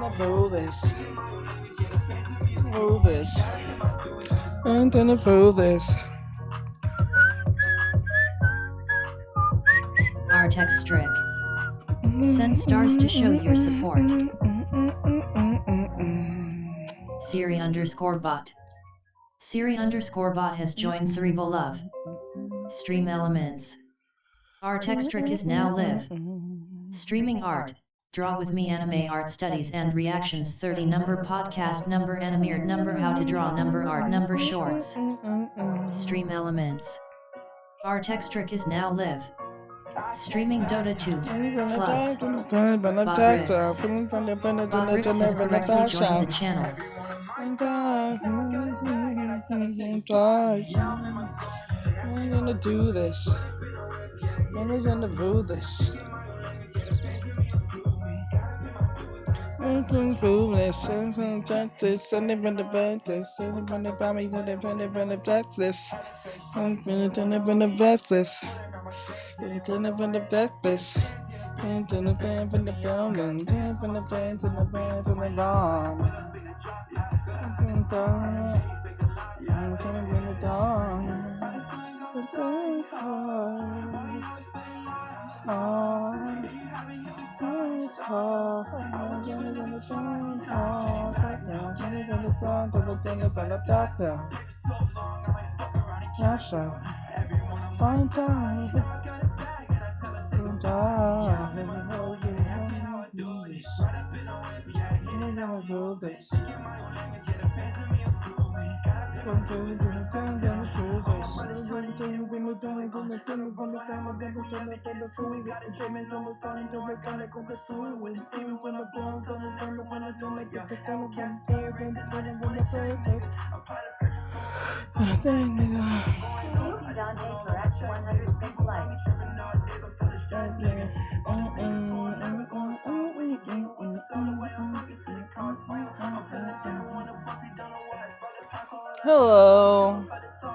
gonna prove this. Prove this. I'm gonna prove this. Artextric. Send stars to show your support. Siri_bot. Siri_bot has joined Cerebral Love. Stream Elements. Artextric is now live. Streaming art. Draw with me anime art studies and reactions 30 number podcast number animeart number how to draw number art number shorts. Stream Elements. Artextric is now live. Streaming Dota 2 Plus. Bobrix. Bobrix has correctly joined the channel. I'm gonna do this. I'm gonna do this. I'm gonna do this. I'm gonna justice. Sending from the justice. Sending from the family. Sending from the justice. I'm gonna turn up in the justice. Turn up in the justice. And turn up in the building. Turn up in the fans and the bands and the bomb. I'm turning in the dawn.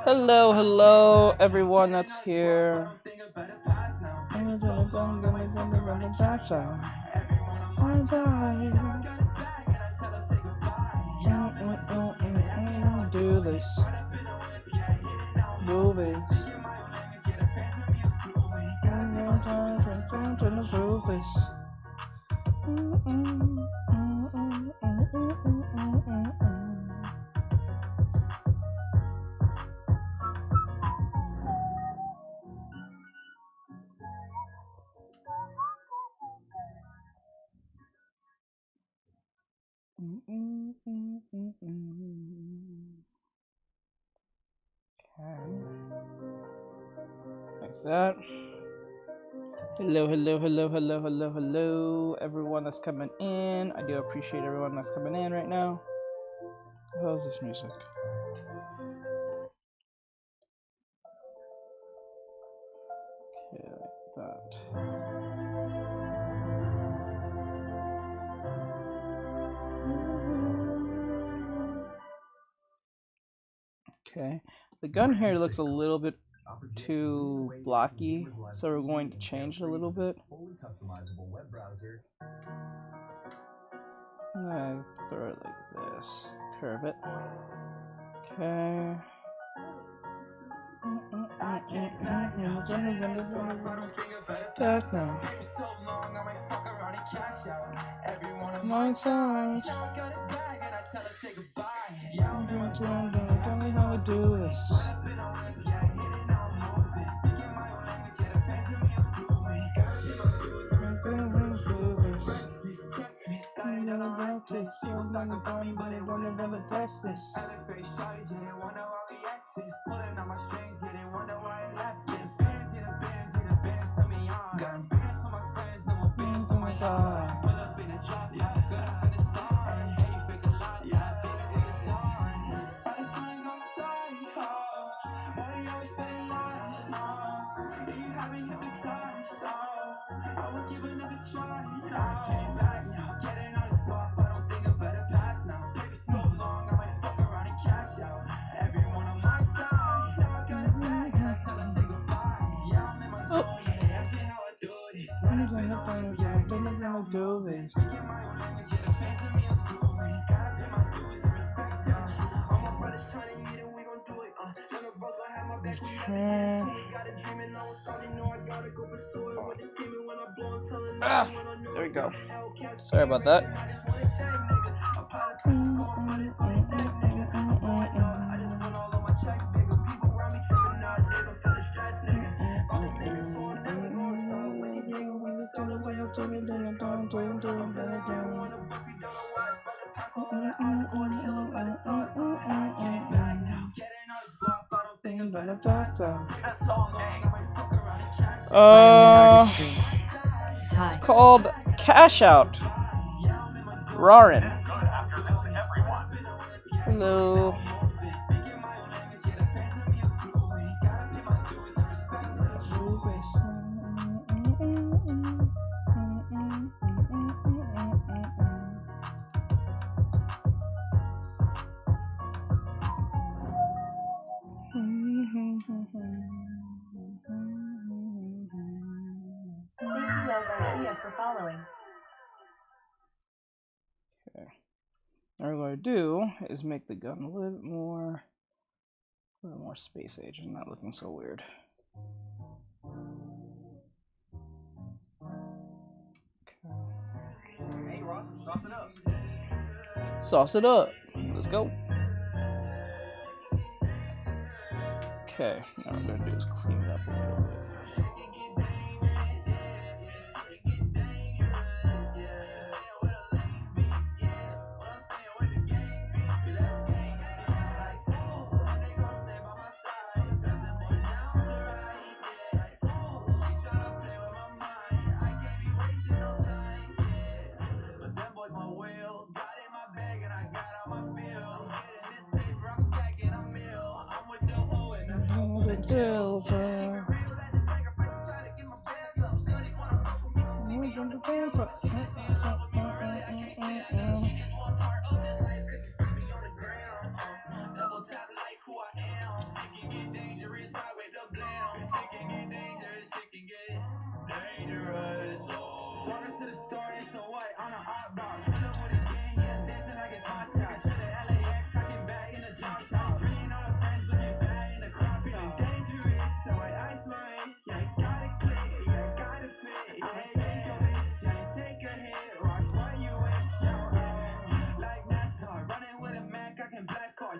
Hello, everyone that's here. Do this. Movies. Do this. Like that. Hello, everyone that's coming in. I do appreciate everyone that's coming in right now. How's this music? Okay, like that. Okay, the gun here looks a little bit too blocky, so we're going to change it a little bit. I'm gonna throw it like this, curve it. Okay. That's now. My side. Tell me how to do this. Ah, there we go. Sorry about that. It's called Cash Out. Rarin. Hello. Thank you, El Garcia, for following. Okay. Now what we're going to do is make the gun a little more space age and not looking so weird. Okay. Hey Ross, sauce it up. Sauce it up. Let's go. Okay, now what we're going to do is clean it up a little bit.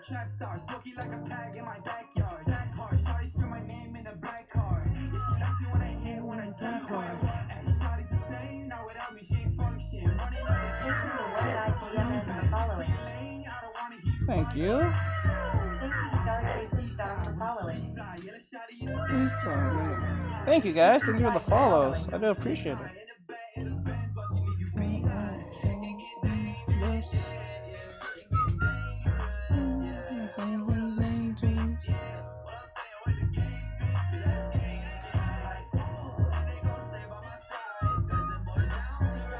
Track star, smoky like a pack in my backyard. That hard, shawty scream my name in the black car. Yeah, she likes me when I hit, when I take hard. Hey, shawty's the same, now without me she ain't function. Running out of Thank you, YITMN, for following. Thank you. Thank you, Star Jason Star, for following. Thank you guys, thank you for the follows. I do appreciate it.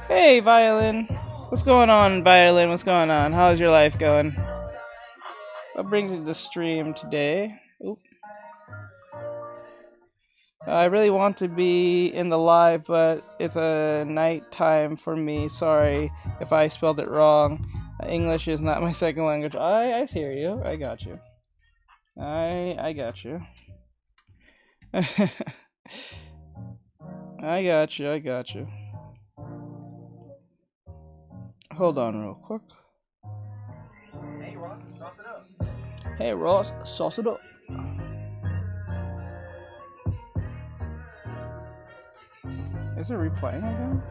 Hey, Violin. What's going on, Violin? What's going on? How's your life going? What brings you to the stream today? Oop. I really want to be in the live, but it's a night time for me. Sorry if I spelled it wrong. English is not my second language. I hear you. I got you. I got you. I got you. I got you. Hold on real quick. Hey Ross, sauce it up. Hey Ross, sauce it up. Is it replaying again?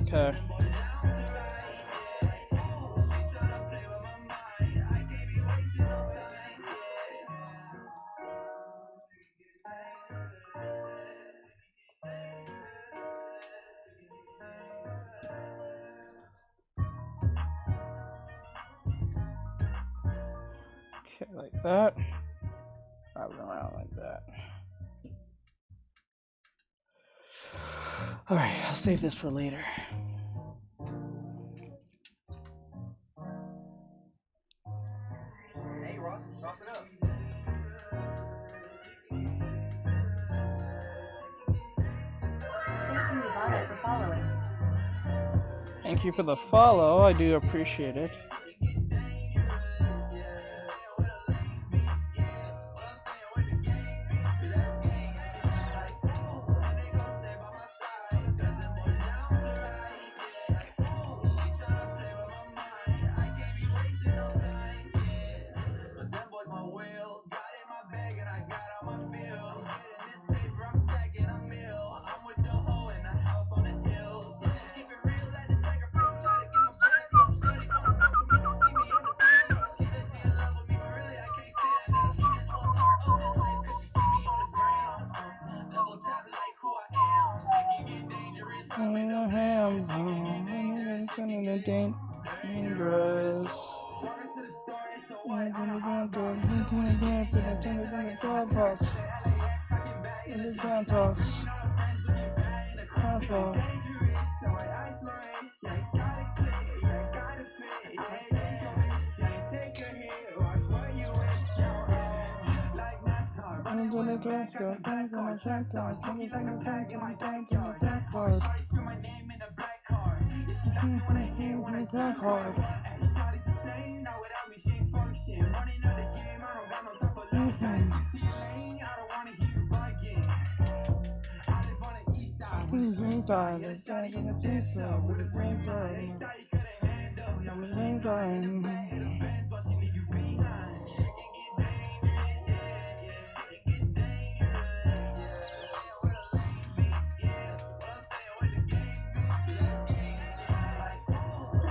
Okay. Okay, like that. Wrap it around like that. Alright, I'll save this for later. Hey, Ross, sauce it up. Thank you, Ivana, for following. Thank you for the follow. I do appreciate it.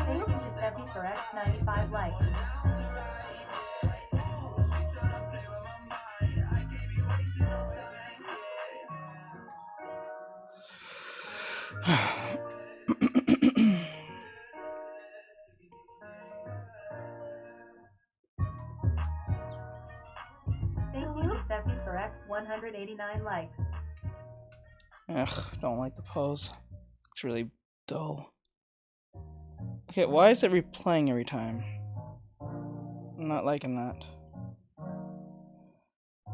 Thank you to Seppi for X95 likes. Thank you to Seppi for X189 likes. Ugh, don't like the pose. It's really dull. Okay, why is it replaying every time? I'm not liking that.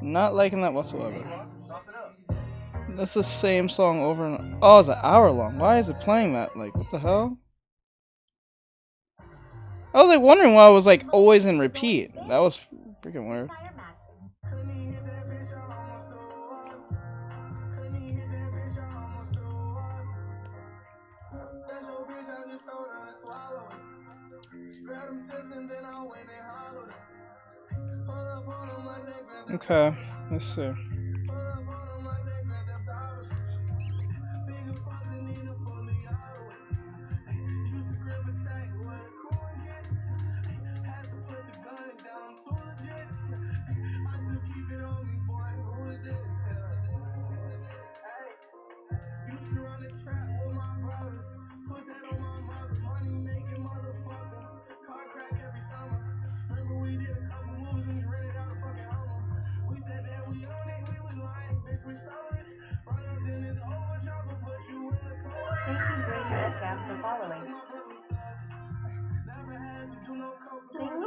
Not liking that whatsoever. Hey, Ross, sauce it up. That's the same song over and oh, it's an hour long. Why is it playing that? Like, what the hell? I was like wondering why it was like always in repeat. That was freaking weird. Okay, let's see.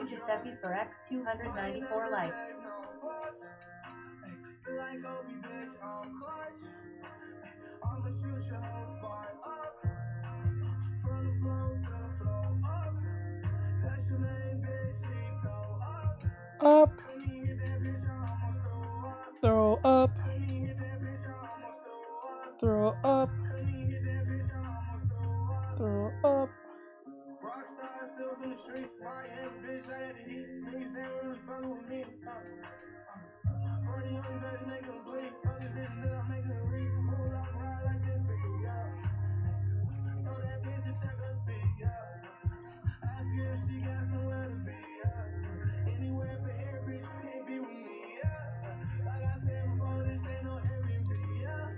Giuseppe for X 294 likes. I'ma shoot your whole spot up, from the floor to the floor up. That's your main bitch, she toe up. Couldn't even get that bitch, I almost throw up. Couldn't even get that bitch, I almost throw up. Couldn't even get that bitch, I almost throw up. Rockstar still in the streets, Miami bitch, I had to heat. Niggas they don't really fuck with me. Burning on you, better make them bleed. Fuck this bitch, then I'm making it read. Move like ride like this, speed, yeah. Told that bitch to check her speed, yeah. Ask her if she got somewhere to be, yeah. Anywhere for here, bitch, you can't be with me, yeah. Like I said before, this ain't no Airbnb, yeah.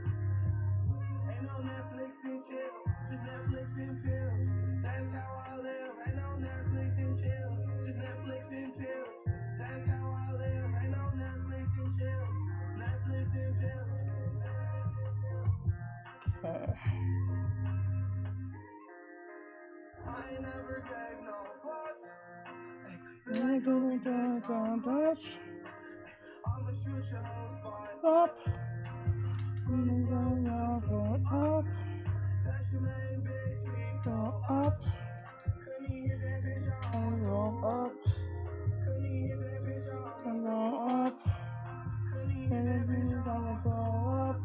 Ain't no Netflix and chill, just Netflix and pills. That's how I live, ain't no Netflix and chill, just Netflix and pills. That's how I live, ain't no Netflix and chill, Netflix and pills. I ain't never gave no fucks. I'ma shoot your whole spot up. From the floor up. That's your main bitch, she toe up. Couldn't even get that bitch, I almost up. Couldn't even get that bitch, I almost up. Couldn't even get that bitch, I almost up.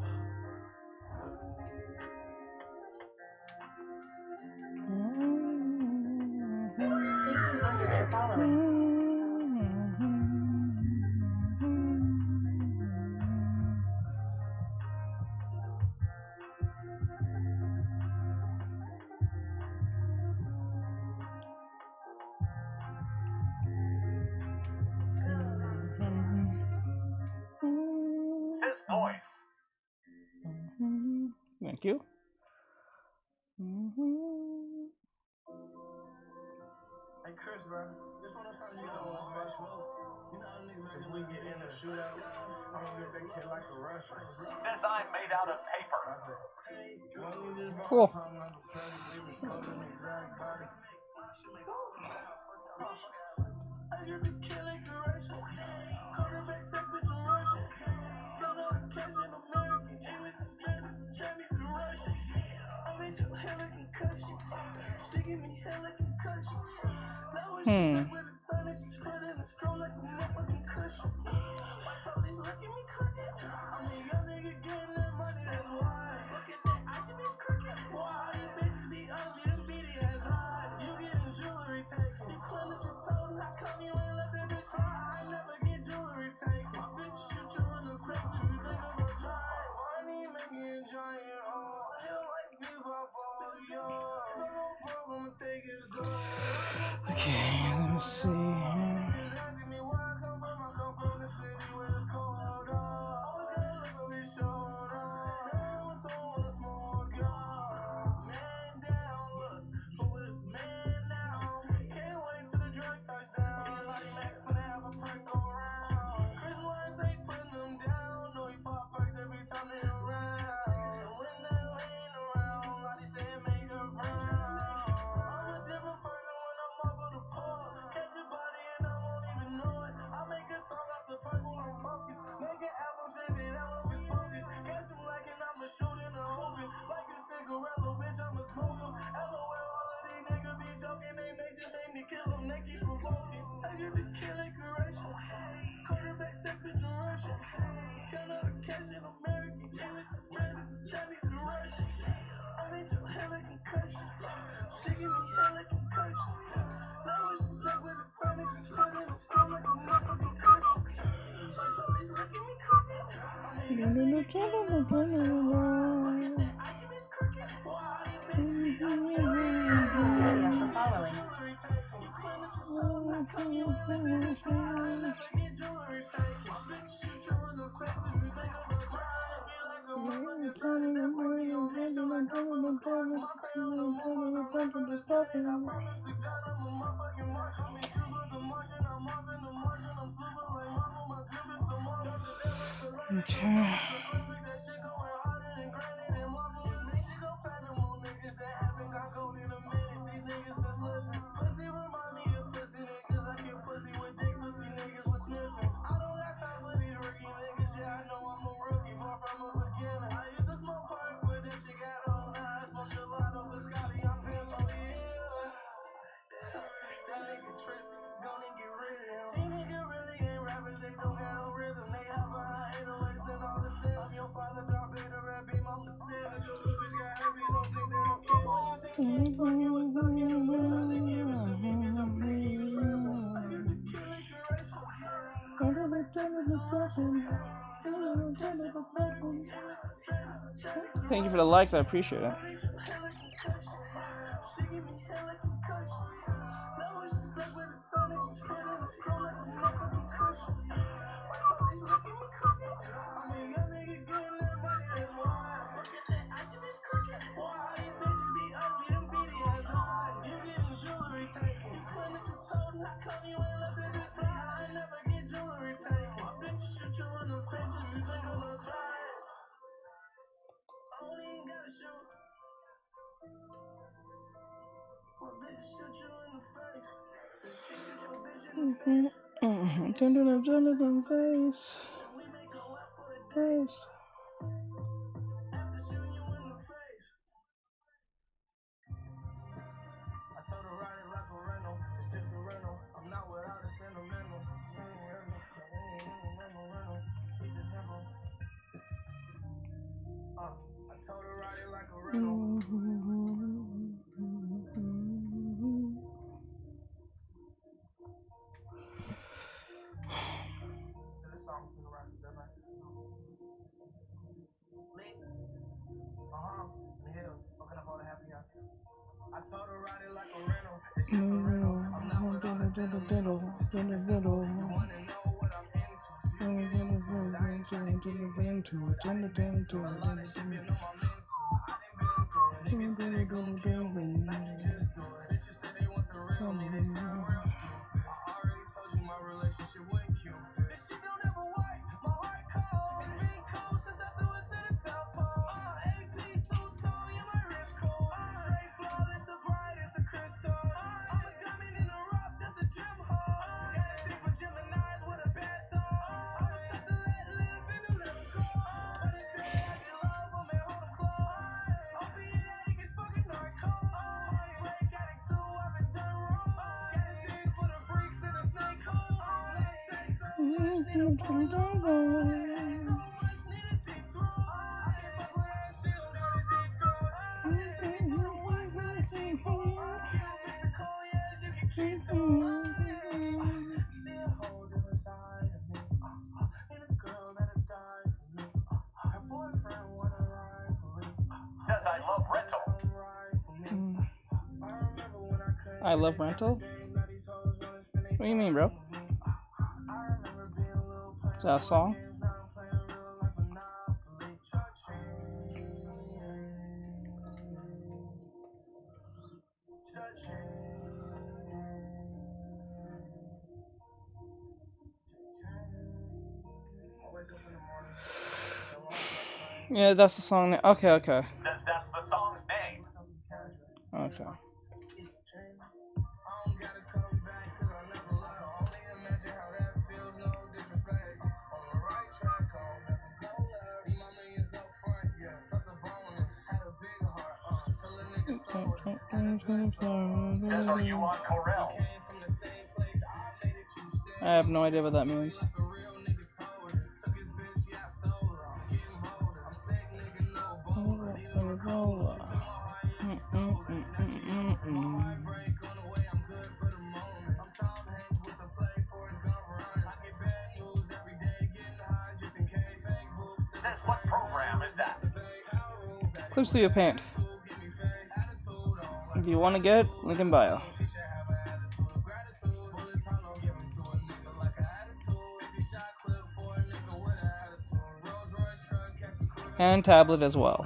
For following. Says noise. Thank you. Hey Chris, bro, this one of the songs you don't want to smoke. You know them niggas if we get in a shootout, I'm gonna get that kid like a Russian. Since I'm made out of paper. Cool. I get the kid like a Russian. Quarterback sack with some Russian. Count all the cash in American. English is Spanish, Chinese and Russian. I made your hair like concussion. She give me hair like concussion. Now when she said with a ton and she put in a throw like a motherfucking cushion. My police look at me crooked. I'm a young nigga getting that money, that's why. Look at that, I just be crooked. Why you bitches be ugly and beady ass high? You getting jewelry taken. You claim that you told, how come you ain't let that bitch fly? I never get jewelry taken. Bitch, shoot you in the face if you think about trying. Money making giant, oh, hell like beef up all yo. If I go broke, I'ma take his dough. Okay, let me see here. Niggas asking me where I come from. I come from the city where it's cold. Always gotta look over your shoulder. Now I'm so on a small girl. Man down, look, who is the man now? Can't wait till the drugs touch down. Like Max finna have a perk go around. Chris Lawrence ain't putting them down. No, he pop perks every time they around. And when that lane around, like he said, make her frown. I'm a different person when I'm off of the pole. Catch your body and I won't even know it. I make a song off the perk when I'm focused. Make an album shit that I'm always focused. Catch him like and I'ma shoot in the open. Like a cigarette, bitch, I'ma smoke him. LOL, all of these niggas be joking. They make your name to kill him, they keep provoking. I get the kill like a Russian. Quarterback sack bitch in Russian. Count all the cash in American. English, Spanish, Chinese, and Russian. I made your hair like concussion. She give me hair like concussion. Now when she said with a ton and she put in a throw like a motherfucking cushion. My police look at me crooked. I'm a young nigga getting that money. Look at that, I just miss crooked. Why you bitch be ugly? For following. You claim that you told, how come you ain't let that bitch fly? I never get jewelry taken. Bitch, shoot you in the face if you think about trying. Be like a motherfucking son, that party on mission like I'm from the squad. My crayon, the moments, I'm not from this planet. I promise to God I'm a motherfucking Martian. I'm infused with the Martian, I'm up in the margin. I'm super like Marvel, my drip is so more. Drop the dead like the light. Okay. So Chris fix that shit going harder than granite and Marvel. It made you go platinum on niggas that haven't got gold in a minute. These niggas been slipping. Pussy remind me of pussy niggas. I get pussy Thank you for the likes, I appreciate it. Turn to the face. Face. Says I love rental. I love rental? What do you mean, bro? Is that a song? Yeah, that's the song. Okay, okay. Says that's the song's name. Okay. Says are you on Corel? I have no idea what that means. Says what program is that? Clip Studio Paint. If you want to get it, link in bio. And tablet as well.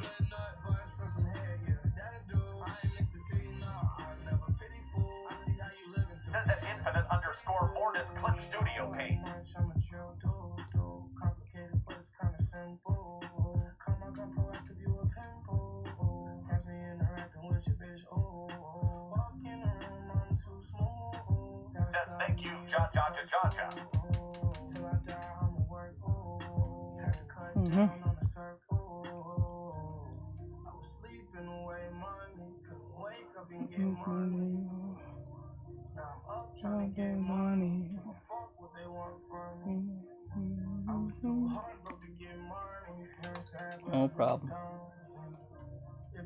Says at infinite_Mortis Clip Studio Paint. Says thank you, Ja Ja Ja Ja Ja. No problem.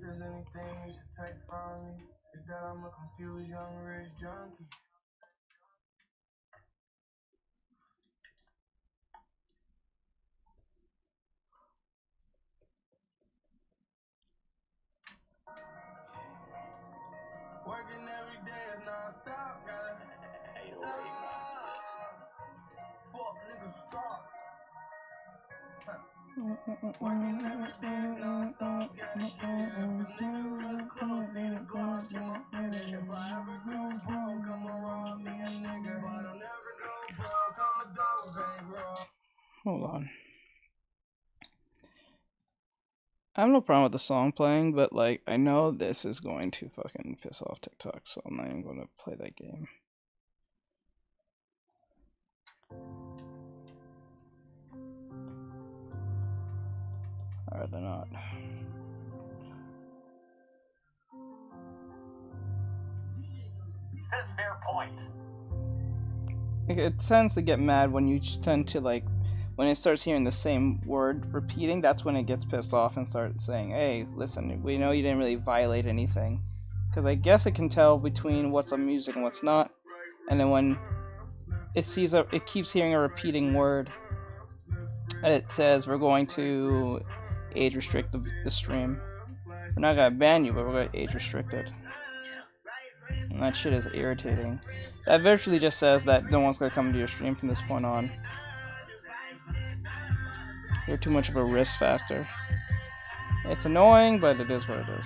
there's anything you should take from me, is that I'm a confused young rich junkie. Working every day is non-stop, gotta stop. Fuck nigga, stop. Working every day is non-stop, gotta get it. If a nigga look close, see the Glock talk fitted. If I ever go broke, I'ma rob me a nigga. If I don't ever go broke, I'ma dog bankroll. Hold on. I have no problem with the song playing, but like I know this is going to fucking piss off TikTok, so I'm not even going to play that game. Or they're not. Says fair point. It tends to get mad when you tend to like when it starts hearing the same word repeating. That's when it gets pissed off and starts saying, "Hey, listen, we know you didn't really violate anything," because I guess it can tell between what's on music and what's not. And then when it sees it keeps hearing a repeating word, and it says we're going to age restrict the stream. We're not gonna ban you, but we're gonna age restrict it. And that shit is irritating. That virtually just says that no one's gonna come into your stream from this point on. You're too much of a risk factor. It's annoying, but it is what it is.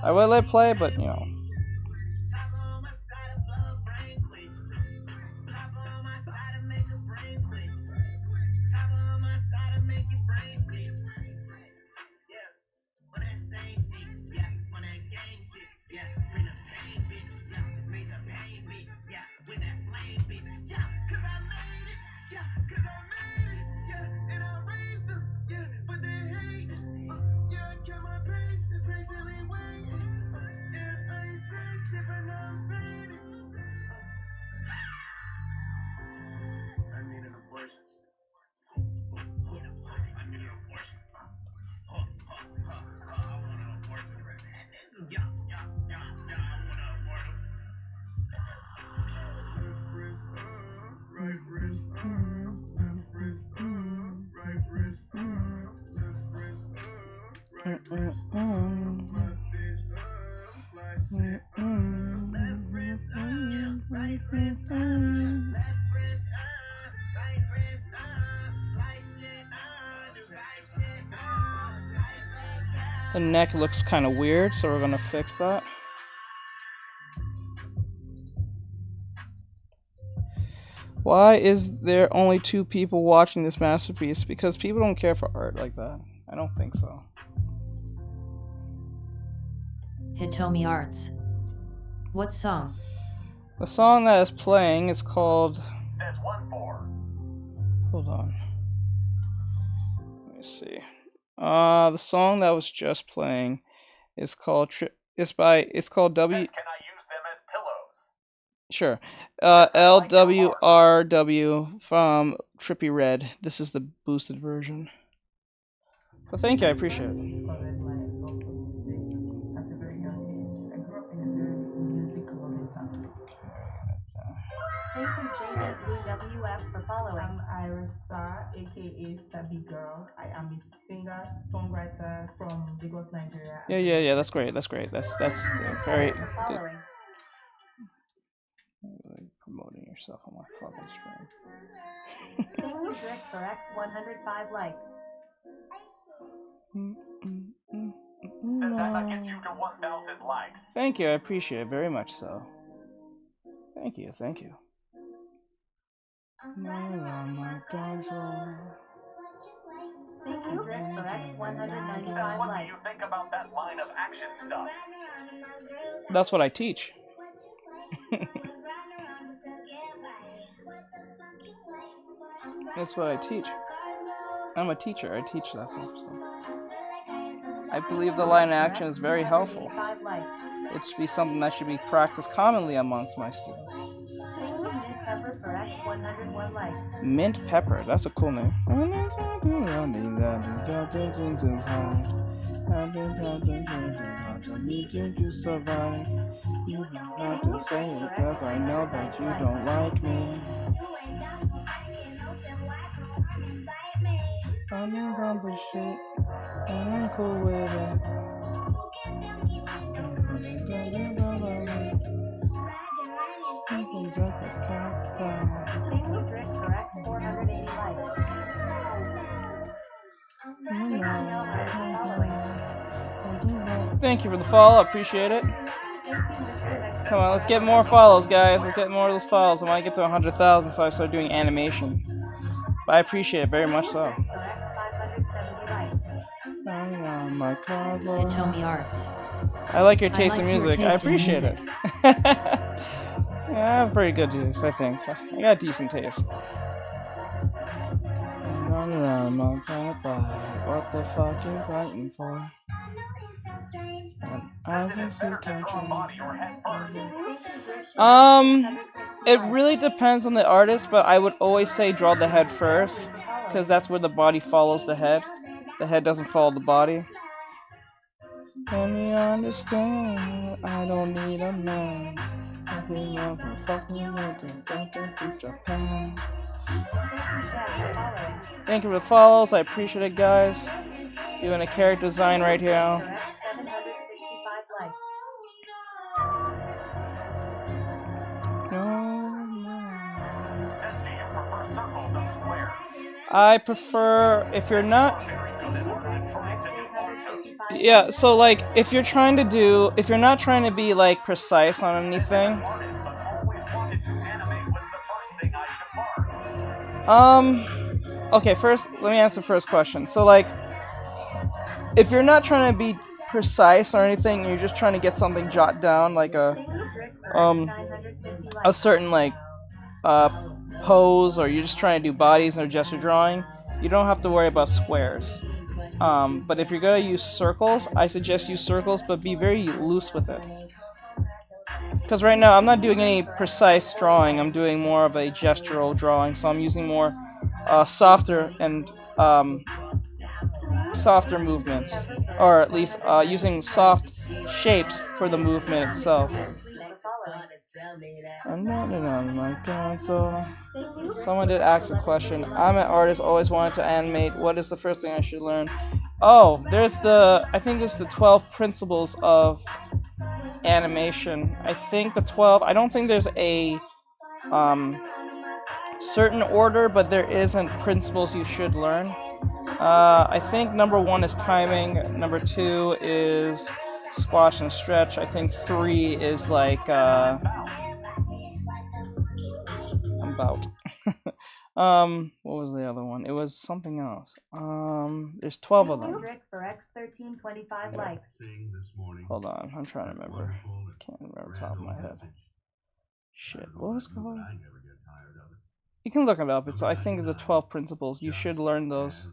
I will let it play, but you know. The neck looks kind of weird, so we're gonna fix that. Why is there only 2 people watching this masterpiece? Because people don't care for art like that. I don't think so. Hitomi Arts. What song? The song that is playing is called... Says 1-4. Hold on. Let me see. The song that was just playing is called... It's called W... Says, can I use them as pillows? Sure. LWRW from Trippy Red. This is the boosted version. But thank you, I appreciate it. Thank you, JWF, for following. I'm Iris Star, aka Sabi Girl. I am a singer, songwriter from Lagos, Nigeria. Yeah. That's great. That's very good. Following. Promoting yourself on my fucking stream. Thank you, Drick, for X 105 likes. Says I'ma get you to 1,000 likes. Thank you, I appreciate it very much so. Thank you. Thank you, Drick, for X 195 Says, what do likes. you think about that line of action stuff? That's what I teach. That's what I teach. I'm a teacher. I teach that type of stuff. I believe the line of action is very helpful. It should be something that should be practiced commonly amongst my students. Mint Pepper for X 101 likes. Mint Pepper, that's a cool name. I've been talking to need you to survive. You don't have to say it, cause I know that you don't like me. I'm not on the shit, and I'm cool with it. Artextric corrects 480 likes. Thank you for the follow, appreciate it. Come on, let's get more follows, guys. Let's get more of those follows. I might get to 100,000, so I start doing animation. But I appreciate it very much so. Hitomi Arts. I like your taste I in like your music. I taste in appreciate it. Yeah, I have pretty good taste, I think. I got decent taste. What the fuck you fighting for? It really depends on the artist, but I would always say draw the head first, because that's where the body follows the head. The head doesn't follow the body. Can you understand? I don't need a man. Thank you for the follows. I appreciate it, guys. Doing a character design right here. 765 likes. Says, do you prefer circles and squares? I prefer, if you're not, Very good in order to try to do art. yeah, so like if you're not trying to be like precise on anything, Artist, but always wanted to animate. What's the first thing I should learn? okay, first let me answer the first question. So like if you're not trying to be precise or anything, you're just trying to get something jot down, like a certain like pose, or you're just trying to do bodies or gesture drawing, you don't have to worry about squares. But if you're gonna use circles, I suggest use circles, but be very loose with it. Because right now I'm not doing any precise drawing, I'm doing more of a gestural drawing, so I'm using more softer and softer movements, or at least using soft shapes for the movement itself. So someone did ask a question. I'm an artist, always wanted to animate. What is the first thing I should learn? Oh, I think it's the 12 principles of animation. I think the 12, I don't think there's a certain order, but there isn't principles you should learn. I think number 1 is timing, number 2 is squash and stretch, I think 3 is like about what was the other one? It was something else. There's 12 of them. For X1325 likes. Hold on, I'm trying to remember. Can't remember the top of my head. Shit, what was it called? You can look it up. I think it's the 12 principles. You should learn those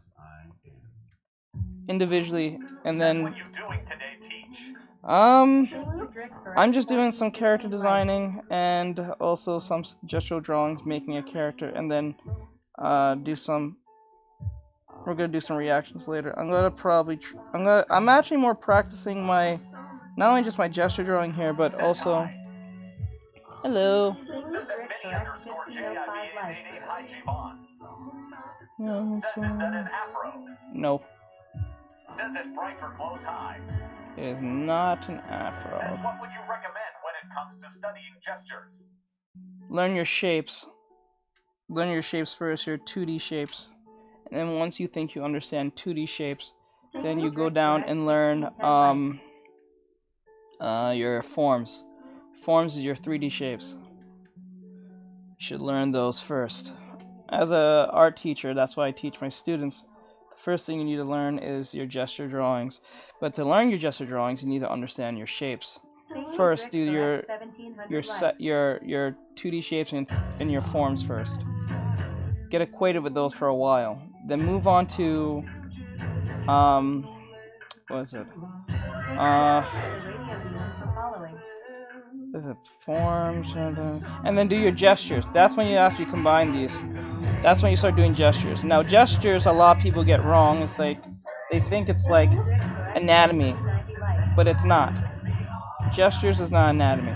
individually, and then What you doing today, Teach? I'm just doing some character designing and also some gestural drawings, making a character, and then we're gonna do some reactions later. I'm actually more practicing my, not only just my gesture drawing here, but also, hello. Says that Minnie_JIB888 hi G-Bon. Says, is that an afro? No, Says it bright or close high. it is not an afro. Says, what would you recommend when it comes to studying gestures? Learn your shapes. Learn your shapes first, your 2D shapes. And then once you think you understand 2D shapes, then you go down and learn your forms. Forms is your 3D shapes. You should learn those first. As an art teacher, that's why I teach my students. The first thing you need to learn is your gesture drawings. But to learn your gesture drawings, you need to understand your shapes. First, do your 2D shapes and your forms first. Get acquainted with those for a while. Then move on to what is it? Is it forms? And then do your gestures. That's when you actually combine these. That's when you start doing gestures. Now gestures, a lot of people get wrong. It's like they think it's like anatomy, but it's not. Gestures is not anatomy.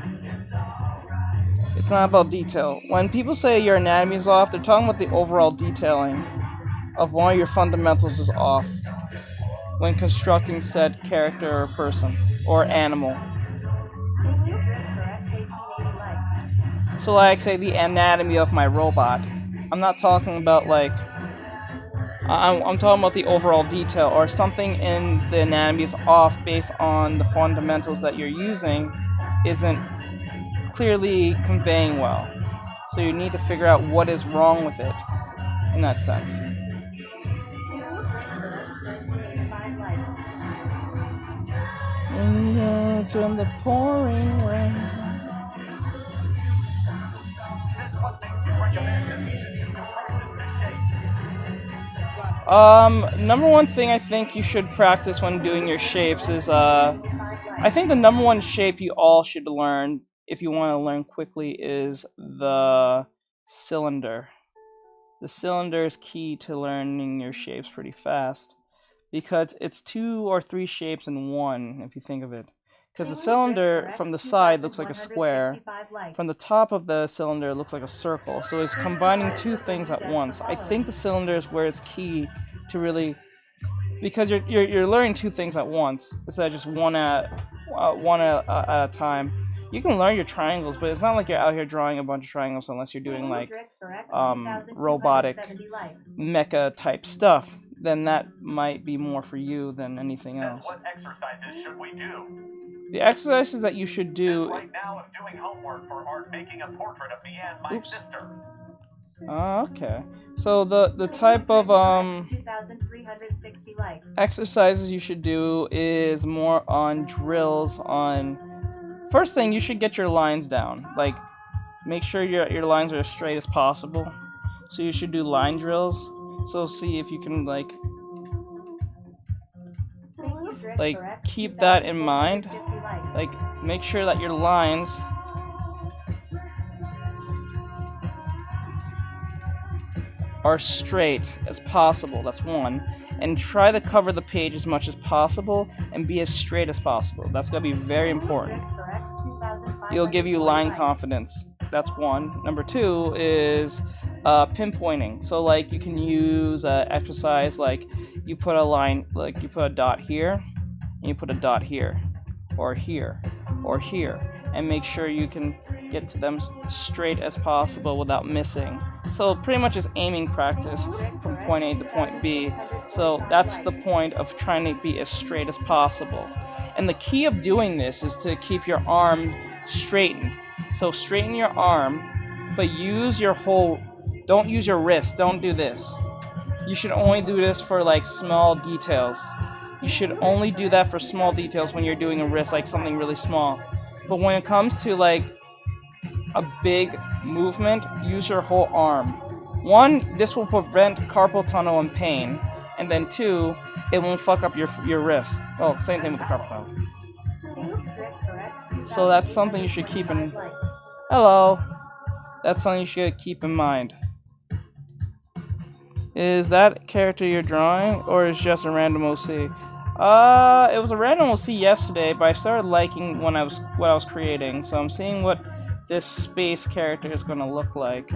It's not about detail. When people say your anatomy is off, they're talking about the overall detailing of one of your fundamentals is off when constructing said character or person or animal. So like say the anatomy of my robot. I'm not talking about like I'm talking about the overall detail or something in the anatomy is off based on the fundamentals that you're using isn't clearly conveying well. So you need to figure out what is wrong with it in that sense. In the pouring rain. Number one thing I think you should practice when doing your shapes is, I think the number one shape you all should learn, if you want to learn quickly, is the cylinder. The cylinder is key to learning your shapes pretty fast, because it's 2 or 3 shapes in one, if you think of it. Because the cylinder from the side looks like a square, from the top of the cylinder looks like a circle, so it's combining 2 things at once. I think the cylinder is where it's key to really, because you're learning 2 things at once instead of just one at a time. You can learn your triangles, but it's not like you're out here drawing a bunch of triangles unless you're doing like robotic mecha type stuff. Then that might be more for you than anything else. What exercises should we do? The exercises that you should do. Right now I'm doing homework for art, making a portrait of me and my sister. Okay. So the type of exercises you should do is more on drills on. First thing, you should get your lines down. Like, make sure your lines are as straight as possible. So you should do line drills. So see if you can like keep that in mind. Like, make sure that your lines are straight as possible. That's one. And try to cover the page as much as possible and be as straight as possible. That's going to be very important. It'll give you line confidence. That's one. Number 2 is pinpointing. So like you can use exercise like you put a line, like you put a dot here, and you put a dot here, or here, or here, and make sure you can get to them straight as possible without missing. So pretty much is aiming practice from point A to point B. So that's the point of trying to be as straight as possible. And the key of doing this is to keep your arm straightened. So straighten your arm, but use your whole, don't use your wrist, don't do this. You should only do this for like small details. You should only do that for small details when you're doing a wrist, like something really small. But when it comes to like a big movement, use your whole arm. 1, this will prevent carpal tunnel and pain, and then 2, it won't fuck up your wrist. Well, same thing with the carpal tunnel. So that's something you should keep in. Hello. That's something you should keep in mind. Is that character you're drawing, or is just a random OC? It was a random OC yesterday, but I started liking what I was creating, so I'm seeing what this space character is gonna look like.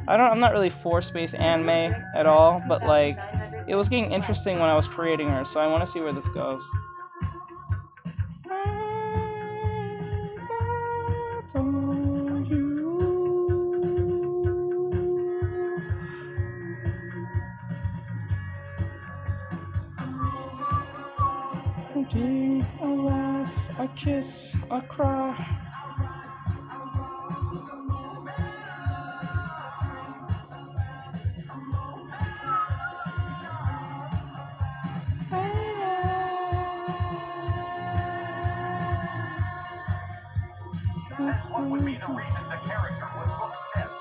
I'm not really for space anime at all, but like it was getting interesting when I was creating her, so I want to see where this goes. A laugh, a kiss, a cry. What would be the reasons a character would look stiff?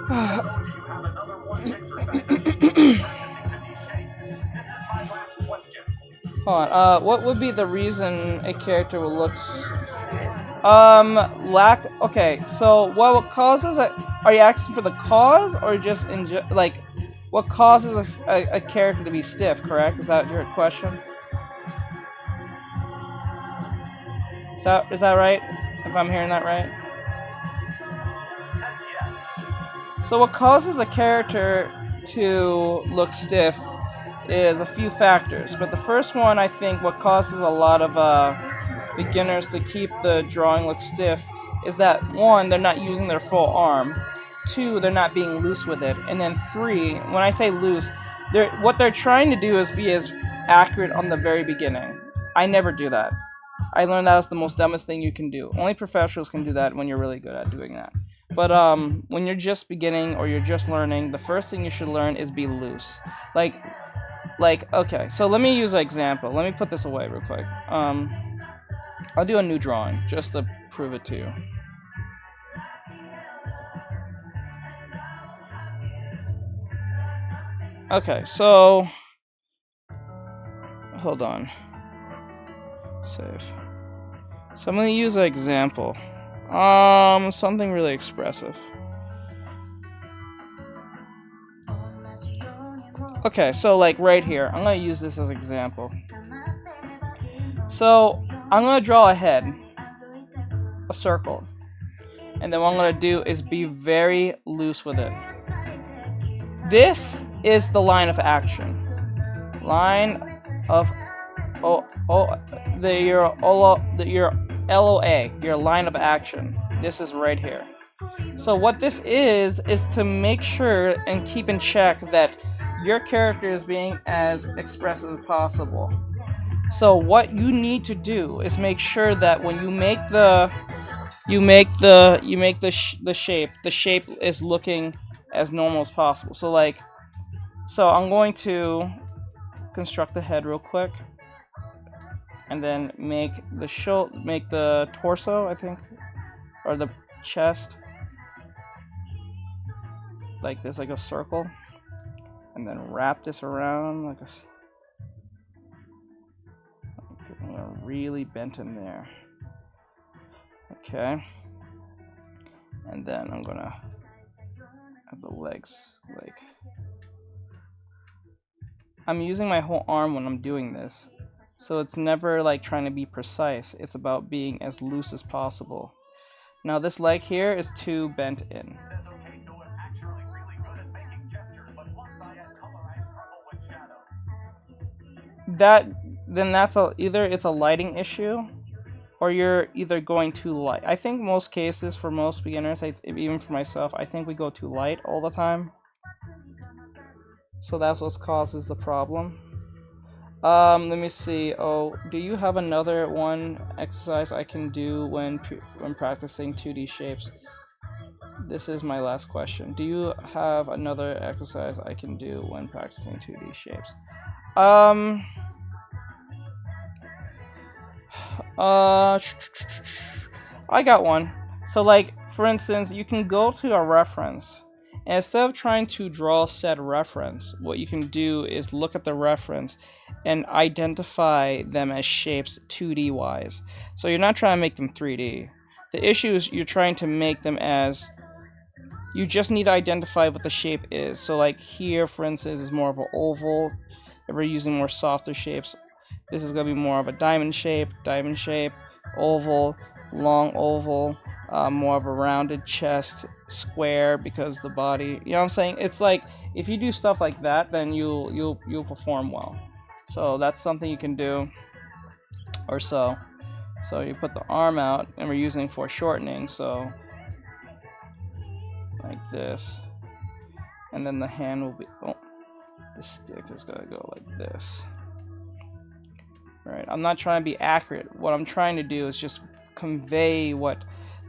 So do you have another one exercise I can do practicing to these shapes? This is my last question. Hold on, what would be the reason a character will look okay, so what causes it? Are you asking for the cause, or just like what causes a character to be stiff, correct? Is that your question? Is that right? If I'm hearing that right? So what causes a character to look stiff is a few factors, but the first one, I think, what causes a lot of beginners to keep the drawing look stiff is that, one, they're not using their full arm, two, they're not being loose with it, and then three, when I say loose, what they're trying to do is be as accurate on the very beginning. I never do that. I learned that is the most dumbest thing you can do. Only professionals can do that when you're really good at doing that. But when you're just beginning or you're just learning, the first thing you should learn is be loose. Like, okay, so let me use an example. Let me put this away real quick. I'll do a new drawing just to prove it to you. Okay, so hold on. Save. So I'm gonna use an example. Something really expressive. Okay, so like right here, I'm gonna use this as an example. So I'm gonna draw a head, a circle, and then what I'm gonna do is be very loose with it. This is the line of action. Line of your LOA, your line of action. This is right here. So what this is to make sure and keep in check that your character is being as expressive as possible. So what you need to do is make sure that when you make the shape, the shape is looking as normal as possible. So I'm going to construct the head real quick, and then make the torso, I think, or the chest, like this, like a circle, and then wrap this around like really bent in there. Okay, and then I'm gonna have the legs like. I'm using my whole arm when I'm doing this, so it's never like trying to be precise. It's about being as loose as possible. Now this leg here is too bent in. That's either it's a lighting issue, or you're either going too light. I think most cases, for most beginners, even for myself, I think we go too light all the time. So that's what causes the problem. Let me see. Oh, do you have another one exercise I can do when practicing 2D shapes? This is my last question. Do you have another exercise I can do when practicing 2D shapes? I got one. So like, for instance, you can go to a reference, and instead of trying to draw said reference, what you can do is look at the reference and identify them as shapes 2D wise. So you're not trying to make them 3D. The issue is you're trying to make them as, you just need to identify what the shape is. So like here, for instance, is more of an oval. If we're using more softer shapes, this is going to be more of a diamond shape, oval, long oval, more of a rounded chest, square because the body, you know what I'm saying? It's like, if you do stuff like that, then you'll perform well. So that's something you can do. Or so you put the arm out, and we're using foreshortening, so like this. And then the hand will be, the stick is going to go like this. Right, I'm not trying to be accurate. What I'm trying to do is just convey what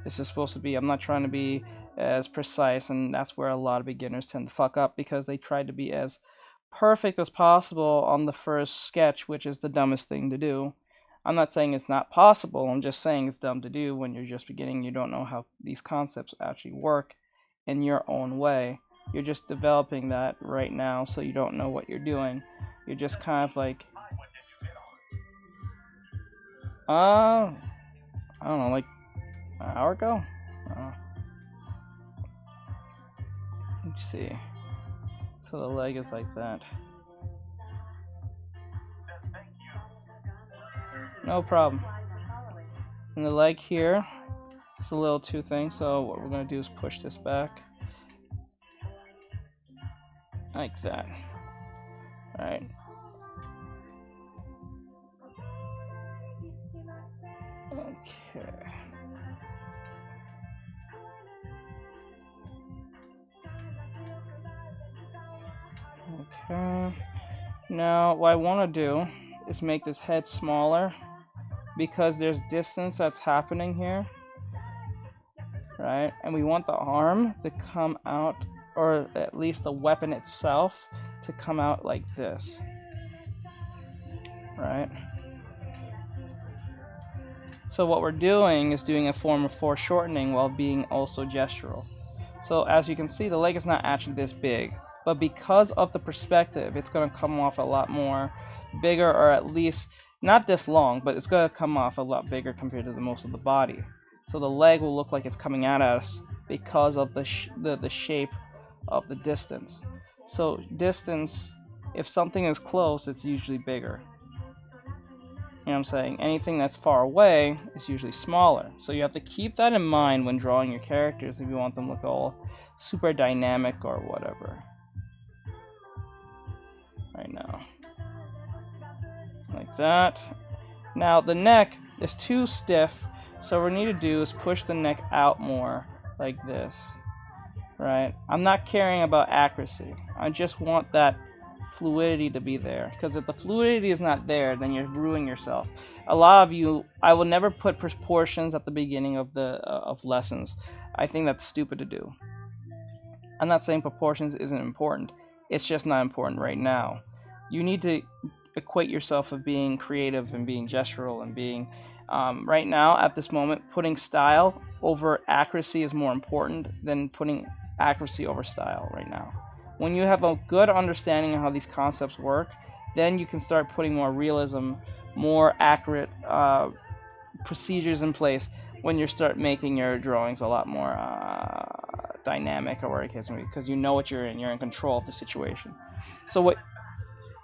this is supposed to be. I'm not trying to be as precise, and that's where a lot of beginners tend to fuck up, because they try to be as perfect as possible on the first sketch, which is the dumbest thing to do. I'm not saying it's not possible, I'm just saying it's dumb to do when you're just beginning. You don't know how these concepts actually work in your own way. You're just developing that right now, so you don't know what you're doing. You're just kind of like, I don't know, like an hour ago? Let's see. So the leg is like that. No problem. And the leg here, it's a little too thin, so what we're going to do is push this back. Like that. Alright. Okay. Okay. Now, what I want to do is make this head smaller because there's distance that's happening here. Right? And we want the arm to come out, or at least the weapon itself, to come out like this. Right? So what we're doing is doing a form of foreshortening while being also gestural. So as you can see, the leg is not actually this big, but because of the perspective, it's going to come off a lot more bigger, or at least not this long, but it's going to come off a lot bigger compared to the most of the body. So the leg will look like it's coming at us because of the shape of the distance. So distance, if something is close, it's usually bigger. You know what I'm saying? Anything that's far away is usually smaller. So you have to keep that in mind when drawing your characters if you want them to look all super dynamic or whatever. Right now. Like that. Now the neck is too stiff, so what we need to do is push the neck out more, like this. Right? I'm not caring about accuracy. I just want that fluidity to be there, because if the fluidity is not there, then you're ruining yourself. A lot of you, I will never put proportions at the beginning of the of lessons. I think that's stupid to do. I'm not saying proportions isn't important, it's just not important right now. You need to equate yourself of being creative and being gestural and being right now at this moment, putting style over accuracy is more important than putting accuracy over style right now. When you have a good understanding of how these concepts work, then you can start putting more realism, more accurate procedures in place when you start making your drawings a lot more dynamic, or whatever it is, because you know what you're in control of the situation.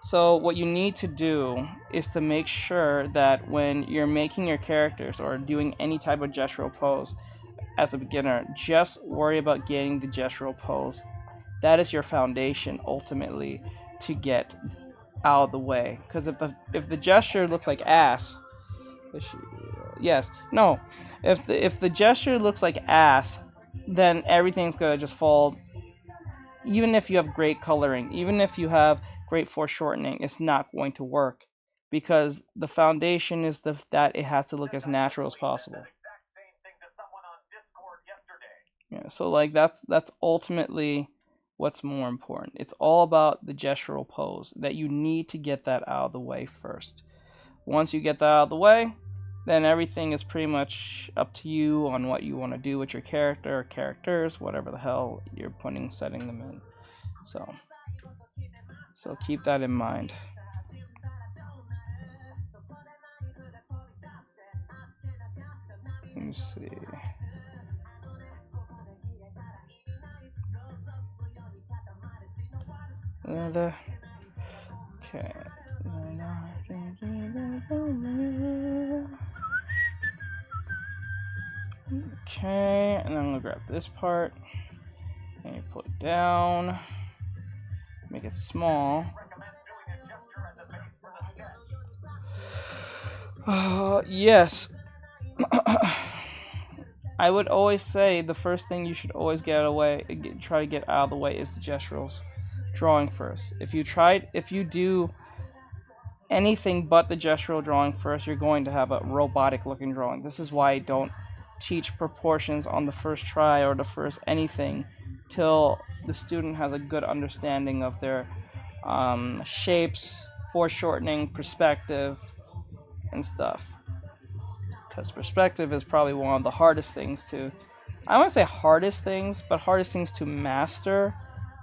So what you need to do is to make sure that when you're making your characters or doing any type of gestural pose as a beginner, just worry about getting the gestural pose. That is your foundation ultimately to get out of the way. Because if the gesture looks like ass, if the gesture looks like ass, then everything's gonna just fall. Even if you have great coloring, even if you have great foreshortening, it's not going to work, because the foundation is that it has to look as natural as possible. Yeah, so like that's ultimately what's more important. It's all about the gestural pose, that you need to get that out of the way first. Once you get that out of the way, then everything is pretty much up to you on what you want to do with your character or characters, whatever the hell you're setting them in. So keep that in mind. Let me see. Okay. Okay, and then I'm gonna grab this part and you pull it down, make it small. Yes. I would always say the first thing you should always try to get out of the way is the gesturals drawing first. If you do anything but the gestural drawing first, you're going to have a robotic looking drawing. This is why I don't teach proportions on the first try or the first anything till the student has a good understanding of their shapes, foreshortening, perspective, and stuff. Because perspective is probably one of the hardest things to, I wouldn't say hardest things, but hardest things to master.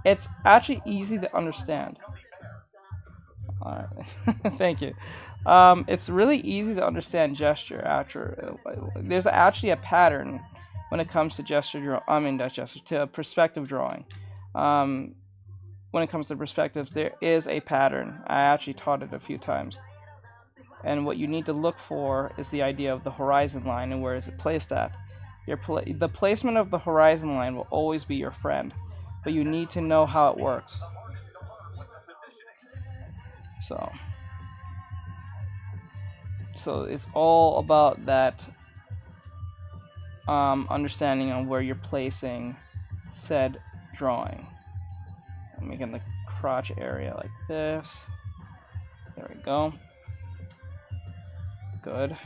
It's actually easy to understand. Alright, thank you. It's really easy to understand gesture after. There's actually a pattern when it comes to to perspective drawing. when it comes to perspectives, there is a pattern. I actually taught it a few times. And what you need to look for is the idea of the horizon line and where is it placed at. The placement of the horizon line will always be your friend, but you need to know how it works. So it's all about that understanding on where you're placing said drawing. I'm making the crotch area like this. There we go. Good.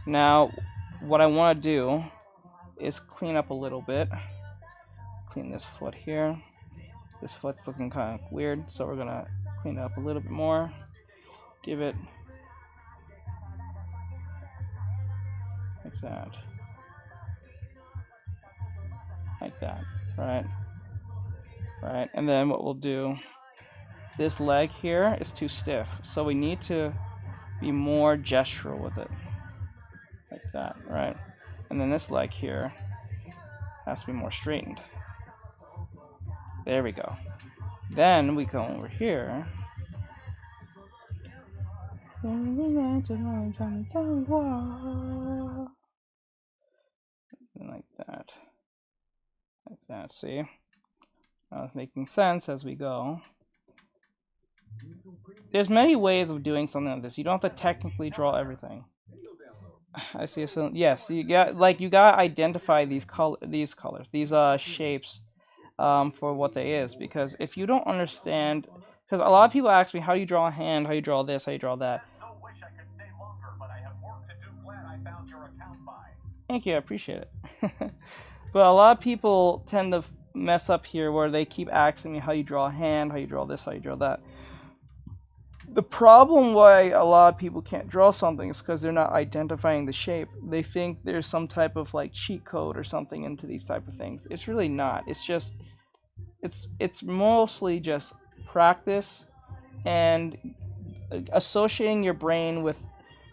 Now, what I want to do is clean up a little bit. Clean this foot here. This foot's looking kind of weird, so we're gonna clean it up a little bit more. Give it like that. Like that, right? Right, and then what we'll do, this leg here is too stiff, so we need to be more gestural with it. Like that, right? And then this leg here has to be more straightened. There we go. Then we come over here. Like that. Like that, see? Now it's making sense as we go. There's many ways of doing something like this. You don't have to technically draw everything. I see. So yes, you got identify these colors, these shapes, for what they is. Because if you don't understand, because a lot of people ask me, how do you draw a hand? How do you draw this? How do you draw that? Thank you, I appreciate it. But a lot of people tend to mess up here where they keep asking me how you draw a hand, how you draw this, how you draw that. The problem why a lot of people can't draw something is because they're not identifying the shape. They think there's some type of like cheat code or something into these type of things. It's really not. It's just, it's mostly just practice and associating your brain with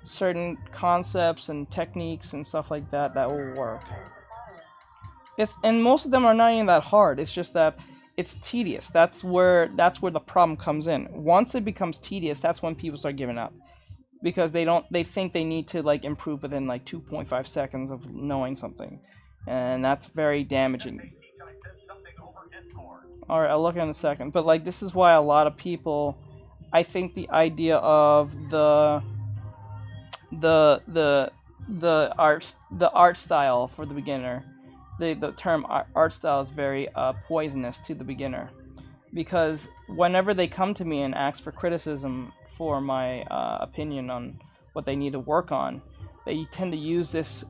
certain concepts and techniques and stuff like that that will work. And most of them are not even that hard. It's just that it's tedious. That's where the problem comes in. Once it becomes tedious, that's when people start giving up, because they think they need to like improve within like 2.5 seconds of knowing something, and that's very damaging. All right, I'll look in a second. But like, this is why a lot of people, I think the idea of the art style for the beginner, the term art style is very poisonous to the beginner, because whenever they come to me and ask for criticism for my opinion on what they need to work on, they tend to use this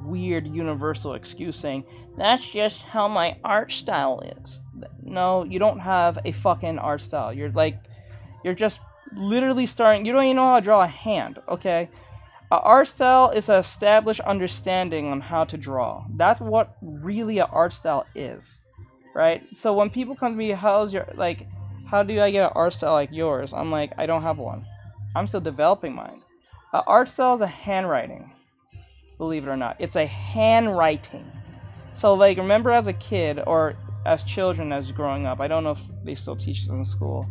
weird universal excuse saying, that's just how my art style is. No, you don't have a fucking art style. You're just literally starting. You don't even know how to draw a hand, okay? An art style is an established understanding on how to draw. That's what really an art style is, right? So when people come to me, how do I get an art style like yours? I'm like, I don't have one. I'm still developing mine. An art style is a handwriting, believe it or not. It's a handwriting. So like, remember as a kid or as children as growing up, I don't know if they still teach this in school,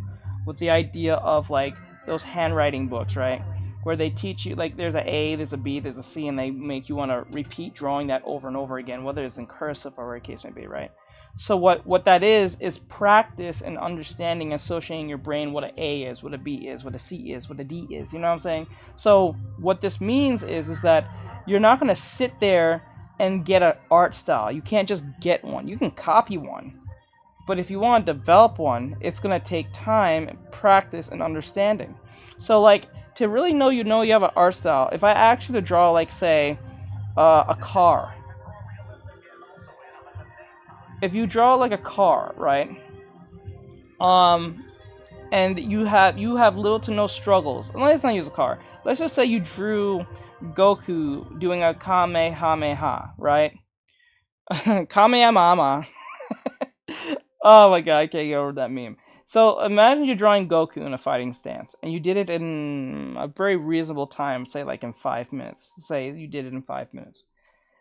with the idea of like those handwriting books, right? Where they teach you, like, there's an A, there's a B, there's a C, and they make you want to repeat drawing that over and over again, whether it's in cursive or whatever the case may be, right? So what that is practice and understanding, associating your brain what an A is, what a B is, what a C is, what a D is, you know what I'm saying? So what this means is that you're not going to sit there and get an art style. You can't just get one. You can copy one. But if you want to develop one, it's going to take time, practice, and understanding. So like, to really know you have an art style, if I ask you to draw, like, say, a car. If you draw like a car, right? And you have little to no struggles. Let's not use a car. Let's just say you drew Goku doing a Kamehameha, right? Kamehameha. Oh my god, I can't get over that meme. So imagine you're drawing Goku in a fighting stance, and you did it in a very reasonable time, say like in 5 minutes. Say you did it in 5 minutes,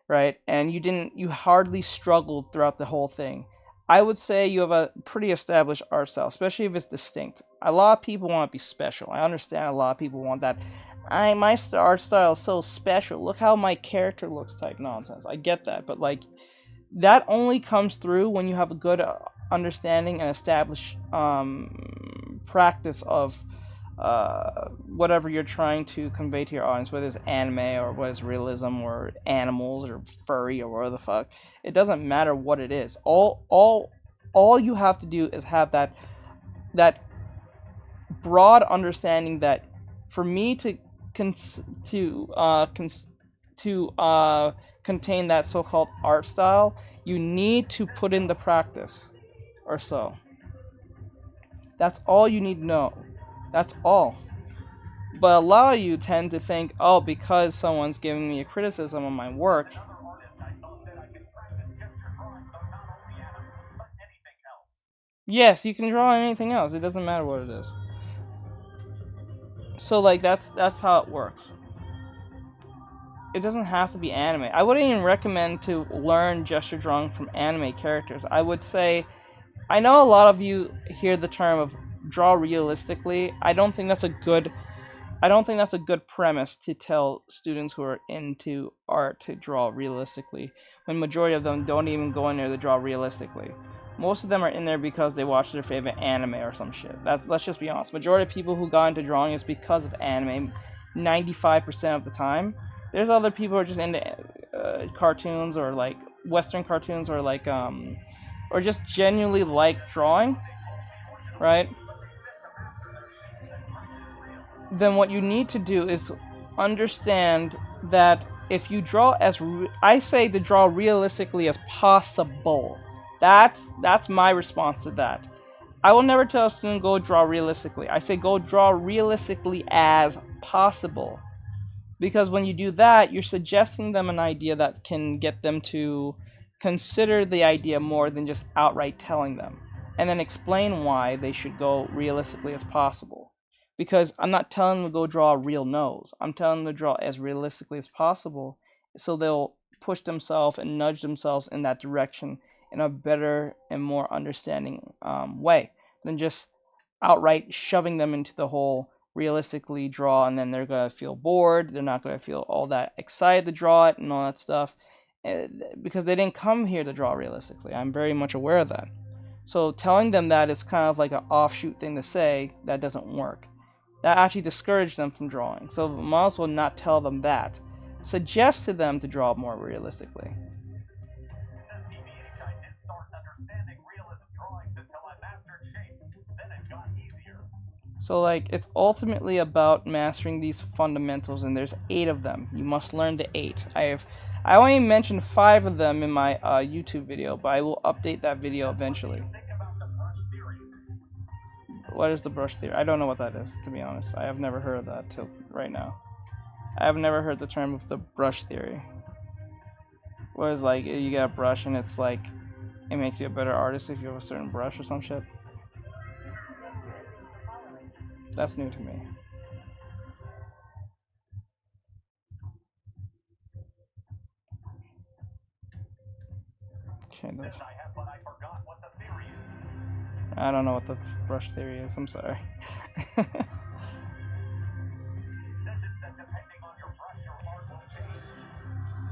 right? And you hardly struggled throughout the whole thing. I would say you have a pretty established art style, especially if it's distinct. A lot of people want to be special. I understand a lot of people want that. My art style is so special. Look how my character looks type nonsense. I get that, but like that only comes through when you have a good understanding and established practice of whatever you're trying to convey to your audience, whether it's anime or whether it's realism or animals or furry or whatever the fuck. It doesn't matter what it is. All you have to do is have that broad understanding that for me to contain that so-called art style, you need to put in the practice or so. That's all you need to know. That's all. But a lot of you tend to think, oh, because someone's giving me a criticism on my work. Yes, you can draw anything else. It doesn't matter what it is. So like that's how it works. It doesn't have to be anime. I wouldn't even recommend to learn gesture drawing from anime characters. I would say, I know a lot of you hear the term of draw realistically. I don't think that's a good premise to tell students who are into art to draw realistically, when majority of them don't even go in there to draw realistically. Most of them are in there because they watch their favorite anime or some shit. Let's just be honest. Majority of people who got into drawing is because of anime, 95% of the time. There's other people who are just into cartoons or like Western cartoons or like or just genuinely like drawing, right? Then what you need to do is understand that if you draw I say to draw realistically as possible. That's my response to that. I will never tell a student go draw realistically. I say go draw realistically as possible. Because when you do that, you're suggesting them an idea that can get them to consider the idea more than just outright telling them. And then explain why they should go realistically as possible. Because I'm not telling them to go draw a real nose. I'm telling them to draw as realistically as possible, so they'll push themselves and nudge themselves in that direction in a better and more understanding way than just outright shoving them into the whole realistically draw, and then they're going to feel bored. They're not going to feel all that excited to draw it and all that stuff, because they didn't come here to draw realistically. I'm very much aware of that. So telling them that is kind of like an offshoot thing to say that doesn't work. That actually discourages them from drawing. So might as well not tell them that. Suggest to them to draw more realistically. So like it's ultimately about mastering these fundamentals, and there's 8 of them. You must learn the 8. I only mentioned 5 of them in my YouTube video, but I will update that video eventually. What is the brush theory? I don't know what that is, to be honest. I have never heard of that till right now. I have never heard the term of the brush theory. What is like you get a brush and it's like it makes you a better artist if you have a certain brush or some shit? That's new to me. Okay, I don't know what the brush theory is. I'm sorry.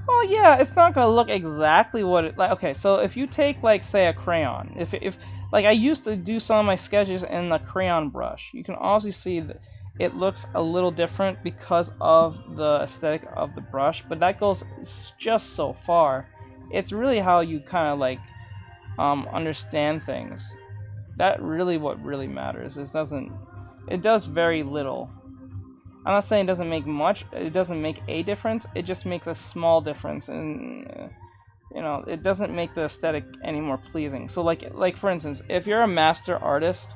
Well, yeah, it's not gonna look exactly what it like. Okay, so if you take like say a crayon, if like I used to do some of my sketches in the crayon brush, you can obviously see that it looks a little different because of the aesthetic of the brush, but that goes just so far. It's really how you kind of like understand things. That really what really matters. It does very little. I'm not saying it doesn't make much, it doesn't make a difference, it just makes a small difference, and you know, it doesn't make the aesthetic any more pleasing. So like for instance, if you're a master artist,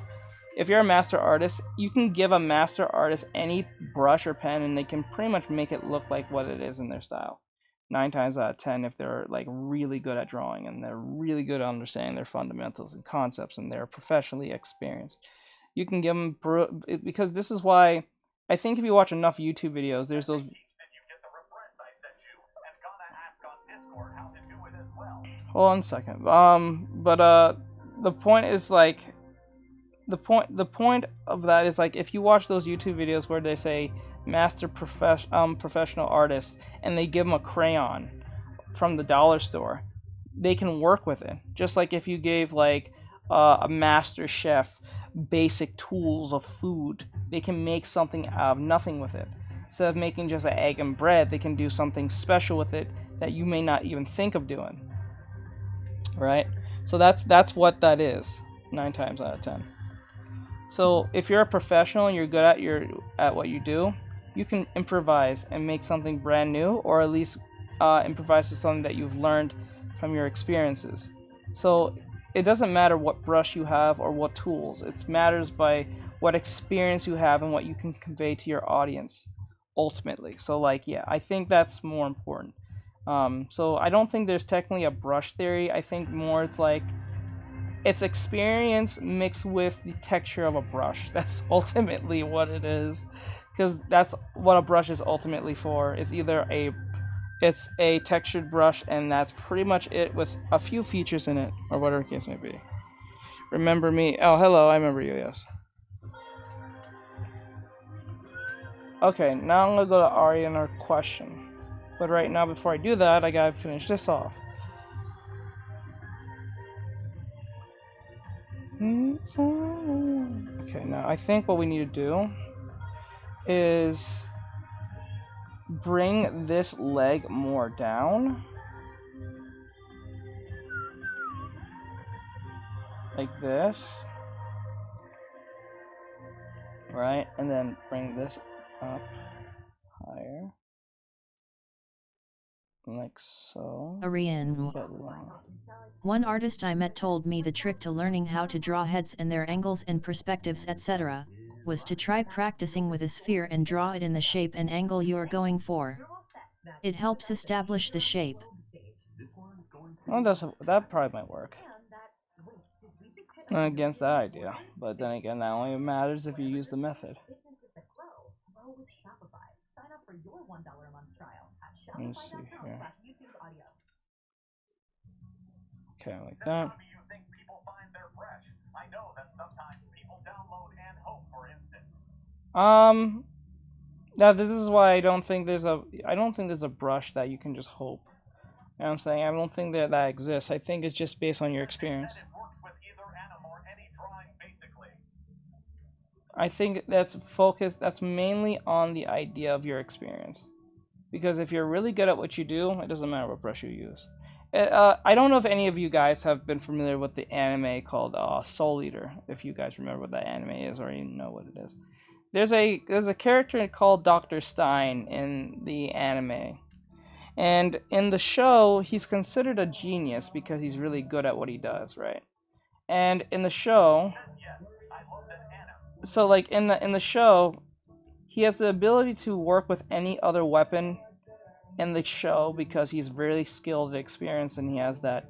you can give a master artist any brush or pen and they can pretty much make it look like what it is in their style. 9 times out of 10, if they're like really good at drawing and they're really good at understanding their fundamentals and concepts and they're professionally experienced, you can give them, because this is why I think if you watch enough YouTube videos, there's those. Hold on a second. the point is like the point of that is like if you watch those YouTube videos where they say master professional artists and they give them a crayon from the dollar store, they can work with it. Just like if you gave like a master chef basic tools of food, they can make something out of nothing with it. Instead of making just an egg and bread, they can do something special with it that you may not even think of doing. Right? So that's what that is 9 times out of 10. So if you're a professional and you're good at what you do, you can improvise and make something brand new, or at least improvise to something that you've learned from your experiences. So it doesn't matter what brush you have or what tools. It matters by what experience you have and what you can convey to your audience ultimately. So like, yeah, I think that's more important. So I don't think there's technically a brush theory. I think more it's like it's experience mixed with the texture of a brush. That's ultimately what it is, because that's what a brush is ultimately for. It's either it's a textured brush, and that's pretty much it, with a few features in it, or whatever the case may be. Remember me? Oh, hello, I remember you, yes. Okay, now I'm gonna go to Ari and her question. But right now, before I do that, I gotta finish this off. Okay, now I think what we need to do is bring this leg more down. Like this. Right? And then bring this up higher. Like so. Arian. One artist I met told me the trick to learning how to draw heads and their angles and perspectives etc. was to try practicing with a sphere and draw it in the shape and angle you are going for. It helps establish the shape. Well, that probably might work. I'm against that idea, but then again, that only matters if you use the method. Let me see here. Okay, like that. Now this is why I don't think there's a brush that you can just hope. You know what I'm saying? I don't think that exists. I think it's just based on your experience. I think that's mainly on the idea of your experience. Because if you're really good at what you do, it doesn't matter what brush you use. I don't know if any of you guys have been familiar with the anime called Soul Eater. If you guys remember what that anime is, or you know what it is. There's a character called Dr. Stein in the anime. And in the show, he's considered a genius because he's really good at what he does, right? And in the show, so like in the show, he has the ability to work with any other weapon in the show because he's really skilled and experienced, and he has that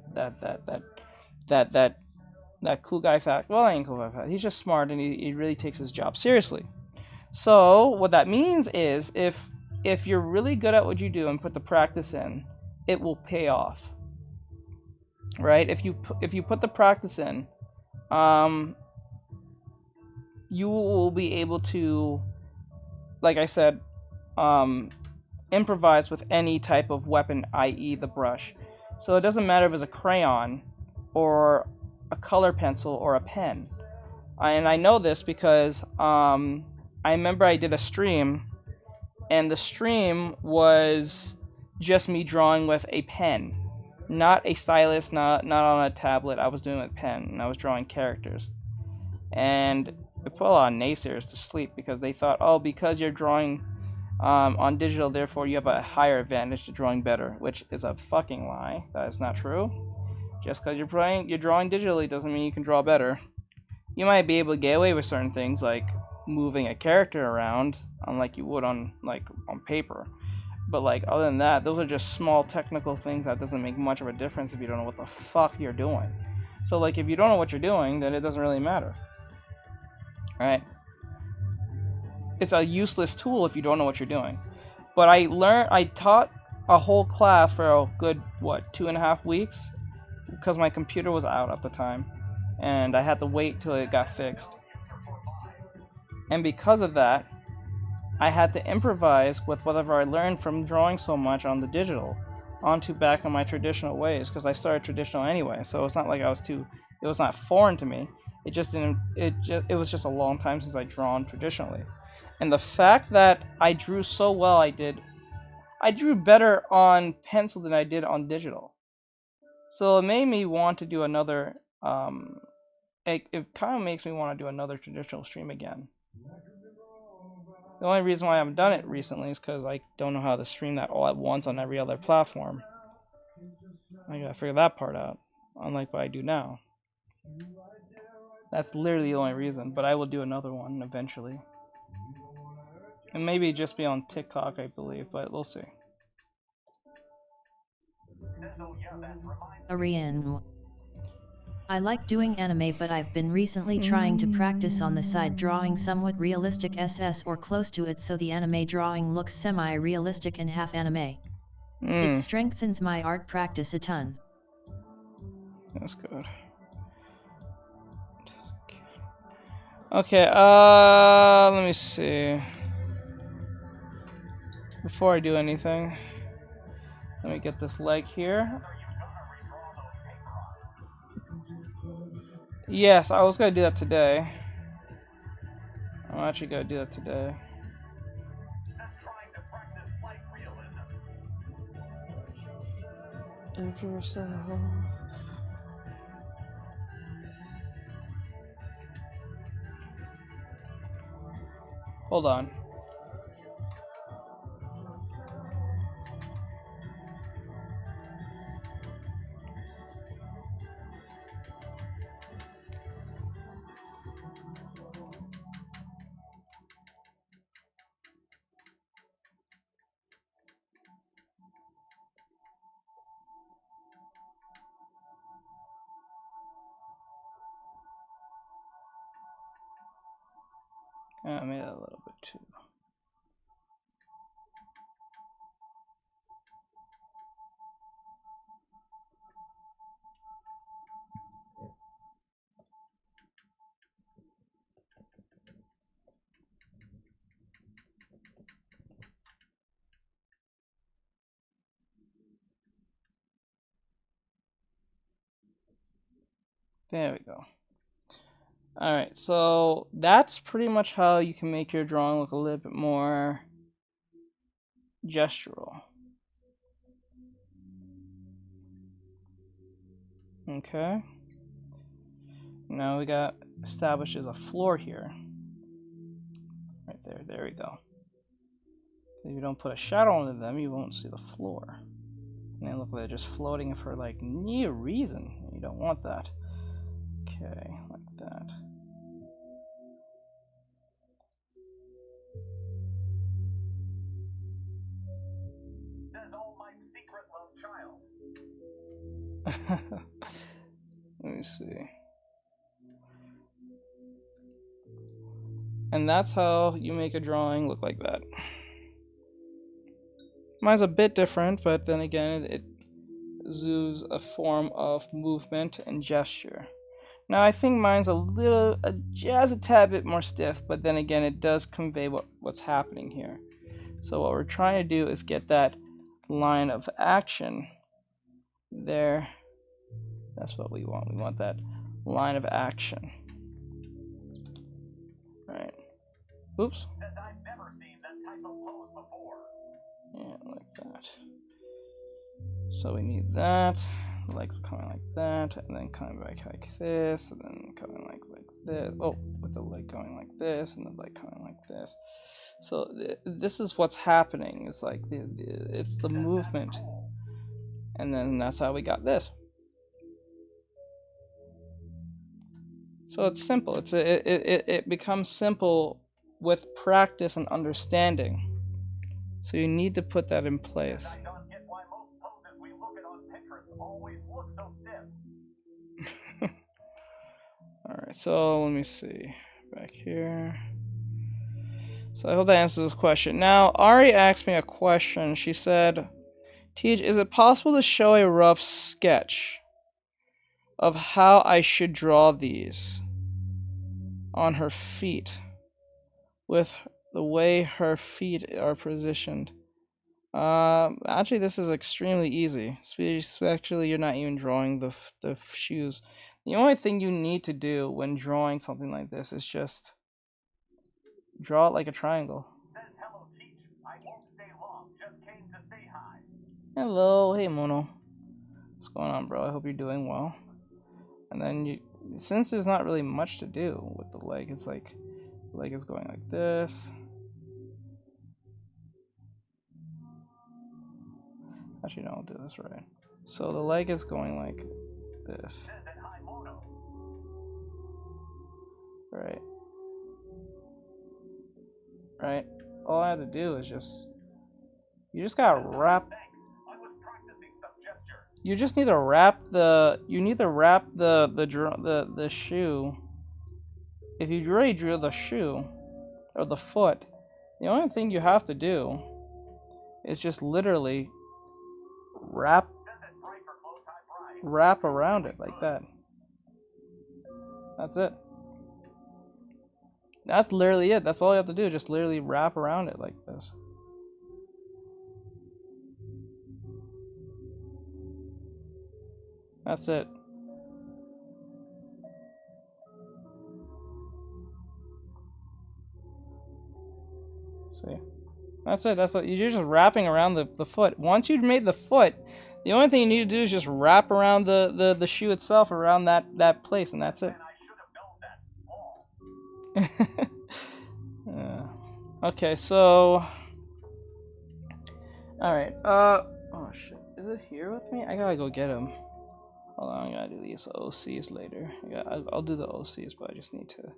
cool guy fact. Well, I ain't cool guy fact. He's just smart, and he really takes his job seriously. So what that means is if you're really good at what you do and put the practice in, it will pay off. Right? If you put the practice in, you will be able to, like I said, improvise with any type of weapon, i.e. the brush. So it doesn't matter if it's a crayon or a color pencil or a pen. And I know this because I remember I did a stream, and the stream was just me drawing with a pen. Not a stylus, not on a tablet. I was doing it with pen, and I was drawing characters. And it put a lot of naysayers to sleep because they thought, oh, because you're drawing on digital, therefore you have a higher advantage to drawing better, which is a fucking lie. That is not true. Just because you're drawing digitally doesn't mean you can draw better. You might be able to get away with certain things like moving a character around, unlike you would on paper. But like other than that, those are just small technical things that doesn't make much of a difference if you don't know what the fuck you're doing. So like if you don't know what you're doing, then it doesn't really matter. Right? It's a useless tool if you don't know what you're doing. But I taught a whole class for a good 2.5 weeks because my computer was out at the time. and I had to wait till it got fixed. And because of that, I had to improvise with whatever I learned from drawing so much on the digital onto back on my traditional ways, because I started traditional anyway. So it's not like it was not foreign to me. It just didn't. It was just a long time since I drawn traditionally, and the fact that I drew so well, I drew better on pencil than I did on digital. So it made me want to do another. It kind of makes me want to do another traditional stream again. The only reason why I haven't done it recently is because I don't know how to stream that all at once on every other platform. I gotta figure that part out, unlike what I do now. That's literally the only reason, but I will do another one eventually. And maybe just be on TikTok, I believe, but we'll see. Ariane. I like doing anime, but I've been recently trying to practice on the side drawing somewhat realistic SS or close to it, so the anime drawing looks semi-realistic and half anime. It strengthens my art practice a ton. That's good. Okay, let me see. Before I do anything, let me get this leg here. Yes, I was gonna do that today. I'm actually gonna do that today. Hold on. I made it a little bit too. There we go. Alright, so that's pretty much how you can make your drawing look a little bit more gestural. Okay. Now we got established as a floor here. Right there, there we go. If you don't put a shadow onto them, you won't see the floor. And they look like they're just floating for like no reason. You don't want that. Okay, like that. Says All Might's secret love child. Let me see. And that's how you make a drawing look like that. Mine's a bit different, but then again, it exudes a form of movement and gesture. Now, I think mine's just a tad bit more stiff, but then again, it does convey what's happening here. So what we're trying to do is get that line of action there. That's what we want. We want that line of action. Right. Oops. Says I've never seen that type of pose before. Yeah, like that. So we need that. Legs coming like that, and then coming back like this, and then coming like this. Oh, with the leg going like this, and the leg coming like this. So this is what's happening. It's like it's the movement, and then that's how we got this. So it's simple. It becomes simple with practice and understanding. So you need to put that in place. I don't get why most poses we look at on Pinterest always look so stiff. Alright, so let me see. Back here. So I hope that answers this question. Now, Ari asked me a question. She said, Tej, is it possible to show a rough sketch of how I should draw these on her feet with the way her feet are positioned. Actually, this is extremely easy. Especially, you're not even drawing the shoes. The only thing you need to do when drawing something like this is just draw it like a triangle. Says hello, Teach. I won't stay long. Just came to say hi. Hello, hey Mono. What's going on, bro? I hope you're doing well. And then you, since there's not really much to do with the leg, it's like the leg is going like this. Actually, no, I'll do this right. So the leg is going like this. Right. Right. All I have to do is just, you just gotta wrap. You just need to wrap the. You need to wrap the shoe. If you already drew the shoe or the foot, the only thing you have to do is just literally wrap around it like that. That's it. That's literally it. That's all you have to do. Just literally wrap around it like this. That's it. See? That's it. That's what you're just wrapping around the foot. Once you've made the foot, the only thing you need to do is just wrap around the shoe itself around that place, and that's it. Okay, so alright, oh shit, is it here with me? I gotta go get him. Hold on, I gotta do these OCs later. I'll do the OCs, but I just need to.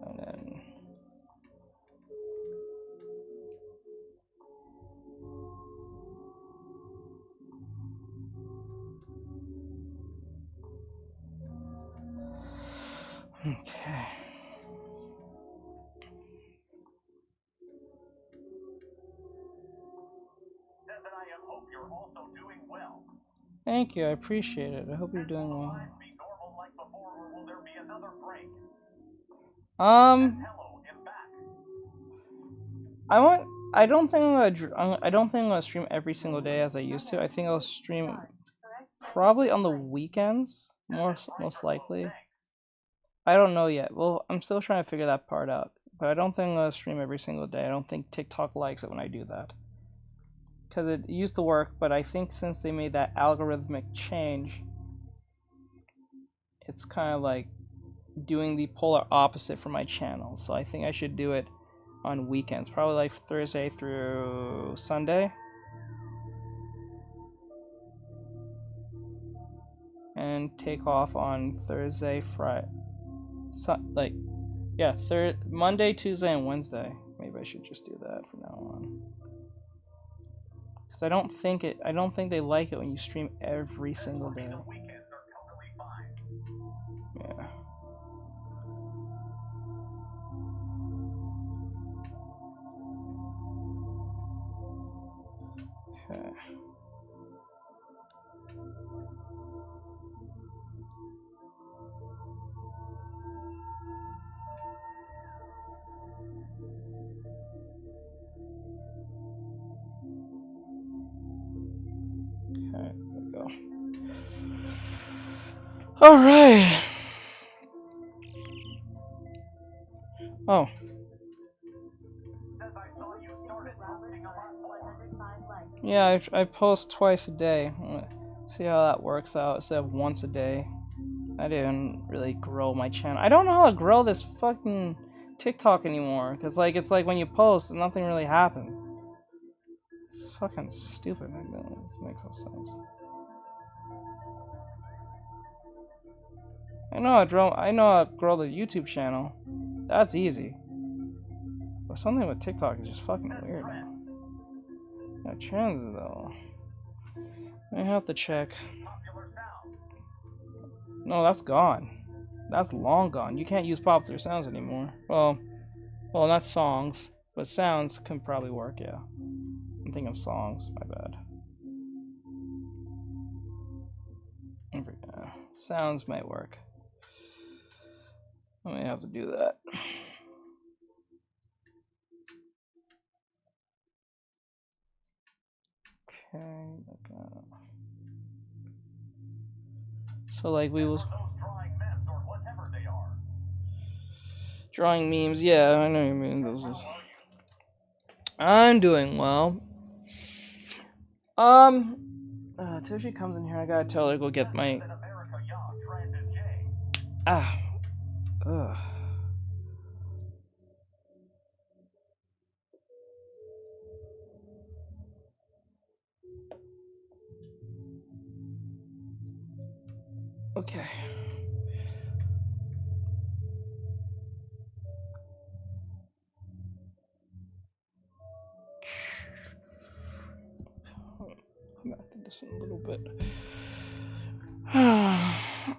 And then okay. Says that I hope you're also doing well. Thank you, I appreciate it. I hope you're doing well. Be normal like before, or will there be another break? I don't think I'm gonna stream every single day as I used to. I think I'll stream probably on the weekends, most likely. I don't know yet. Well, I'm still trying to figure that part out. But I don't think I'm gonna stream every single day. I don't think TikTok likes it when I do that. Because it used to work, but I think since they made that algorithmic change, it's kind of like doing the polar opposite for my channel. So I think I should do it on weekends, probably like Thursday through Sunday. And take off on Thursday, Friday, like, yeah, Monday, Tuesday, and Wednesday. Maybe I should just do that from now on. Because I don't think they like it when you stream every single day. Yeah. Okay. Okay, there we go. All right. Oh. Yeah, I post twice a day. See how that works out instead of once a day. I didn't really grow my channel. I don't know how to grow this fucking TikTok anymore. Because, like, it's like when you post, nothing really happens. It's fucking stupid. This makes no sense. I know how to grow the YouTube channel. That's easy. But something with TikTok is just fucking weird. Yeah, trends though. I have to check. No, that's gone. That's long gone. You can't use popular sounds anymore. Well, not songs, but sounds can probably work. Yeah, I'm thinking of songs. My bad. Sounds might work. I may have to do that. Okay. So like we will drawing memes. Yeah, I know you mean those. I'm doing well. Till she comes in here, I gotta tell her to go get my. Ah. Ugh. Okay. Come back to this in a little bit.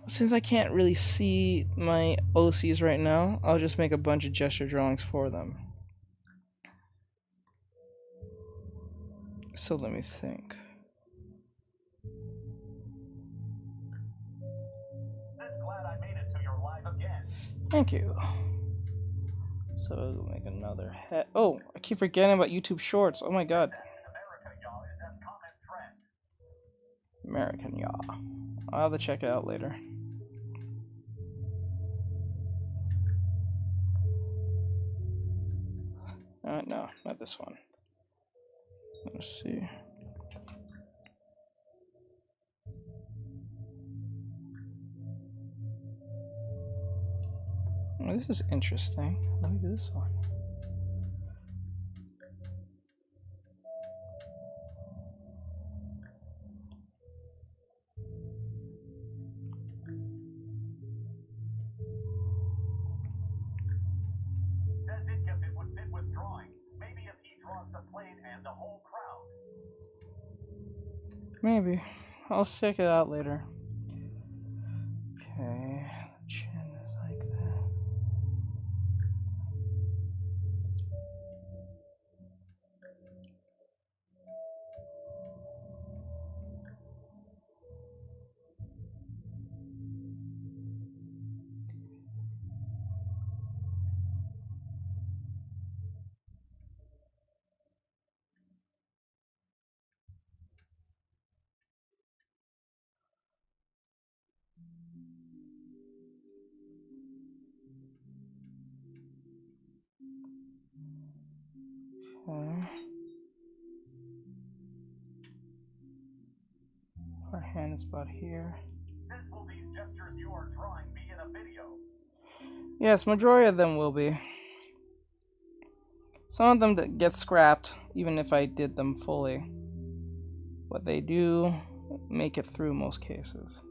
Since I can't really see my OCs right now, I'll just make a bunch of gesture drawings for them. So let me think. Thank you. So we'll make another head. Oh, I keep forgetting about YouTube Shorts. Oh my god. American Yaw. I'll have to check it out later. No, not this one. Let's see. Oh, this is interesting. Let me do this one. Says it would fit with drawing. Maybe if he draws the plane and the whole crowd. Maybe. I'll check it out later. Okay. The chin is like that. Okay. Our hand is about here. Says will these gestures you are drawing be in a video? Yes, majority of them will be. Some of them that get scrapped, even if I did them fully. But they do make it through most cases.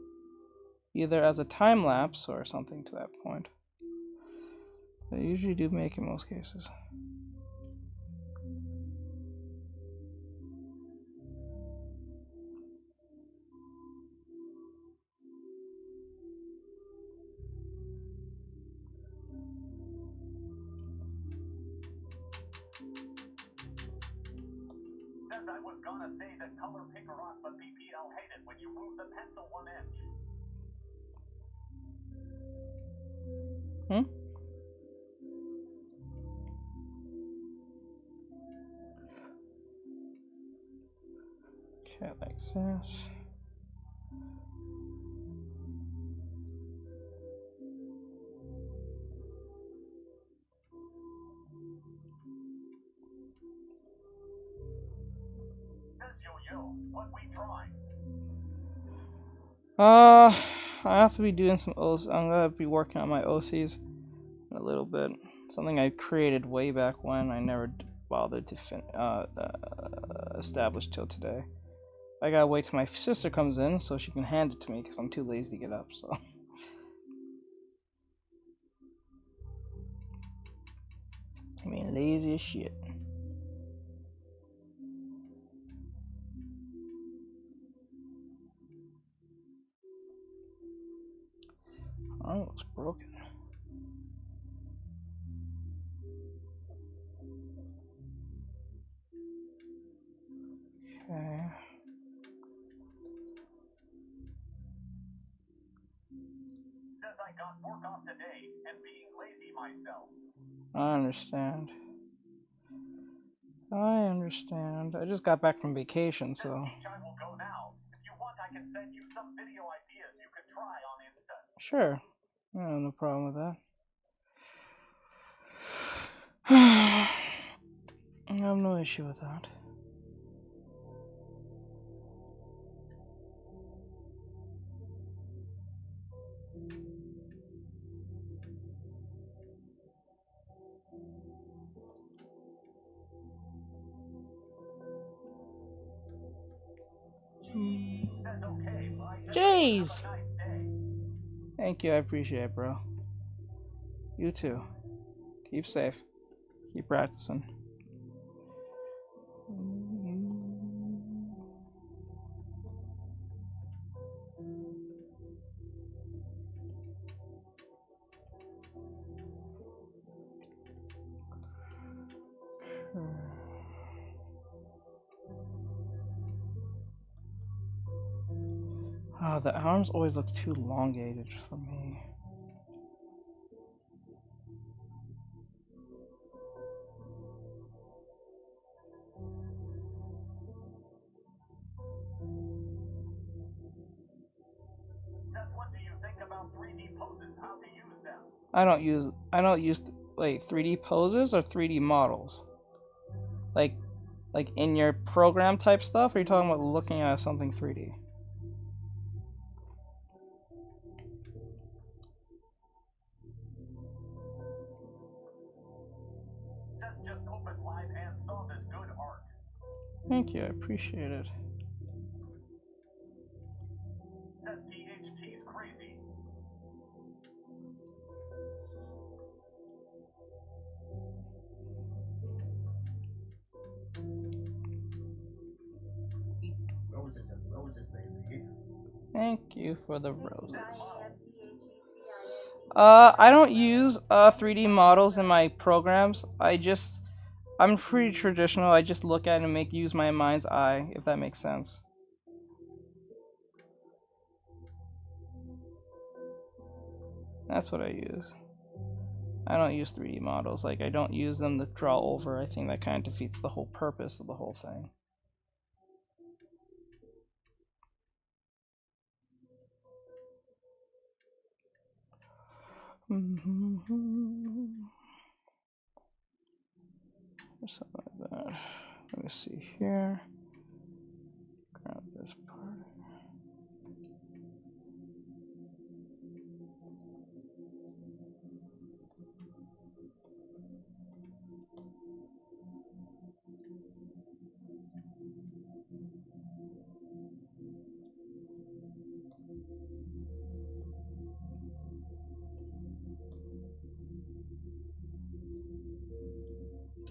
Either as a time lapse or something to that point. They usually do make in most cases. Says I was gonna say that color picker on, but BPL hate it when you move the pencil 1 inch. Hmm? Okay, like this. Says yo, what we drawing? I have to be doing some OCs. I'm gonna be working on my OCs in a little bit. Something I created way back when I never bothered to establish till today. I gotta wait till my sister comes in so she can hand it to me because I'm too lazy to get up. So. I mean, lazy as shit. Oh, it's broken. Okay. I got work off today and being lazy myself. I understand. I understand. I just got back from vacation, so. Teach, I will go now. If you want, I can send you some video ideas you could try on Insta. Sure. No problem with that. I have no issue with that. Says okay, bye. Jeez! Have a nice day. Thank you, I appreciate it, bro. You too. Keep safe. Keep practicing. Oh, the arms always look too elongated for me. Says what do you think about 3D poses? How to use them? I don't use like 3D poses or 3D models. Like in your program type stuff, or are you talking about looking at something 3D? Says just opened live and saw this good art. Thank you, I appreciate it. Says THT's crazy. Roses and roses, baby. Thank you for the roses. IMTHECINT. I don't use 3D models in my programs. I'm pretty traditional. I just look at it and use my mind's eye, if that makes sense. That's what I use. I don't use 3D models. Like, I don't use them to draw over. I think that kind of defeats the whole purpose of the whole thing. Or something like that. Let me see here. Grab this part.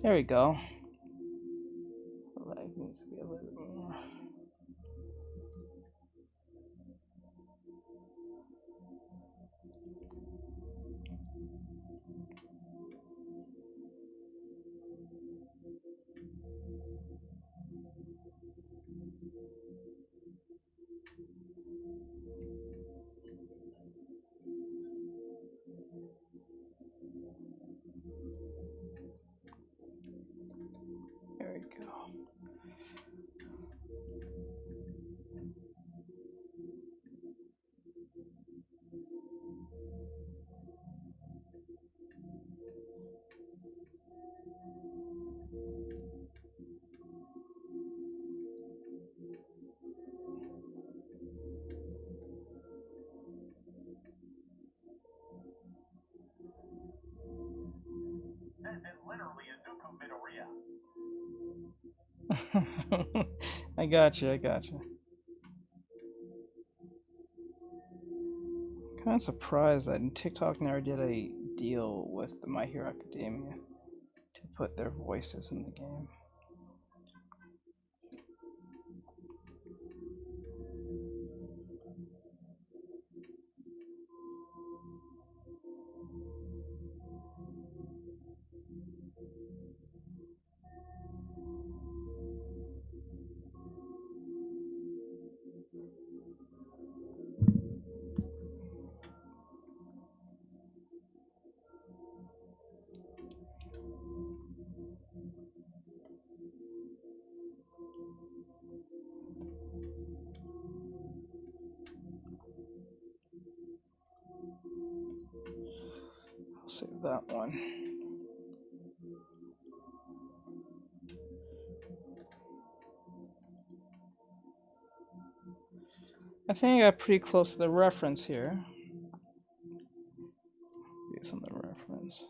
There we go. The leg needs to be a little bit more. There we go. Says it literally Izuku Midoriya. I got you. Kind of surprised that TikTok never did a deal with the My Hero Academia to put their voices in the game. save that one. I think I got pretty close to the reference here. Based on the reference.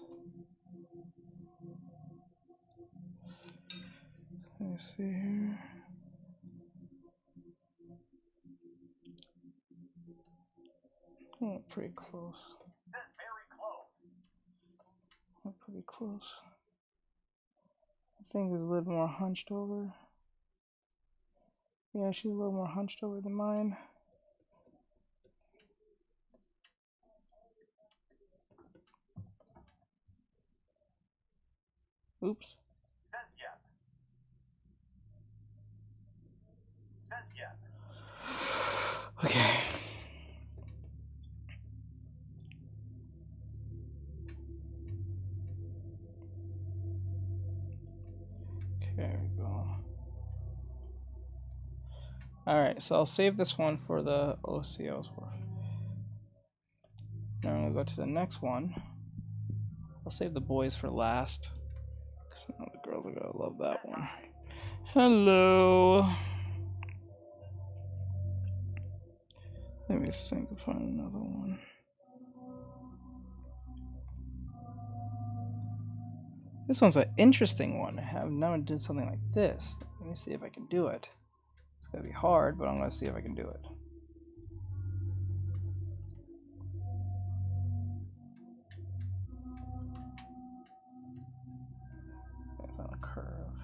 Let me see here. Oh, pretty close. Says very close. Oh, pretty close. I think it's a little more hunched over. Yeah, she's a little more hunched over than mine. Oops. Says yep. Says yep. Okay. Okay, there we go. Alright, so I'll save this one for the OCOs. Now I'm gonna go to the next one. I'll save the boys for last, because the girls are gonna love that one. Hello. Let me think of another one. This one's an interesting one. I have never done something like this. Let me see if I can do it. It's gonna be hard, but I'm gonna see if I can do it. It's on a curve.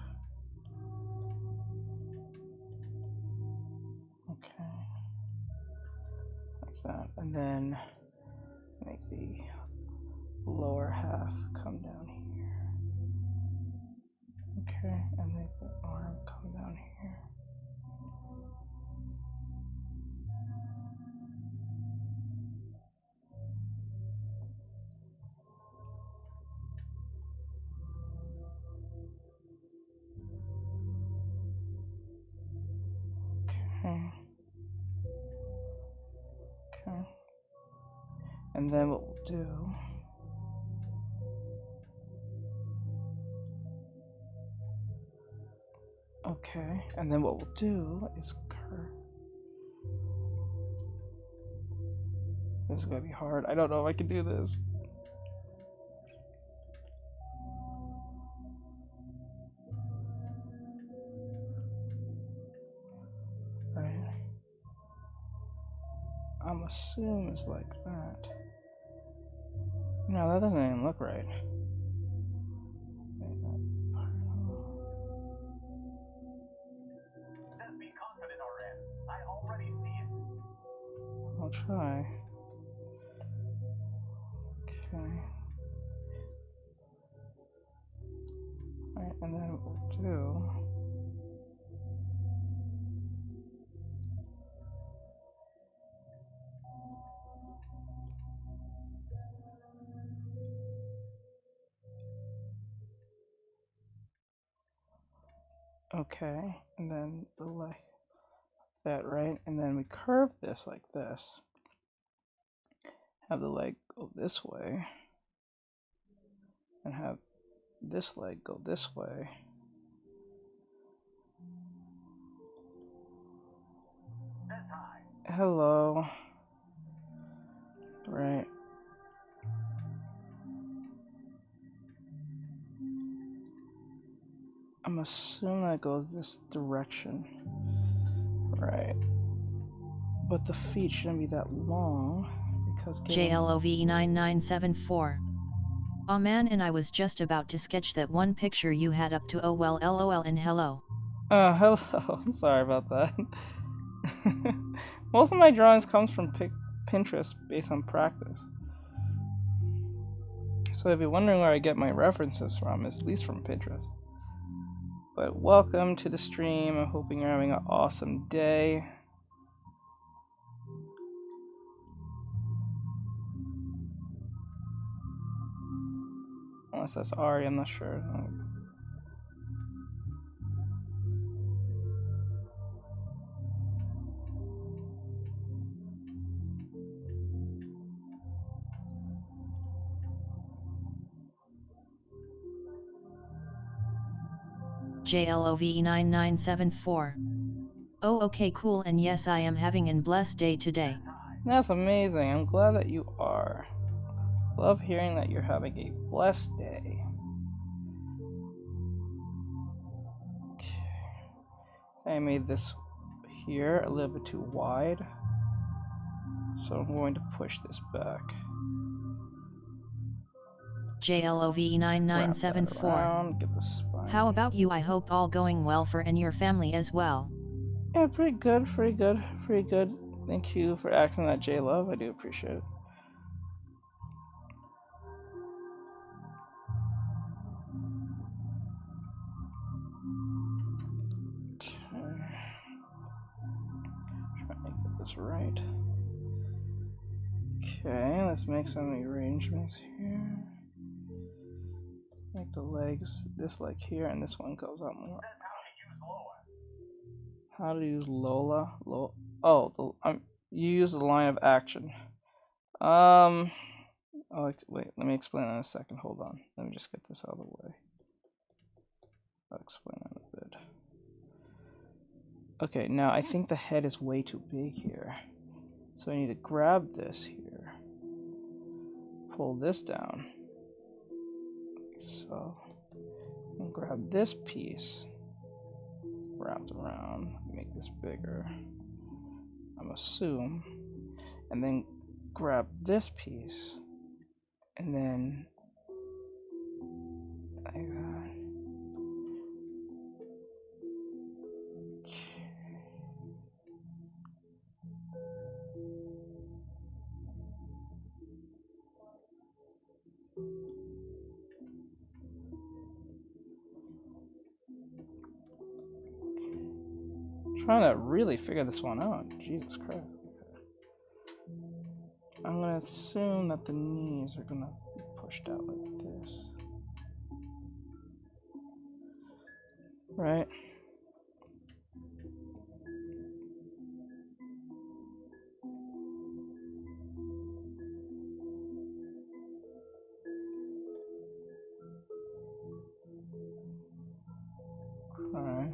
Okay. Like that. And then make the lower half come down here. Okay, and make the arm come down here. Okay. Okay. And then what we'll do, okay, and then what we'll do is curve. This is gonna be hard. I don't know if I can do this. Right. I'm assuming it's like that. No, that doesn't even look right. Says be confident, RN. I already see it. I'll try. Okay. Alright, and then what we'll do, okay, and then the leg, that, right? And then we curve this like this. Have the leg go this way, and have this leg go this way. Says hi. Hello. Right. I'm assuming that goes this direction. Right. But the feet shouldn't be that long because JLOV9974. Aw man, and I was just about to sketch that one picture you had up to. Oh well, lol and hello. Hello. I'm sorry about that. Most of my drawings comes from Pinterest based on practice. So if you're wondering where I get my references from, it's at least from Pinterest. But welcome to the stream. I'm hoping you're having an awesome day. Unless that's Ari, I'm not sure. JLOVE9974. Oh, okay, cool, and yes, I am having an blessed day today. That's amazing. I'm glad that you are. Love hearing that you're having a blessed day. Okay. I made this here a little bit too wide, so I'm going to push this back. JLOVE9974. Around, get the spine. How about you? I hope all going well for and your family as well. Yeah, pretty good, pretty good, pretty good. Thank you for asking that, J Love. I do appreciate it. Okay. Trying to get this right. Okay, let's make some arrangements here. Make the legs this leg here, and this one goes up more. How to use Lola? Oh, you use the line of action. Oh, wait, let me explain that in a second. Hold on. Let me just get this out of the way. I'll explain that in a bit. Okay, now I think the head is way too big here. So I need to grab this here. Pull this down. So, and grab this piece. Wrapped around. Make this bigger. I'm assume. And then grab this piece. And then like that. Trying to really figure this one out. Jesus Christ. I'm gonna assume that the knees are gonna be pushed out like this. Right? Alright.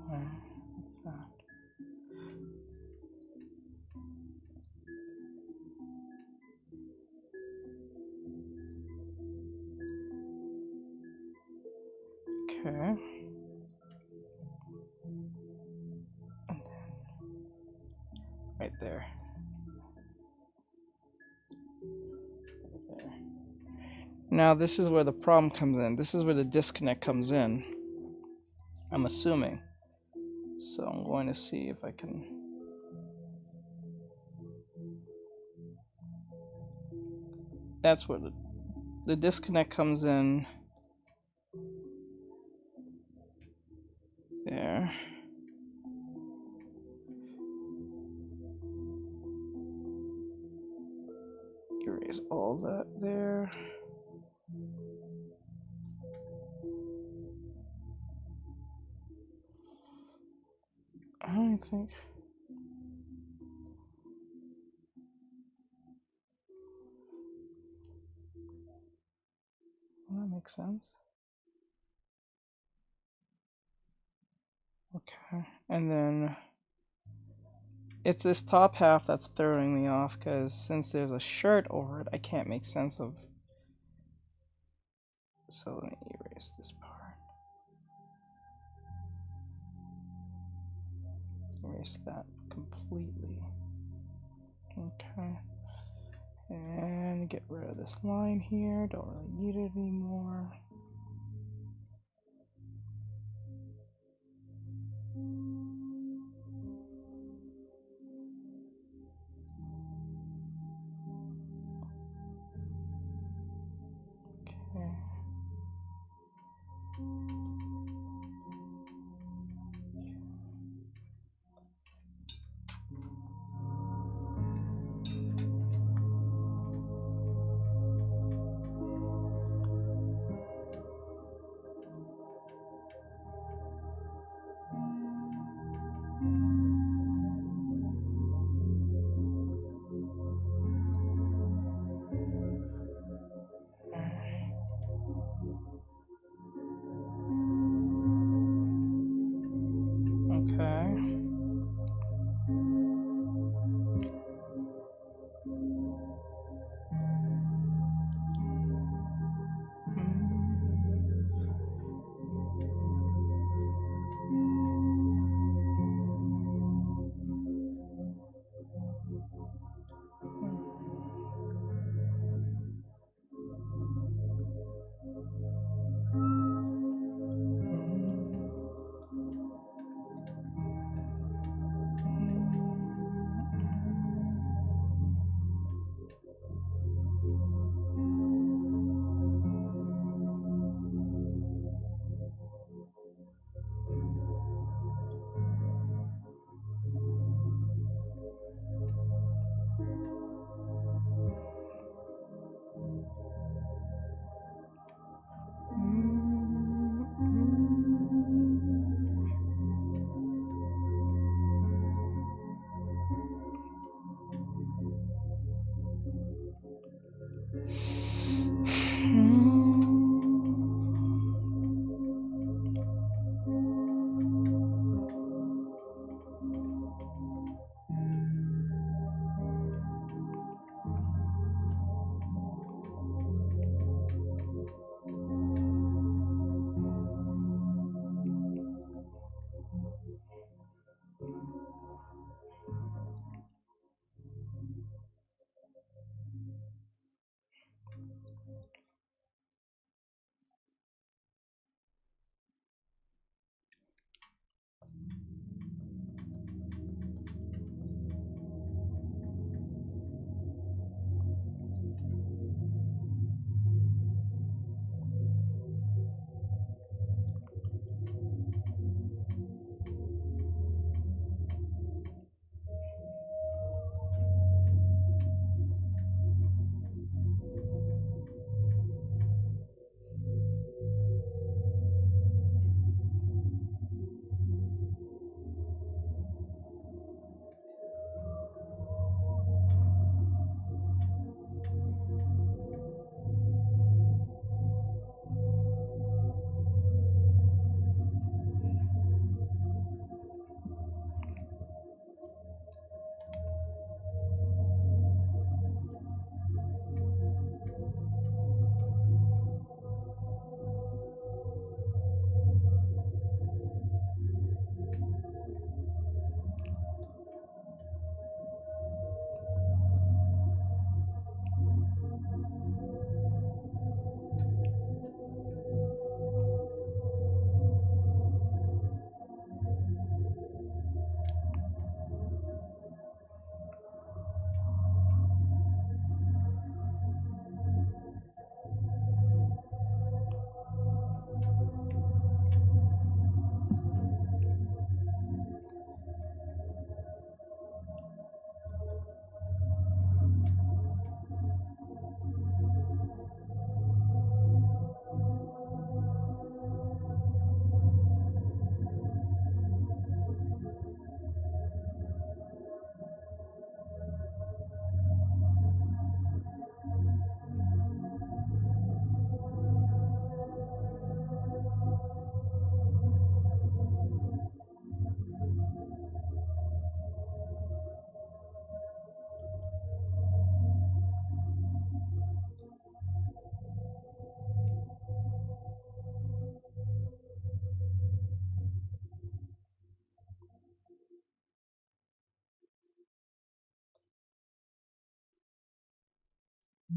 What's that? Okay. And then right there. Right there. Now this is where the problem comes in. This is where the disconnect comes in. I'm assuming. So I'm going to see if I can. That's where the disconnect comes in. There. Erase all that there. I don't think. Well, that makes sense. Okay, and then it's this top half that's throwing me off because since there's a shirt over it, I can't make sense of. So let me erase this part. Erase that completely. Okay. And get rid of this line here. Don't really need it anymore. Okay. You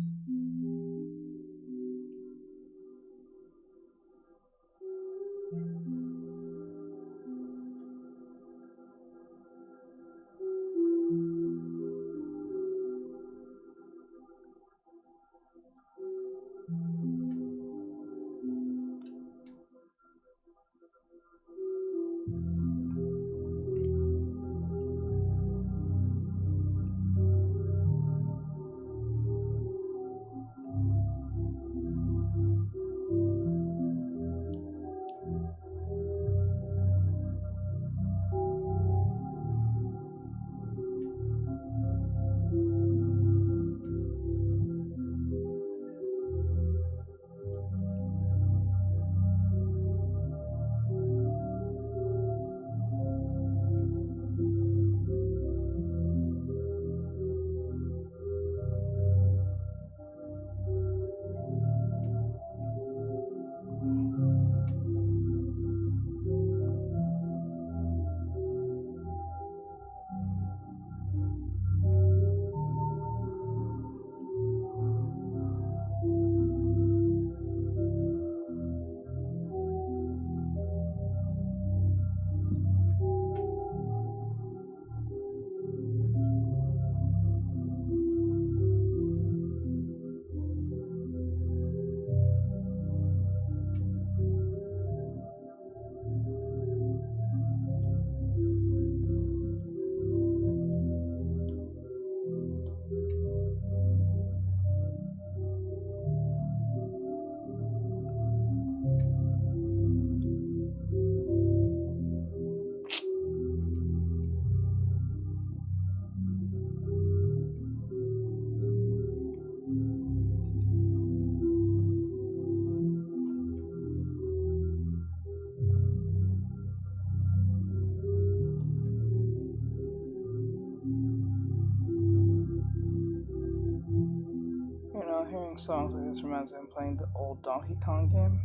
know, hearing songs like this reminds me of playing the old Donkey Kong game.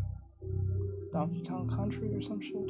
Donkey Kong Country or some shit.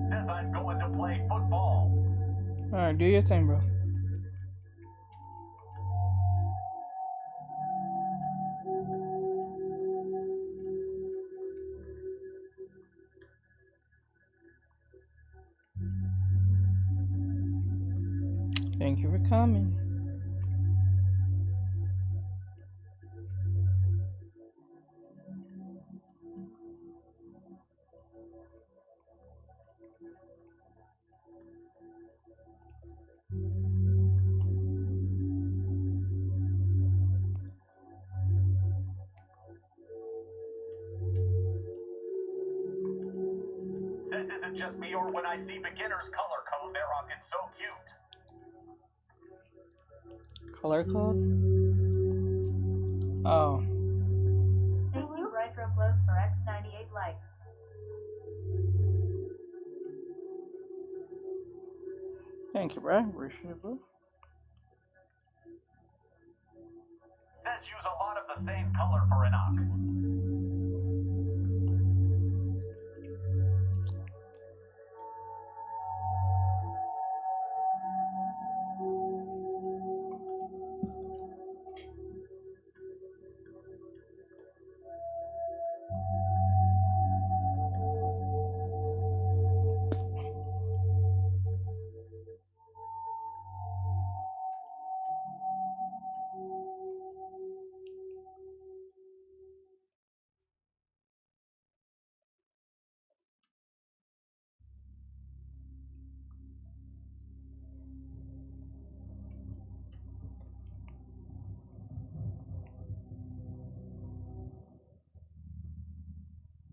Says I'm going to play football. Alright, do your thing, bro. Thank you for coming. Says isn't just me or when I see beginner's color code, they're rocking so cute. Color code? Oh. Thank you, Retro Close, for X98 likes. Thank you, bro. Appreciate it, bro. Says use a lot of the same color for an oct.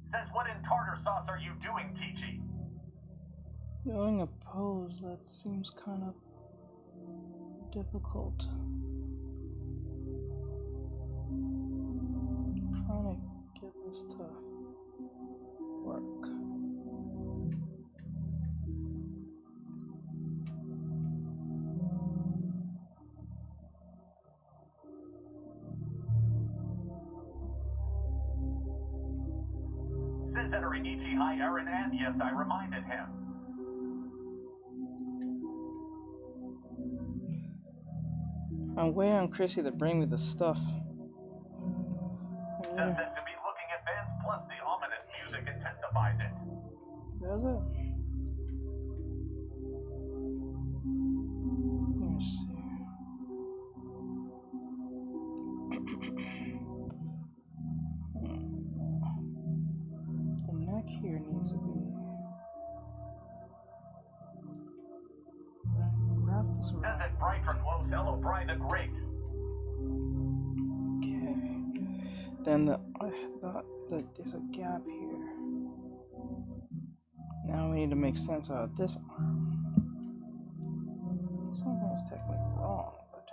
Says what in tartar sauce are you doing, Teachy? Doing a pose, that seems kind of difficult. I'm trying to get this to work. Says entering Ichi hi Aaron, and yes, I reminded him. I'm waiting on Chrissy to bring me the stuff. Says that to be looking advanced, plus the ominous music intensifies it. Does it? Let me see. The neck here needs to be wrap this around. Says it bright for close, hello Bry the Great. Okay. Then there's a gap here. Now we need to make sense out of this arm. Something is technically wrong, but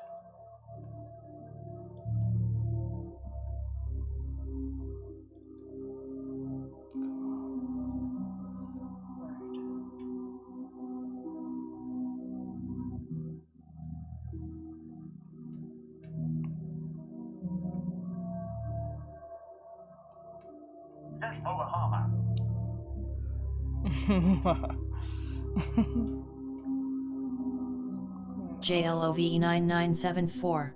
Says Muahama. JLOV9974.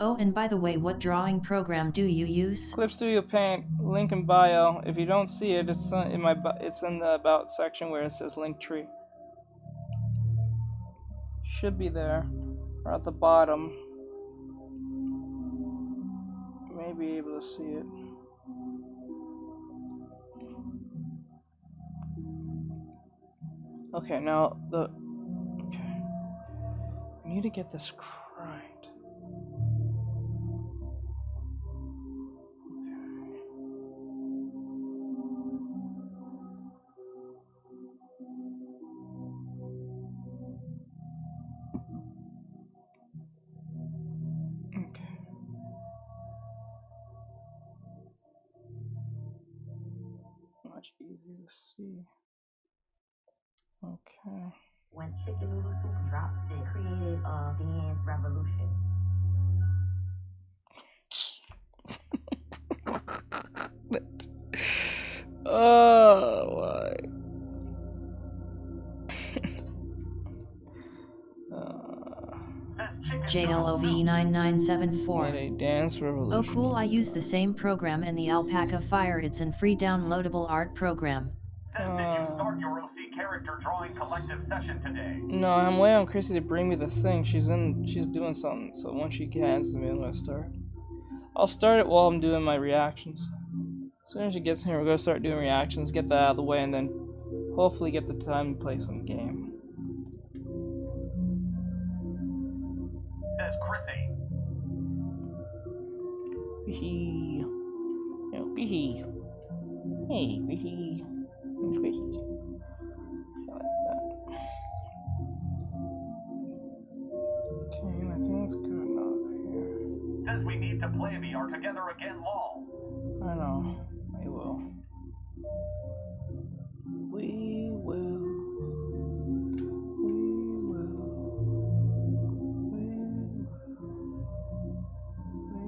Oh, and by the way, what drawing program do you use? Clip Studio Paint, link in bio. If you don't see it, it's in the about section where it says Linktree. Should be there, or at the bottom. You may be able to see it. Okay, now okay. I need to get this right. Okay. Much easier to see. Okay. When chicken noodle soup dropped, they created a dance revolution. Oh, why? Says chicken JLOV9974. Made a dance revolution. Oh cool, I use the same program in the Alpaca Fire. It's a free downloadable art program. Says did you start your OC character drawing collective session today? No, I'm waiting on Chrissy to bring me the thing. She's doing something, so once she hands it to me, I'm gonna start. I'll start it while I'm doing my reactions. As soon as she gets here, we're gonna start doing reactions, get that out of the way, and then hopefully get the time to play some game. Says Chrissy. Wee-hee. Oh, wee-hee. Hey, wee-hee. Wee-hee. I like that. Okay, I think it's good enough here. Says we need to play VR together again, lol. I know. We will. We will. We will. We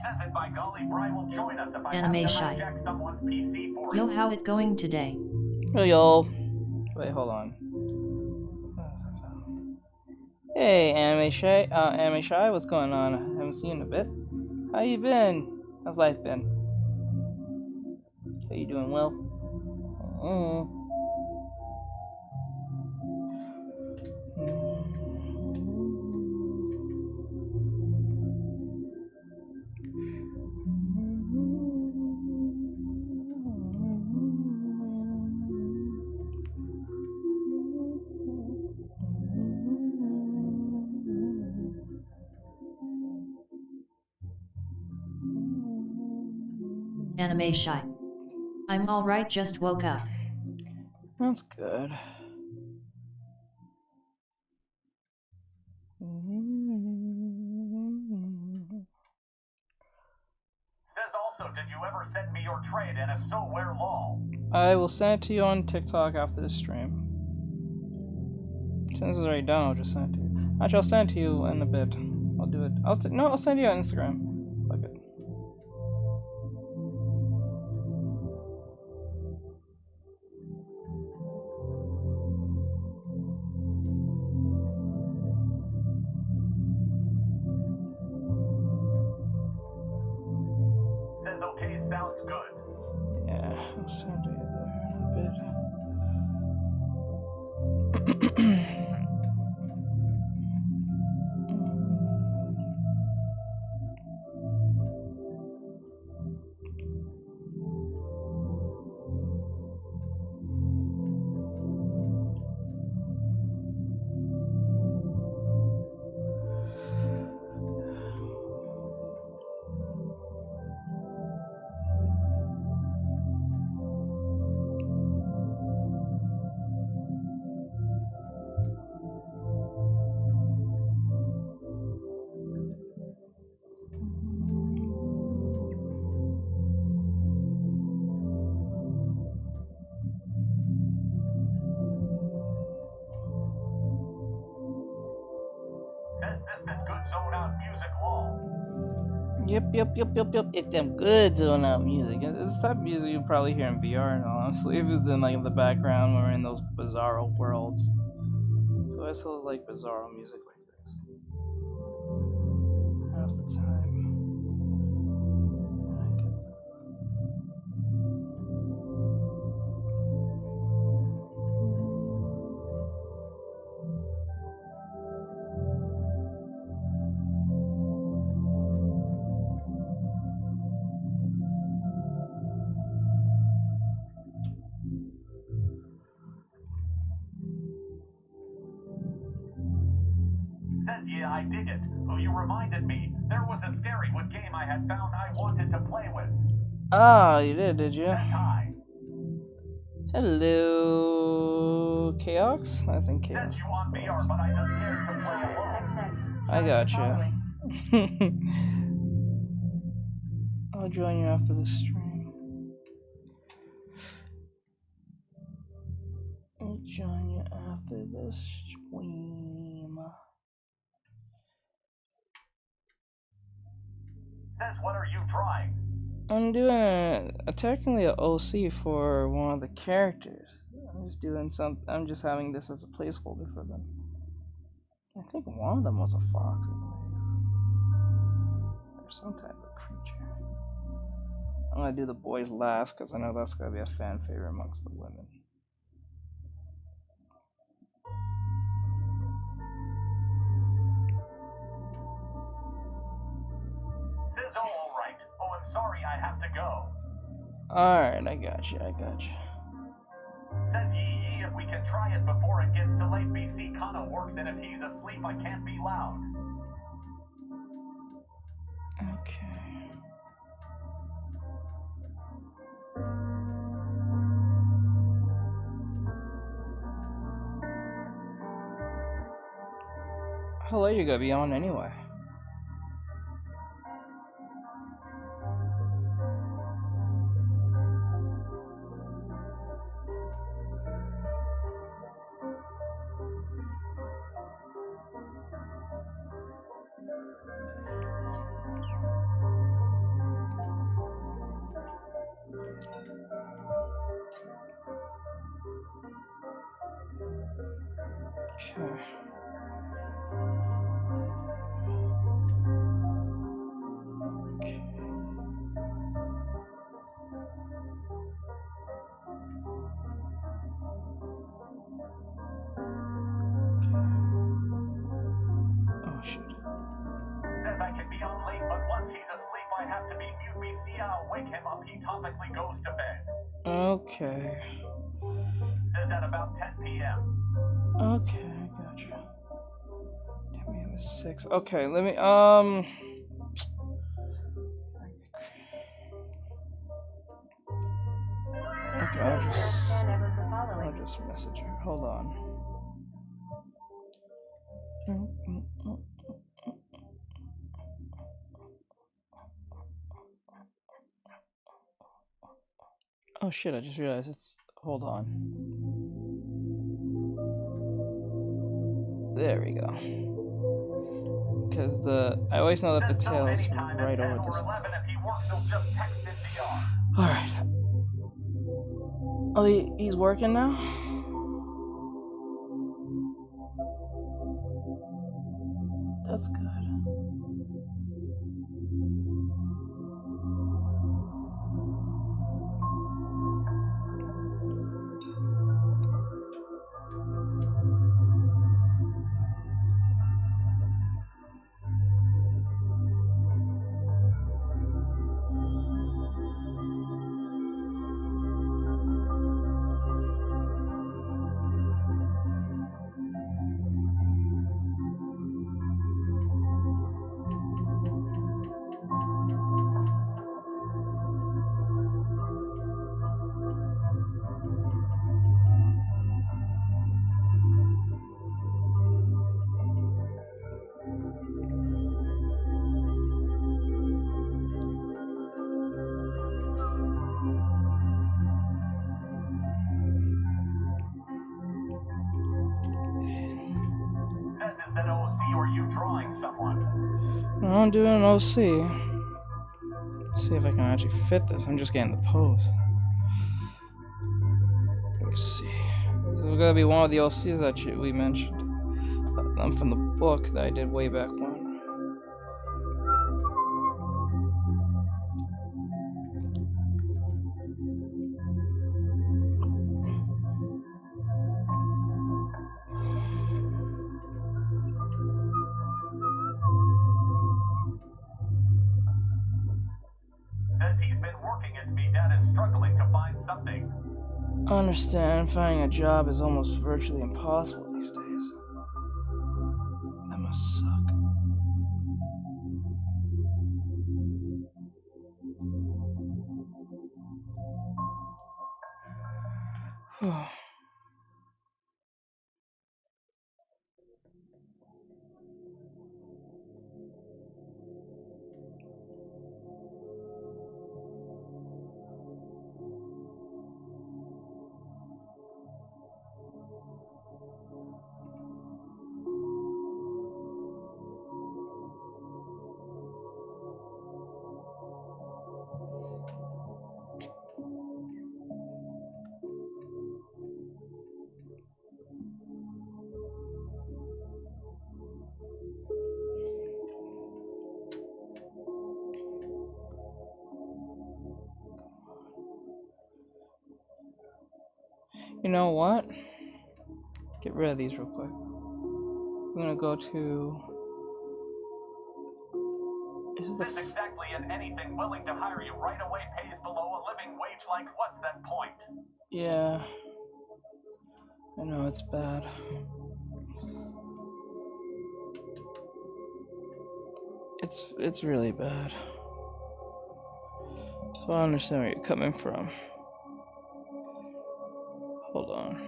Says it by golly, Bri will join us if I Anime have to shy. hijack someone's PC for Yo, it. how it going today? Hey y'all. Wait, hold on. Hey, Anime Shy, what's going on? I haven't seen you in a bit. How you been? How's life been? Are you doing well? Anime shy. I'm alright, just woke up. That's good. Says also, did you ever send me your trade, and if so, where lol? I will send it to you on TikTok after the stream. Since it's already done, I'll just send it to you. Actually, I'll send it to you in a bit. I'll do it. I'll send you on Instagram. Fuck it. Says okay, sounds good. Yeah, I'll send it there in a bit. Says this that good zone out music lol. Yep. It's them good zone out music. It's the type of music you probably hear in VR, honestly. If it's in like the background or in those bizarro worlds. So I still like bizarro music like this. Half the time. I get that. Says yeah, I dig it. Oh, you reminded me. There was a scary wood game I had found I wanted to play with. Ah, you did you? Says hi. Hello, Chaos? I think Chaos. Says you on VR, but I just scared to play alone. I gotcha. I'll join you after the stream. I'll join you after the stream. Says what are you drawing? I'm doing technically an OC for one of the characters. I'm just having this as a placeholder for them. I think one of them was a fox, I believe. Or some type of creature. I'm gonna do the boys last because I know that's gonna be a fan favorite amongst the women. Says oh, alright. Oh, I'm sorry, I have to go. Alright, I got you. Says yee if we can try it before it gets too late. BC kinda works, and if he's asleep, I can't be loud. Okay. How late you gonna be on anyway? Okay. Oh shit. Says I can be on late, but once he's asleep, I have to be mute. BC, I'll wake him up. He topically goes to bed. Okay. Says at about 10 p.m. Okay, I gotcha. Damn, we have a 6. Okay, let me Okay, I'll just message her. Hold on. Oh shit, I just realized it's hold on. There we go. Because I always know that the tail is right over this. If he works, he'll just text in DR. Alright. Oh, he's working now? That's good. Says is that OC or you drawing someone? I'm doing an OC. See if I can actually fit this. I'm just getting the pose. Let me see. This is gonna be one of the OCs that we mentioned. I'm from the book that I did way back when. Says he's been working. It's me. Dad is struggling to find something. I understand finding a job is almost virtually impossible these days. That must suck. You know what? Get rid of these real quick. I'm gonna go to. Says exactly in anything willing to hire you right away pays below a living wage. Like, what's that point? Yeah. I know it's bad. It's really bad. So I understand where you're coming from. Hold on.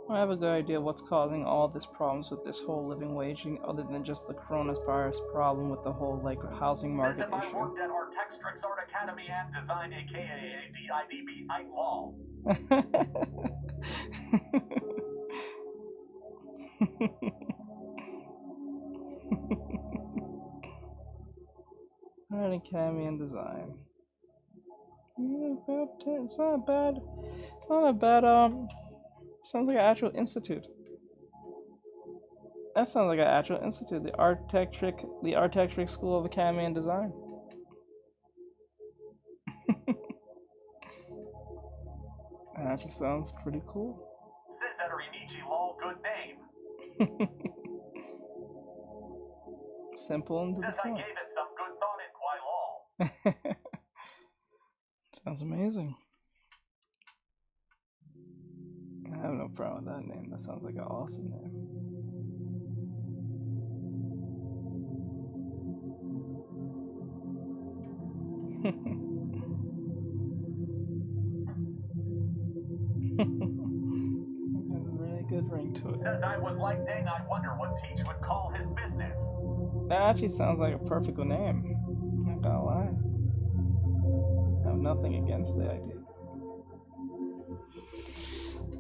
I have a good idea what's causing all these problems with this whole living wage, other than just the coronavirus problem with the whole like housing market Says if I issue. worked at Artextric's Art Academy and Design, aka DIDB, I'm law. Art Academy and Design. It's not bad. It's not a bad sounds like an actual institute. That sounds like an actual institute. The Artextric School of Academy and Design. That actually sounds pretty cool. Says Eterinichi law, good name. Simple and to the Says I point. gave it some good thought in Kwai law. Sounds amazing. I have no problem with that name. That sounds like an awesome name. Has a really good ring to it. Says I was like, dang, I wonder what Teach would call his business. That actually sounds like a perfect name. Not gonna lie. I have nothing against the idea.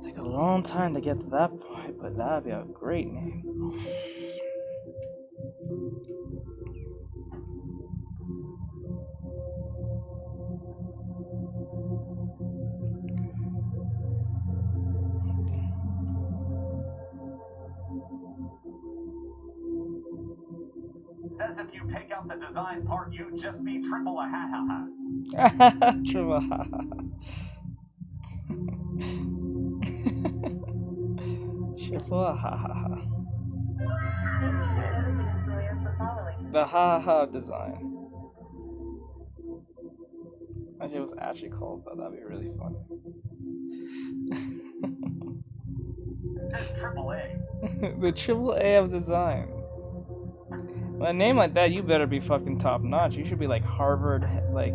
Take a long time to get to that point, but that'd be a great name. Says if you take out the design part, you'd just be triple a ha ha ha. Triple ha ha. Triple ha ha ha. The ha ha design. I think it was actually called that. That'd be really funny. Says triple A. The triple A of design. With a name like that, you better be fucking top notch. You should be like Harvard, like,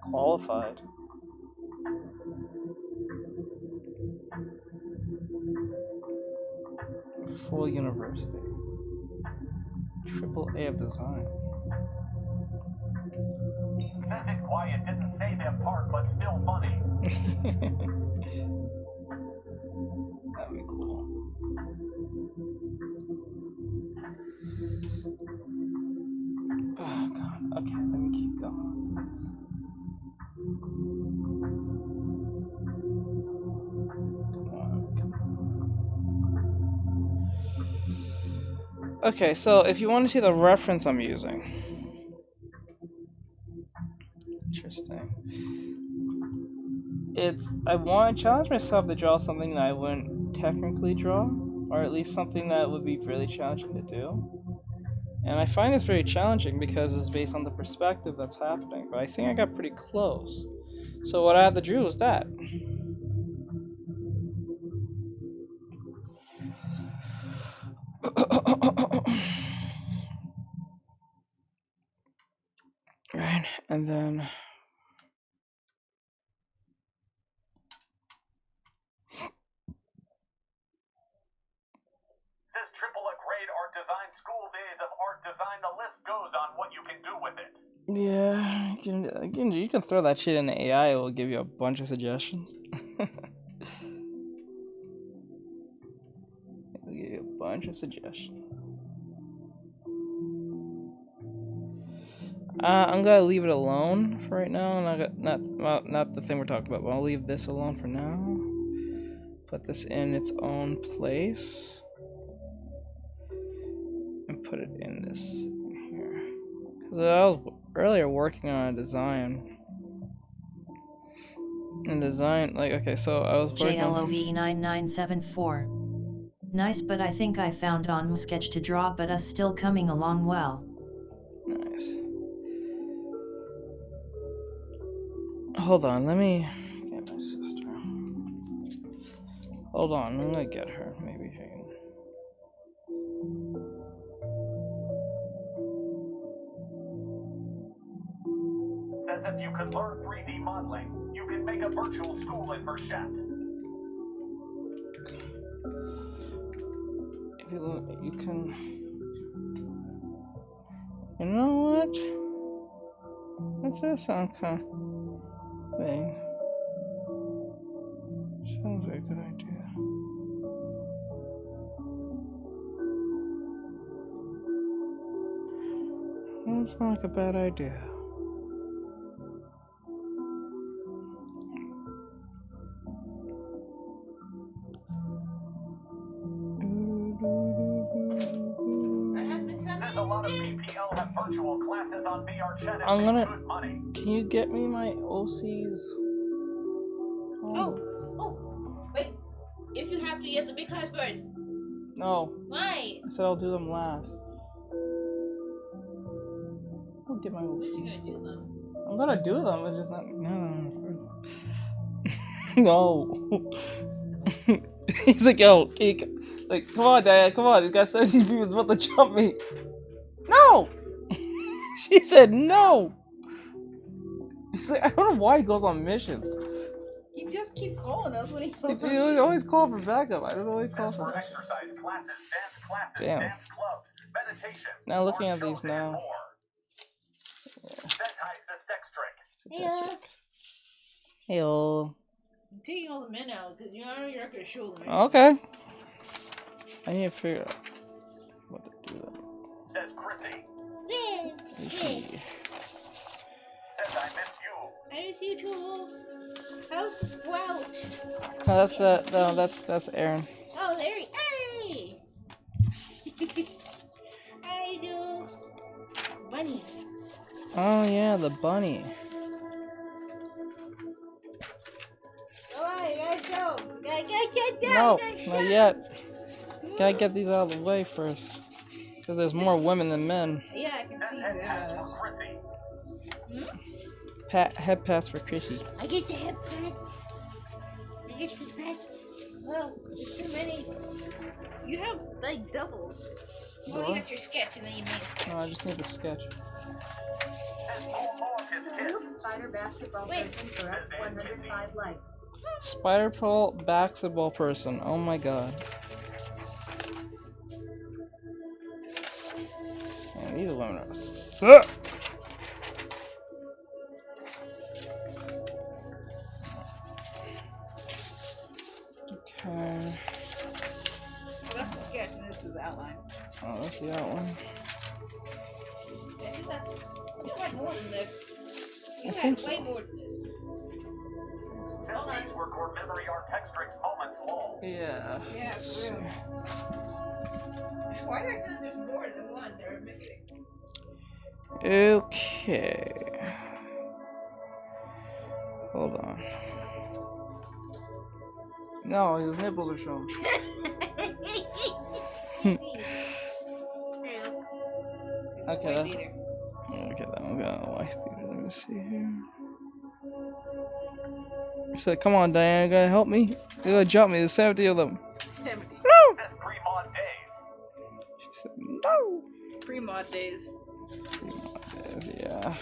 qualified. Full university. Triple A of design. Says it quiet, didn't say that part, but still funny. That'd be cool. Oh god. Okay, let me keep going. Okay, so if you want to see the reference I'm using. Interesting. I want to challenge myself to draw something that I wouldn't technically draw, or at least something that would be really challenging to do. And I find this very challenging because it's based on the perspective that's happening, but I think I got pretty close. So what I had to do was that. Right, and then Says triple a grade art design school days of art design. The list goes on what you can do with it. yeah, you can throw that shit in the AI. It will give you a bunch of suggestions. It'll give you a bunch of suggestions. I'm gonna leave it alone for right now, and I got not the thing we're talking about, but I'll leave this alone for now. Put this in its own place, and put it in this here. Because I was earlier working on a design. And design, like, okay, so I was working JLOV9974. Nice, but I think I found on sketch to draw, but us still coming along well. Nice. Hold on, let me get my sister. Hold on, I'm gonna get her. Maybe she can. Says if you could learn 3D modeling, you can make a virtual school in Merchet. you can. You know what? That does sound kind of thing. Sounds like a good idea. Doesn't sound like a bad idea. Says a lot of PPL have virtual classes on VR chat and I'm gonna. make good money. Can you get me my OC's? Oh, wait. If you have to get the big class first. No. Why? I said I'll do them last. I'll get my But OC's. you're gonna do them. I'm gonna do them, but just not. No. He's like, yo, like, come on, Diane, come on. He's got 17 people about to jump me. No! She said no! He's like, I don't know why he goes on missions. He just keep calling us when he goes He always calls for backup. I don't know why he calls For for exercise classes, dance classes, Damn. dance clubs, meditation. Now looking art at these shows, and now. more. Says hi, Artextric. Yeah. Heyo. I'm taking all the men out because you're not gonna show them. Okay. I need to figure out what to do then. Says Chrissy. Ishi. Says I miss you. I miss you too. How's the sprout? No, that's Aaron. Oh, there he. Hey! How you do? Bunny. Oh yeah, the bunny. Alright, guys, go. Gotta get down. No, gotta not shut. yet. Gotta get these out of the way first. Because there's more women than men. Yeah, I can Says see head pads that. for Chrissy. Head pass for Chrissy. I get the head pets. I get the pets. Oh, there's too many. You have like doubles. Well, you What? got your sketch and then you made a sketch. No, I just need the sketch. Says Paul Morris kiss. Spider basketball Wait. person for Says Aunt Kissy. 105 likes. Spider pole basketball person. Oh my god. Man, these women are. Okay. Well, that's the sketch and this is the outline. Oh, that's the outline. I think that's. You had more than this. You I had think so. way more than this. Says Hold on. these were core memory Artextric's moments long. Yeah. Yeah, let's for real. see. Why do I feel like there's more than one that are missing? Okay. Hold on. No, his nipples are showing. Okay, that's. Okay, then I'm gonna wife beater. Let me see here. She said, come on, Diana, you gotta help me. You gotta jump me. There's 70 of them. 70. No! Says pre-mod days. She said, no! Pre-mod days. Yes, yeah.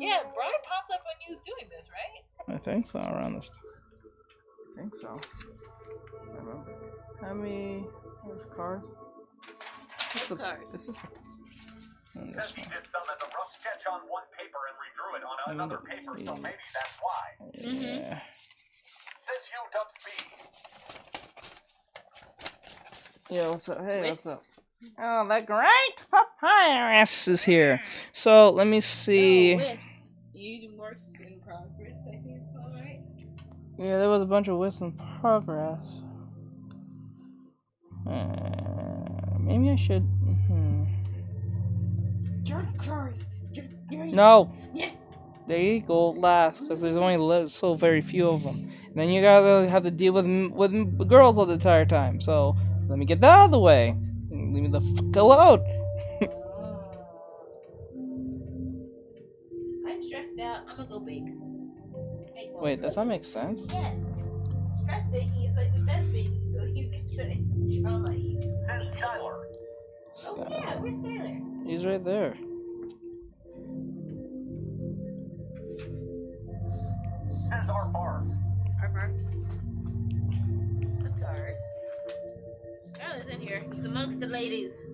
Yeah, Brian popped up when you was doing this, right? I think so, around this time. I think so. I remember. How many cars? What cars? This is the. And Says this he one. did some as a rough sketch on one paper and redrew it on another paper, so maybe that's why. Yeah. Says you dubs me. Yeah, what's up? Hey, what's Wits. up? Oh, that great papyrus is here. So let me see. Oh, Wisp. You worked in progress, I think. Alright. Yeah, there was a bunch of Wisps in progress. Maybe I should. Dirt cars. No, Yes. there you go. Last, because there's only so very few of them. And then you gotta have to deal with girls all the entire time. So let me get that out of the way. Leave me the fuck alone. I'm stressed out. I'm gonna go bake. Make one. Wait, does that make sense? Yes. Stress baking is like the best baking, so you can put it in trauma eat. Says Skylar. Oh yeah, where's Tyler? He's right there. Says our farm. Our farm. Let's go, ours. Charlie's in here. He's amongst the ladies.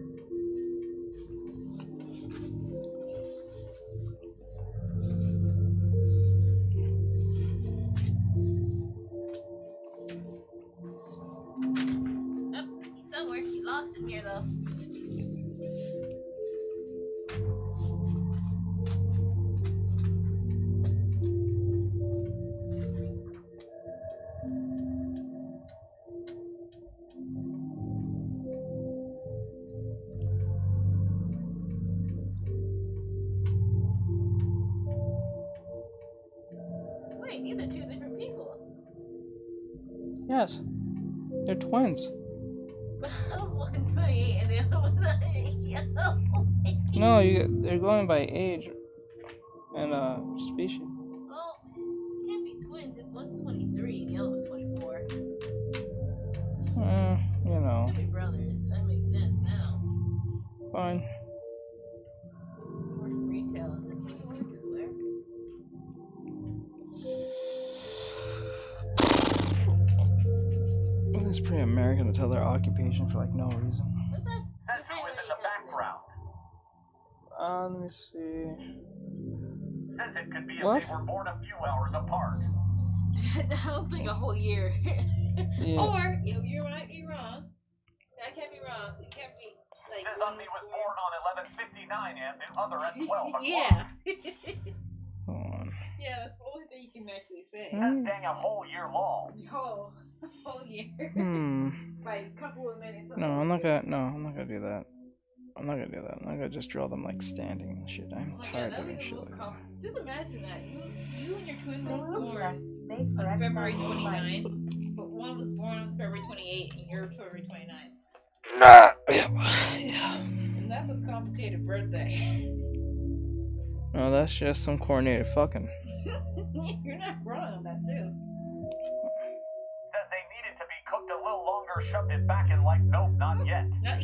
Oh, he's somewhere. He lost in here, though. Wait, these are two different people. Yes. They're twins. But I was 128 and the other was 180. No, they're going by age and species. Well, it can't be twins if one's 23 and the other was 24. You know. Could be brothers. That makes sense now. Fine. More retail in this one, I swear. Well, it's pretty American to tell their occupation for like no reason. What's that? Says who is in the background. Let me see. Says it could be if What? they were born a few hours apart. I don't think a whole year. Yeah. Or you might be wrong. I can't be wrong. It can't be like. Says Unmi was born on 11:59 and the other at 12 o'clock. Yeah. Hold on. Yeah, that's the only thing you can actually say. Says dang a whole year long. Whole year. Like a couple of minutes. No, I'm not gonna do that. I'm not gonna do that. I'm not gonna just draw them like standing and shit. I'm tired of doing shit like that. Just imagine that. You and your twin were Thank you, born Thank for on X February number of 29, likes. but one was born on February 28 and you're February 29. Yeah. And that's a complicated birthday. No, that's just some coordinated fucking. You're not wrong on that too. Says they needed to be cooked a little longer, shoved it back in like nope, not yet. Not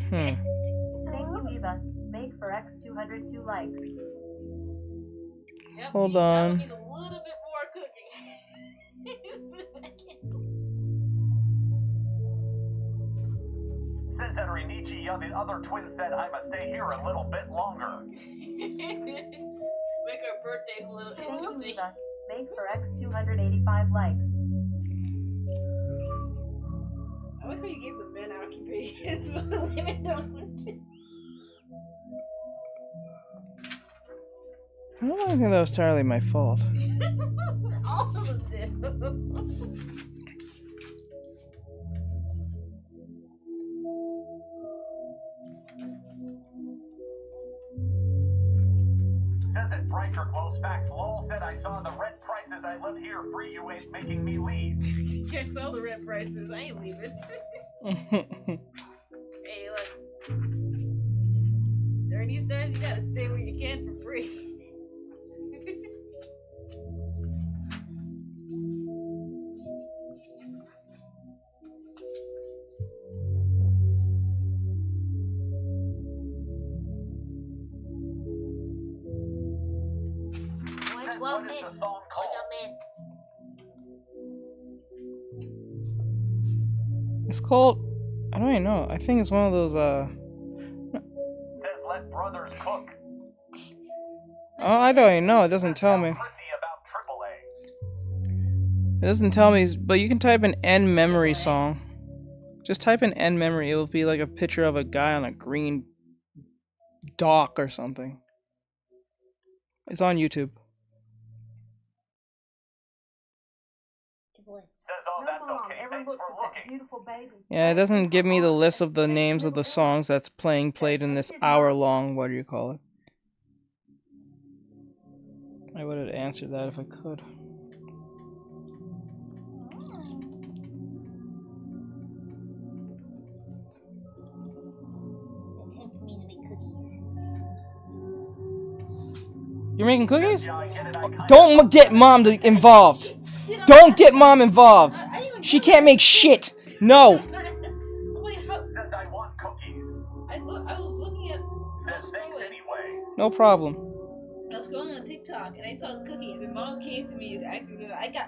Thank you, Eva. Make for X 202 likes. Yep, Hold that on. would need a little bit more cooking. Says that Rinichi, the other twin said I must stay here a little bit longer. Make our birthdays a little Thank you, interesting. Eva. Make for X 285 likes. I like how you gave the men occupations, but the women don't. I don't think that was entirely my fault. All of them did. Says it Brighter Close Facts. Lol said I saw the red prices. I live here free. You ain't making me leave. I saw the red prices. I ain't leaving. Hey, look. During these times, you gotta stay where you can for free. Says what is the song called? It's called. I don't even know. I think it's one of those. Says let brothers cook. Oh, I don't even know. It doesn't tell me. Prissy about AAA. It doesn't tell me. But you can type in end memory song. Just type in end memory. It will be like a picture of a guy on a green dock or something. It's on YouTube. Says oh that's okay. Thanks for looking. Beautiful baby. Yeah, it doesn't give me the list of the names of the songs that's played in this hour-long, what do you call it? I would have answered that if I could. You're making cookies? Yeah, I get it. I kinda Don't get mom involved. Don't get mom involved. She can't make shit. No. Wait, how? Says I want cookies. I was looking at. Says thanks anyway. No problem. I was scrolling on TikTok and I saw cookies, and Mom came to me and actually,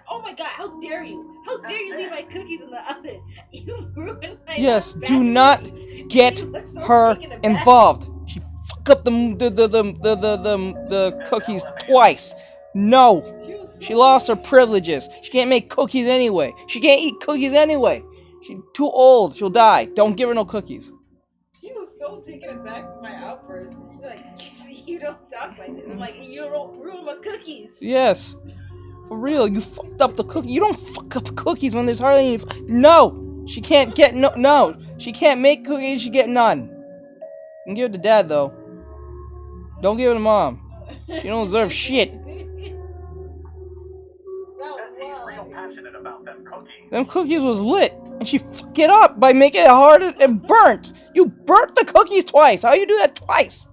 oh my god, how dare you? How dare you leave my cookies in the oven? You ruined my Yes, last batch do of not cookies." get She was so her taken aback. involved. She fucked up the cookies twice. No, She was so she lost her mad. privileges. She can't make cookies anyway. She can't eat cookies anyway. She's too old. She'll die. Don't give her no cookies. She was so taken aback with my outburst. She's like, "You don't talk like this." I'm like, "You don't ruin my cookies." Yes, for real. You fucked up the cookie. You don't fuck up cookies when there's hardly any. No, she can't get no. She can't make cookies. She get none. You can give it to Dad though. Don't give it to Mom. She don't deserve shit. Says he's real passionate about them cookies. Them cookies was lit, and she fucked it up by making it hard and burnt. You burnt the cookies twice. How you do that twice?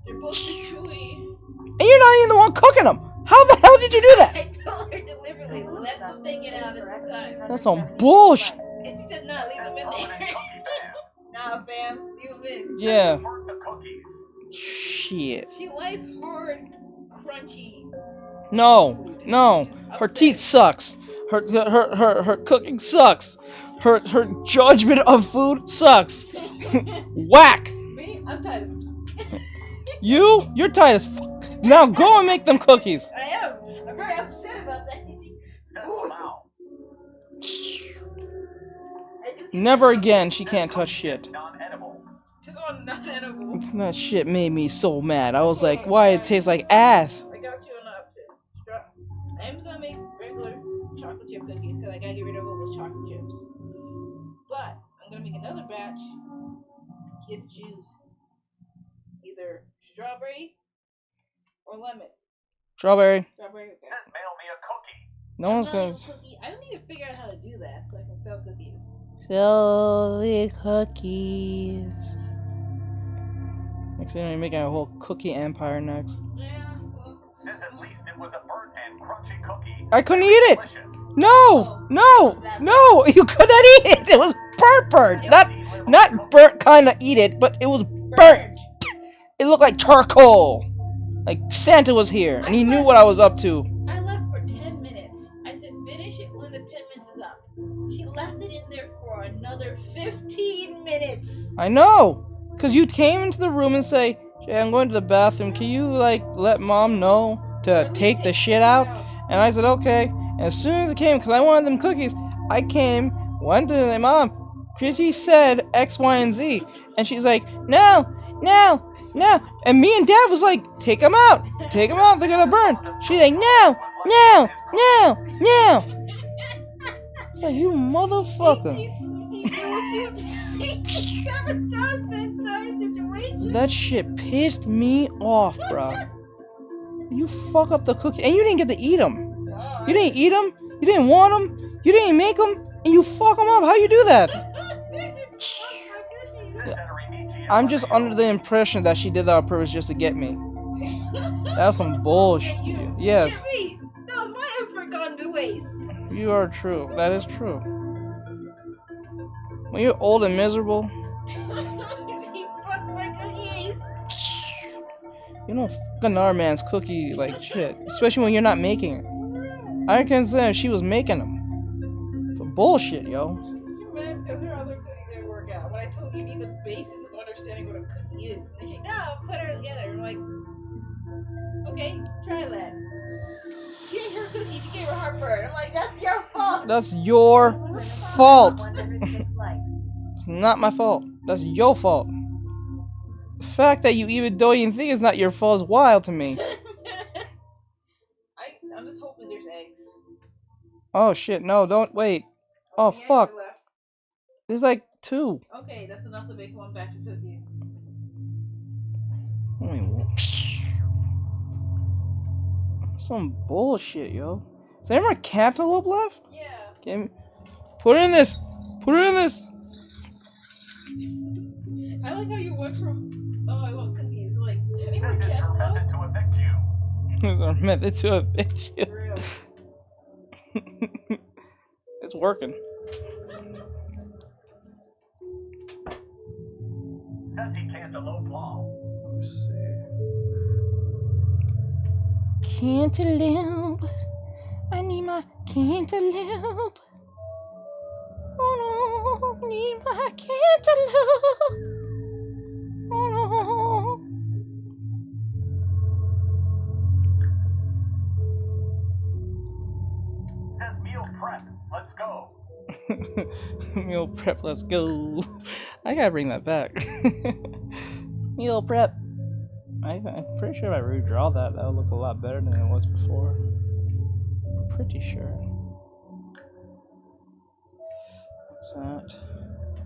They're both too chewy. And you're not even the one cooking them. How the hell did you do that? I told her deliberately, let them take it out at the time. That's some bullshit. And she said, "Nah, leave them in there." Nah, fam, leave them in. Yeah. Burnt the cookies. Shit. She likes hard, crunchy. No. Which is Her upsetting. teeth sucks. Her cooking sucks. Her judgment of food sucks. Whack. Me, I'm tired of You're tight as fuck. Now go and make them cookies. I am. I'm very upset about that. Says Lamau. Never again. She can't touch shit. It's non-edible. This one not edible. That shit made me so mad. I was like, why it tastes like ass? I got you an option. I am gonna make regular chocolate chip cookies because I gotta get rid of all those chocolate chips. But I'm gonna make another batch. You have to choose either strawberry or lemon. Strawberry. Strawberry. Okay. Says mail me a cookie. No one's I'm gonna not even cookie. I don't need to figure out how to do that so I can sell cookies. sell the cookies. Next thing, we're making a whole cookie empire next. Yeah. Well, Says at least it was a burnt and crunchy cookie. I couldn't eat it. Delicious. No, you could not eat it. It was burnt. Not burnt, kind of eat it, but it was burnt. It looked like charcoal. Like Santa was here, and he knew what I was up to. I left for 10 minutes. I said finish it when the 10 minutes is up. She left it in there for another 15 minutes. I know, cause you came into the room and say, "Hey, I'm going to the bathroom. Can you like let Mom know to take the shit out?" And I said, "Okay." And as soon as it came, cause I wanted them cookies, I came, went to the Mom. Chrissy said X, Y, and Z, and she's like, "No. And me and Dad was like, "Take them out. They're gonna burn." She's like, "No." It's like, you motherfucker. She sabotaged the entire situation. That shit pissed me off, bro. You fuck up the cookie, and you didn't get to eat them. You didn't eat them. You didn't want them. You didn't make them, and you fuck them up. How you do that? I'm just under the impression that she did that on purpose just to get me. That was some bullshit. Yes, Get me. That was my effort gone to waste. you are true. That is true. When you're old and miserable, She fucked my cookies. you don't fuck another man's cookie like shit. Especially when you're not making it. I consider she was making them. For bullshit, yo. You're mad because her other cookies didn't work out. When I told you need the basis of understanding what a cookie is. And she's like, no, put her together. I'm like, okay, try that. She ate her cookie, she gave her heartburn. I'm like, that's your fault. That's your fault. Once every 6 likes. It's not my fault. That's your fault. The fact that you even don't even think it's not your fault is wild to me. I'm just hoping there's eggs. Oh shit, no, don't wait. Oh The eggs fuck. are left. There's like 2. Okay, that's enough to make one batch of cookies. Some bullshit, yo. Is there ever cantaloupe left? Yeah. Give me. Put it in this. Put it in this. I like how you went from, oh, I want cookies. Like, any more Says it's her cantaloupe? method to evict you. It's our method to evict you. For real. It's working. Says he can't elope law. Let's see. cantaloupe. I need my cantaloupe. Oh no, need my cantaloupe. Oh no. Says meal prep. Let's go. Meal prep, let's go. I gotta bring that back. Meal prep. I'm pretty sure if I redraw that, that would look a lot better than it was before. Pretty sure. What's that?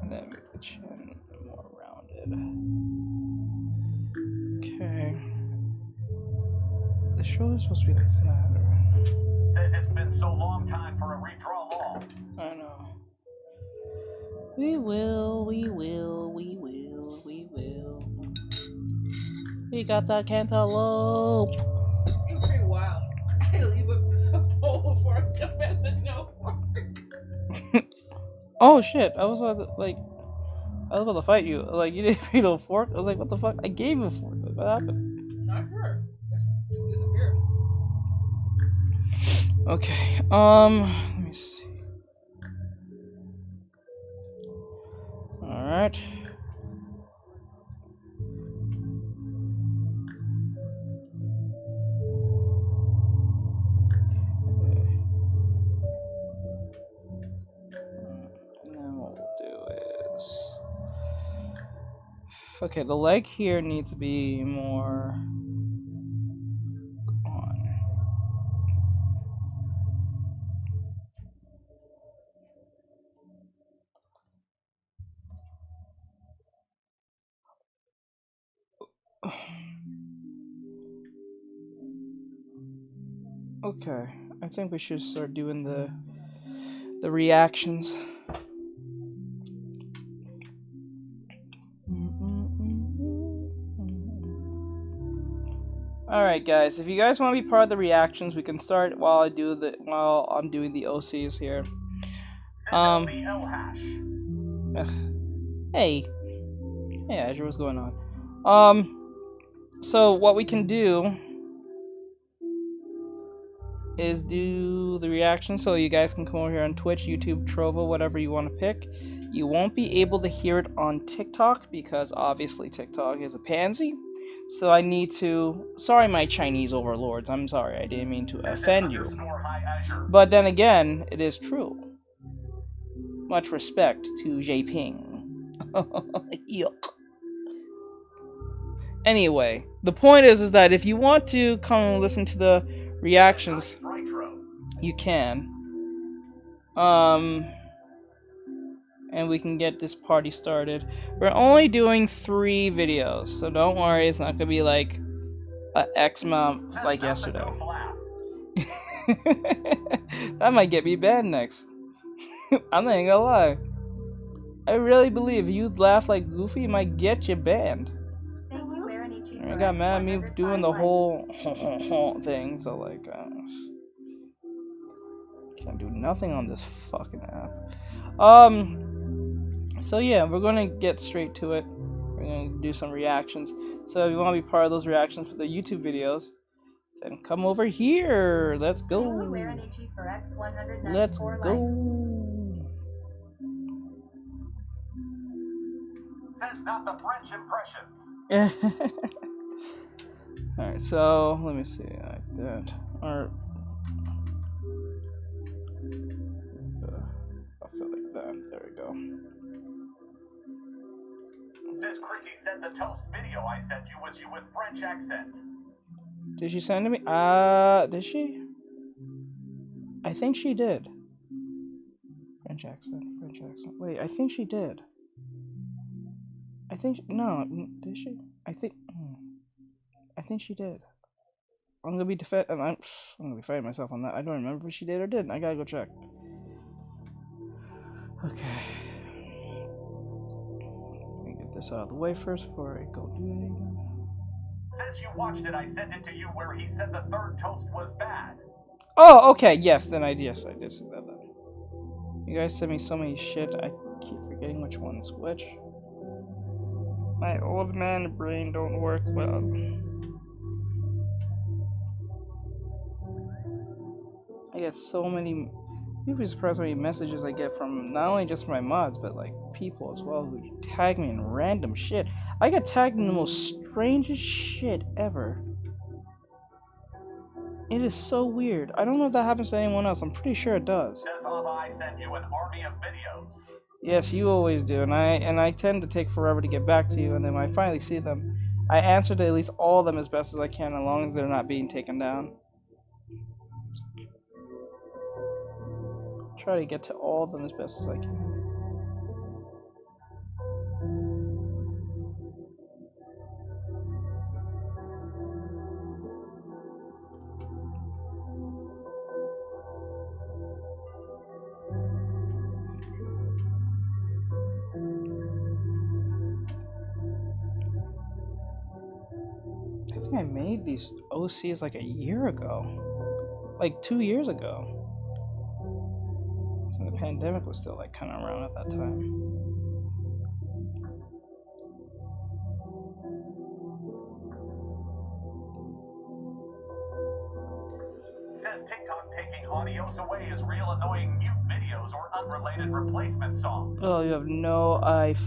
And then make the chin more rounded. Okay. The shoulder's supposed to be like that. Says it's been so long time for a redraw all. I know. We will, we will, we will, we will. We got that cantaloupe. You're pretty wild. I leave a bowl for a cup and then no fork. Oh shit! I was about to fight you. Like you didn't feed a fork. I was like, what the fuck? I gave you a fork. Like, what happened? Not sure. It disappeared. Okay. Let me see. All right. Okay, the leg here needs to be more on. Okay, I think we should start doing the reactions. Alright guys, if you guys want to be part of the reactions, we can start while I'm doing the OCs here. Hey, Azure, what's going on? So what we can do is do the reaction, so you guys can come over here on Twitch, YouTube, Trovo, whatever you want to pick. You won't be able to hear it on TikTok because obviously TikTok is a pansy. So I need to, sorry my Chinese overlords, I'm sorry, I didn't mean to offend you. But then again, it is true. Much respect to J-Ping. Yuck. Anyway, the point is that if you want to come and listen to the reactions, you can. And we can get this party started. We're only doing 3 videos, so don't worry, it's not gonna be like a X amount like yesterday. That might get me banned next. I'm not even gonna lie. I really believe if you laugh like Goofy, it might get you banned. I got mad at me doing the whole thing, so like, can't do nothing on this fucking app. So yeah, we're gonna get straight to it. We're gonna do some reactions. So if you want to be part of those reactions for the YouTube videos, then come over here. Let's go. Let's go. Says not the French impressions. Alright, so let me see, like that. Or like that. There we go. Says Chrissy said the toast video I sent you was you with French accent. Did she send it to me? Did she? I think she did. French accent. Wait, I think she did. No, did she? I think she did. I'm gonna be I'm gonna be fighting myself on that. I don't remember if she did or didn't. I gotta go check. Okay. Let me get this out of the way first before I go do anything. Says you watched it. I sent it to you where he said the third toast was bad. Oh, okay. Yes, then I did see that then. You guys sent me so many shit. I keep forgetting which one is which. My old man brain don't work well. I get so many. You'd be surprised how many messages I get from not only just my mods, but like people as well who tag me in random shit. I get tagged in the most strangest shit ever. It is so weird. I don't know if that happens to anyone else. I'm pretty sure it does. Says I send you an army of videos. Yes, you always do, and I tend to take forever to get back to you, and then when I finally see them, I answer to at least all of them as best as I can, as long as they're not being taken down. Try to get to all of them as best as I can. I think I made these OCs like a year ago. Like 2 years ago. And the pandemic was still like kind of around at that time. Says TikTok taking audios away is real annoying mute videos or unrelated replacement songs. Oh, you have no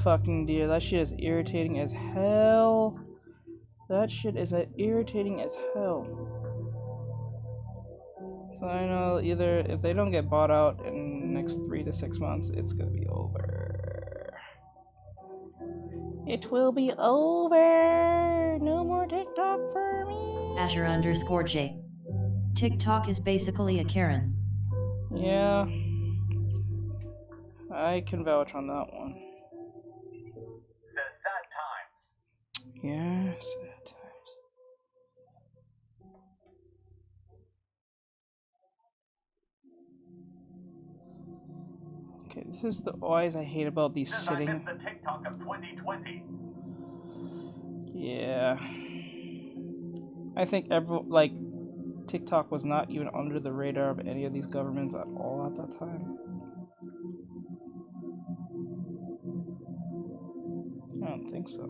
fucking idea. That shit is irritating as hell. That shit is irritating as hell. So I know either if they don't get bought out in the next 3 to 6 months, it's gonna be over. It will be over. No more TikTok for me. Azure_J. TikTok is basically a Karen. Yeah. I can vouch on that one. Says sad times. Yeah, sad times. Okay, this is the always I hate about these Says sitting. I miss the TikTok of 2020. Yeah. I think TikTok was not even under the radar of any of these governments at all at that time. I don't think so.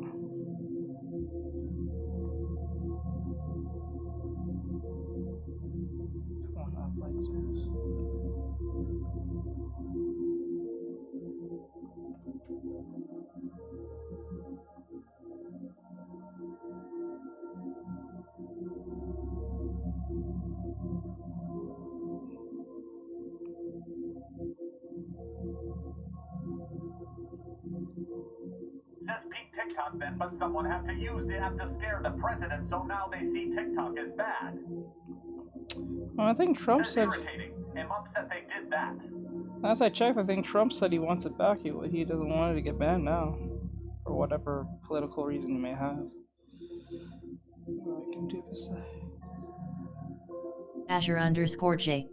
Come on up like this. Says peak TikTok then, but someone had to use the app to scare the president, so now they see TikTok as bad. Well, I think Trump Says said. irritating. I'm upset they did that. Last I checked, I think Trump said he wants it back. He doesn't want it to get banned now, for whatever political reason he may have. What I can do is Azure_J.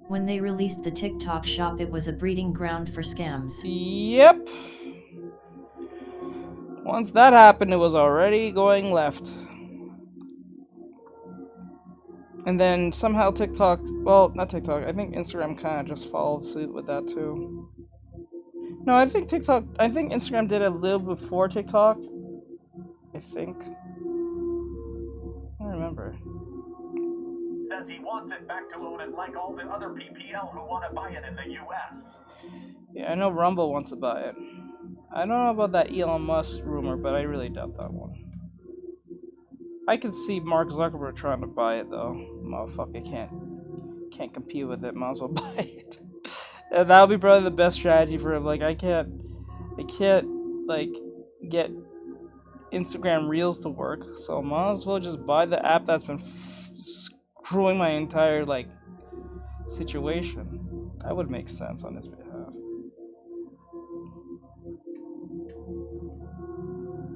When they released the TikTok shop, it was a breeding ground for scams. Yep. Once that happened, it was already going left. And then somehow TikTok, well, not TikTok, I think Instagram kind of just followed suit with that too. No, I think Instagram did it a little before TikTok. I think. I don't remember. Says he wants it back to own it like all the other PPL who want to buy it in the US. Yeah, I know Rumble wants to buy it. I don't know about that Elon Musk rumor, but I really doubt that one. I can see Mark Zuckerberg trying to buy it though. Motherfucker can't compete with it. Might as well buy it. And that would be probably the best strategy for him. Like I can't like get Instagram Reels to work, so might as well just buy the app that's been screwing my entire like situation. That would make sense on his behalf.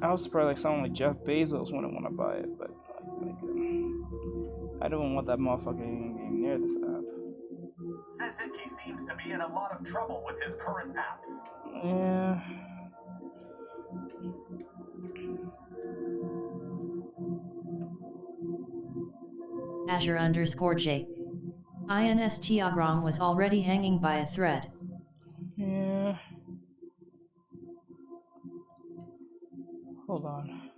I was surprised like someone like Jeff Bezos wouldn't want to buy it, but like I don't want that motherfucker even near this app. Says he seems to be in a lot of trouble with his current apps. Yeah. Azure_J. Instagram was already hanging by a thread. Yeah. Hold on.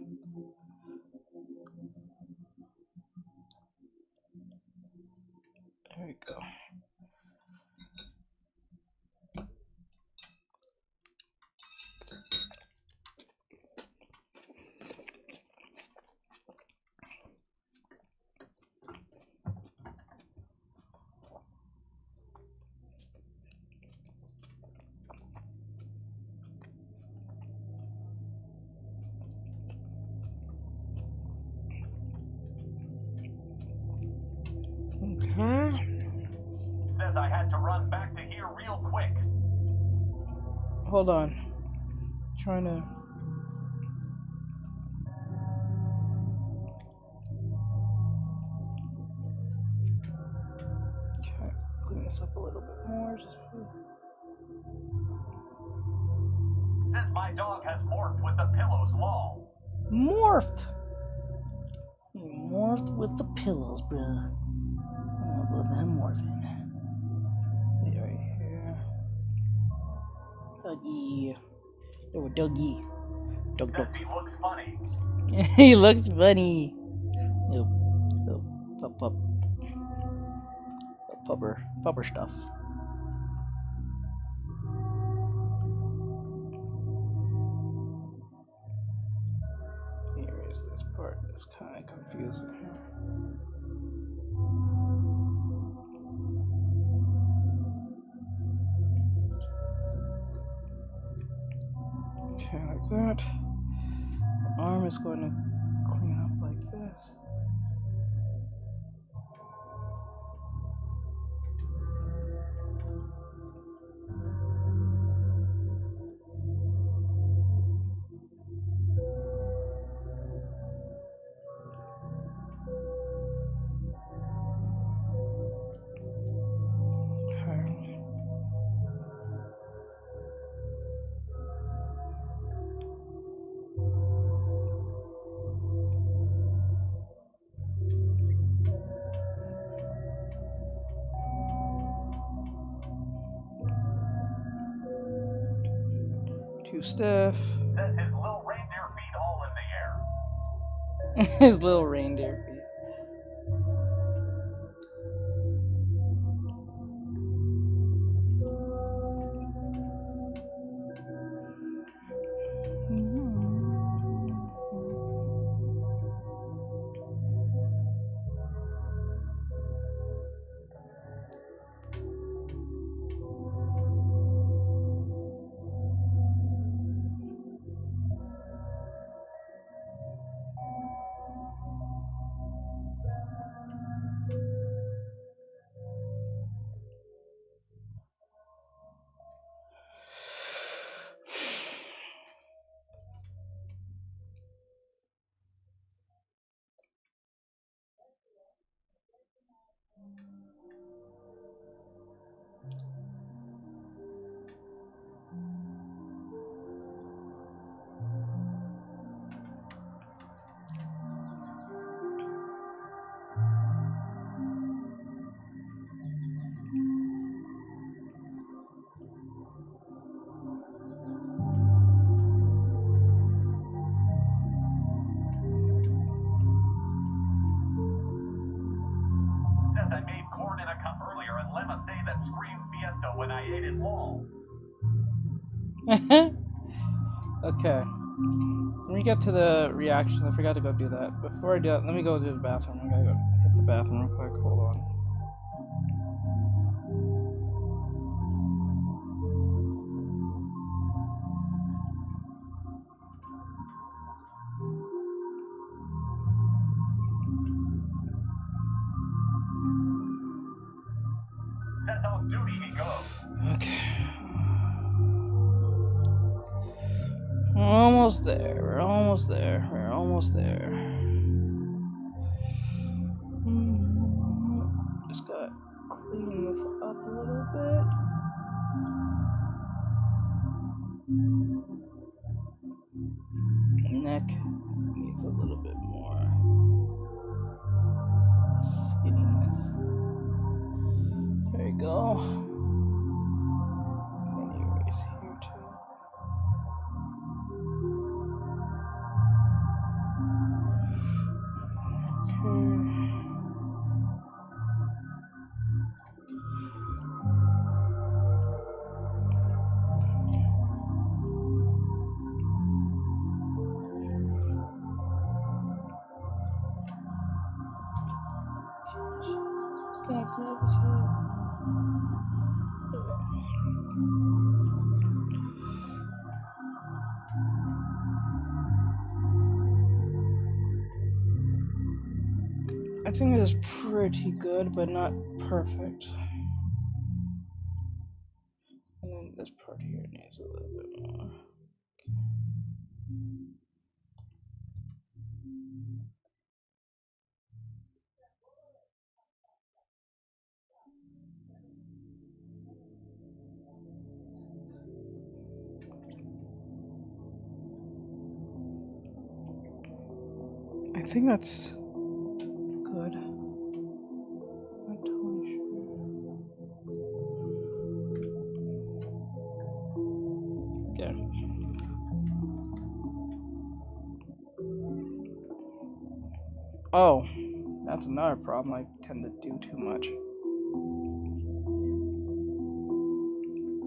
There we go. says I had to run back to here real quick. Hold on. Trying to. Okay, clean this up a little bit more. Says my dog has morphed with the pillows lol. Morphed! You morphed with the pillows, bruh. I love that morphing. Right here. Dougie. Oh, Dougie. Dug, Says he looks funny. He looks funny. Little pupper stuff. Here is this part that's kind of confusing. Okay, like that. The arm is going to clean up like this. Okay. Too stiff. Says his little reindeer feet all in the air. His little reindeer feet. Says I made corn in a cup earlier and Lemma say that screamed fiesta when I ate it lol. Okay. When we get to the reactions, I forgot to go do that. Before I do that, let me go to the bathroom. I gotta go hit the bathroom real quick. Hold on. Says on duty he goes. Okay. We're almost there. We're almost there. We're almost there. Just gotta clean this up a little bit. Neck needs a little bit more skinniness. There you go. And erase here too. I think it is pretty good, but not perfect. this part here needs a little bit more. I think that's good. Not totally sure. Yeah. Oh, that's another problem. I tend to do too much.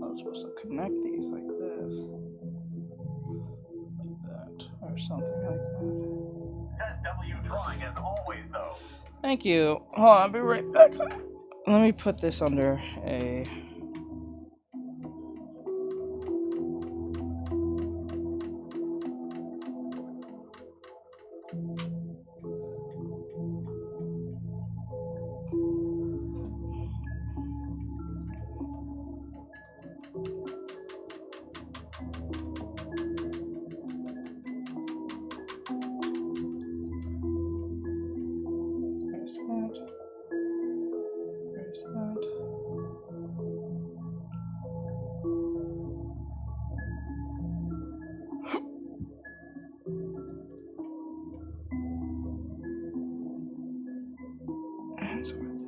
I was supposed to connect these like this. Like that. Or something like that. Says W drawing as always, though. Thank you. Hold on, I'll be right back. Let me put this under a... There's that. There's that. That's right there.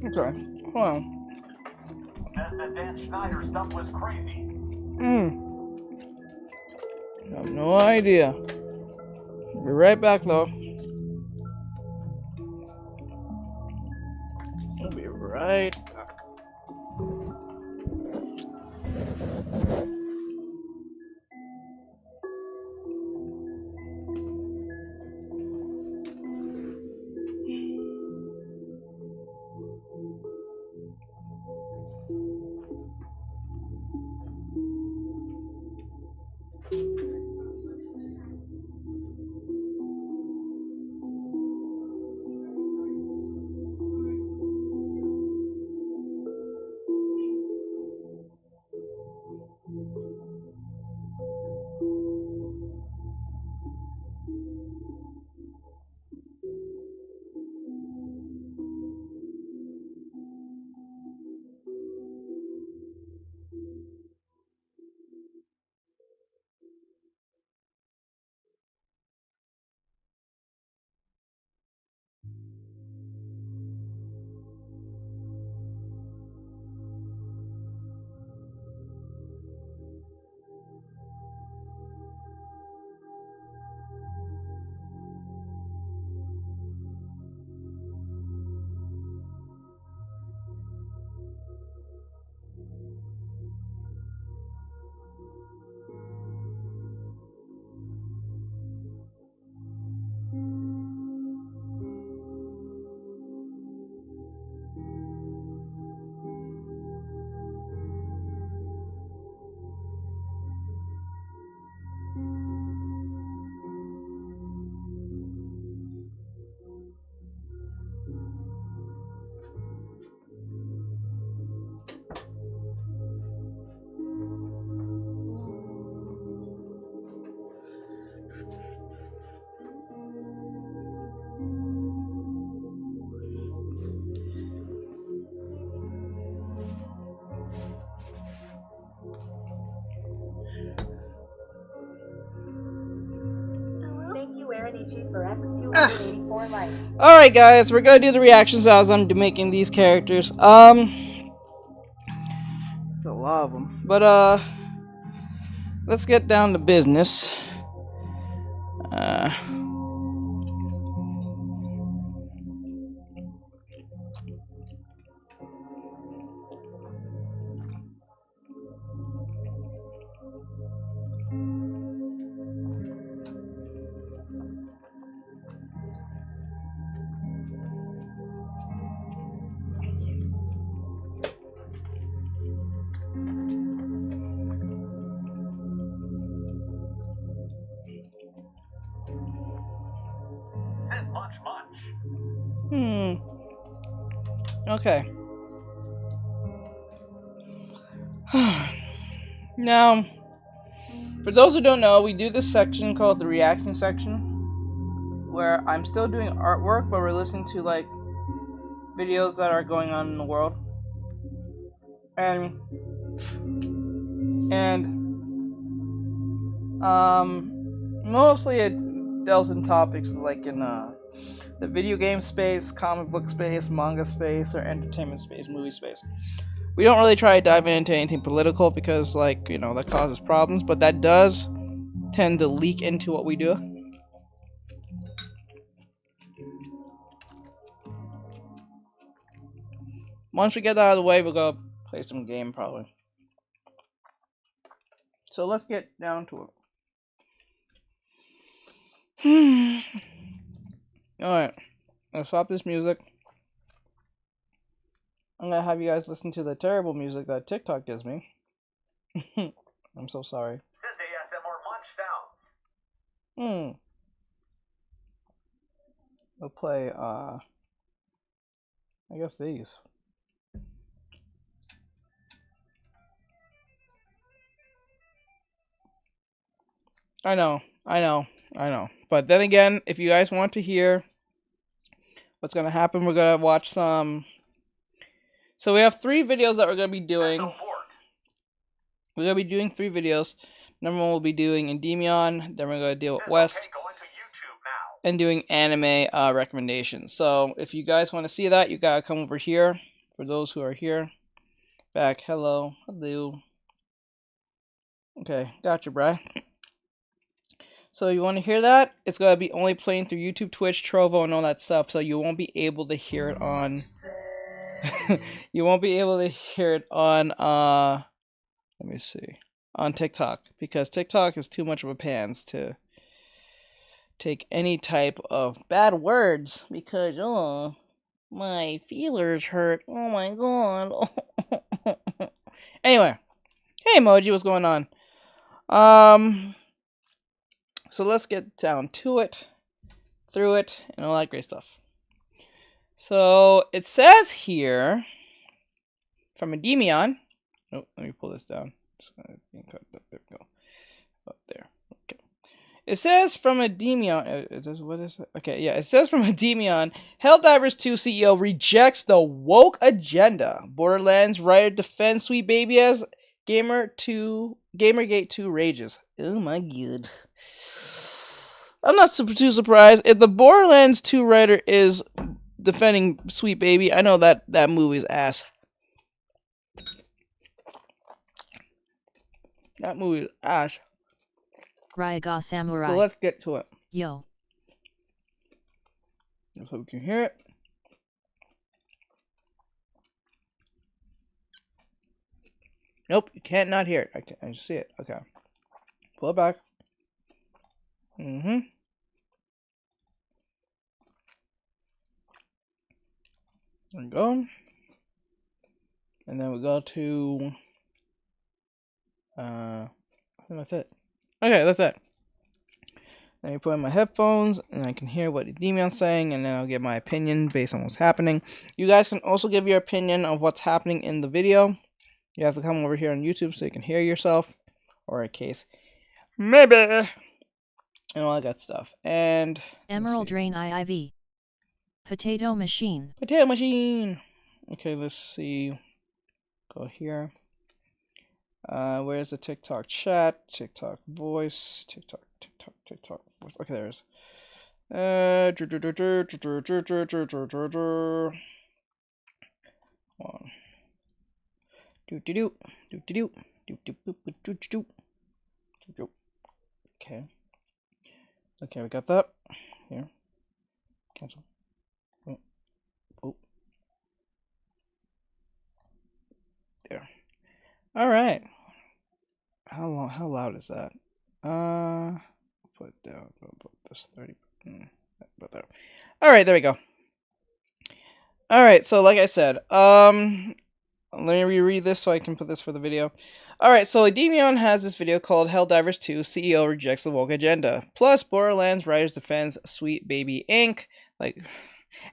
Okay. Hold on. Says that Dan Schneider stuff was crazy. I have no idea. Be right back, though. I'll be right back. Alright guys, we're gonna do the reactions as I'm making these characters. There's a lot of them. But let's get down to business. Okay. Now, for those who don't know, we do this section called the reaction section, where I'm still doing artwork, but we're listening to like videos that are going on in the world, and mostly it delves in topics like in the video game space, comic book space, manga space, or entertainment space, movie space. We don't really try to dive into anything political because, like, you know, that causes problems, but that does tend to leak into what we do. Once we get that out of the way, we'll go play some game probably. So let's get down to it. Alright, let's stop this music. I'm gonna have you guys listen to the terrible music that TikTok gives me. I'm so sorry. Says ASMR Munch Sounds. We'll play, I guess these. I know. But then again, if you guys want to hear what's gonna happen, we're gonna watch some. So we have 3 videos that we're gonna be doing. We're gonna be doing 3 videos. Number 1 we'll be doing Endymion, then we're gonna deal with West, and doing anime recommendations. So if you guys want to see that, you gotta come over here. For those who are here, back, hello. Okay, gotcha, bruh. So you want to hear that? It's gonna be only playing through YouTube, Twitch, Trovo, and all that stuff. So you won't be able to hear it on. You won't be able to hear it on. Let me see. On TikTok, because TikTok is too much of a pants to take any type of bad words. Because my feelers hurt. Oh my god. Anyway, hey Emoji, what's going on? So let's get down to it, through it, and all that great stuff. So it says here from Endymion. Oh, let me pull this down. There we go. Up there. Okay. It says from Endymion. What is it? Okay, yeah. It says from Endymion. Helldivers 2 CEO rejects the woke agenda. Borderlands writer defends Sweet Baby as Gamergate 2 rages. Oh my god. I'm not too surprised. If the Borderlands 2 writer is defending Sweet Baby, I know that movie's ass. That movie is ass. Ryaga Samurai. So let's get to it. Yo. So we can hear it. Nope, you can't not hear it. I see it. Okay. Pull it back. There we go. And then we go to I think that's it. Okay, that's it. Let me put in my headphones and I can hear what Endymion's saying, and then I'll give my opinion based on what's happening. You guys can also give your opinion of what's happening in the video. You have to come over here on YouTube so you can hear yourself, or in case maybe, and all that good stuff. And Emerald Drain IIV. Potato Machine. Potato Machine. Okay, let's see. Go here. Where's the TikTok chat? TikTok voice. TikTok voice. Okay, there it is. Okay. Okay, we got that. Here. Cancel. Oh. There. Alright. How loud is that? Put it down. Put this 30. But there. Alright, there we go. Alright, so like I said, let me reread this so I can put this for the video. Alright, so Endymion has this video called Helldivers 2 CEO rejects the woke agenda. Plus, Borderlands writers defends Sweet Baby Inc. Like,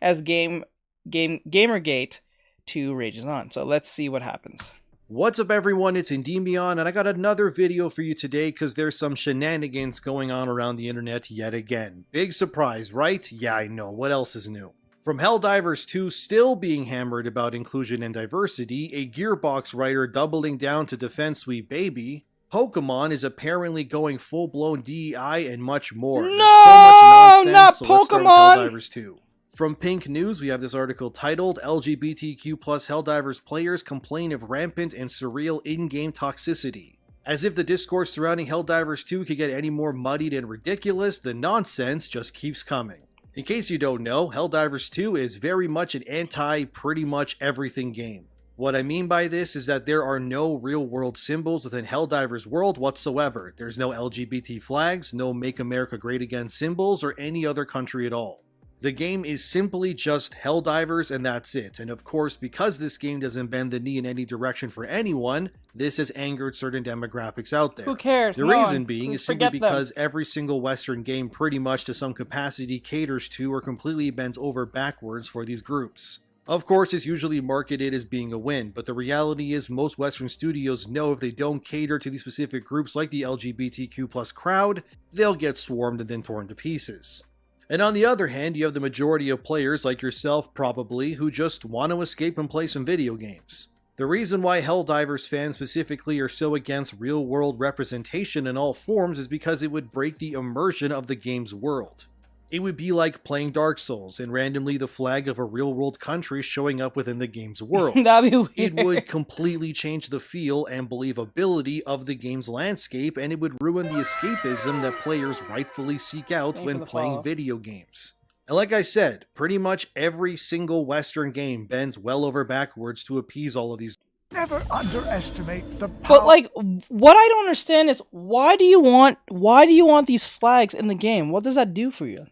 as Gamergate 2 rages on. So let's see what happens. What's up everyone, it's Endymion, and I got another video for you today because there's some shenanigans going on around the internet yet again. Big surprise, right? Yeah, I know, what else is new? From Helldivers 2 still being hammered about inclusion and diversity, a Gearbox writer doubling down to defend Sweet Baby, Pokemon is apparently going full-blown DEI, and much more. No, there's so much nonsense, not so let's start with Pokemon! Helldivers 2. From Pink News, we have this article titled, LGBTQ plus Helldivers players complain of rampant and surreal in-game toxicity. As if the discourse surrounding Helldivers 2 could get any more muddied and ridiculous, the nonsense just keeps coming. In case you don't know, Helldivers 2 is very much an anti-pretty much everything game. What I mean by this is that there are no real-world symbols within Helldivers world whatsoever. There's no LGBT flags, no Make America Great Again symbols, or any other country at all. The game is simply just Helldivers and that's it, and of course because this game doesn't bend the knee in any direction for anyone, this has angered certain demographics out there. Who cares? The No reason one. being is simply because every single Western game pretty much to some capacity caters to or completely bends over backwards for these groups. Of course, it's usually marketed as being a win, but the reality is most Western studios know if they don't cater to these specific groups like the LGBTQ+ crowd, they'll get swarmed and then torn to pieces. And on the other hand, you have the majority of players like yourself probably who just want to escape and play some video games. The reason why Helldivers fans specifically are so against real-world representation in all forms is because it would break the immersion of the game's world. It would be like playing Dark Souls and randomly the flag of a real-world country showing up within the game's world. That'd be weird. It would completely change the feel and believability of the game's landscape, and it would ruin the escapism that players rightfully seek out when playing video games. And like I said, pretty much every single Western game bends well over backwards to appease all of these. Never underestimate the power. But like, what I don't understand is why do you want these flags in the game? What does that do for you?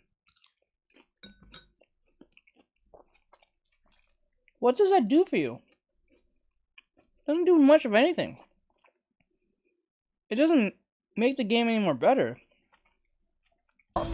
What does that do for you? Doesn't do much of anything. It doesn't make the game any more better.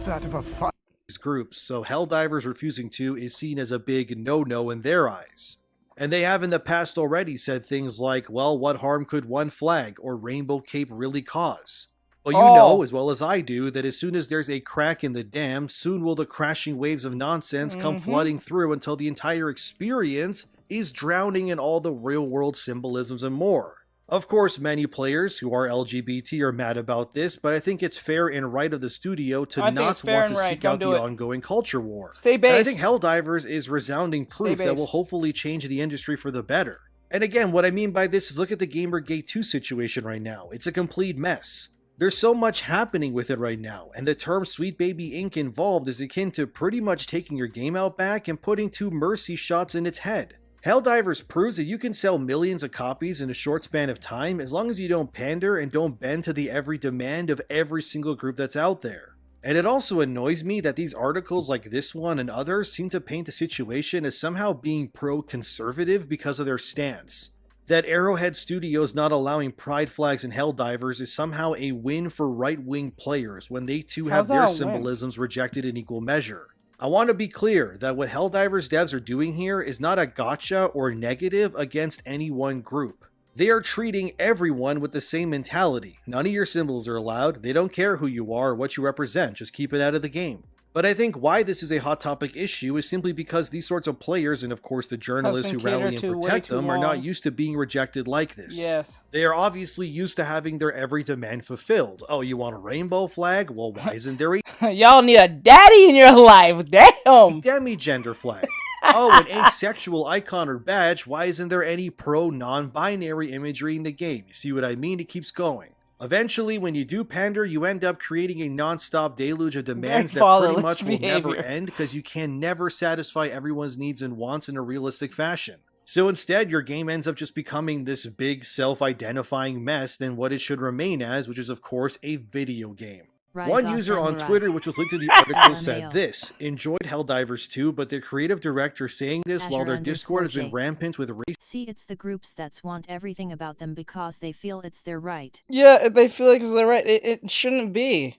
That of a fun. Groups, so Helldivers refusing to is seen as a big no-no in their eyes. And they have in the past already said things like, well, what harm could one flag or rainbow cape really cause? Well, you know as well as I do that as soon as there's a crack in the dam, soon will the crashing waves of nonsense come flooding through until the entire experience is drowning in all the real-world symbolisms and more. Of course, many players who are LGBT are mad about this, but I think it's fair and right of the studio to not want to seek out the ongoing culture war. Stay based. And I think Helldivers is resounding proof that will hopefully change the industry for the better. And again, what I mean by this is look at the Gamergate 2 situation right now. It's a complete mess. There's so much happening with it right now, and the term Sweet Baby Inc. involved is akin to pretty much taking your game out back and putting 2 mercy shots in its head. Helldivers proves that you can sell millions of copies in a short span of time as long as you don't pander and don't bend to the every demand of every single group that's out there. And it also annoys me that these articles like this one and others seem to paint the situation as somehow being pro-conservative because of their stance. That Arrowhead Studios not allowing pride flags in Helldivers is somehow a win for right-wing players when they too have their symbolisms rejected in equal measure. I want to be clear that what Helldivers devs are doing here is not a gotcha or negative against any one group. They are treating everyone with the same mentality. None of your symbols are allowed, they don't care who you are or what you represent, just keep it out of the game. But I think why this is a hot topic issue is simply because these sorts of players, and of course the journalists who rally and protect them, are not used to being rejected like this. Yes. They are obviously used to having their every demand fulfilled. Oh, you want a rainbow flag? Well, why isn't there a Y'all need a daddy in your life, damn! demi-gender flag? Oh, an asexual icon or badge, why isn't there any pro-non-binary imagery in the game? You see what I mean? It keeps going. Eventually, when you do pander, you end up creating a non-stop deluge of demands that pretty much will never end because you can never satisfy everyone's needs and wants in a realistic fashion. So instead, your game ends up just becoming this big self-identifying mess than what it should remain as, which is of course a video game. One user on Twitter, which was linked to the article, said this: enjoyed Helldivers 2, but the creative director saying this while their Discord has been rampant with race. See, it's the groups that want everything about them because they feel it's their right. Yeah, they feel like it's their right. It shouldn't be.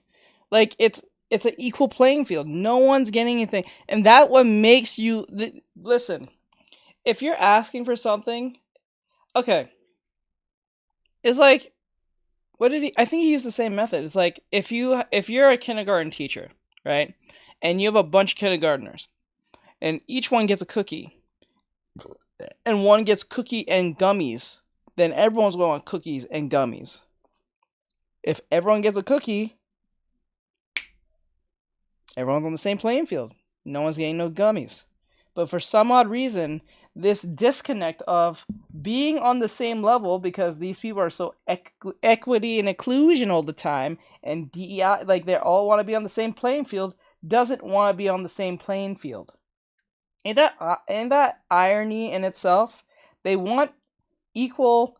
Like, it's It's an equal playing field. No one's getting anything. And that what makes you... Listen, if you're asking for something... Okay. It's like... What did he... I think he used the same method. It's like, if you're a kindergarten teacher, right? And you have a bunch of kindergartners. And each one gets a cookie. And one gets cookie and gummies. Then everyone's going on cookies and gummies. If everyone gets a cookie... Everyone's on the same playing field. No one's getting no gummies. But for some odd reason, this disconnect of being on the same level, because these people are so equity and inclusion all the time, and DEI, like they all want to be on the same playing field, doesn't want to be on the same playing field. Ain't that irony in itself? They want equal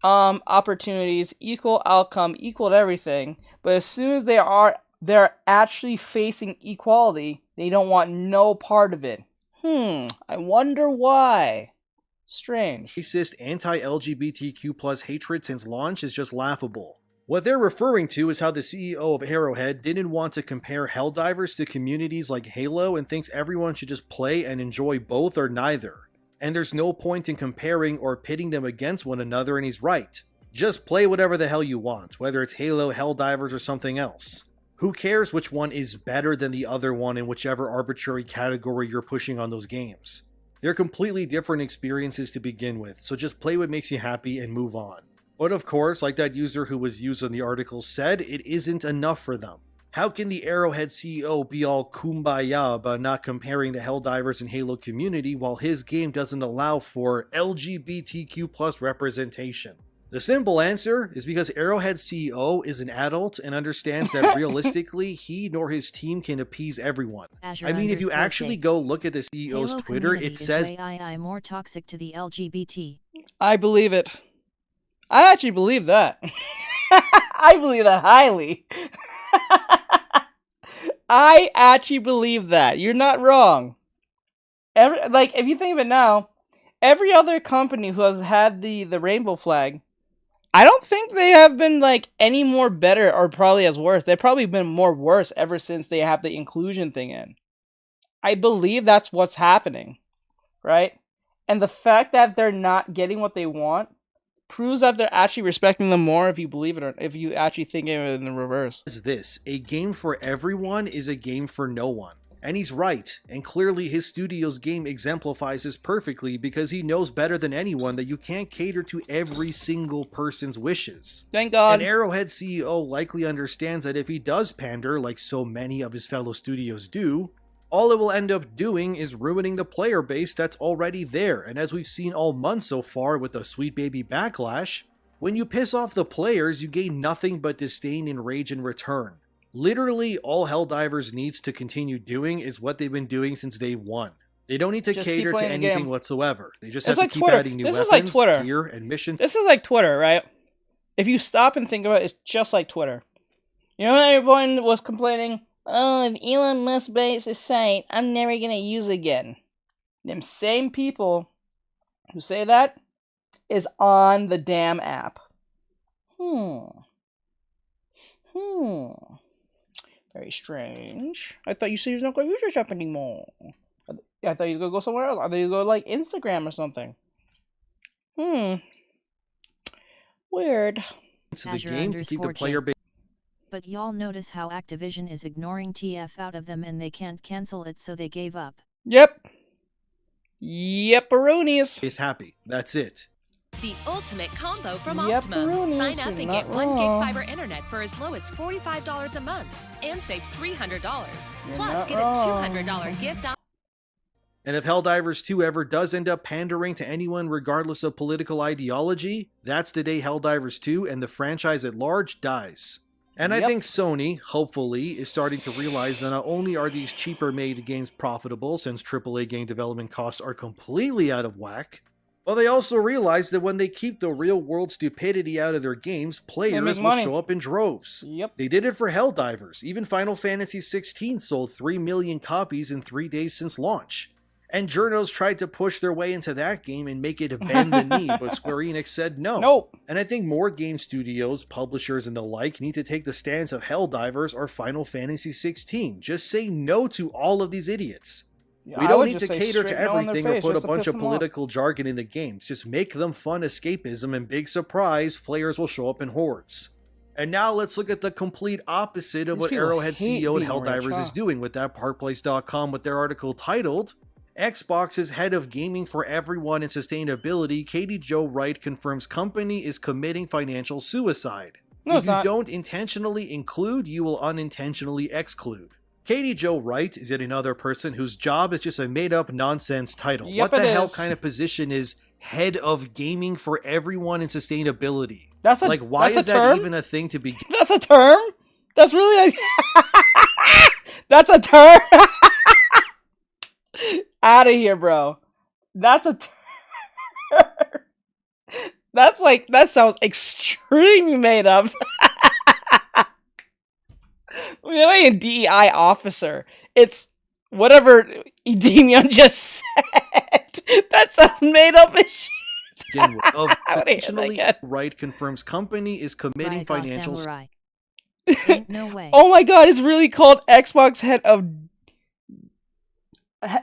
opportunities, equal outcome, equal everything, but as soon as they're actually facing equality, they don't want no part of it. I wonder why. Strange. Racist anti-LGBTQ plus hatred since launch is just laughable. What they're referring to is how the CEO of Arrowhead didn't want to compare Helldivers to communities like Halo and thinks everyone should just play and enjoy both or neither. And there's no point in comparing or pitting them against one another, and he's right. Just play whatever the hell you want, whether it's Halo, Helldivers, or something else. Who cares which one is better than the other one in whichever arbitrary category you're pushing on those games? They're completely different experiences to begin with, so just play what makes you happy and move on. But of course, like that user who was used in the article said, it isn't enough for them. How can the Arrowhead CEO be all kumbaya about not comparing the Helldivers and Halo community while his game doesn't allow for LGBTQ plus representation? The simple answer is because Arrowhead's CEO is an adult and understands that realistically, he nor his team can appease everyone. I mean, if you actually go look at the CEO's Halo Twitter, it says AI more toxic to the LGBT. I believe it. I actually believe that. I believe that highly. I actually believe that. You're not wrong. If you think of it now, every other company who has had the rainbow flag, I don't think they have been any more better or probably as worse. They've probably been more worse ever since they have the inclusion thing in. I believe that's what's happening, right? And the fact that they're not getting what they want proves that they're actually respecting them more if you believe it or if you actually think of it in the reverse. This, a game for everyone is a game for no one. And he's right, and clearly his studio's game exemplifies this perfectly because he knows better than anyone that you can't cater to every single person's wishes. Thank God. An Arrowhead CEO likely understands that if he does pander like so many of his fellow studios do, all it will end up doing is ruining the player base that's already there, and as we've seen all month so far with the Sweet Baby Backlash, when you piss off the players, you gain nothing but disdain and rage in return. Literally, all Helldivers needs to continue doing is what they've been doing since day one. They don't need to cater to anything whatsoever. They just have to keep adding new weapons, gear, and missions. This is like Twitter, right? If you stop and think about it, it's just like Twitter. You know when everyone was complaining, oh, if Elon Musk buys a site, I'm never going to use it again. Them same people who say that is on the damn app. Very strange. I thought you said you're not going to use your app anymore. I thought you were going to go somewhere else. I thought you were going to go Instagram or something. Weird. To the game to keep the player base. But y'all notice how Activision is ignoring TF out of them and they can't cancel it, so they gave up. Yep-a-roonies. Is happy. That's it. The ultimate combo from Optimum. Sign up and get 1 gig fiber internet for as low as $45 a month and save $300. Plus, get a $200 gift option. And if Helldivers 2 ever does end up pandering to anyone regardless of political ideology, that's the day Helldivers 2 and the franchise at large dies. And I think Sony, hopefully, is starting to realize that not only are these cheaper made games profitable since AAA game development costs are completely out of whack, but they also realize that when they keep the real-world stupidity out of their games, players will show up in droves. They did it for Helldivers. Even Final Fantasy XVI sold 3 million copies in 3 days since launch. And journos tried to push their way into that game and make it bend the knee, but Square Enix said no. Nope. And I think more game studios, publishers, and the like need to take the stance of Helldivers or Final Fantasy XVI. Just say no to all of these idiots. We don't need to cater to everything or put a bunch of political jargon in the games. Just make them fun escapism, and big surprise, players will show up in hordes. And now let's look at the complete opposite of what Arrowhead CEO and Helldivers is doing with that Parkplace.com with their article titled, Xbox's head of gaming for everyone and sustainability, Katie Jo Wright, confirms company is committing financial suicide. If you don't intentionally include, you will unintentionally exclude. Katie Jo Wright is yet another person whose job is just a made-up nonsense title. What the hell kind of position is head of gaming for everyone and sustainability? Like, why is that even a thing to begin? That's a term? That's really a... That's a term? Out of here, bro. That's a term. That's like, that sounds extremely made up. We're not a DEI officer. It's whatever Demian just said. That sounds made up as shit. Intentionally, Wright confirms company is committing financial... Ain't no way. Oh my god, it's really called Xbox head of...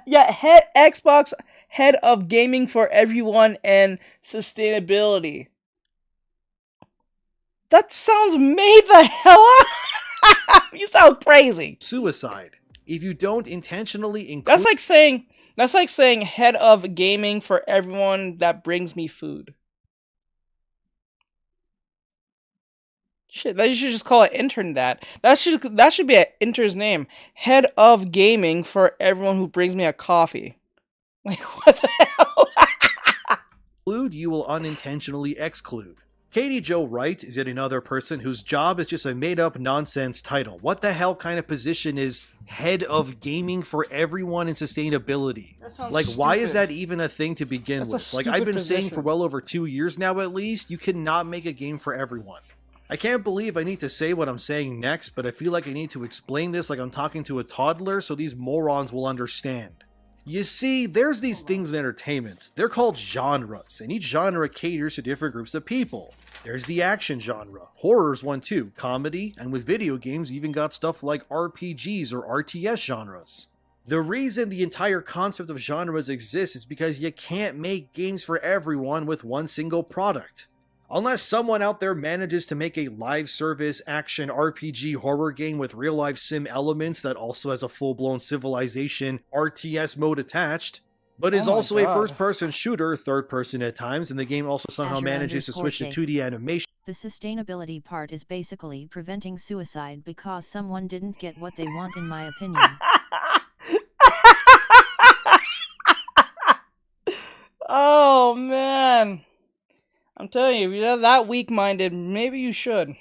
Yeah, Xbox head of gaming for everyone and sustainability. That sounds made the hell up. You sound crazy. Suicide. If you don't intentionally include... That's like saying head of gaming for everyone that brings me food. Shit, you should just call an intern that. That should be an intern's name. Head of gaming for everyone who brings me a coffee. Like, what the hell? Include, you will unintentionally exclude. Katie Jo Wright is yet another person whose job is just a made-up nonsense title. What the hell kind of position is head of gaming for everyone and sustainability? Like, why is that even a thing to begin with? Like, I've been saying for well over 2 years now at least, you cannot make a game for everyone. I can't believe I need to say what I'm saying next, but I feel like I need to explain this like I'm talking to a toddler so these morons will understand. You see, there's these things in entertainment. They're called genres, and each genre caters to different groups of people. There's the action genre, horror's one too, comedy, and with video games you even got stuff like RPGs or RTS genres. The reason the entire concept of genres exists is because you can't make games for everyone with one single product. Unless someone out there manages to make a live service action RPG horror game with real life sim elements that also has a full-blown Civilization RTS mode attached, but is also a first-person shooter, third-person at times, and the game also somehow manages to switch to 2D animation. The sustainability part is basically preventing suicide because someone didn't get what they want, in my opinion. Oh, man. I'm telling you, if you're that weak-minded, maybe you should.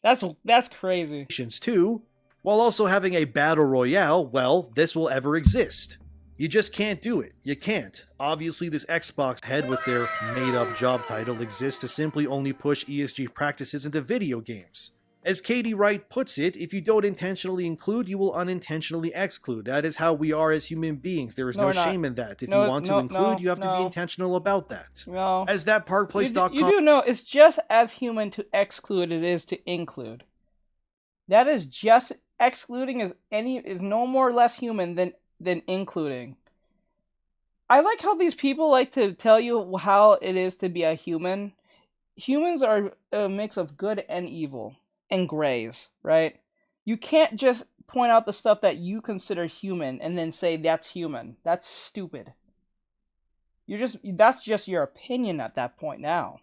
That's crazy. Too, while also having a battle royale, well, this will ever exist. You just can't do it. You can't. Obviously, this Xbox head with their made-up job title exists to simply only push ESG practices into video games. As Katie Wright puts it, if you don't intentionally include, you will unintentionally exclude. That is how we are as human beings. There is no shame in that. If you want to include, you have to be intentional about that. No. As that Parkplace.com... You do know, it's just as human to exclude it is to include. That is just... Excluding is no more or less human than including. I like how these people like to tell you how it is to be a human. Humans are a mix of good and evil. And grays, right? You can't just point out the stuff that you consider human and then say that's human. That's stupid. That's just your opinion at that point now.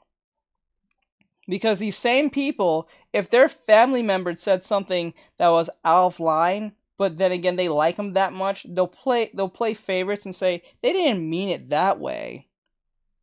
Because these same people, if their family member said something that was out of line, but then again they like them that much, they'll play favorites and say they didn't mean it that way.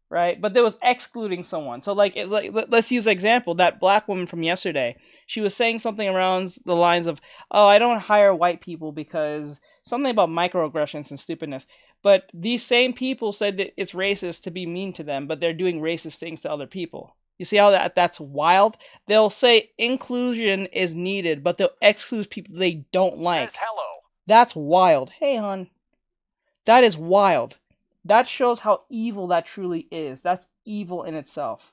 Right, but there was excluding someone. So let's use an example. That black woman from yesterday, she was saying something around the lines of, "Oh, I don't hire white people because something about microaggressions and stupidness." But these same people said that it's racist to be mean to them, but they're doing racist things to other people. You see how that's wild? They'll say inclusion is needed, but they'll exclude people they don't like. Says hello. That's wild. Hey, hon. That is wild. That shows how evil that truly is. That's evil in itself.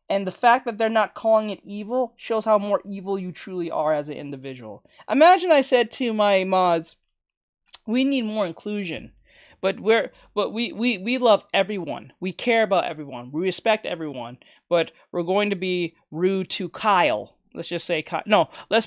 And the fact that they're not calling it evil shows how more evil you truly are as an individual. Imagine I said to my mods, we need more inclusion. But we love everyone. We care about everyone. We respect everyone. But we're going to be rude to Kyle. Let's just say Kyle. No, let's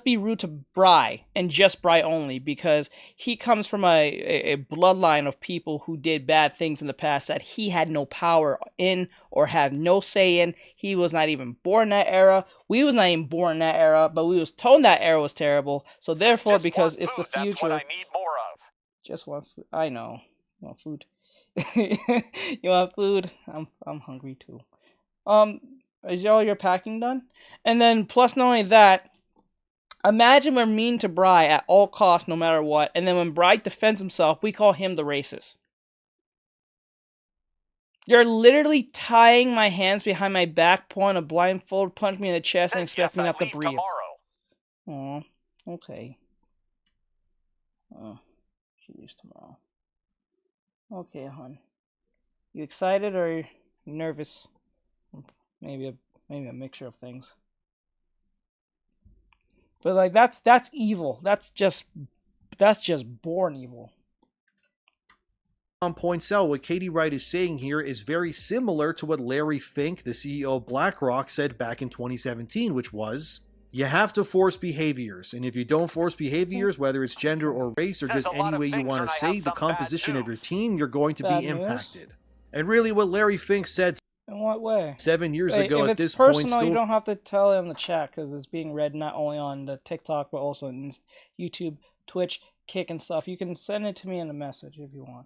be rude to Bry, and just Bry only, because he comes from a bloodline of people who did bad things in the past that he had no power in or had no say in. He was not even born in that era. We was not even born in that era, but we was told that era was terrible. So therefore, because it's the future. That's what I need more of. Just want food. I know. You want food? You want food? I'm hungry too. Is all your packing done? And then plus not only that, imagine we're mean to Bry at all costs, no matter what. And then when Bry defends himself, we call him the racist. You're literally tying my hands behind my back, pulling a blindfold, punch me in the chest, and expect me not to breathe. Oh, okay. Oh, she leaves tomorrow. Okay, hon. You excited or nervous? Maybe a mixture of things. But like that's evil. That's just born evil. Points out what Katie Wright is saying here is very similar to what Larry Fink, the CEO of BlackRock, said back in 2017, which was, you have to force behaviors, and if you don't force behaviors, whether it's gender or race or just any way you want to say the composition of your team, you're going to be impacted. And really what Larry Fink said in what way? 7 years ago at this point, still... you don't have to tell it in the chat, because it's being read not only on the TikTok, but also in YouTube, Twitch, Kick, and stuff. You can send it to me in a message if you want.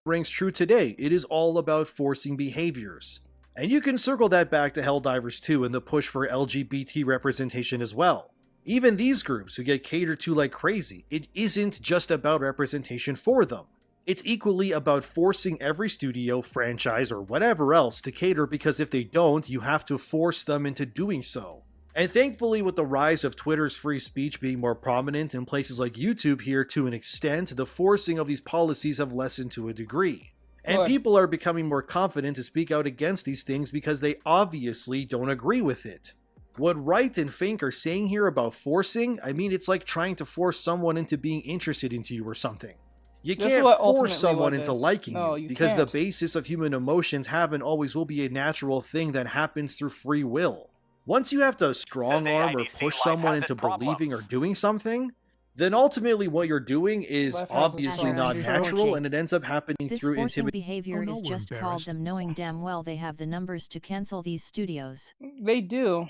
Rings true today. It is all about forcing behaviors. And you can circle that back to Helldivers 2 and the push for LGBT representation as well. Even these groups who get catered to like crazy, it isn't just about representation for them. It's equally about forcing every studio, franchise, or whatever else to cater, because if they don't, you have to force them into doing so. And thankfully, with the rise of Twitter's free speech being more prominent in places like YouTube here to an extent, the forcing of these policies have lessened to a degree. And people are becoming more confident to speak out against these things because they obviously don't agree with it. What Wright and Fink are saying here about forcing, I mean, it's like trying to force someone into being interested into you or something. You can't force someone into liking you, because the basis of human emotions have and always will be a natural thing that happens through free will. Once you have to strong arm or push someone into believing or doing something, then ultimately what you're doing is obviously not natural, and it ends up happening through intimidation. This behavior is just called them knowing damn well they have the numbers to cancel these studios. They do.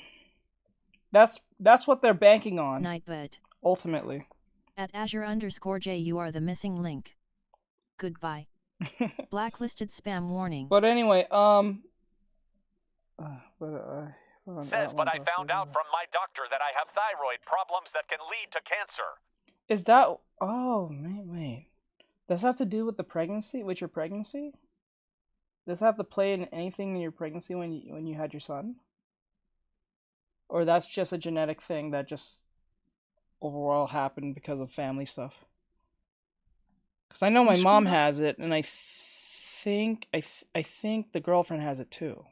That's what they're banking on. Nightbird. Ultimately. At Azure_J, you are the missing link. Goodbye. Blacklisted spam warning. But anyway, Says, but I found out from my doctor that I have thyroid problems that can lead to cancer. Is that... Oh, wait. Does that have to do with the pregnancy? With your pregnancy? Does that have to play in anything in your pregnancy when you had your son? Or that's just a genetic thing that just overall happened because of family stuff? Because I know my mom has it, and I think the girlfriend has it too.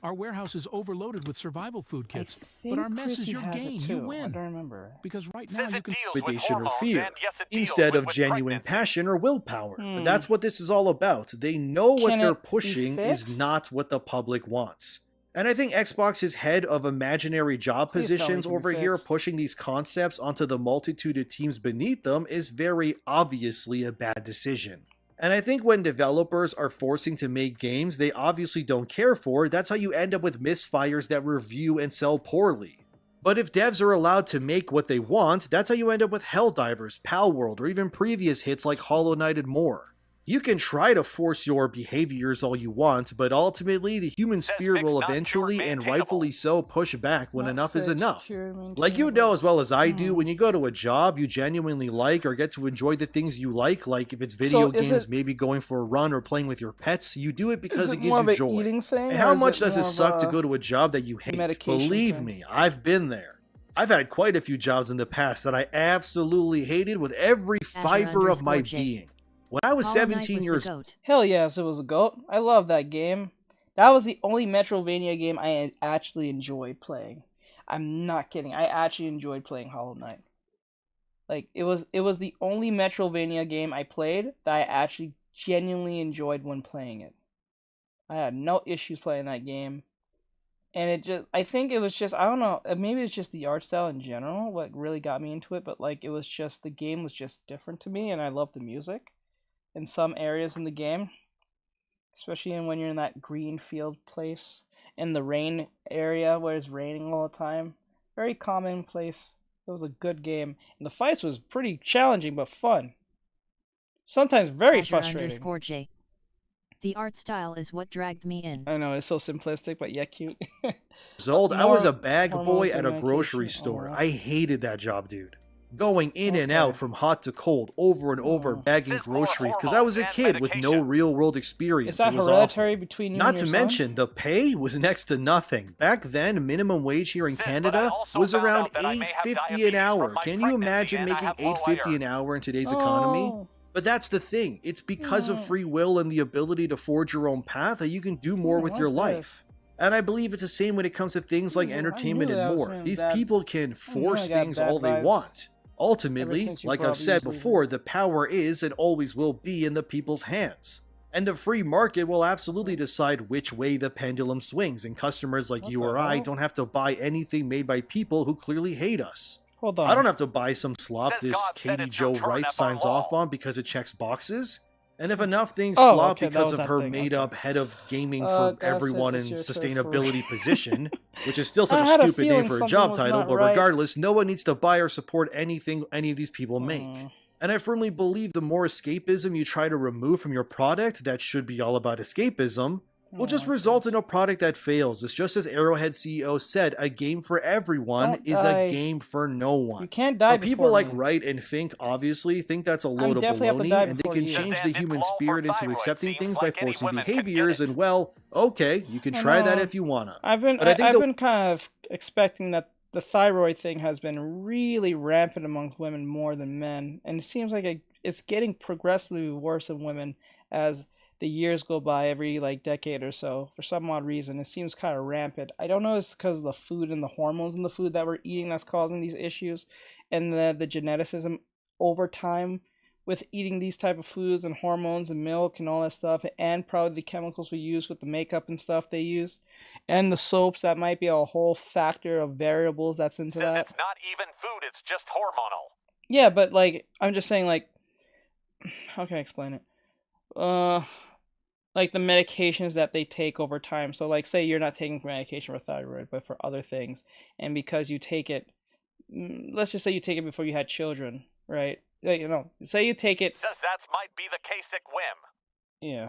Our warehouse is overloaded with survival food kits, but our mess is your gain. You win. I don't remember. Because right now you can intimidation or fear instead of genuine passion or willpower. But that's what this is all about. They know what they're pushing is not what the public wants. And I think Xbox is head of imaginary job positions over here, pushing these concepts onto the multitude of teams beneath them is very obviously a bad decision. And I think when developers are forcing to make games they obviously don't care for, that's how you end up with misfires that review and sell poorly. But if devs are allowed to make what they want, that's how you end up with Helldivers, Palworld, or even previous hits like Hollow Knight and more. You can try to force your behaviors all you want, but ultimately the human spirit will eventually, and rightfully so, push back when enough is enough. Like you know as well as I do, when you go to a job you genuinely like or get to enjoy the things you like if it's video games, maybe going for a run or playing with your pets, you do it because it gives you joy. And how much does it suck to go to a job that you hate? Believe me, I've been there. I've had quite a few jobs in the past that I absolutely hated with every fiber of my being. When I was 17 years old. Hell yes, it was a GOAT. I love that game. That was the only Metroidvania game I actually enjoyed playing. I'm not kidding. I actually enjoyed playing Hollow Knight. Like, it was the only Metroidvania game I played that I actually genuinely enjoyed when playing it. I had no issues playing that game. And I think it was just, I don't know, maybe it's just the art style in general, what really got me into it, but like, it was just, the game was just different to me, and I love the music in some areas in the game. Especially when you're in that green field place, in the rain area where it's raining all the time. Very commonplace. It was a good game. And the fights was pretty challenging, but fun. Sometimes very frustrating. _J. The art style is what dragged me in. I know, it's so simplistic, but yeah, cute. I was a bag boy at a grocery store. I hated that job, dude. Going in and out from hot to cold, over and over, bagging groceries, because I was a kid with no real-world experience. Is that hereditary between you Not and to your mention, the pay was next to nothing. Back then, minimum wage here in Canada was around $8.50 an hour. Can you imagine making $8.50 an hour in today's economy? But that's the thing. It's because of free will and the ability to forge your own path that you can do more with your life. And I believe it's the same when it comes to things like entertainment and more. These people can force things all they want. Ultimately, like I've said before, the power is and always will be in the people's hands. And the free market will absolutely decide which way the pendulum swings, and customers like you or I don't have to buy anything made by people who clearly hate us. Hold on. I don't have to buy some slop this Katie Jo Wright signs off on because it checks boxes. And if enough things flop because of her made-up head of gaming for everyone in sustainability position, which is still such a stupid name for a job title, but regardless, no one needs to buy or support anything any of these people make. And I firmly believe the more escapism you try to remove from your product that should be all about escapism, will just result in a product that fails. It's just as Arrowhead CEO said, a game for everyone is a game for no one. You can't die before people like Wright and Fink obviously think that's a load of baloney, and they can change the human spirit into accepting things by forcing behaviors, and well, okay, you can try that if you wanna. I've been kind of expecting that the thyroid thing has been really rampant amongst women more than men, and it seems like it's getting progressively worse in women as the years go by every like decade or so. For some odd reason, it seems kind of rampant. I don't know if it's because of the food and the hormones in the food that we're eating that's causing these issues, and the geneticism over time with eating these type of foods and hormones and milk and all that stuff, and probably the chemicals we use with the makeup and stuff they use, and the soaps. That might be a whole factor of variables that's into that. It's not even food, it's just hormonal. Yeah, but like, I'm just saying, like, how can I explain it? Like the medications that they take over time. So like, say you're not taking medication for thyroid, but for other things, and because you take it, let's just say you take it before you had children, right? You know, say you take it. Says that might be the Kasich whim. Yeah.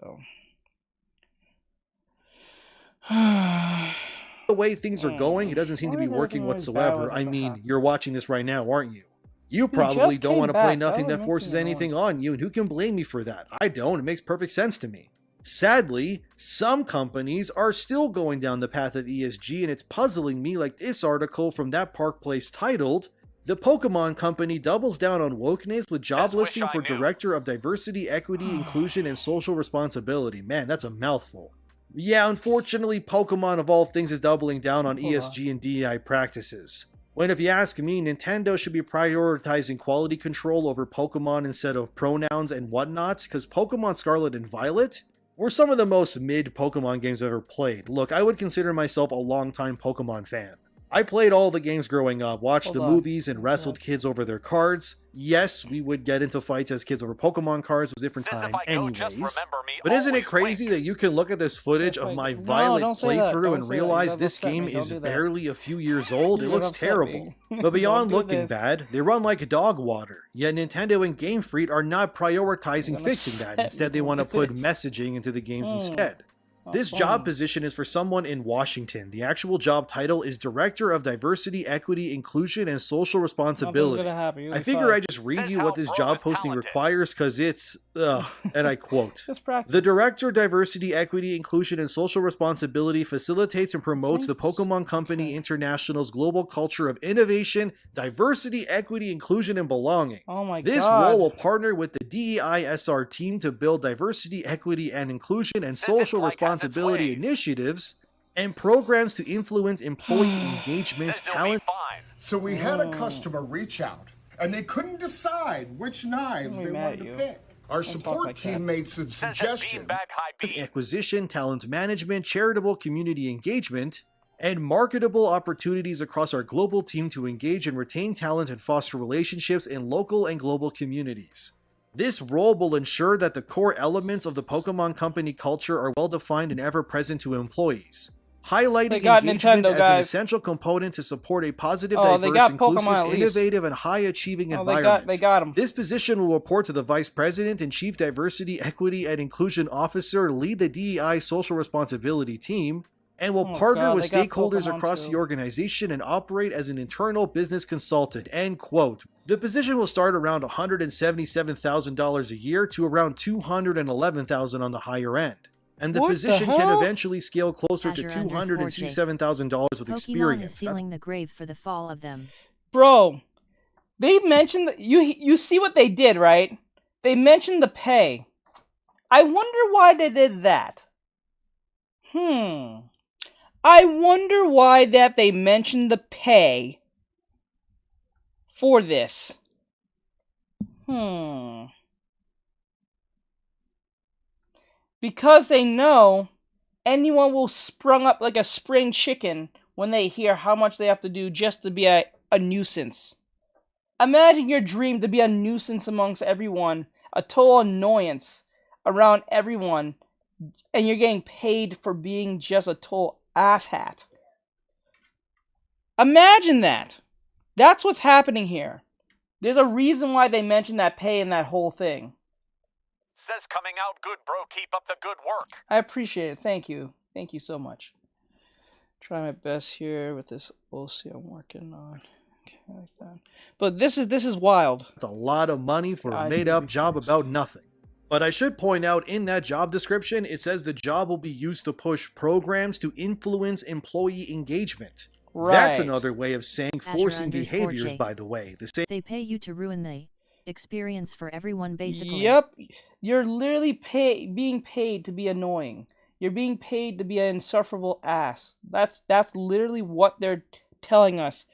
So. The way things are going, it doesn't seem to be working whatsoever. I mean, you're watching this right now, aren't you? You probably don't want to play nothing that forces anything on you, and who can blame me for that? I don't. It makes perfect sense to me. Sadly, some companies are still going down the path of ESG, and it's puzzling me, like this article from That Park Place titled, "The Pokemon Company Doubles Down on Wokeness with Job Listing for Director of Diversity, Equity, Inclusion, and Social Responsibility." Man, that's a mouthful. Yeah, unfortunately, Pokemon of all things is doubling down on ESG and DEI practices. When if you ask me, Nintendo should be prioritizing quality control over Pokemon instead of pronouns and whatnots, because Pokemon Scarlet and Violet were some of the most mid Pokemon games I've ever played. Look, I would consider myself a longtime Pokemon fan. I played all the games growing up, watched the movies, and wrestled kids over their cards. Yes, we would get into fights as kids over Pokemon cards. It was a different time anyways. But isn't it crazy that you can look at this footage of my Violet playthrough and realize this game is barely a few years old? It looks terrible. But beyond looking bad, they run like dog water. Yet Nintendo and Game Freak are not prioritizing fixing that. Instead, they want to put messaging into the games instead. This job position is for someone in Washington. The actual job title is Director of Diversity, Equity, Inclusion, and Social Responsibility. I figure I just read you what this job posting requires because it's, and I quote, "The Director of Diversity, Equity, Inclusion, and Social Responsibility facilitates and promotes the Pokemon Company International's global culture of innovation, diversity, equity, inclusion, and belonging. Oh my This God. role will partner with the DEI SR team to build diversity, equity, and inclusion and social responsibility initiatives and programs to influence employee engagement, talent." So we had a customer reach out, and they couldn't decide which knives they wanted to pick. Our support team made some suggestions. Acquisition, talent management, charitable community engagement, and marketable opportunities across our global team to engage and retain talent and foster relationships in local and global communities. This role will ensure that the core elements of the Pokemon Company culture are well defined and ever present to employees, highlighting engagement as an essential component to support a positive, diverse, inclusive, innovative, and high-achieving environment. They got him. This position will report to the Vice President and Chief Diversity, Equity, and Inclusion Officer, lead the DEI Social Responsibility team, and will partner with stakeholders across the organization and operate as an internal business consultant, end quote. The position will start around $177,000 a year to around $211,000 on the higher end. And the position can eventually scale closer to $267,000 with experience. Pokemon is sealing the grave for the fall of them. Bro, they mentioned that you see what they did, right? They mentioned the pay. I wonder why they did that. I wonder why that they mentioned the pay for this. Because they know anyone will sprung up like a spring chicken when they hear how much they have to do just to be a nuisance. Imagine your dream to be a nuisance amongst everyone, a total annoyance around everyone, and you're getting paid for being just a total asshat. Imagine that. That's what's happening here. There's a reason why they mentioned that pay in that whole thing. Says coming out good, bro. Keep up the good work. I appreciate it. Thank you. Thank you so much. Try my best here with this OC I'm working on. Okay, like that. But this is wild. It's a lot of money for a made-up job about nothing. But I should point out, in that job description, it says the job will be used to push programs to influence employee engagement. Right. That's another way of saying forcing behaviors, by the way. They pay you to ruin the experience for everyone, basically. Yep. You're literally being paid to be annoying. You're being paid to be an insufferable ass. That's literally what they're telling us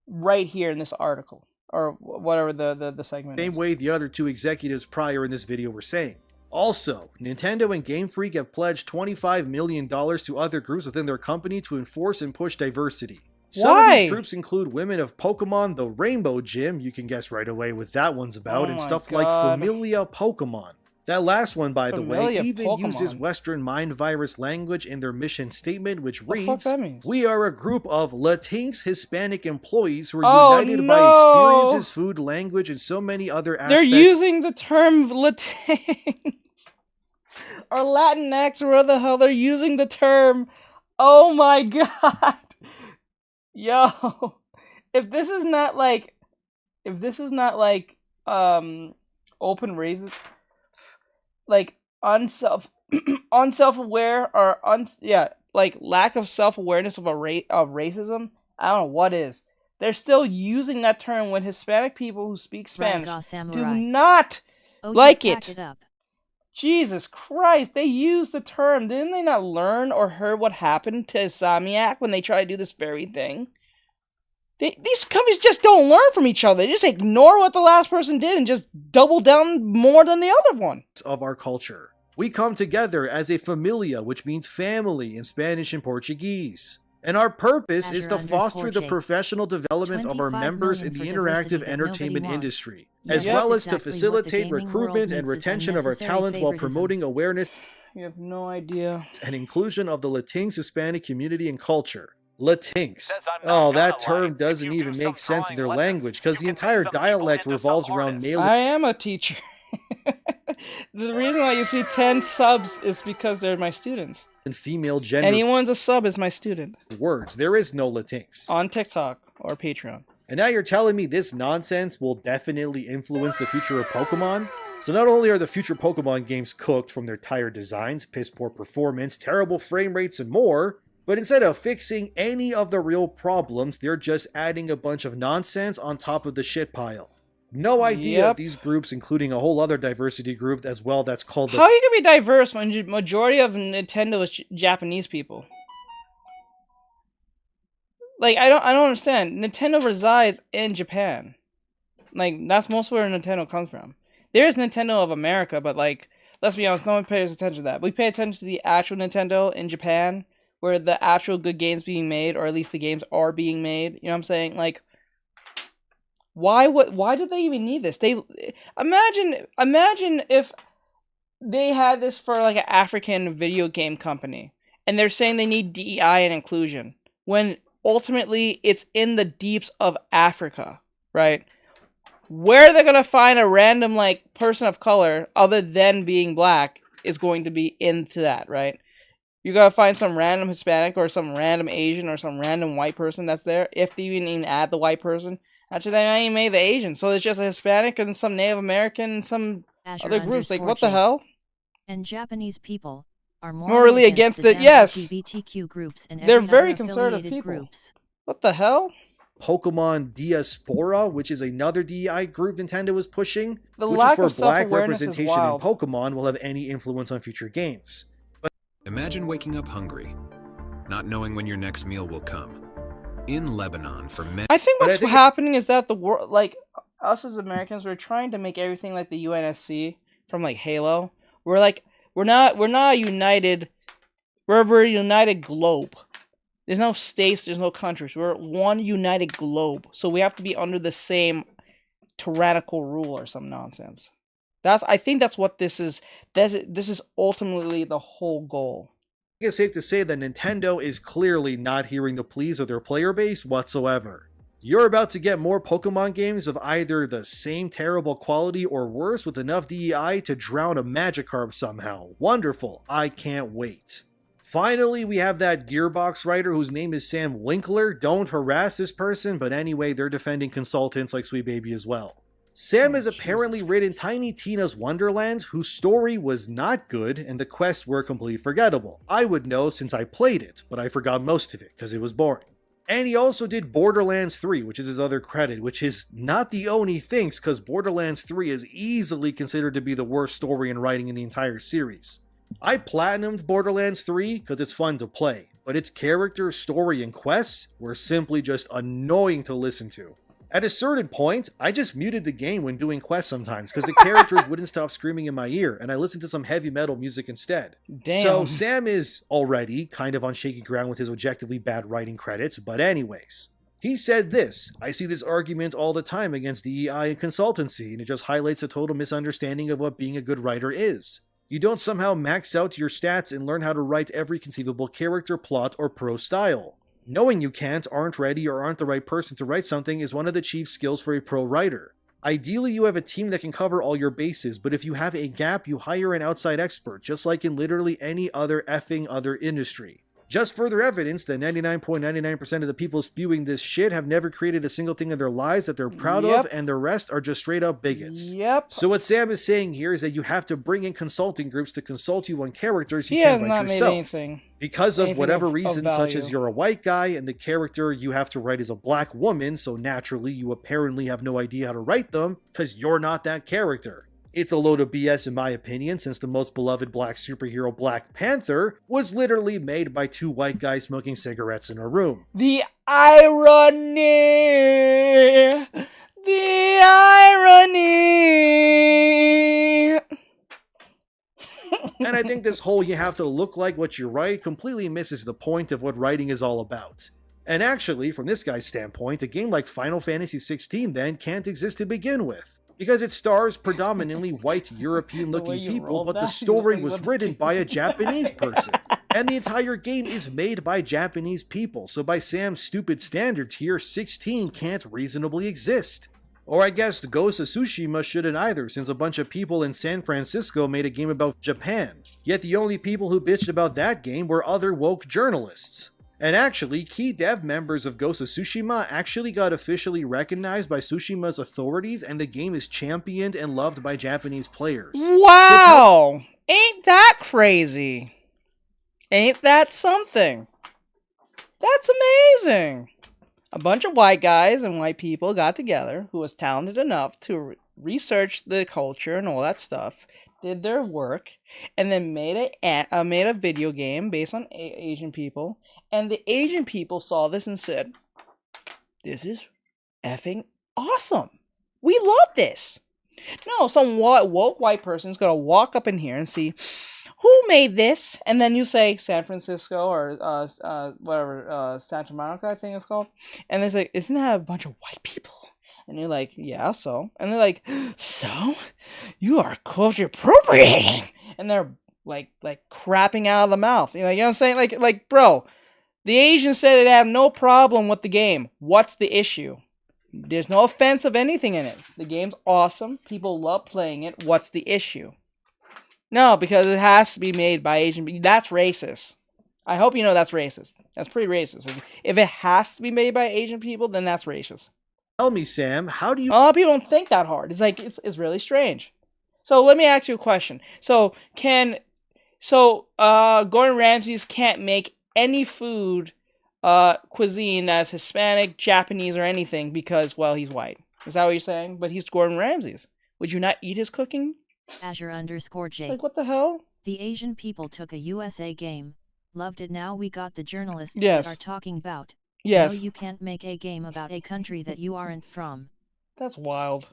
right here in this article. Or whatever the segment is. Same way the other two executives prior in this video were saying. Also, Nintendo and Game Freak have pledged $25 million to other groups within their company to enforce and push diversity. Some of these groups include Women of Pokemon, the Rainbow Gym, you can guess right away what that one's about, and stuff like Familia Pokemon. That last one, by the way, even uses Western Mind Virus language in their mission statement, which reads, "We are a group of Latinx Hispanic employees who are united by experiences, food, language, and so many other aspects." They're using the term Latinx. Or Latinx, or whatever the hell they're using the term. Oh my god. Yo. If this is not like open raises, like unself-aware or like lack of self-awareness of racism, I don't know what is. They're still using that term when Hispanic people who speak Spanish do not like it. Jesus Christ, they use the term. Didn't they not learn or heard what happened to Insomniac when they try to do this very thing? These companies just don't learn from each other. They just ignore what the last person did and just double down more than the other one. Of our culture. We come together as a familia, which means family in Spanish and Portuguese. And our purpose is to foster the professional development of our members in the interactive entertainment industry, as well as to facilitate recruitment and retention of our talent while promoting awareness You have no idea. and inclusion of the Latinx Hispanic community and culture. Latinx. Oh, that term doesn't even make sense in their language, because the entire dialect revolves around male. I am a teacher. The reason why you see 10 subs is because they're my students. And female gender. Anyone's a sub is my student. Words. There is no Latinx. On TikTok or Patreon. And now you're telling me this nonsense will definitely influence the future of Pokemon? So not only are the future Pokemon games cooked from their tired designs, piss poor performance, terrible frame rates, and more, but instead of fixing any of the real problems, they're just adding a bunch of nonsense on top of the shit pile. No idea if these groups, including a whole other diversity group as well that's called the— How are you gonna be diverse when the majority of Nintendo is Japanese people? Like, I don't understand. Nintendo resides in Japan. Like, that's most where Nintendo comes from. There's Nintendo of America, but like, let's be honest, no one pays attention to that. We pay attention to the actual Nintendo in Japan, where the actual good games being made, or at least the games are being made. You know what I'm saying? Like, why do they even need this? They imagine if they had this for like an African video game company, and they're saying they need DEI and inclusion, when ultimately it's in the deeps of Africa, right? Where they're gonna find a random like person of color other than being black is going to be into that, right? You gotta find some random Hispanic or some random Asian or some random white person that's there. If they even add the white person, actually they ain't made the Asian, so it's just a Hispanic and some Native American and some other groups. Like, what the hell? And Japanese people are morally against the LGBTQ groups and they're very conservative people. Groups. What the hell? Pokemon Diaspora, which is another DEI group Nintendo is pushing, the which lack is for of black representation in Pokemon, will have any influence on future games. But imagine waking up hungry, not knowing when your next meal will come. In Lebanon, for many— I think what's happening is that the world, like, us as Americans, we're trying to make everything like the UNSC from like Halo. We're like, we're not united. We're a united globe. There's no states, there's no countries. We're one united globe. So we have to be under the same tyrannical rule or some nonsense. I think that's what this is. This is ultimately the whole goal. I think it's safe to say that Nintendo is clearly not hearing the pleas of their player base whatsoever. You're about to get more Pokemon games of either the same terrible quality or worse with enough DEI to drown a Magikarp somehow. Wonderful. I can't wait. Finally, we have that Gearbox writer whose name is Sam Winkler. Don't harass this person, but anyway, they're defending consultants like Sweet Baby as well. Sam has apparently written Tiny Tina's Wonderlands, whose story was not good and the quests were completely forgettable. I would know since I played it, but I forgot most of it because it was boring. And he also did Borderlands 3, which is his other credit, which is not the only things, because Borderlands 3 is easily considered to be the worst story and writing in the entire series. I platinumed Borderlands 3 because it's fun to play, but its character, story, and quests were simply just annoying to listen to. At a certain point, I just muted the game when doing quests sometimes because the characters wouldn't stop screaming in my ear, and I listened to some heavy metal music instead. Damn. So Sam is already kind of on shaky ground with his objectively bad writing credits, but anyways. He said this: I see this argument all the time against DEI and consultancy, and it just highlights a total misunderstanding of what being a good writer is. You don't somehow max out your stats and learn how to write every conceivable character, plot, or prose style. Knowing you can't, aren't ready, or aren't the right person to write something is one of the chief skills for a pro writer. Ideally, you have a team that can cover all your bases, but if you have a gap, you hire an outside expert, just like in literally any other effing other industry. Just further evidence that 99.99% of the people spewing this shit have never created a single thing in their lives that they're proud of, and the rest are just straight up bigots. Yep. So what Sam is saying here is that you have to bring in consulting groups to consult you on characters you can't write yourself. Because of whatever reason, such as you're a white guy and the character you have to write is a black woman, so naturally you apparently have no idea how to write them because you're not that character. It's a load of BS in my opinion, since the most beloved black superhero Black Panther was literally made by two white guys smoking cigarettes in a room. The irony! The irony! And I think this whole you have to look like what you write completely misses the point of what writing is all about. And actually, from this guy's standpoint, a game like Final Fantasy XVI then can't exist to begin with. Because it stars predominantly white European-looking people, but the story was written by a Japanese person. And the entire game is made by Japanese people, so by Sam's stupid standards here, 16 can't reasonably exist. Or I guess Ghost of Tsushima shouldn't either, since a bunch of people in San Francisco made a game about Japan. Yet the only people who bitched about that game were other woke journalists. And actually, key dev members of Ghost of Tsushima actually got officially recognized by Tsushima's authorities, and the game is championed and loved by Japanese players. Wow! Ain't that crazy? Ain't that something? That's amazing! A bunch of white guys and white people got together who was talented enough to research the culture and all that stuff, did their work, and then made a video game based on Asian people. And the Asian people saw this and said, "This is effing awesome. We love this." No, some woke white person's gonna walk up in here and see who made this, and then you say San Francisco or whatever, Santa Monica, I think it's called, and they say, "Isn't that a bunch of white people?" And you're like, "Yeah, so," and they're like, "So, you are culture appropriating," and they're like crapping out of the mouth. You know what I'm saying? Like, bro, the Asians said they have no problem with the game. What's the issue? There's no offense of anything in it. The game's awesome. People love playing it. What's the issue? No, because it has to be made by Asian people. That's racist. I hope you know that's racist. That's pretty racist. If it has to be made by Asian people, then that's racist. Tell me, Sam, how do you... A lot of people don't think that hard. It's like, it's really strange. So let me ask you a question. So Gordon Ramsay's can't make any food cuisine as Hispanic, Japanese, or anything because, well, he's white. Is that what you're saying? But he's Gordon Ramsay's. Would you not eat his cooking? Azure_J. Like, what the hell? The Asian people took a USA game, loved it. Now we got the journalists Yes. that are talking about. Yes. No, you can't make a game about a country that you aren't from. That's wild.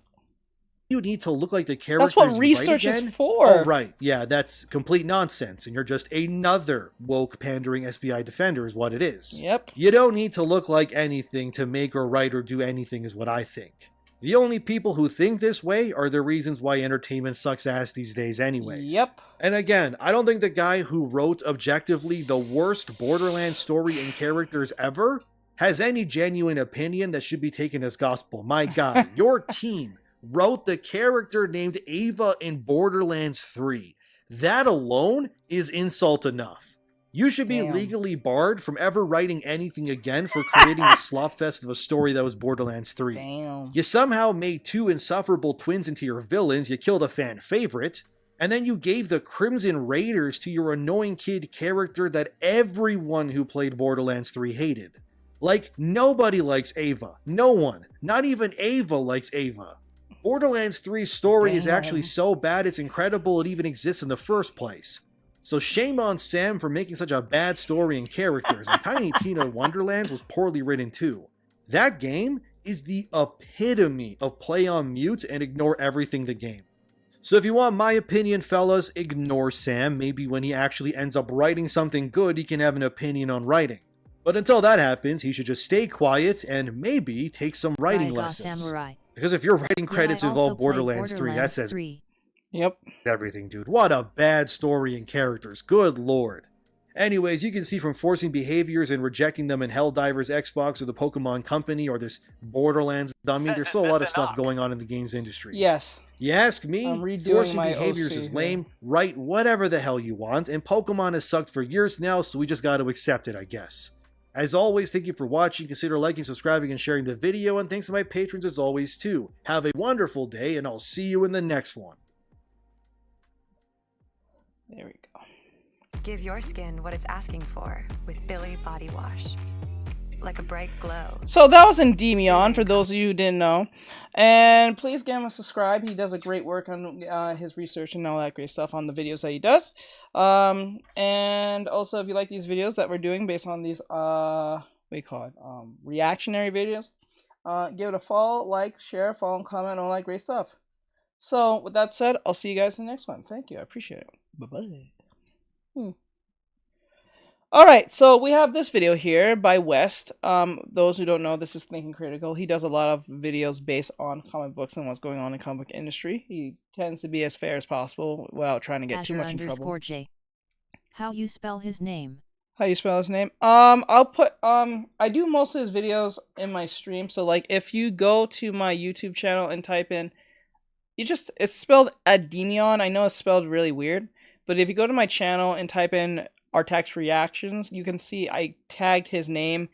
You need to look like the characters. That's what research is for. Oh, right. Yeah, that's complete nonsense, and you're just another woke pandering SBI defender is what it is. Yep. You don't need to look like anything to make or write or do anything is what I think. The only people who think this way are the reasons why entertainment sucks ass these days anyways. Yep. And again, I don't think the guy who wrote objectively the worst Borderlands story and characters ever has any genuine opinion that should be taken as gospel. My God, your team wrote the character named Ava in Borderlands 3. That alone is insult enough. You should be legally barred from ever writing anything again for creating the slopfest of a story that was Borderlands 3. Damn. You somehow made two insufferable twins into your villains, you killed a fan favorite, and then you gave the Crimson Raiders to your annoying kid character that everyone who played Borderlands 3 hated. Like, nobody likes Ava. No one. Not even Ava likes Ava. Borderlands 3's story is actually so bad it's incredible it even exists in the first place. So shame on Sam for making such a bad story and characters, and Tiny Tina Wonderlands was poorly written too. That game is the epitome of play on mute and ignore everything the game. So if you want my opinion, fellas, ignore Sam. Maybe when he actually ends up writing something good, he can have an opinion on writing. But until that happens, he should just stay quiet and maybe take some writing lessons. Samurai. Because if your writing credits involve Borderlands 3, that says yep. everything, dude. What a bad story and characters. Good lord. Anyways, you can see from forcing behaviors and rejecting them in Helldivers, Xbox, or the Pokemon Company, or this Borderlands dummy, there's still a lot of stuff going on in the games industry. Yes. You ask me, forcing behaviors OC, is lame, write whatever the hell you want, and Pokemon has sucked for years now, so we just gotta accept it, I guess. As always, thank you for watching, consider liking, subscribing, and sharing the video, and thanks to my patrons as always too. Have a wonderful day, and I'll see you in the next one. There we go. Give your skin what it's asking for with Billy Body Wash. Like a bright glow. So that was Endymion, for those of you who didn't know. And please give him a subscribe. He does a great work on his research and all that great stuff on the videos that he does. And also, if you like these videos that we're doing based on these, what do you call it, reactionary videos, give it a follow, like, share, follow, and comment, and all that great stuff. So, with that said, I'll see you guys in the next one. Thank you. I appreciate it. Bye-bye. Alright, so we have this video here by West. Those who don't know, this is Thinking Critical. He does a lot of videos based on comic books and what's going on in the comic book industry. He tends to be as fair as possible without trying to get too much in trouble. J. How you spell his name? How you spell his name? I'll put I do most of his videos in my stream. So like, if you go to my YouTube channel and type in, it's spelled Ademion. I know it's spelled really weird, but if you go to my channel and type in Artex Reactions, you can see I tagged his name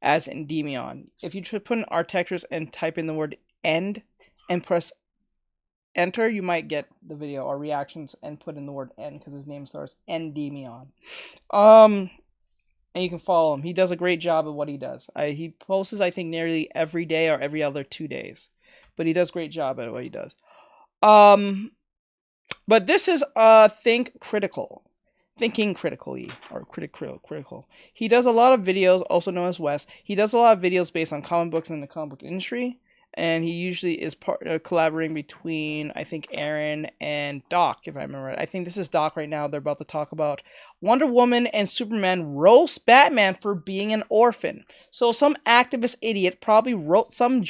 as Endemion. If you put in Artextris and type in the word end and press enter, you might get the video, or reactions and put in the word end because his name starts Endemion. And you can follow him. He does a great job of what he does. He posts, I think, nearly every day or every other 2 days, but he does a great job at what he does. But this is Thinking Critically, or critical. He does a lot of videos, also known as Wes. He does a lot of videos based on comic books and the comic book industry, and he usually is collaborating between, I think, Aaron and Doc, if I remember right. I think this is Doc right now. They're about to talk about Wonder Woman and Superman roast Batman for being an orphan. So some activist idiot probably wrote some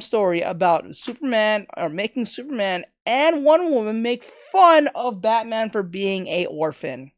story about Superman, or making Superman and Wonder Woman make fun of Batman for being a orphan.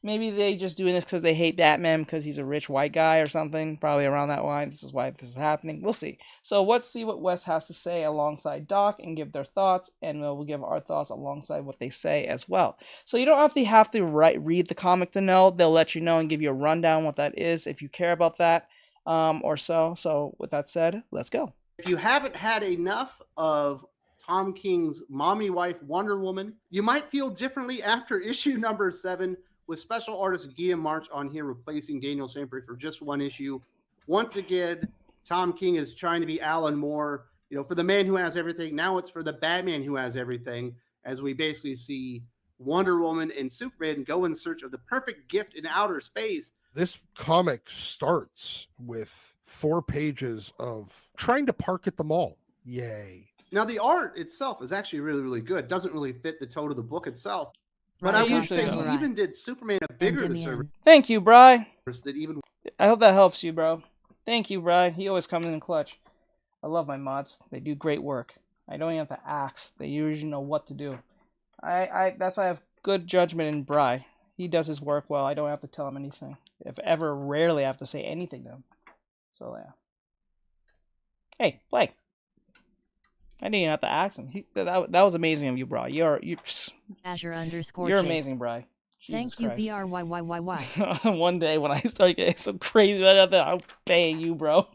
Maybe they just doing this because they hate Batman because he's a rich white guy or something. Probably around that line. This is why this is happening. We'll see. So let's see what Wes has to say alongside Doc and give their thoughts, and we'll give our thoughts alongside what they say as well. So you don't have to read the comic to know. They'll let you know and give you a rundown what that is if you care about that or so. So with that said, let's go. If you haven't had enough of Tom King's mommy wife Wonder Woman, you might feel differently after issue number 7, with special artist Guillaume March on here replacing Daniel Sampere for just one issue. Once again, Tom King is trying to be Alan Moore, for the man who has everything. Now it's for the Batman who has everything, as we basically see Wonder Woman and Superman go in search of the perfect gift in outer space. This comic starts with 4 pages of trying to park at the mall. Yay. Now, the art itself is actually really, really good. Doesn't really fit the tone of the book itself. But I would say he even did Superman a bigger disservice. Thank you, Bri. Even... I hope that helps you, bro. Thank you, Bri. He always comes in clutch. I love my mods. They do great work. I don't even have to ask. They usually know what to do. That's why I have good judgment in Bri. He does his work well. I don't have to tell him anything. If ever, rarely I have to say anything to him. So, yeah. Hey, play. I didn't even have to ask him. That was amazing of you, bro. You're Azure_J. You're amazing, bro. Thank you, BRYYYY. One day when I start getting some crazy about that, I'll pay you, bro.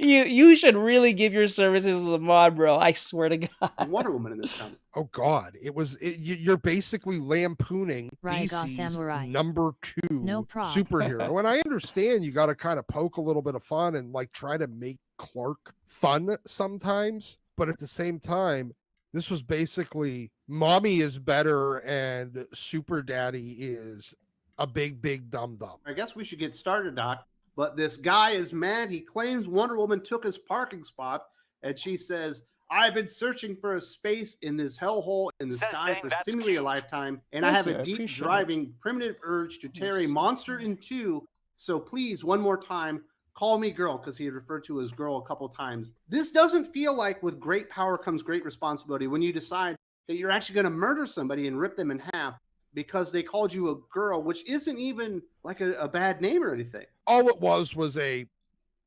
You should really give your services as a mod, bro. I swear to God. Wonder Woman in this comic. Oh God, you're basically lampooning DC's Samurai. number 2 superhero. And I understand you got to kind of poke a little bit of fun and like try to make Clark fun sometimes, but at the same time, this was basically mommy is better and super daddy is a big dum-dum. I guess we should get started, Doc. But this guy is mad. He claims Wonder Woman took his parking spot, and she says, I've been searching for a space in this hellhole in the sky for seemingly a lifetime, and I have a deep driving primitive urge to tear a monster in two. So please, one more time, call me girl, because he had referred to as girl a couple times. This doesn't feel like with great power comes great responsibility when you decide that you're actually going to murder somebody and rip them in half because they called you a girl, which isn't even like a bad name or anything. All it was a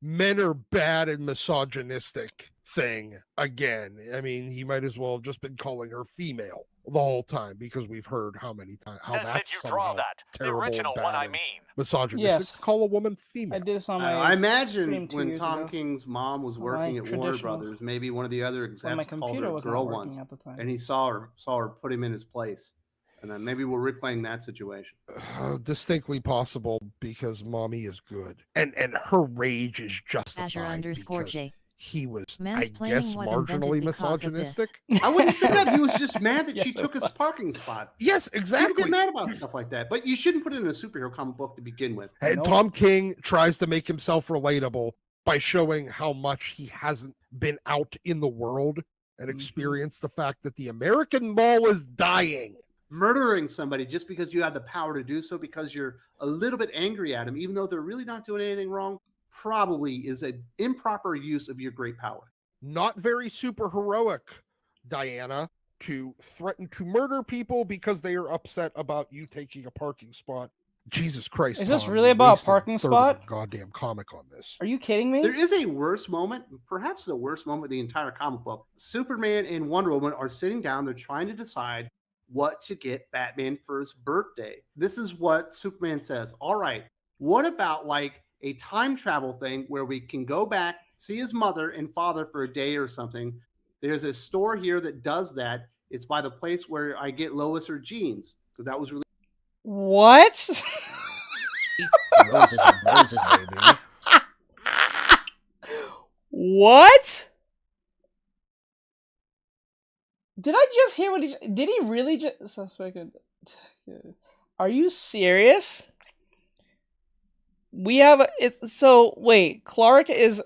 men are bad and misogynistic thing again. I mean, he might as well have just been calling her female the whole time because we've heard how many times. Says that you draw that. The original one, I mean. Misogynistic. Call a woman female. I did this on my I imagine when Tom King's mom was working at Warner Brothers, maybe one of the other execs called her girl once, and he saw her put him in his place. And then maybe we're replaying that situation. Distinctly possible because mommy is good. And her rage is justified Azure_J. He was, I guess, marginally misogynistic. I wouldn't say that. He was just mad that she took his parking spot. Yes, exactly. You get mad about stuff like that. But you shouldn't put it in a superhero comic book to begin with. And Tom King tries to make himself relatable by showing how much he hasn't been out in the world and experienced the fact that the American mall is dying. Murdering somebody just because you have the power to do so because you're a little bit angry at them, even though they're really not doing anything wrong, probably is an improper use of your great power. Not very super heroic, Diana. to threaten to murder people because they are upset about you taking a parking spot. Jesus Christ! Is this Tom, really you about a wasted parking a third spot? of a goddamn comic on this. Are you kidding me? There is a worse moment, perhaps the worst moment of the entire comic book. Superman and Wonder Woman are sitting down. They're trying to decide what to get Batman for his birthday. This is what Superman says. All right, what about like a time travel thing where we can go back, see his mother and father for a day or something? There's a store here that does that. It's by the place where I get Lois her jeans, because that was really... What? Roses and roses, baby. What? Did I just hear what he... Did he really just... Suspected... Are you serious? We have... It's so... Wait. Clark is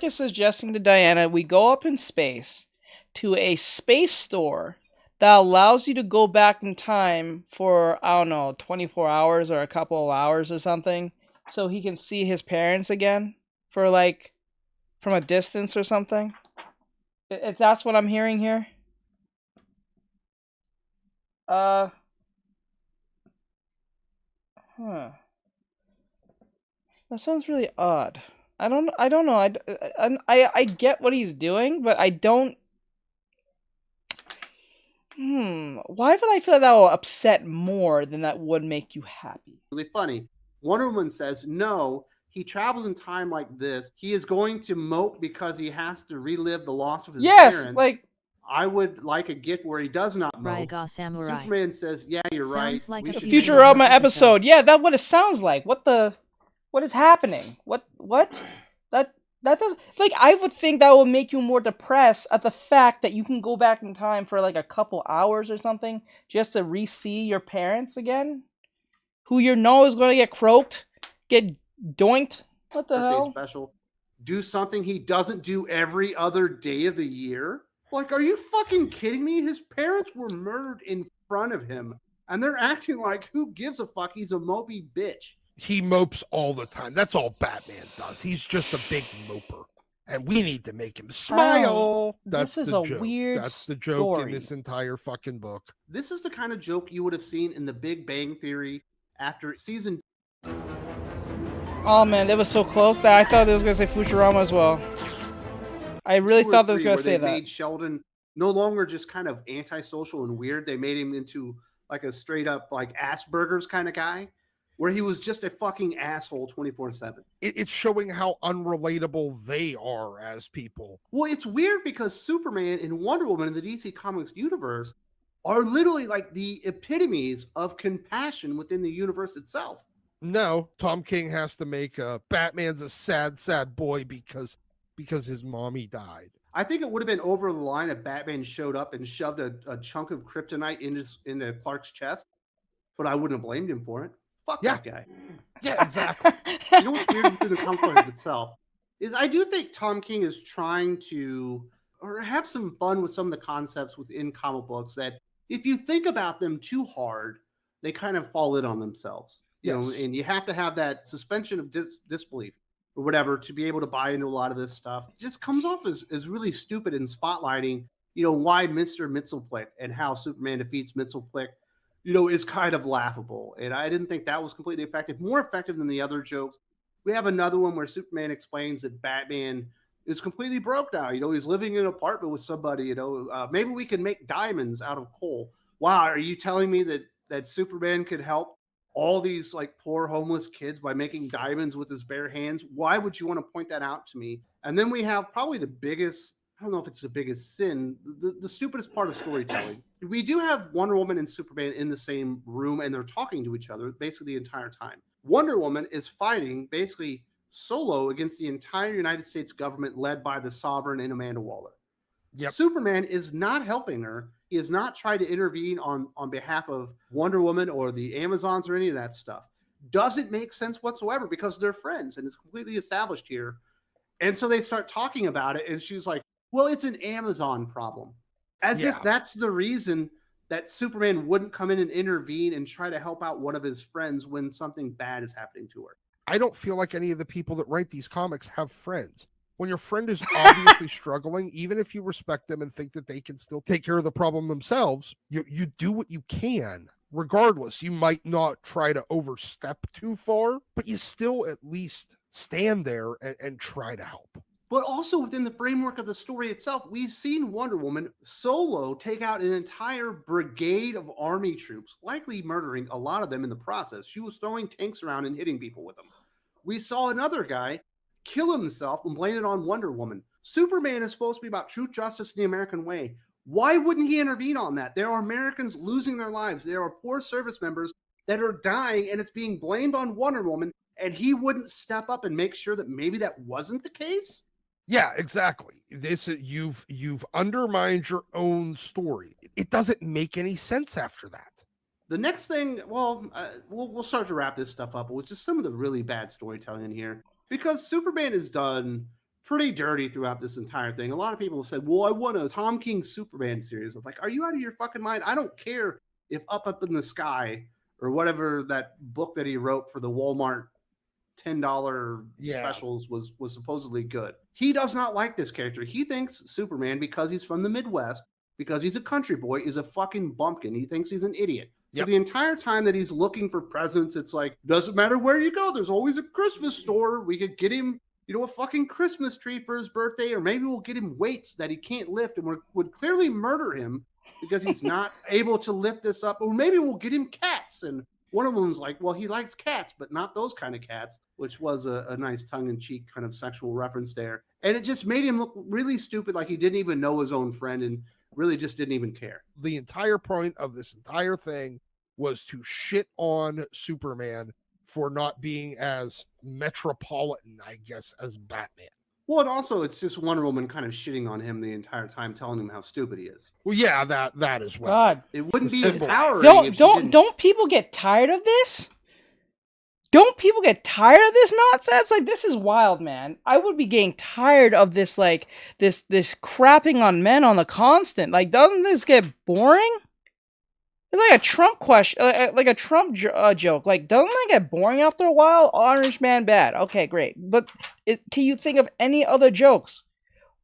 suggesting to Diana we go up in space to a space store that allows you to go back in time for, I don't know, 24 hours or a couple of hours or something, so he can see his parents again for, like, from a distance or something. If that's what I'm hearing here. Huh. That sounds really odd. I don't know. I get what he's doing, but I don't... Why would I feel that will upset more than that would make you happy? Really funny. Wonder Woman says, no, he travels in time like this. He is going to mope because he has to relive the loss of his parents. Like... I would like a gift where he does not mope. Samurai. Superman says, yeah, you're right. Like we a should Futurama episode. Yeah, that's what it sounds like. What is happening? What? That does, like, I would think that will make you more depressed at the fact that you can go back in time for like a couple hours or something just to re-see your parents again, who you know is going to get croaked, get doinked. What the hell? Special. Do something he doesn't do every other day of the year. Like, are you fucking kidding me? His parents were murdered in front of him, and they're acting like, who gives a fuck? He's a mopey bitch. He mopes all the time. That's all Batman does. He's just a big moper. And we need to make him smile. This is a weird That's the joke story in this entire fucking book. This is the kind of joke you would have seen in The Big Bang Theory after season... Oh man, that was so close that I thought it was going to say Futurama as well. I really thought that was going to say that. Made Sheldon no longer just kind of antisocial and weird. They made him into like a straight up like Asperger's kind of guy, where he was just a fucking asshole 24/7. It's showing how unrelatable they are as people. Well, it's weird because Superman and Wonder Woman in the DC Comics universe are literally like the epitomes of compassion within the universe itself. No, Tom King has to make Batman's a sad, sad boy because his mommy died. I think it would have been over the line if Batman showed up and shoved a chunk of kryptonite into Clark's chest, but I wouldn't have blamed him for it. Fuck that guy. Yeah, exactly. You know what's weird within the comic book itself is I do think Tom King is trying to or have some fun with some of the concepts within comic books that if you think about them too hard, they kind of fall in on themselves. You know, and you have to have that suspension of disbelief or whatever to be able to buy into a lot of this stuff. It just comes off as really stupid in spotlighting, you know, why Mr. Mxyzptlk and how Superman defeats Mxyzptlk, you know, is kind of laughable. And I didn't think that was completely effective, more effective than the other jokes. We have another one where Superman explains that Batman is completely broke now. You know, he's living in an apartment with somebody, you know, maybe we can make diamonds out of coal. Wow. Are you telling me that Superman could help all these like poor homeless kids by making diamonds with his bare hands? Why would you want to point that out to me? And then we have probably the biggest, I don't know if it's the biggest sin, the stupidest part of storytelling. We do have Wonder Woman and Superman in the same room and they're talking to each other basically the entire time. Wonder Woman is fighting basically solo against the entire United States government led by the Sovereign and Amanda Waller. Yep. Superman is not helping her. He has not tried to intervene on behalf of Wonder Woman or the Amazons or any of that stuff. Doesn't make sense whatsoever because they're friends and it's completely established here. And so they start talking about it and she's like, well, it's an Amazon problem. As if that's the reason that Superman wouldn't come in and intervene and try to help out one of his friends when something bad is happening to her. I don't feel like any of the people that write these comics have friends. When your friend is obviously struggling, even if you respect them and think that they can still take care of the problem themselves, you do what you can. Regardless, you might not try to overstep too far, but you still at least stand there and try to help. But also within the framework of the story itself, we've seen Wonder Woman solo take out an entire brigade of army troops, likely murdering a lot of them in the process. She was throwing tanks around and hitting people with them. We saw another guy kill himself and blame it on Wonder Woman. Superman is supposed to be about truth, justice, and the American way. Why wouldn't he intervene on that? There are Americans losing their lives. There are poor service members that are dying, and it's being blamed on Wonder Woman, and he wouldn't step up and make sure that maybe that wasn't the case? Yeah, exactly. You've undermined your own story. It doesn't make any sense after that. The next thing, well, we'll start to wrap this stuff up with just some of the really bad storytelling in here, because Superman is done pretty dirty throughout this entire thing. A lot of people have said, well, I want a Tom King Superman series. I was like, are you out of your fucking mind? I don't care if Up in the Sky or whatever that book that he wrote for the Walmart $10 specials was supposedly good. He does not like this character. He thinks Superman, because he's from the Midwest, because he's a country boy, is a fucking bumpkin. He thinks he's an idiot. So the entire time that he's looking for presents, it's like, doesn't matter where you go, there's always a Christmas store. We could get him, a fucking Christmas tree for his birthday, or maybe we'll get him weights that he can't lift, and would clearly murder him because he's not able to lift this up. Or maybe we'll get him cats. And one of them's like, well, he likes cats, but not those kind of cats, which was a nice tongue-in-cheek kind of sexual reference there. And it just made him look really stupid, like he didn't even know his own friend and really just didn't even care. The entire point of this entire thing was to shit on Superman for not being as metropolitan, I guess, as Batman. Well, and also it's just Wonder Woman kind of shitting on him the entire time, telling him how stupid he is. Well, yeah, that as well. God, it wouldn't be empowering. Don't people get tired of this? Don't people get tired of this nonsense? Like, this is wild, man. I would be getting tired of this, like, this crapping on men on the constant. Like, doesn't this get boring? It's like a Trump question, like a Trump joke. Like, doesn't that get boring after a while? Orange man bad. Okay, great. But can you think of any other jokes?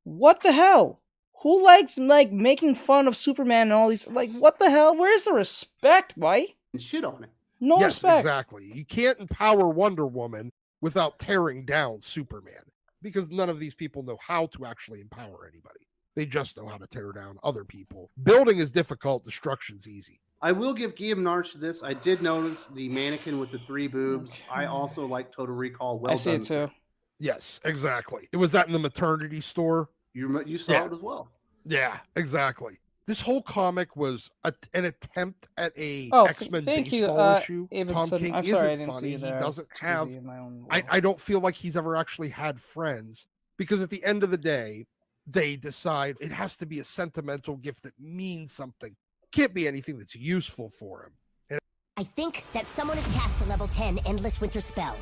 What the hell? Who likes, like, making fun of Superman and all these? Like, what the hell? Where's the respect, right? And shit on it. No respect. Exactly. You can't empower Wonder Woman without tearing down Superman, because none of these people know how to actually empower anybody. They just know how to tear down other people. Building is difficult. Destruction's easy. I will give Guillaume Narch this. I did notice the mannequin with the 3 boobs. I also like Total Recall. Well, I see it too. Yes, exactly. It was that in the maternity store. You saw it as well. Yeah, exactly. This whole comic was an attempt at a X-Men baseball issue. Tom King I'm sorry, I didn't see you there. He doesn't have. I don't feel like he's ever actually had friends, because at the end of the day, they decide it has to be a sentimental gift that means something. Can't be anything that's useful for him. And I think that someone has cast a level 10 Endless Winter spell.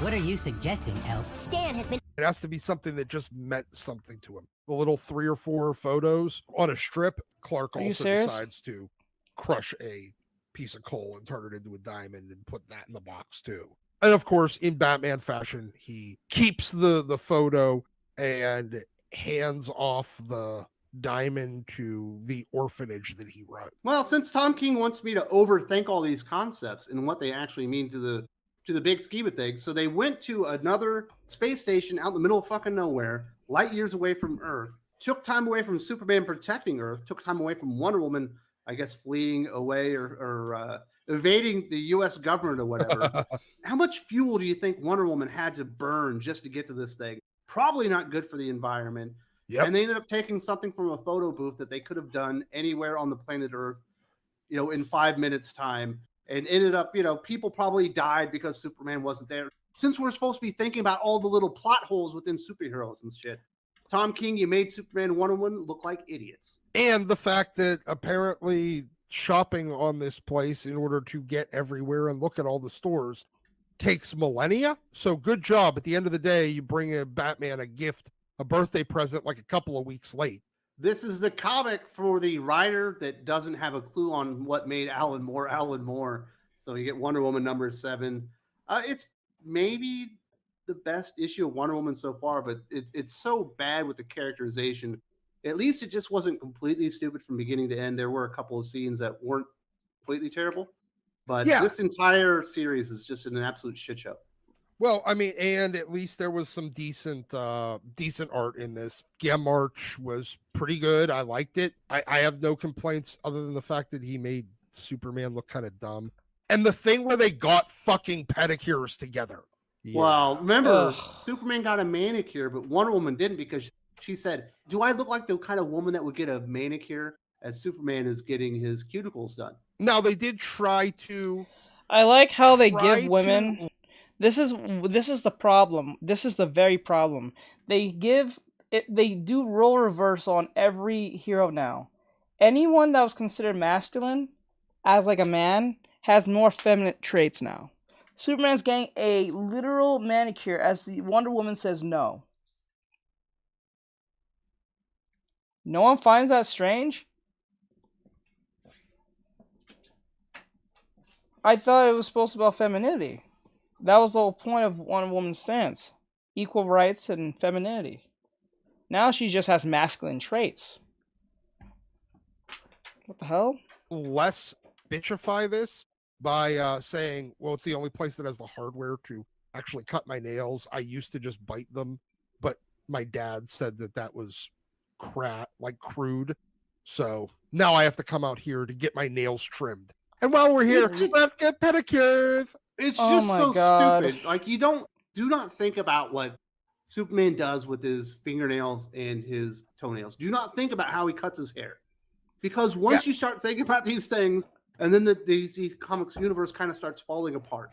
What are you suggesting, Elf? Stan has been... It has to be something that just meant something to him. The little 3 or 4 photos on a strip, Clark also decides to crush a piece of coal and turn it into a diamond and put that in the box too. And of course, in Batman fashion, he keeps the photo and hands off the diamond to the orphanage that he runs. Well, since Tom King wants me to overthink all these concepts and what they actually mean to the big scheme of things, so they went to another space station out in the middle of fucking nowhere, light years away from Earth, took time away from Superman protecting Earth, took time away from Wonder Woman, I guess, fleeing away or evading the U.S. government or whatever. How much fuel do you think Wonder Woman had to burn just to get to this thing? Probably not good for the environment. Yep. And they ended up taking something from a photo booth that they could have done anywhere on the planet Earth, in 5 minutes time, and ended up, people probably died because Superman wasn't there. Since we're supposed to be thinking about all the little plot holes within superheroes and shit, Tom King, you made Superman and Wonder Woman look like idiots. And the fact that apparently shopping on this place in order to get everywhere and look at all the stores takes millennia. So good job. At the end of the day, you bring a Batman a gift, a birthday present, like a couple of weeks late. This is the comic for the writer that doesn't have a clue on what made Alan Moore. So you get Wonder Woman #7. It's maybe the best issue of Wonder Woman so far, but it's so bad with the characterization. At least it just wasn't completely stupid from beginning to end. There were a couple of scenes that weren't completely terrible, but this entire series is just an absolute shit show. Well, I mean, and at least there was some decent art in this. March was pretty good. I liked it. I have no complaints other than the fact that he made Superman look kind of dumb. And the thing where they got fucking pedicures together. Yeah. Well, remember, Superman got a manicure, but Wonder Woman didn't because she said, do I look like the kind of woman that would get a manicure as Superman is getting his cuticles done? Now, they did try to... I like how they give women... This is the problem. This is the very problem. They do role reverse on every hero now. Anyone that was considered masculine as like a man has more feminine traits now. Superman's getting a literal manicure as the Wonder Woman says no. No one finds that strange? I thought it was supposed to be about femininity. That was the whole point of Wonder Woman's stance. Equal rights and femininity. Now she just has masculine traits. What the hell? Less bitchify this by saying, well, it's the only place that has the hardware to actually cut my nails. I used to just bite them, but my dad said that was crude. So now I have to come out here to get my nails trimmed. And while we're here, let's get pedicures. It's just so stupid. Like, do not think about what Superman does with his fingernails and his toenails. Do not think about how he cuts his hair. Because once you start thinking about these things, and then the DC Comics universe kind of starts falling apart.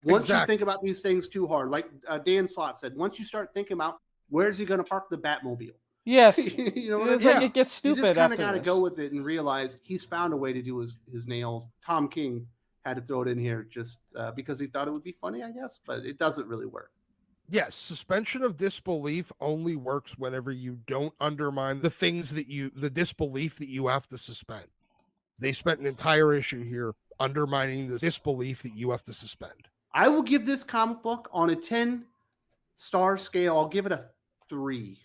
Once you think about these things too hard, like Dan Slott said, once you start thinking about where's he going to park the Batmobile? Yes. You know what it's like it gets stupid. You just kind of got to this. go with it and realize he's found a way to do his nails. Tom King had to throw it in here just because he thought it would be funny, I guess, but it doesn't really work. Yes, suspension of disbelief only works whenever you don't undermine the disbelief that you have to suspend. They spent an entire issue here undermining the disbelief that you have to suspend. I will give this comic book on a 10-star scale. I'll give it a 3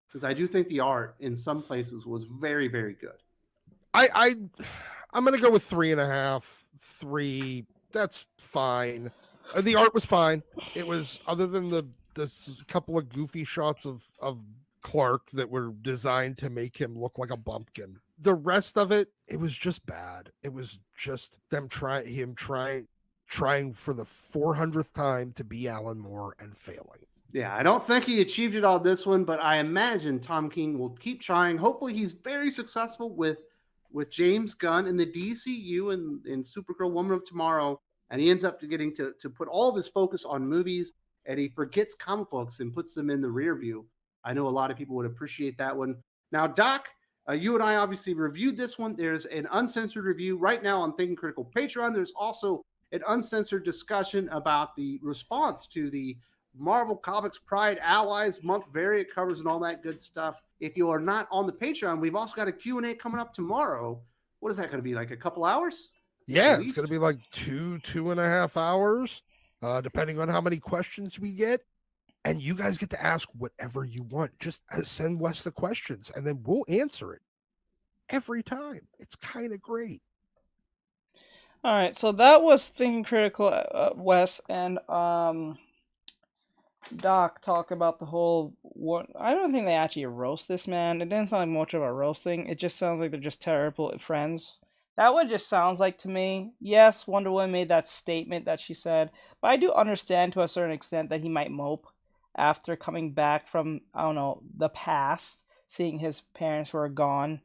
because I do think the art in some places was very, very good. I'm going to go with 3.5, 3. That's fine. The art was fine. It was, other than the couple of goofy shots of Clark that were designed to make him look like a bumpkin. The rest of it, it was just bad. It was just them trying for the 400th time to be Alan Moore and failing. Yeah, I don't think he achieved it on this one, but I imagine Tom King will keep trying. Hopefully he's very successful with James Gunn and the DCU and Supergirl Woman of Tomorrow, and he ends up getting to put all of his focus on movies, and he forgets comic books and puts them in the rear view. I know a lot of people would appreciate that one. Now, Doc, you and I obviously reviewed this one. There's an uncensored review right now on Thinking Critical Patreon. There's also an uncensored discussion about the response to the Marvel Comics Pride Allies month variant covers and all that good stuff. If you are not on the Patreon, we've also got a Q&A coming up tomorrow. What is that going to be, like a couple hours? Yeah, it's going to be like 2.5 hours, depending on how many questions we get. And you guys get to ask whatever you want. Just send Wes the questions, and then we'll answer it every time. It's kind of great. All right, so that was Thinking Critical, Wes, and Doc talk about the whole... I don't think they actually roast this man. It didn't sound like much of a roasting. It just sounds like they're just terrible friends. That what it just sounds like to me. Yes, Wonder Woman made that statement that she said, but I do understand to a certain extent that he might mope after coming back from, I don't know, the past, seeing his parents were gone.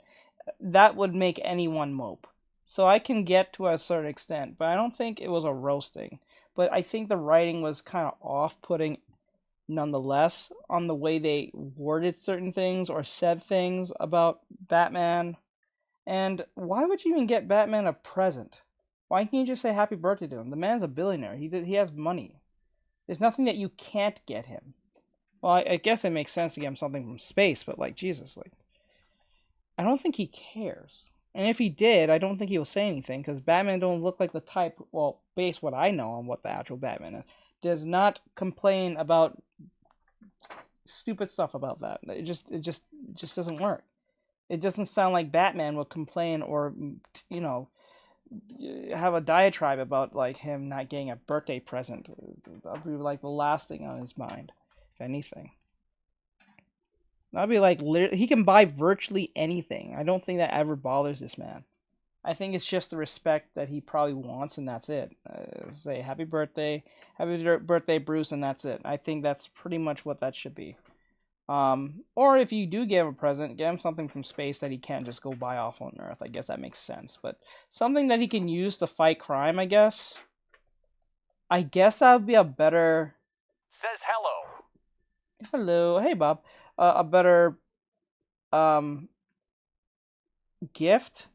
That would make anyone mope. So I can get to a certain extent, but I don't think it was a roasting. But I think the writing was kind of off-putting nonetheless on the way they worded certain things or said things about Batman. And why would you even get Batman a present? Why can't you just say happy birthday to him? The man's a billionaire. He has money. There's nothing that you can't get him. Well, I guess it makes sense to get him something from space, but like, Jesus, like, I don't think he cares. And if he did, I don't think he'll say anything, because Batman don't look like the type, well, based what I know on what the actual Batman is, does not complain about stupid stuff about that. It just doesn't work. It doesn't sound like Batman will complain or, you know, have a diatribe about like him not getting a birthday present. That'd be like the last thing on his mind, if anything. That'd be like he can buy virtually anything. I don't think that ever bothers this man. I think it's just the respect that he probably wants, and that's it. Say happy birthday, Bruce, and that's it. I think that's pretty much what that should be. Or if you do give him a present, give him something from space that he can't just go buy off on Earth. I guess that makes sense. But something that he can use to fight crime, I guess. I guess that would be a better... Says hello. Hello. Hey, Bob. A better gift.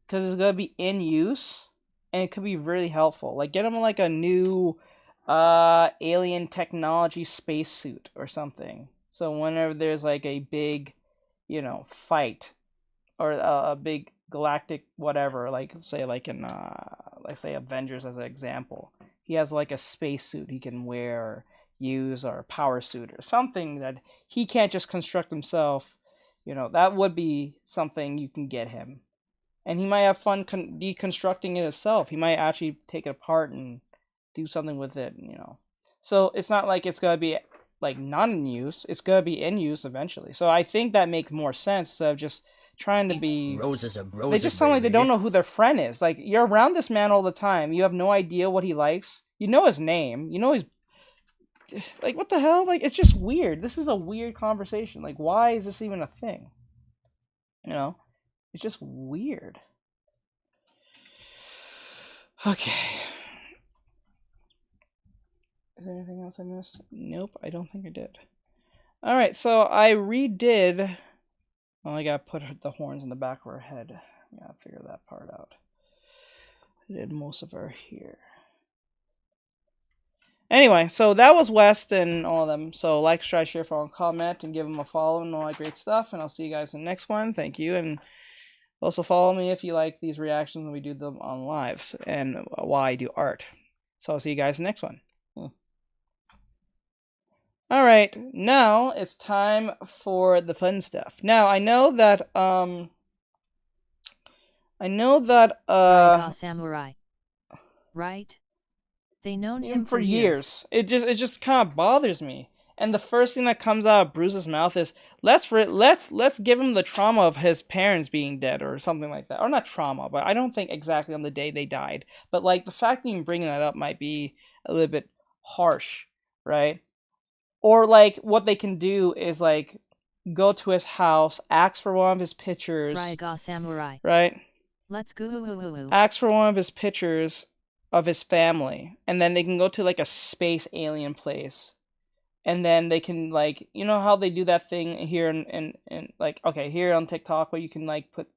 Because it's going to be in use. And it could be really helpful. Like, get him like a new alien technology spacesuit or something. So whenever there's like a big, you know, fight or a big galactic whatever, like say like in like say Avengers as an example, he has like a spacesuit he can wear or use, or a power suit or something that he can't just construct himself. You know, that would be something you can get him, and he might have fun deconstructing it himself. He might actually take it apart and do something with it, you know. So it's not like it's gonna be like not in use. It's gonna be in use eventually. So I think that makes more sense instead of just trying to be. Roses are roses. They just sound like they don't know who their friend is. Like, you're around this man all the time. You have no idea what he likes. You know his name. You know his. Like, what the hell? Like, it's just weird. This is a weird conversation. Like, why is this even a thing? You know, it's just weird. Okay. Is there anything else I missed? Nope, I don't think I did. Alright, so I redid... Well, I gotta put the horns in the back of her head. I gotta figure that part out. I did most of her here. Anyway, so that was West and all of them. So like, subscribe, share, follow, and comment, and give them a follow and all that great stuff. And I'll see you guys in the next one. Thank you. And also follow me if you like these reactions when we do them on lives and why I do art. So I'll see you guys in the next one. Alright, now it's time for the fun stuff. Now, I know that, Samurai. Right? They known him for years. It just kind of bothers me. And the first thing that comes out of Bruce's mouth is, let's give him the trauma of his parents being dead or something like that. Or not trauma, but I don't think exactly on the day they died. But like, the fact that even bringing that up might be a little bit harsh, right? Or like, what they can do is like go to his house, ask for one of his pictures. Samurai. Right? Let's go. Ask for one of his pictures of his family, and then they can go to like a space alien place, and then they can, like, you know how they do that thing here in like, okay, here on TikTok where you can like put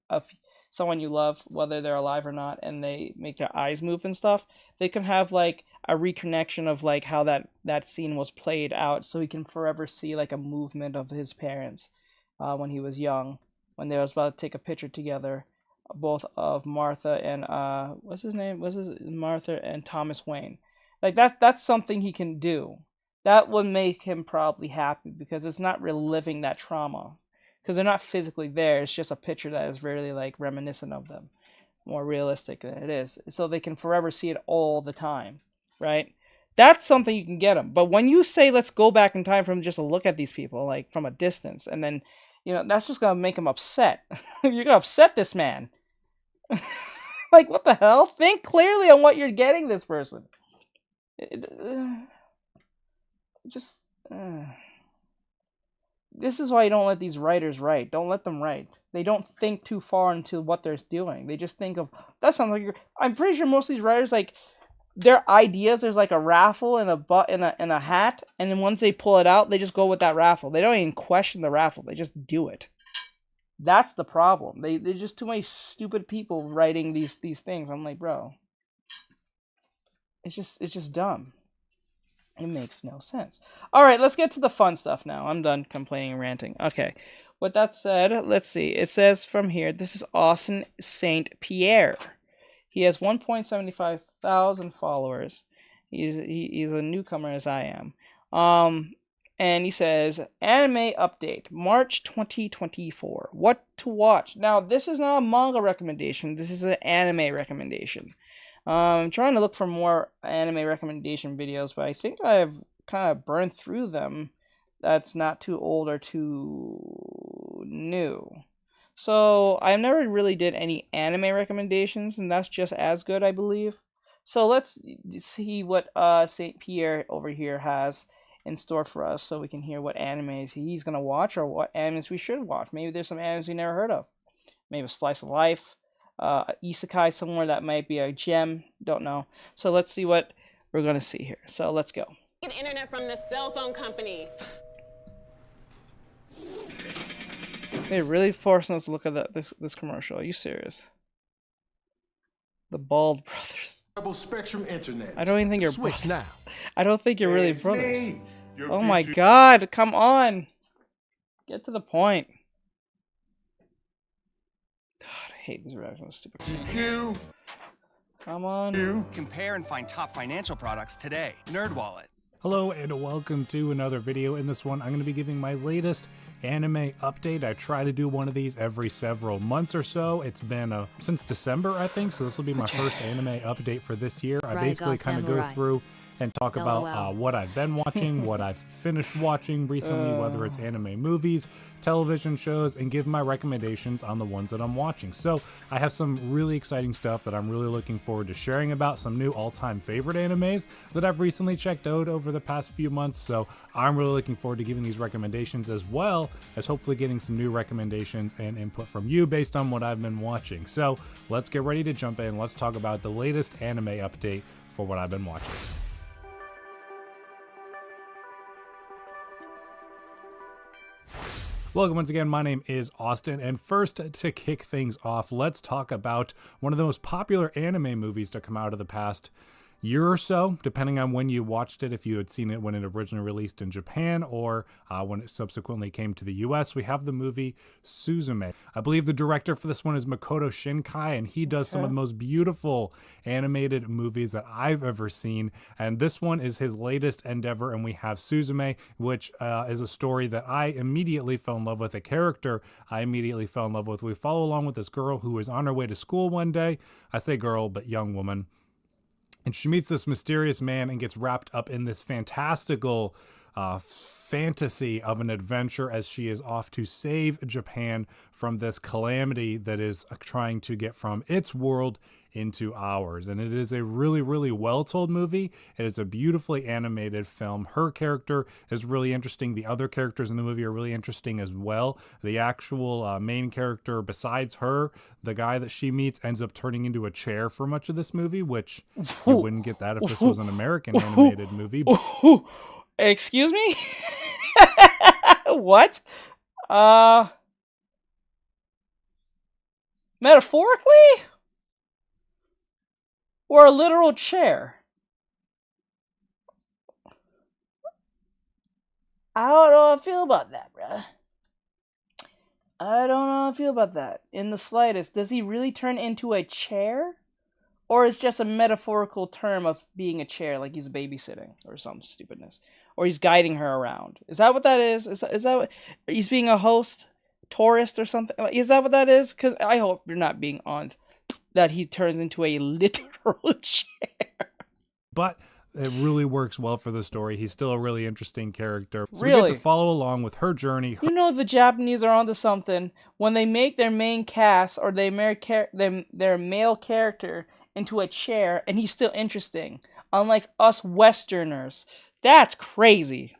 someone you love, whether they're alive or not, and they make their eyes move and stuff. They can have like a reconnection of like how that scene was played out, so he can forever see like a movement of his parents when he was young, when they was about to take a picture together, both of Martha and what's his name? Martha and Thomas Wayne. Like that's something he can do. That would make him probably happy because it's not reliving that trauma. Because they're not physically there, it's just a picture that is really like reminiscent of them. More realistic than it is. So they can forever see it all the time. Right? That's something you can get them. But when you say let's go back in time for him just to look at these people like from a distance, and then, you know, that's just gonna make him upset. You're gonna upset this man. Like, what the hell? Think clearly on what you're getting this person. This is why you don't let these writers write. Don't let them write. They don't think too far into what they're doing. They just think of, that sounds like I'm pretty sure most of these writers, like, their ideas, there's like a raffle and a hat, and then once they pull it out, they just go with that raffle. They don't even question the raffle. They just do it. That's the problem. They're just too many stupid people writing these things. I'm like, bro, it's just dumb. It makes no sense. All right, let's get to the fun stuff now. I'm done complaining and ranting. Okay. With that said, let's see. It says from here, this is Austin St. Pierre. He has 1.75 thousand followers, He's a newcomer as I am. And he says, anime update, March 2024. What to watch? Now, this is not a manga recommendation. This is an anime recommendation. I'm trying to look for more anime recommendation videos, but I think I've kind of burned through them. That's not too old or too new. So, I never really did any anime recommendations, and that's just as good, I believe. So, let's see what St. Pierre over here has in store for us, so we can hear what animes he's going to watch, or what animes we should watch. Maybe there's some animes we never heard of. Maybe a slice of life, isekai somewhere that might be a gem. Don't know. So let's see what we're going to see here. So let's go. Get internet from the cell phone company. They're really forcing us to look at this commercial. Are you serious? The Bald Brothers. Spectrum Internet. I don't even think you're Switch now. I don't think you're really brothers. Me. Oh my god, come on. Get to the point. God, I hate this reaction. Stupid shit. Come on. Compare and find top financial products today. NerdWallet. Hello and welcome to another video. In this one, I'm going to be giving my latest anime update. I try to do one of these every several months or so. It's been since December, I think, so this will be my first anime update for this year. I basically kind of go through and talk about what I've been watching, what I've finished watching recently, whether it's anime movies, television shows, and give my recommendations on the ones that I'm watching. So I have some really exciting stuff that I'm really looking forward to sharing about, some new all-time favorite animes that I've recently checked out over the past few months. So I'm really looking forward to giving these recommendations, as well as hopefully getting some new recommendations and input from you based on what I've been watching. So let's get ready to jump in. Let's talk about the latest anime update for what I've been watching. Welcome once again, my name is Austin, and first to kick things off, let's talk about one of the most popular anime movies to come out of the past year or so, depending on when you watched it, if you had seen it when it originally released in Japan or when it subsequently came to the US. We have the movie Suzume. I believe the director for this one is Makoto Shinkai, and he does some of the most beautiful animated movies that I've ever seen, and this one is his latest endeavor. And we have Suzume, which is a story that I immediately fell in love with, a character I immediately fell in love with. We follow along with this girl who is on her way to school one day. I say girl, but young woman. And she meets this mysterious man and gets wrapped up in this fantastical fantasy of an adventure as she is off to save Japan from this calamity that is trying to get from its world into ours. And it is a really, really well-told movie. It is a beautifully animated film. Her character is really interesting. The other characters in the movie are really interesting as well. The actual main character, besides her, the guy that she meets, ends up turning into a chair for much of this movie, which you wouldn't get that if this was an American animated movie. Excuse me? What? Metaphorically? Or a literal chair? I don't know how I feel about that, bruh. I don't know how I feel about that in the slightest. Does he really turn into a chair? Or is just a metaphorical term of being a chair, like he's babysitting or some stupidness? Or he's guiding her around? Is that what that is? Is that what he's being a host, tourist or something? Is that what that is? Because I hope you're not being on that he turns into a literal chair. But it really works well for the story. He's still a really interesting character. So really? We get to follow along with her journey. You know the Japanese are onto something when they make their main cast or they make their male character into a chair and he's still interesting. Unlike us Westerners. That's crazy.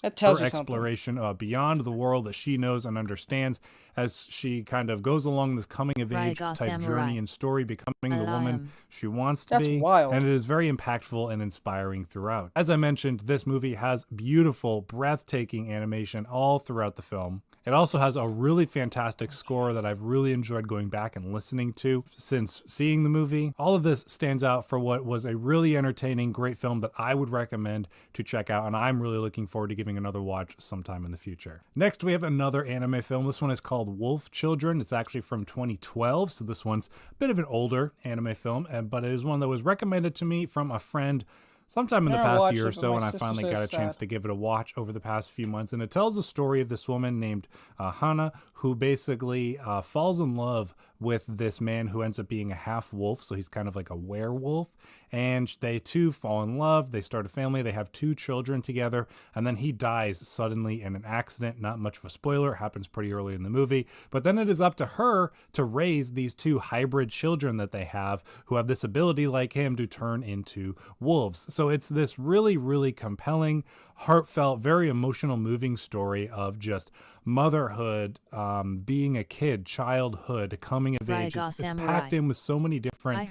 That tells you something. Her exploration beyond the world that she knows and understands as she kind of goes along this coming-of-age type journey and story, becoming the woman she wants to be. That's wild. And it is very impactful and inspiring throughout. As I mentioned, this movie has beautiful, breathtaking animation all throughout the film. It also has a really fantastic score that I've really enjoyed going back and listening to since seeing the movie. All of this stands out for what was a really entertaining, great film that I would recommend to check out, and I'm really looking forward to giving another watch sometime in the future. Next, we have another anime film. This one is called called Wolf Children. It's actually from 2012, so this one's a bit of an older anime film, but it is one that was recommended to me from a friend sometime in the past year or so, and I finally got a chance to give it a watch over the past few months. And it tells the story of this woman named Hana, who basically falls in love with this man who ends up being a half wolf, so he's kind of like a werewolf. And they two fall in love, they start a family, they have 2 children together, and then he dies suddenly in an accident. Not much of a spoiler, it happens pretty early in the movie. But then it is up to her to raise these 2 hybrid children that they have, who have this ability like him to turn into wolves. So it's this really, really compelling, heartfelt, very emotional, moving story of just motherhood, being a kid, childhood, coming of age. It's packed in with so many different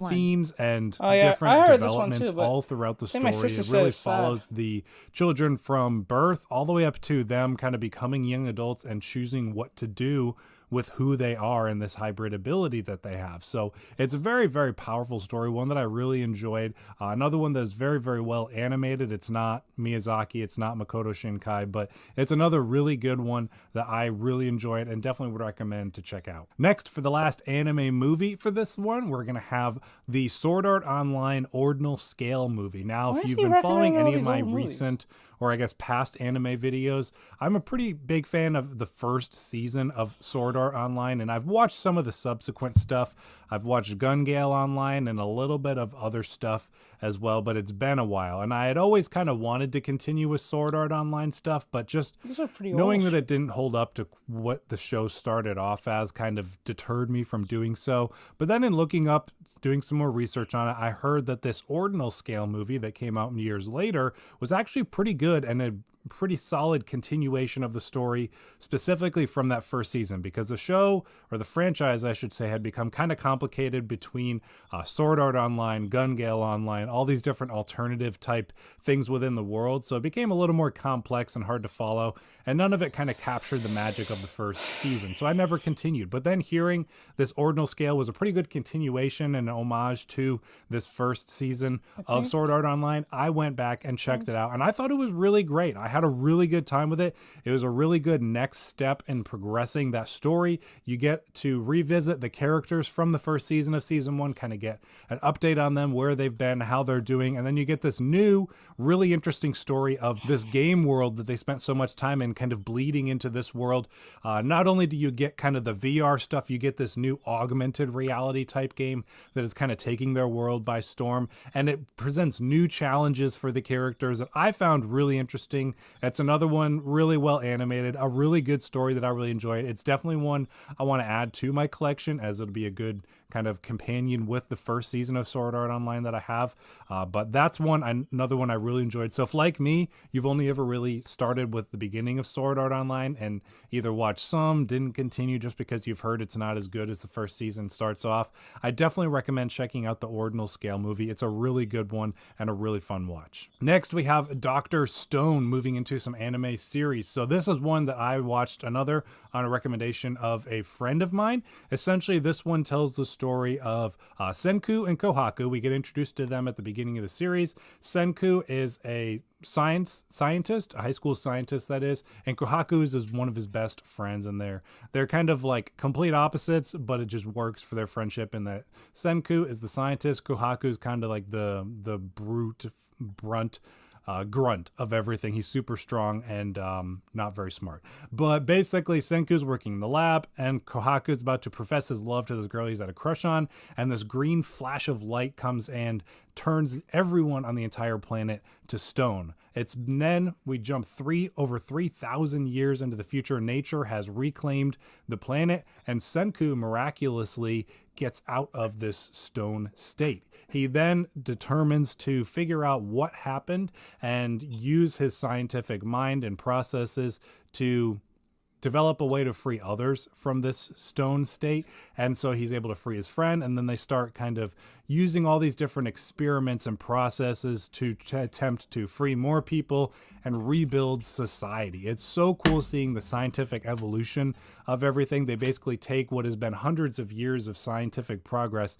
themes and different developments all throughout the story. It really follows the children from birth all the way up to them kind of becoming young adults and choosing what to do with who they are and this hybrid ability that they have. So it's a very, very powerful story, one that I really enjoyed. Another one that is very, very well animated. It's not Miyazaki, it's not Makoto Shinkai, but it's another really good one that I really enjoyed and definitely would recommend to check out. Next, for the last anime movie for this one, we're going to have the Sword Art Online Ordinal Scale movie. Now, if you've been following any of my recent or I guess past anime videos, I'm a pretty big fan of the first season of Sword Art Online, and I've watched some of the subsequent stuff. I've watched Gun Gale Online and a little bit of other stuff as well, but it's been a while. And I had always kind of wanted to continue with Sword Art Online stuff, but just knowing that it didn't hold up to what the show started off as kind of deterred me from doing so. But then in looking up, doing some more research on it, I heard that this Ordinal Scale movie that came out years later was actually pretty good and a pretty solid continuation of the story, specifically from that first season, because the show, or the franchise I should say, had become kind of complicated between Sword Art Online, Gun Gale Online, all these different alternative type things within the world. So it became a little more complex and hard to follow, and none of it kind of captured the magic of the first season. So I never continued. But then hearing this Ordinal Scale was a pretty good continuation and an homage to this first season of Sword Art Online, I went back and checked it out, and I thought it was really great. I had a really good time with it. It was a really good next step in progressing that story. You get to revisit the characters from the first season of season 1, kind of get an update on them, where they've been, how they're doing, and then you get this new, really interesting story of this game world that they spent so much time in, kind of bleeding into this world. Not only do you get kind of the VR stuff, you get this new augmented reality type game that is kind of taking their world by storm, and it presents new challenges for the characters that I found really interesting. It's another one really well animated, a really good story that I really enjoyed. It's definitely one I want to add to my collection, as it'll be a good kind of companion with the first season of Sword Art Online that I have. But that's another one I really enjoyed. So if, like me, you've only ever really started with the beginning of Sword Art Online and either watched some, didn't continue just because you've heard it's not as good as the first season starts off, I definitely recommend checking out the Ordinal Scale movie. It's a really good one and a really fun watch. Next, we have Dr. Stone moving into some anime series. So this is one that I watched, another on a recommendation of a friend of mine. Essentially, this one tells the story of Senku and Kohaku. We get introduced to them at the beginning of the series. Senku is a scientist, a high school scientist that is, and Kohaku is one of his best friends, and they're kind of like complete opposites, but it just works for their friendship in that Senku is the scientist, Kohaku is kind of like the grunt of everything. He's super strong and not very smart. But basically, Senku's working in the lab, and Kohaku's about to profess his love to this girl he's had a crush on, and this green flash of light comes and turns everyone on the entire planet to stone. It's then we jump over 3,000 years into the future. Nature has reclaimed the planet, and Senku miraculously gets out of this stone state. He then determines to figure out what happened and use his scientific mind and processes to develop a way to free others from this stone state. And so he's able to free his friend, and then they start kind of using all these different experiments and processes to attempt to free more people and rebuild society. It's so cool seeing the scientific evolution of everything. They basically take what has been hundreds of years of scientific progress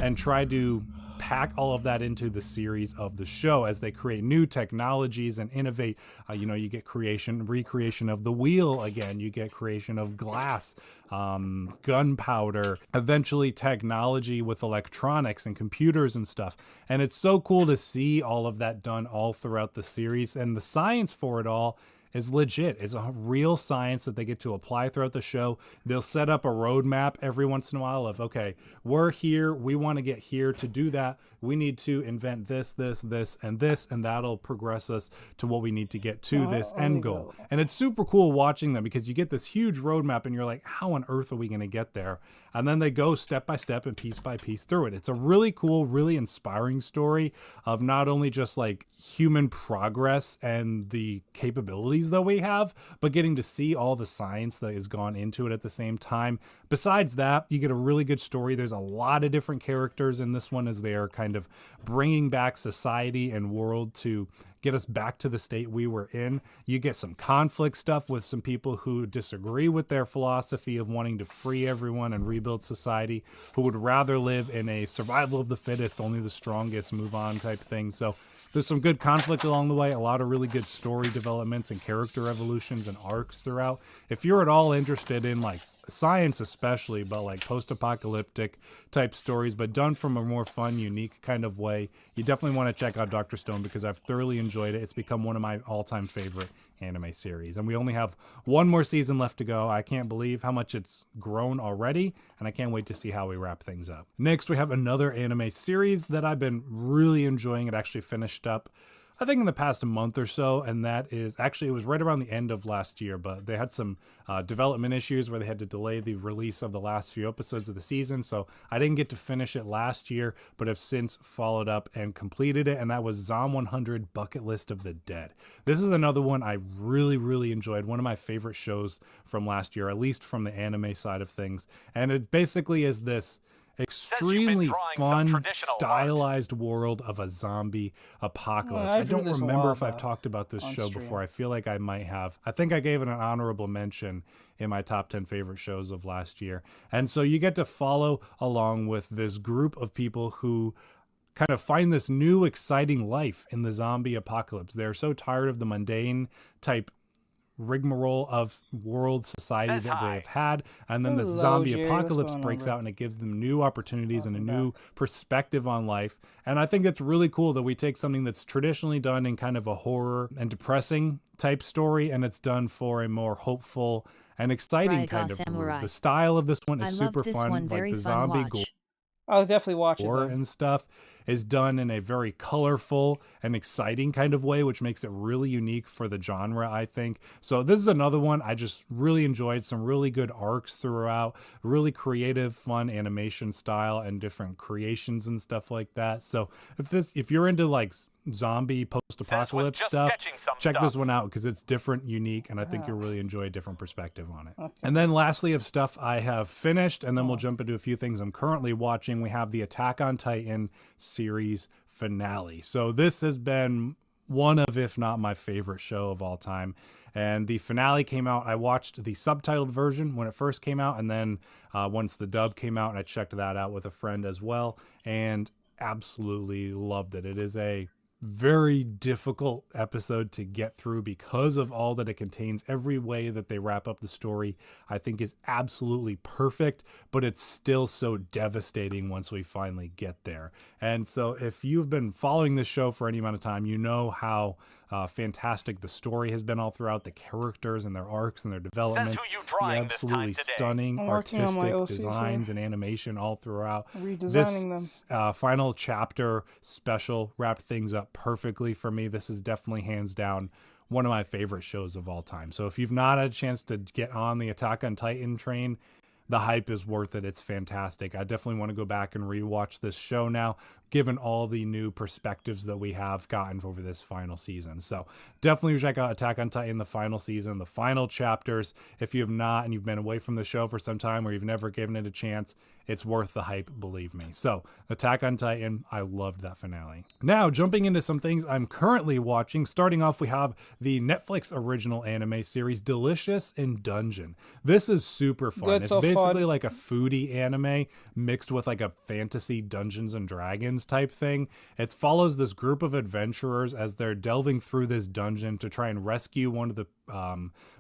and try to pack all of that into the series of the show as they create new technologies and innovate. You get recreation of the wheel again, you get creation of glass, gunpowder, eventually technology with electronics and computers and stuff. And it's so cool to see all of that done all throughout the series, and the science for it all is legit. It's a real science that they get to apply throughout the show. They'll set up a roadmap every once in a while of, okay, we're here, we want to get here. To do that, we need to invent this, and this, and that'll progress us to what we need to get to this end goal. And it's super cool watching them because you get this huge roadmap and you're like, how on earth are we going to get there? And then they go step by step and piece by piece through it. It's a really cool, really inspiring story of not only just like human progress and the capabilities that we have, but getting to see all the science that has gone into it at the same time. Besides that, you get a really good story. There's a lot of different characters in this one as they are kind of bringing back society and world to get us back to the state we were in. You get some conflict stuff with some people who disagree with their philosophy of wanting to free everyone and rebuild society, who would rather live in a survival of the fittest, only the strongest move on type thing. So there's some good conflict along the way, a lot of really good story developments and character evolutions and arcs throughout. If you're at all interested in like science especially, but like post-apocalyptic type stories, but done from a more fun, unique kind of way, you definitely want to check out Dr. Stone because I've thoroughly enjoyed it. It's become one of my all-time favorite anime series, and we only have one more season left to go. I can't believe how much it's grown already, and I can't wait to see how we wrap things up. Next, we have another anime series that I've been really enjoying. It actually finished up I think in the past month or so, and that is actually, it was right around the end of last year, but they had some development issues where they had to delay the release of the last few episodes of the season, so I didn't get to finish it last year, but have since followed up and completed it, and that was Zom 100 Bucket List of the Dead. This is another one I really enjoyed, one of my favorite shows from last year, at least from the anime side of things, and it basically is this extremely fun, stylized world of a zombie apocalypse. I don't remember if I've talked about this show before. I feel like I might have. I think I gave it an honorable mention in my top 10 favorite shows of last year. And so you get to follow along with this group of people who kind of find this new exciting life in the zombie apocalypse. They're so tired of the mundane type rigmarole of world society that they have had, and then the zombie apocalypse breaks out and it gives them new opportunities and a new perspective on life. And I think it's really cool that we take something that's traditionally done in kind of a horror and depressing type story, and it's done for a more hopeful and exciting kind of mood. The style of this one is super fun, like the zombie gore. I'll definitely watch it. And stuff is done in a very colorful and exciting kind of way, which makes it really unique for the genre, I think. So this is another one I just really enjoyed. Some really good arcs throughout, really creative, fun animation style and different creations and stuff like that. So if you're into like zombie post-apocalypse stuff, check this one out because it's different, unique, and I think you'll really enjoy a different perspective on it. Okay. And then lastly, of stuff I have finished, and then we'll jump into a few things I'm currently watching, we have the Attack on Titan series finale. So this has been one of, if not my favorite show of all time. And the finale came out. I watched the subtitled version when it first came out, and then once the dub came out, I checked that out with a friend as well, and absolutely loved it. It is a very difficult episode to get through because of all that it contains. Every way that they wrap up the story I think is absolutely perfect, but it's still so devastating once we finally get there. And so if you've been following this show for any amount of time, you know how fantastic the story has been all throughout, the characters and their arcs and their developments, the absolutely stunning artistic designs and animation all throughout. This final chapter special wrapped things up perfectly for me. This is definitely hands down one of my favorite shows of all time. So if you've not had a chance to get on the Attack on Titan train, the hype is worth it. It's fantastic. I definitely want to go back and rewatch this show now, given all the new perspectives that we have gotten over this final season. So definitely check out Attack on Titan, the final season, the final chapters. If you have not, and you've been away from the show for some time or you've never given it a chance, it's worth the hype, believe me. So Attack on Titan, I loved that finale. Now, jumping into some things I'm currently watching. Starting off, we have the Netflix original anime series, Delicious in Dungeon. This is super fun. That's It's so basically fun. like a foodie anime mixed with like a fantasy Dungeons and Dragons type thing. It follows this group of adventurers as they're delving through this dungeon to try and rescue one of the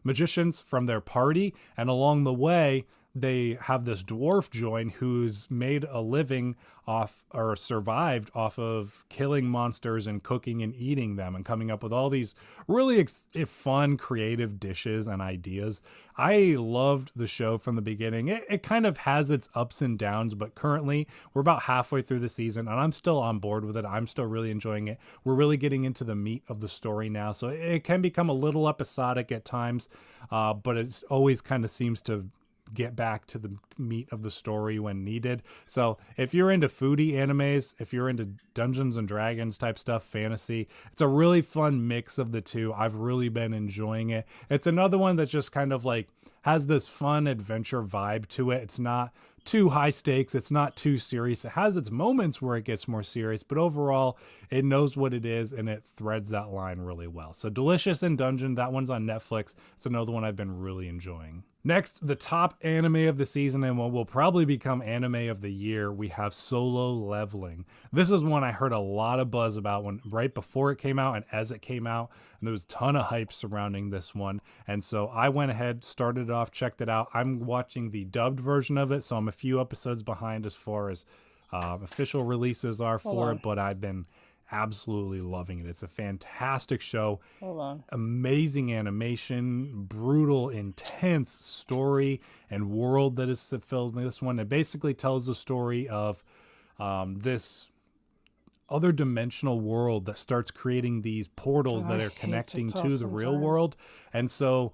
magicians from their party. And along the way, they have this dwarf join who's made a living off, or survived off of killing monsters and cooking and eating them and coming up with all these really fun, creative dishes and ideas. I loved the show from the beginning. It kind of has its ups and downs, but currently we're about halfway through the season and I'm still on board with it. I'm still really enjoying it. We're really getting into the meat of the story now. So it can become a little episodic at times, but it always kind of seems to get back to the meat of the story when needed. So if you're into foodie animes, if you're into Dungeons and Dragons type stuff, fantasy, it's a really fun mix of the two. I've really been enjoying it. It's another one that just kind of like has this fun adventure vibe to it. It's not too high stakes. It's not too serious. It has its moments where it gets more serious, but overall it knows what it is and it threads that line really well. So Delicious in Dungeon, that one's on Netflix. It's another one I've been really enjoying. Next, the top anime of the season and what will probably become anime of the year, we have Solo Leveling. This is one I heard a lot of buzz about when right before it came out and as it came out, and there was a ton of hype surrounding this one. And so I went ahead, started it off, checked it out. I'm watching the dubbed version of it, so I'm a few episodes behind as far as official releases are for it, but I've been absolutely loving it. It's a fantastic show. Hold on. Amazing animation, brutal, intense story and world that is filled in this one. It basically tells the story of this other dimensional world that starts creating these portals that are connecting to the real world. And so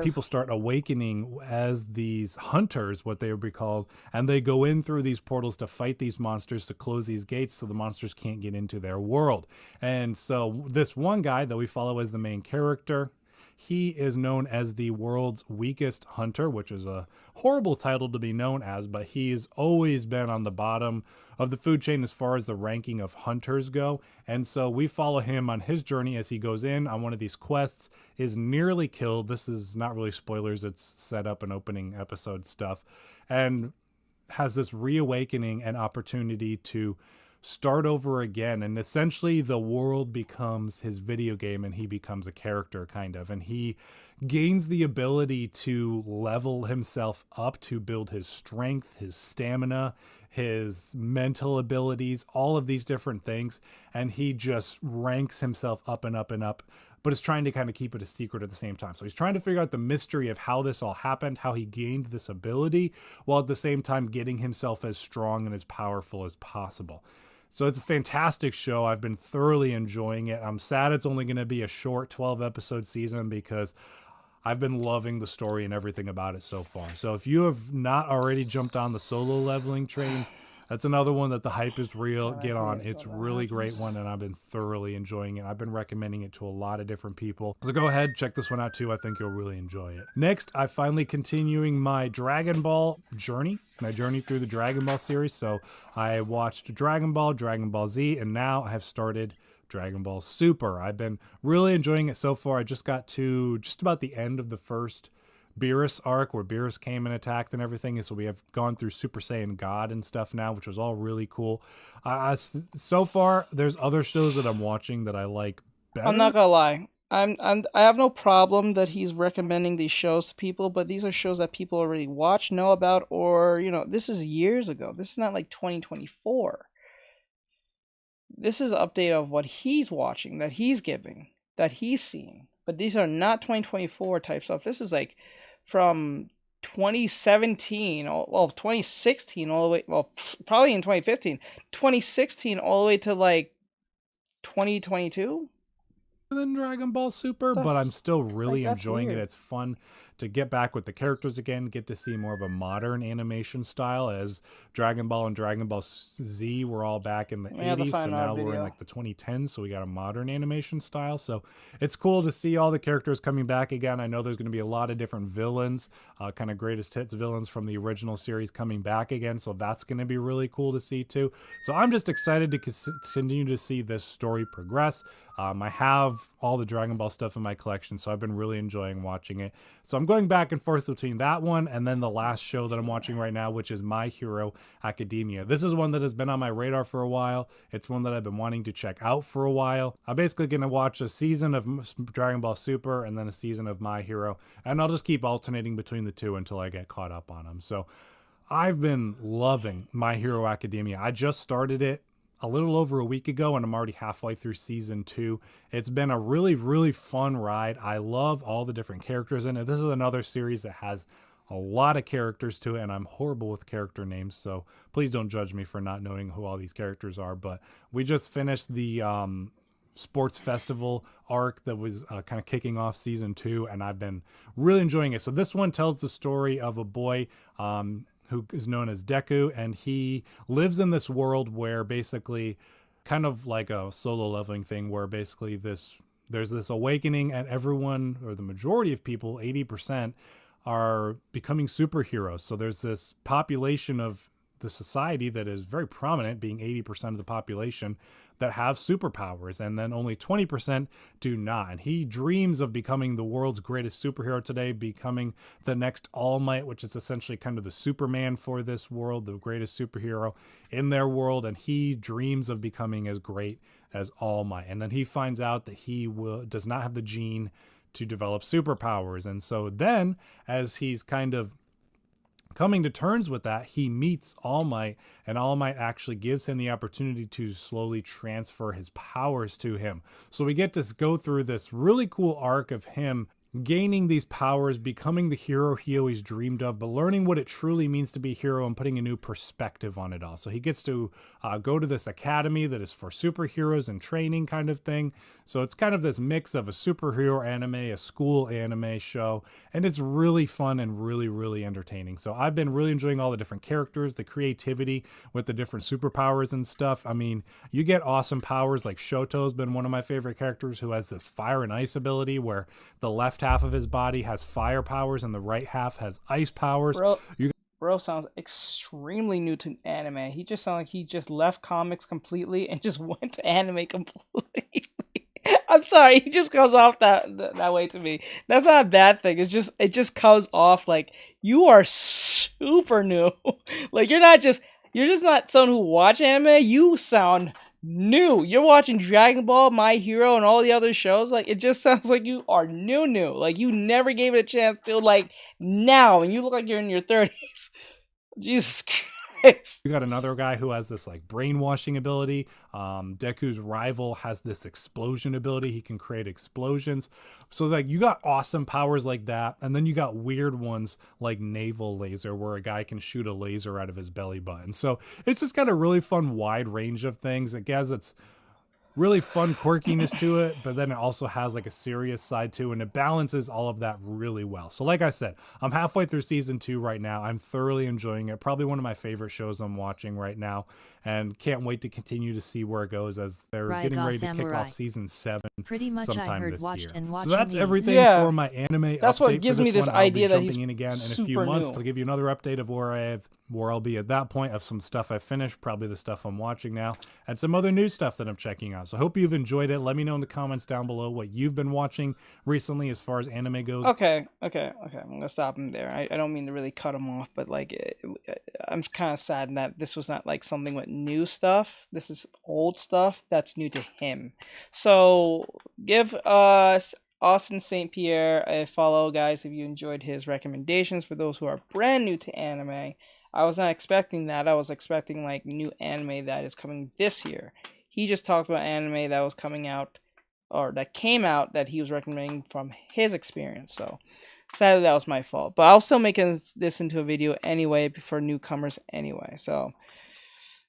people start awakening as these hunters, what they would be called, and they go in through these portals to fight these monsters, to close these gates so the monsters can't get into their world. And so this one guy that we follow as the main character, he is known as the world's weakest hunter, which is a horrible title to be known as, but he's always been on the bottom of the food chain as far as the ranking of hunters go. And so we follow him on his journey as he goes in on one of these quests, is nearly killed. This is not really spoilers, it's set up and opening episode stuff, and has this reawakening and opportunity to start over again. And essentially the world becomes his video game and he becomes a character kind of, and he gains the ability to level himself up to build his strength, his stamina, his mental abilities, all of these different things. And he just ranks himself up and up and up, but is trying to kind of keep it a secret at the same time. So he's trying to figure out the mystery of how this all happened, how he gained this ability, while at the same time getting himself as strong and as powerful as possible. So it's a fantastic show. I've been thoroughly enjoying it. I'm sad it's only going to be a short 12-episode season because I've been loving the story and everything about it so far. So if you have not already jumped on the Solo Leveling train, that's another one that the hype is real. Get on. It's a really great one, and I've been thoroughly enjoying it. I've been recommending it to a lot of different people. So go ahead, check this one out too. I think you'll really enjoy it. Next, I'm finally continuing my Dragon Ball journey, my journey through the Dragon Ball series. So I watched Dragon Ball, Dragon Ball Z, and now I have started Dragon Ball Super. I've been really enjoying it so far. I just got to just about the end of the first Beerus arc where Beerus came and attacked and everything, and so we have gone through Super Saiyan God and stuff now, which was all really cool. So far there's other shows that I'm watching that I like better. I'm not gonna lie, I have no problem that he's recommending these shows to people, but these are shows that people already watch, know about, or this is years ago. This is not like 2024. This is an update of what he's watching, that he's giving, that he's seeing. But these are not 2024 type stuff. This is like from 2017, 2016 all the way, probably in 2015, 2016 all the way to like 2022. Than Dragon Ball Super, but I'm still really enjoying it. It's fun to get back with the characters again, get to see more of a modern animation style, as Dragon Ball and Dragon Ball Z were all back in the 80s. So now we're in like the 2010s. So we got a modern animation style. So it's cool to see all the characters coming back again. I know there's going to be a lot of different villains, kind of greatest hits villains from the original series coming back again. So that's going to be really cool to see too. So I'm just excited to continue to see this story progress. I have all the Dragon Ball stuff in my collection, so I've been really enjoying watching it. So I'm going back and forth between that one and then the last show that I'm watching right now, which is My Hero Academia. This is one that has been on my radar for a while. It's one that I've been wanting to check out for a while. I'm basically going to watch a season of Dragon Ball Super and then a season of My Hero, and I'll just keep alternating between the two until I get caught up on them. So I've been loving My Hero Academia. I just started it a little over a week ago, and I'm already halfway through season 2. It's been a really, really fun ride. I love all the different characters in it. This is another series that has a lot of characters to it, and I'm horrible with character names, so please don't judge me for not knowing who all these characters are. But we just finished the sports festival arc that was kind of kicking off season 2, and I've been really enjoying it. So this one tells the story of a boy who is known as Deku, and he lives in this world where basically kind of like a solo leveling thing, where basically there's this awakening, and everyone, or the majority of people, 80%, are becoming superheroes. So there's this population of the society that is very prominent, being 80% of the population, that have superpowers, and then only 20% do not. And he dreams of becoming the world's greatest superhero today, becoming the next All Might, which is essentially kind of the Superman for this world, the greatest superhero in their world. And he dreams of becoming as great as All Might. And then he finds out that he does not have the gene to develop superpowers. And so then, as he's kind of coming to terms with that, he meets All Might, and All Might actually gives him the opportunity to slowly transfer his powers to him. So we get to go through this really cool arc of him gaining these powers, becoming the hero he always dreamed of, but learning what it truly means to be a hero and putting a new perspective on it all. So he gets to go to this academy that is for superheroes and training kind of thing. So it's kind of this mix of a superhero anime, a school anime show, and it's really fun and really, really entertaining. So I've been really enjoying all the different characters, the creativity with the different superpowers and stuff. I mean, you get awesome powers, like Shoto's been one of my favorite characters, who has this fire and ice ability where the left half of his body has fire powers and the right half has ice powers. Bro sounds extremely new to anime. He just sounds like he just left comics completely and just went to anime completely. I'm sorry, he just comes off that way to me. That's not a bad thing. It just comes off like you are super new. Like you're just not someone who watch anime. You sound new. You're watching Dragon Ball, My Hero, and all the other shows. Like it just sounds like you are new. Like you never gave it a chance till like now, and you look like you're in your 30s. Jesus Christ. You got another guy who has this like brainwashing ability. Deku's rival has this explosion ability. He can create explosions. So like you got awesome powers like that, and then you got weird ones like naval laser, where a guy can shoot a laser out of his belly button. So it's just got a really fun wide range of things. I guess it's really fun quirkiness to it, but then it also has like a serious side too, and it balances all of that really well. So like I said, I'm halfway through season 2 right now. I'm thoroughly enjoying it. Probably one of my favorite shows I'm watching right now, and can't wait to continue to see where it goes as they're getting ready to kick off season 7 sometime this year. So that's everything for my anime That's update. what gives me this idea that he's jumping in again in a few super months new. to give you another update of where I'll be at that point, of some stuff I finished, probably the stuff I'm watching now, and some other new stuff that I'm checking out. So I hope you've enjoyed it. Let me know in the comments down below what you've been watching recently as far as anime goes. Okay. I'm gonna stop him there. I don't mean to really cut him off, but like I'm kind of sad that this was not like something with new stuff. This is old stuff that's new to him. So give us Austin St. Pierre a follow, guys, if you enjoyed his recommendations. For those who are brand new to anime, I was not expecting that. I was expecting like new anime that is coming this year. He just talked about anime that was coming out, or that came out, that he was recommending from his experience. So sadly, that was my fault. But I'll still make this into a video anyway for newcomers anyway. So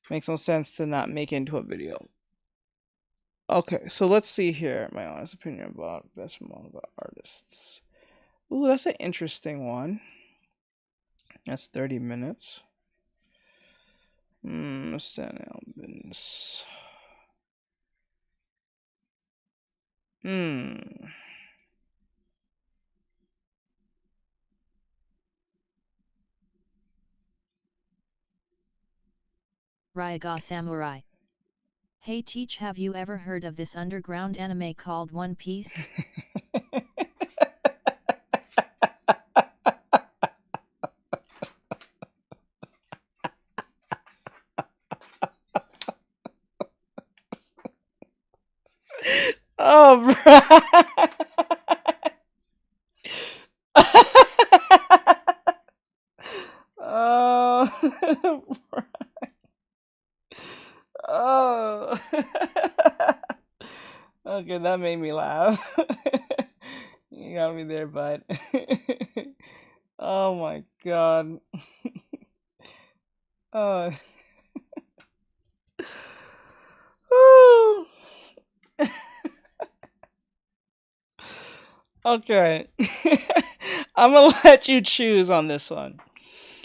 makes no sense to not make it into a video. Okay, so let's see here. My honest opinion about best manga artists. Ooh, that's an interesting one. That's 30 minutes. Stand elements. Ryaga Samurai. Hey Teach, have you ever heard of this underground anime called One Piece? Oh, right. Oh, right. Oh. Okay, that made me laugh. You got me there, bud. Oh my god. Oh. Okay. I'm gonna let you choose on this one.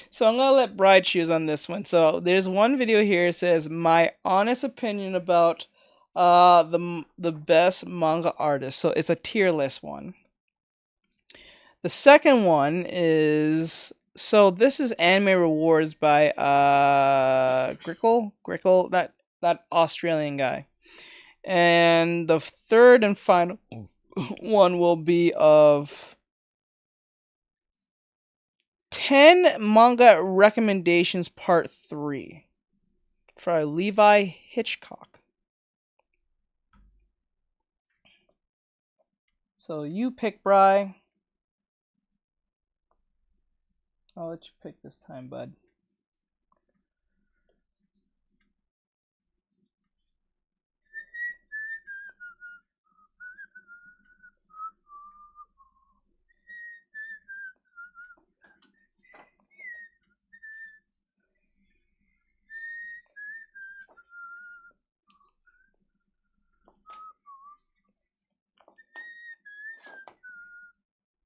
So I'm gonna let Bride choose on this one. So there's one video here. It says my honest opinion about the best manga artist. So it's a tier list one. The second one is, so this is anime rewards by Grickle, that Australian guy. And the third and final one will be of 10 manga recommendations part 3 for Levi Hitchcock. So you pick, Bri. I'll let you pick this time, bud.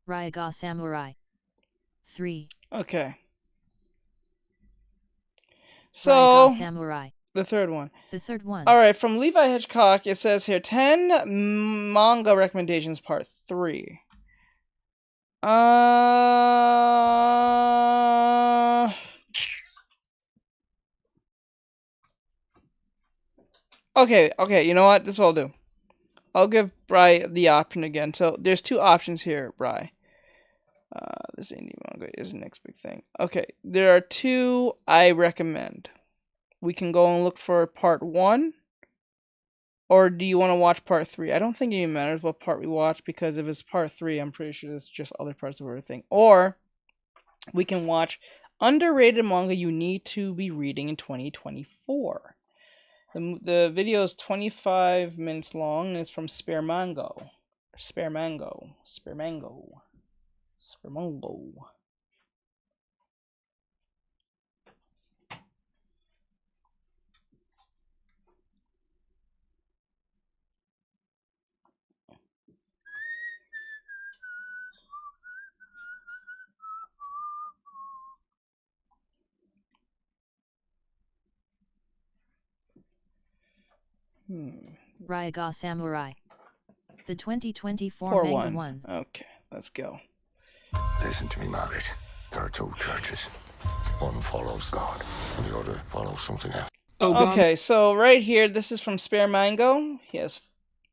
Ryaga Samurai. 3. Okay. So, Ryaga Samurai. the third one. The third one. Alright, from Levi Hitchcock, it says here 10 manga recommendations part 3. Okay, you know what? This will I'll do. I'll give Bri the option again. So there's 2 options here, Bri. This indie manga is the next big thing. Okay, there are 2 I recommend. We can go and look for part 1. Or do you want to watch part 3? I don't think it even matters what part we watch, because if it's part 3, I'm pretty sure it's just other parts of everything. Or we can watch underrated manga you need to be reading in 2024. The video is 25 minutes long and it's from Sparemango. Ryaga Samurai. The 2024 manga one. Okay, let's go. Listen to me, Margaret. There are 2 churches. One follows God, and the other follows something else. Okay, so right here, this is from Sparemango.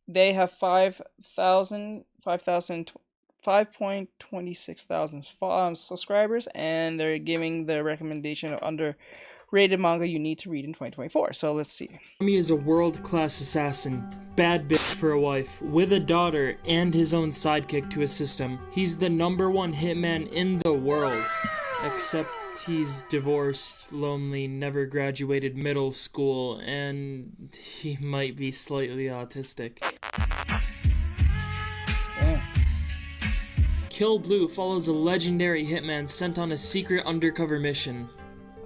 They have 5.26,000 subscribers, and they're giving the recommendation of underrated manga you need to read in 2024. So let's see. Tommy is a world-class assassin, bad bitch for a wife, with a daughter and his own sidekick to assist him. He's the #1 hitman in the world, except he's divorced, lonely, never graduated middle school, and he might be slightly autistic. Kill Blue follows a legendary hitman sent on a secret undercover mission.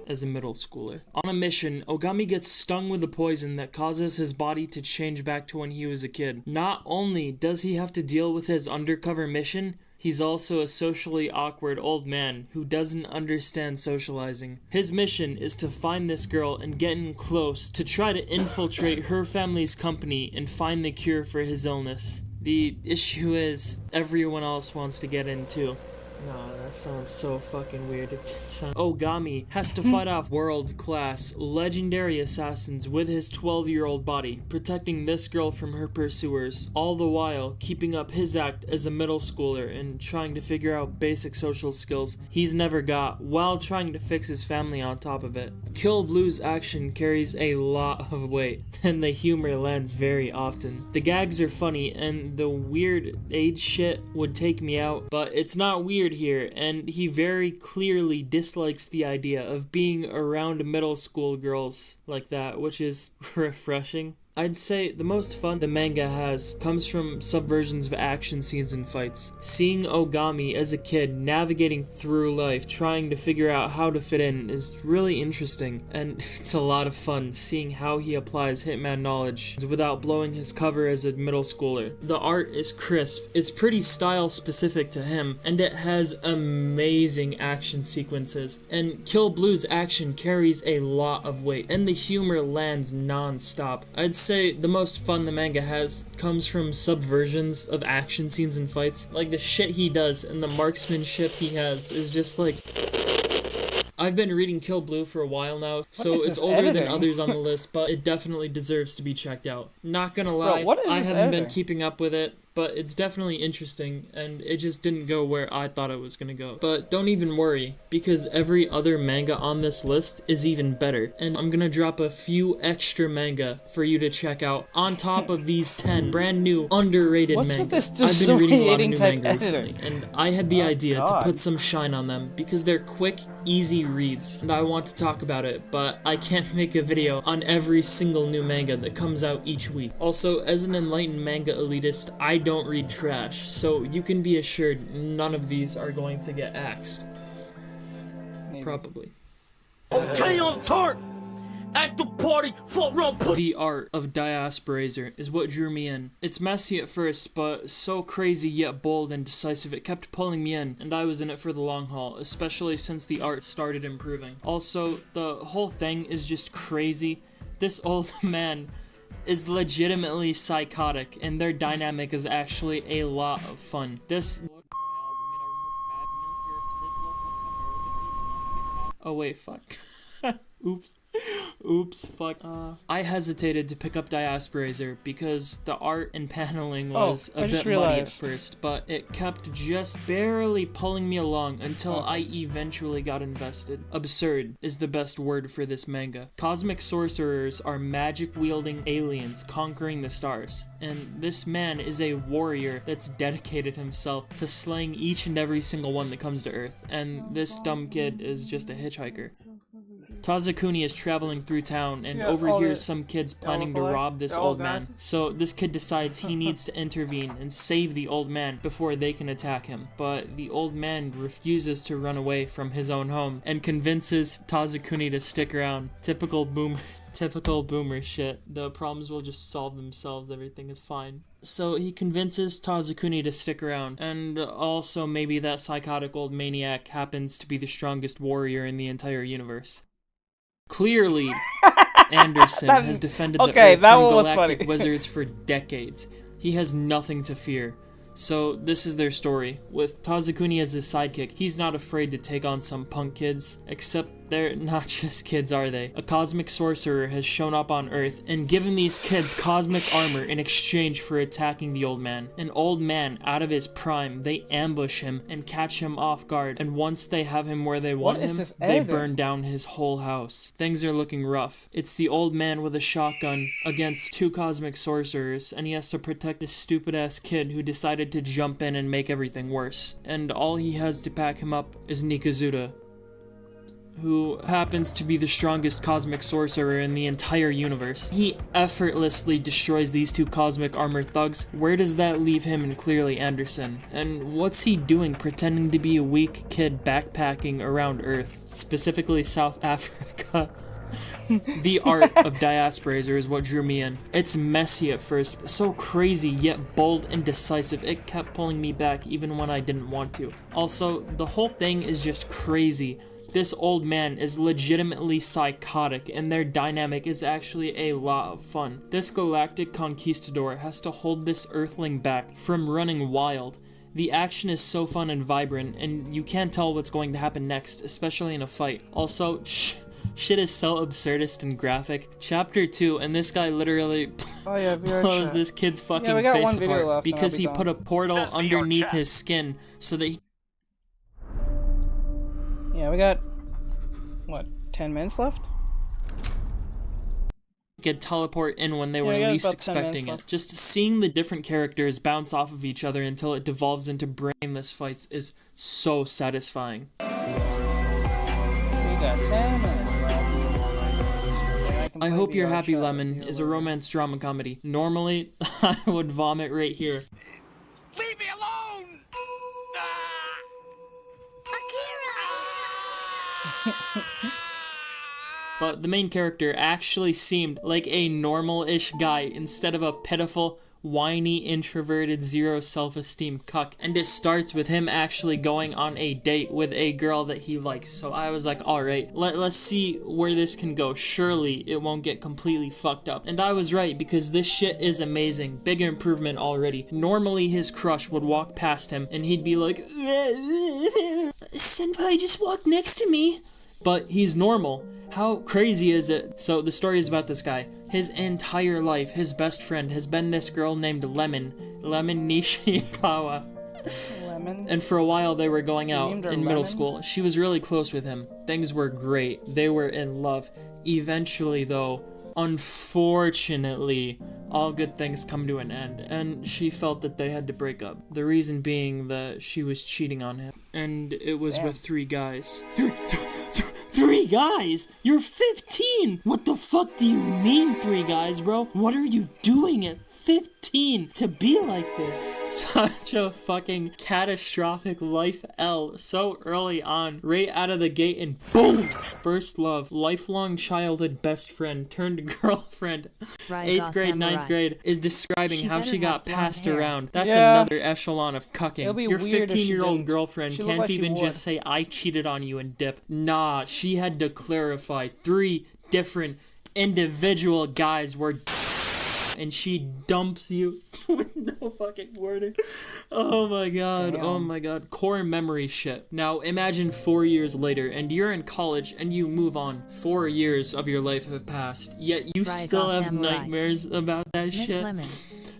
as a middle schooler. On a mission, Ogami gets stung with a poison that causes his body to change back to when he was a kid. Not only does he have to deal with his undercover mission, he's also a socially awkward old man who doesn't understand socializing. His mission is to find this girl and get in close to try to infiltrate her family's company and find the cure for his illness. The issue is, everyone else wants to get in too. No, that sounds so fucking weird. Ogami has to fight off world-class, legendary assassins with his 12-year-old body, protecting this girl from her pursuers, all the while keeping up his act as a middle schooler and trying to figure out basic social skills he's never got, while trying to fix his family on top of it. Kill Blue's action carries a lot of weight, and the humor lands very often. The gags are funny, and the weird age shit would take me out, but it's not weird here, and he very clearly dislikes the idea of being around middle school girls like that, which is refreshing. I'd say the most fun the manga has comes from subversions of action scenes and fights. Seeing Ogami as a kid navigating through life trying to figure out how to fit in is really interesting, and it's a lot of fun seeing how he applies Hitman knowledge without blowing his cover as a middle schooler. The art is crisp, it's pretty style specific to him, and it has amazing action sequences. And Kill Blue's action carries a lot of weight, and the humor lands non-stop. I'd say the most fun the manga has comes from subversions of action scenes and fights. Like, the shit he does and the marksmanship he has is just like... I've been reading Kill Blue for a while now, so it's older than others on the list, but it definitely deserves to be checked out. Not gonna lie, I haven't been keeping up with it, but it's definitely interesting, and it just didn't go where I thought it was gonna go. But don't even worry, because every other manga on this list is even better, and I'm gonna drop a few extra manga for you to check out on top of these 10 brand new underrated manga. I've been reading a lot of new manga recently, and I had the idea to put some shine on them because they're quick, easy reads, and I want to talk about it, but I can't make a video on every single new manga that comes out each week. Also, as an enlightened manga elitist, I don't read trash, so you can be assured none of these are going to get axed. Probably. Okay, on chart! At the party, fuck run, put. The art of Diasporazer is what drew me in. It's messy at first, but so crazy yet bold and decisive it kept pulling me in, and I was in it for the long haul, especially since the art started improving. Also, the whole thing is just crazy. This old man is legitimately psychotic, and their dynamic is actually a lot of fun. Oh wait, fuck. Oops, fuck. I hesitated to pick up Diasporazer because the art and paneling was a bit muddy at first, but it kept just barely pulling me along until I eventually got invested. Absurd is the best word for this manga. Cosmic sorcerers are magic-wielding aliens conquering the stars, and this man is a warrior that's dedicated himself to slaying each and every single one that comes to Earth, and this dumb kid is just a hitchhiker. Tazakuni is traveling through town and overhears some kids planning to rob this old man. So this kid decides he needs to intervene and save the old man before they can attack him. But the old man refuses to run away from his own home and convinces Tazakuni to stick around. Typical boomer shit. The problems will just solve themselves, everything is fine. So he convinces Tazakuni to stick around, and also maybe that psychotic old maniac happens to be the strongest warrior in the entire universe. Clearly, Anderson has defended the Earth from galactic wizards for decades. He has nothing to fear. So this is their story. With Tazakuni as his sidekick, he's not afraid to take on some punk kids, except they're not just kids, are they? A cosmic sorcerer has shown up on Earth and given these kids cosmic armor in exchange for attacking the old man. An old man out of his prime, they ambush him and catch him off guard, and once they have him where they want him, they burn down his whole house. Things are looking rough. It's the old man with a shotgun against two cosmic sorcerers, and he has to protect this stupid ass kid who decided to jump in and make everything worse. And all he has to back him up is Nikazuda. who happens to be the strongest cosmic sorcerer in the entire universe. He effortlessly destroys these two cosmic armored thugs. Where does that leave him and Clearly Anderson? And what's he doing pretending to be a weak kid backpacking around Earth, specifically South Africa? The art of Diasporazer is what drew me in. It's messy at first, so crazy yet bold and decisive. It kept pulling me back even when I didn't want to. Also, the whole thing is just crazy. This old man is legitimately psychotic, and their dynamic is actually a lot of fun. This galactic conquistador has to hold this earthling back from running wild. The action is so fun and vibrant, and you can't tell what's going to happen next, especially in a fight. Also, shit is so absurdist and graphic. Chapter 2, and this guy literally blows this kid's fucking face apart because he put a portal underneath his skin so that he... Yeah, we got, what, 10 minutes left? Could teleport in when they were least expecting it. Just seeing the different characters bounce off of each other until it devolves into brainless fights is so satisfying. We got 10 minutes left. I Hope You're Happy, Lemon is a romance drama comedy. Normally, I would vomit right here. Leave me alone! But the main character actually seemed like a normal-ish guy instead of a pitiful, whiny, introverted, zero self-esteem cuck. And it starts with him actually going on a date with a girl that he likes. So I was like, alright, let's see where this can go. Surely it won't get completely fucked up. And I was right, because this shit is amazing. Big improvement already. Normally his crush would walk past him and he'd be like, Senpai just walked next to me. But he's normal. How crazy is it? So the story is about this guy. His entire life, his best friend has been this girl named Lemon Nishikawa. Lemon? And for a while they were going out in middle school. She was really close with him. Things were great. They were in love. Eventually though, unfortunately, all good things come to an end, and she felt that they had to break up. The reason being that she was cheating on him, and it was with 3 guys. Three guys? You're 15! What the fuck do you mean 3 guys, bro? What are you doing at 15 to be like this? Such a fucking catastrophic life L so early on, right out of the gate, and boom! First love, lifelong childhood best friend turned girlfriend, 8th grade, 9th grade, is describing how she got passed around. That's another echelon of cucking. Your 15-year-old girlfriend can't even just say, I cheated on you and dip. Nah, she had to clarify 3 different individual guys were and she dumps you with no fucking warning. Oh my god, oh my god. Core memory shit. Now imagine 4 years later and you're in college and you move on. 4 years of your life have passed, yet you still have nightmares about that shit.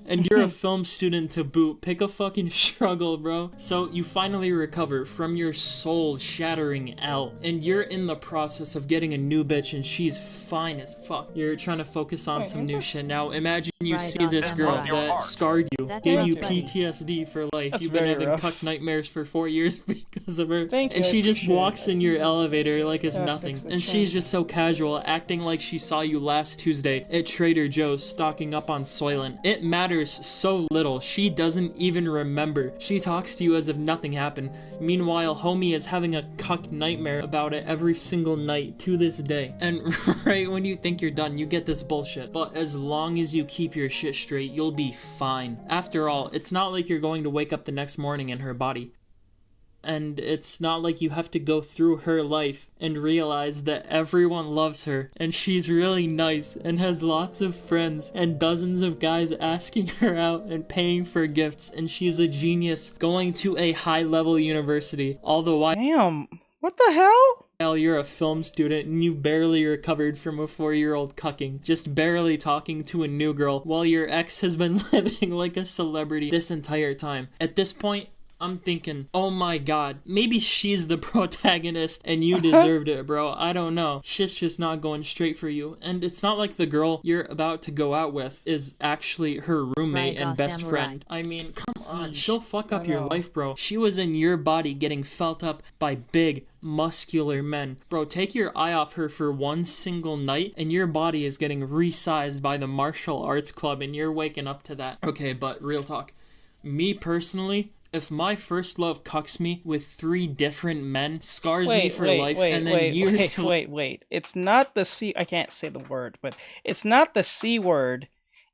And you're a film student to boot. Pick a fucking struggle, bro. So you finally recover from your soul-shattering L, and you're in the process of getting a new bitch, and she's fine as fuck. You're trying to focus on some new shit. Now imagine you see this girl that scarred you, gave you PTSD for life. You've been having cuck nightmares for 4 years because of her. And she just walks in your elevator like it's nothing. And she's just so casual, acting like she saw you last Tuesday at Trader Joe's stocking up on Soylent. It matters so little, she doesn't even remember. She talks to you as if nothing happened. Meanwhile, homie is having a cuck nightmare about it every single night to this day. And right when you think you're done, you get this bullshit. But as long as you keep your shit straight, you'll be fine. After all, it's not like you're going to wake up the next morning in her body. And it's not like you have to go through her life and realize that everyone loves her and she's really nice and has lots of friends and dozens of guys asking her out and paying for gifts, and she's a genius going to a high-level university, all the while— Damn, what the hell? You're a film student and you've barely recovered from a 4-year-old cucking, just barely talking to a new girl while your ex has been living like a celebrity this entire time. At this point, I'm thinking, oh my god, maybe she's the protagonist and you deserved it, bro. I don't know. Shit's just not going straight for you. And it's not like the girl you're about to go out with is actually her roommate and best friend. I mean, come on, she'll fuck up your life, bro. She was in your body getting felt up by big, muscular men. Bro, take your eye off her for one single night, and your body is getting resized by the martial arts club, and you're waking up to that. Okay, but real talk. Me personally, if my first love cucks me with 3 different men, scars me for life, and then years... Wait. It's not the C... I can't say the word, but it's not the C word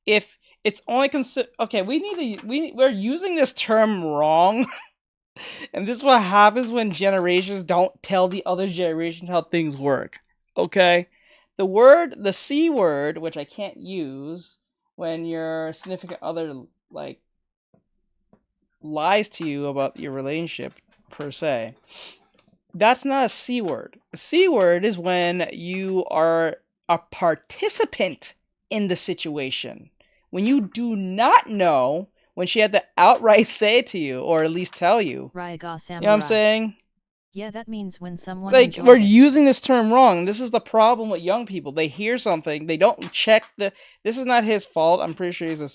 if it's only consider... Okay, we're using this term wrong. And this is what happens when generations don't tell the other generation how things work. Okay? The C word, which I can't use when your significant other, like, lies to you about your relationship, per se, that's not a C word. A C word is when you are a participant in the situation. When you do not know, when she had to outright say it to you, or at least tell you. You know what I'm saying? Yeah, that means when someone like, we're using this term wrong. This is the problem with young people. They hear something, they don't check the... This is not his fault. I'm pretty sure he's a...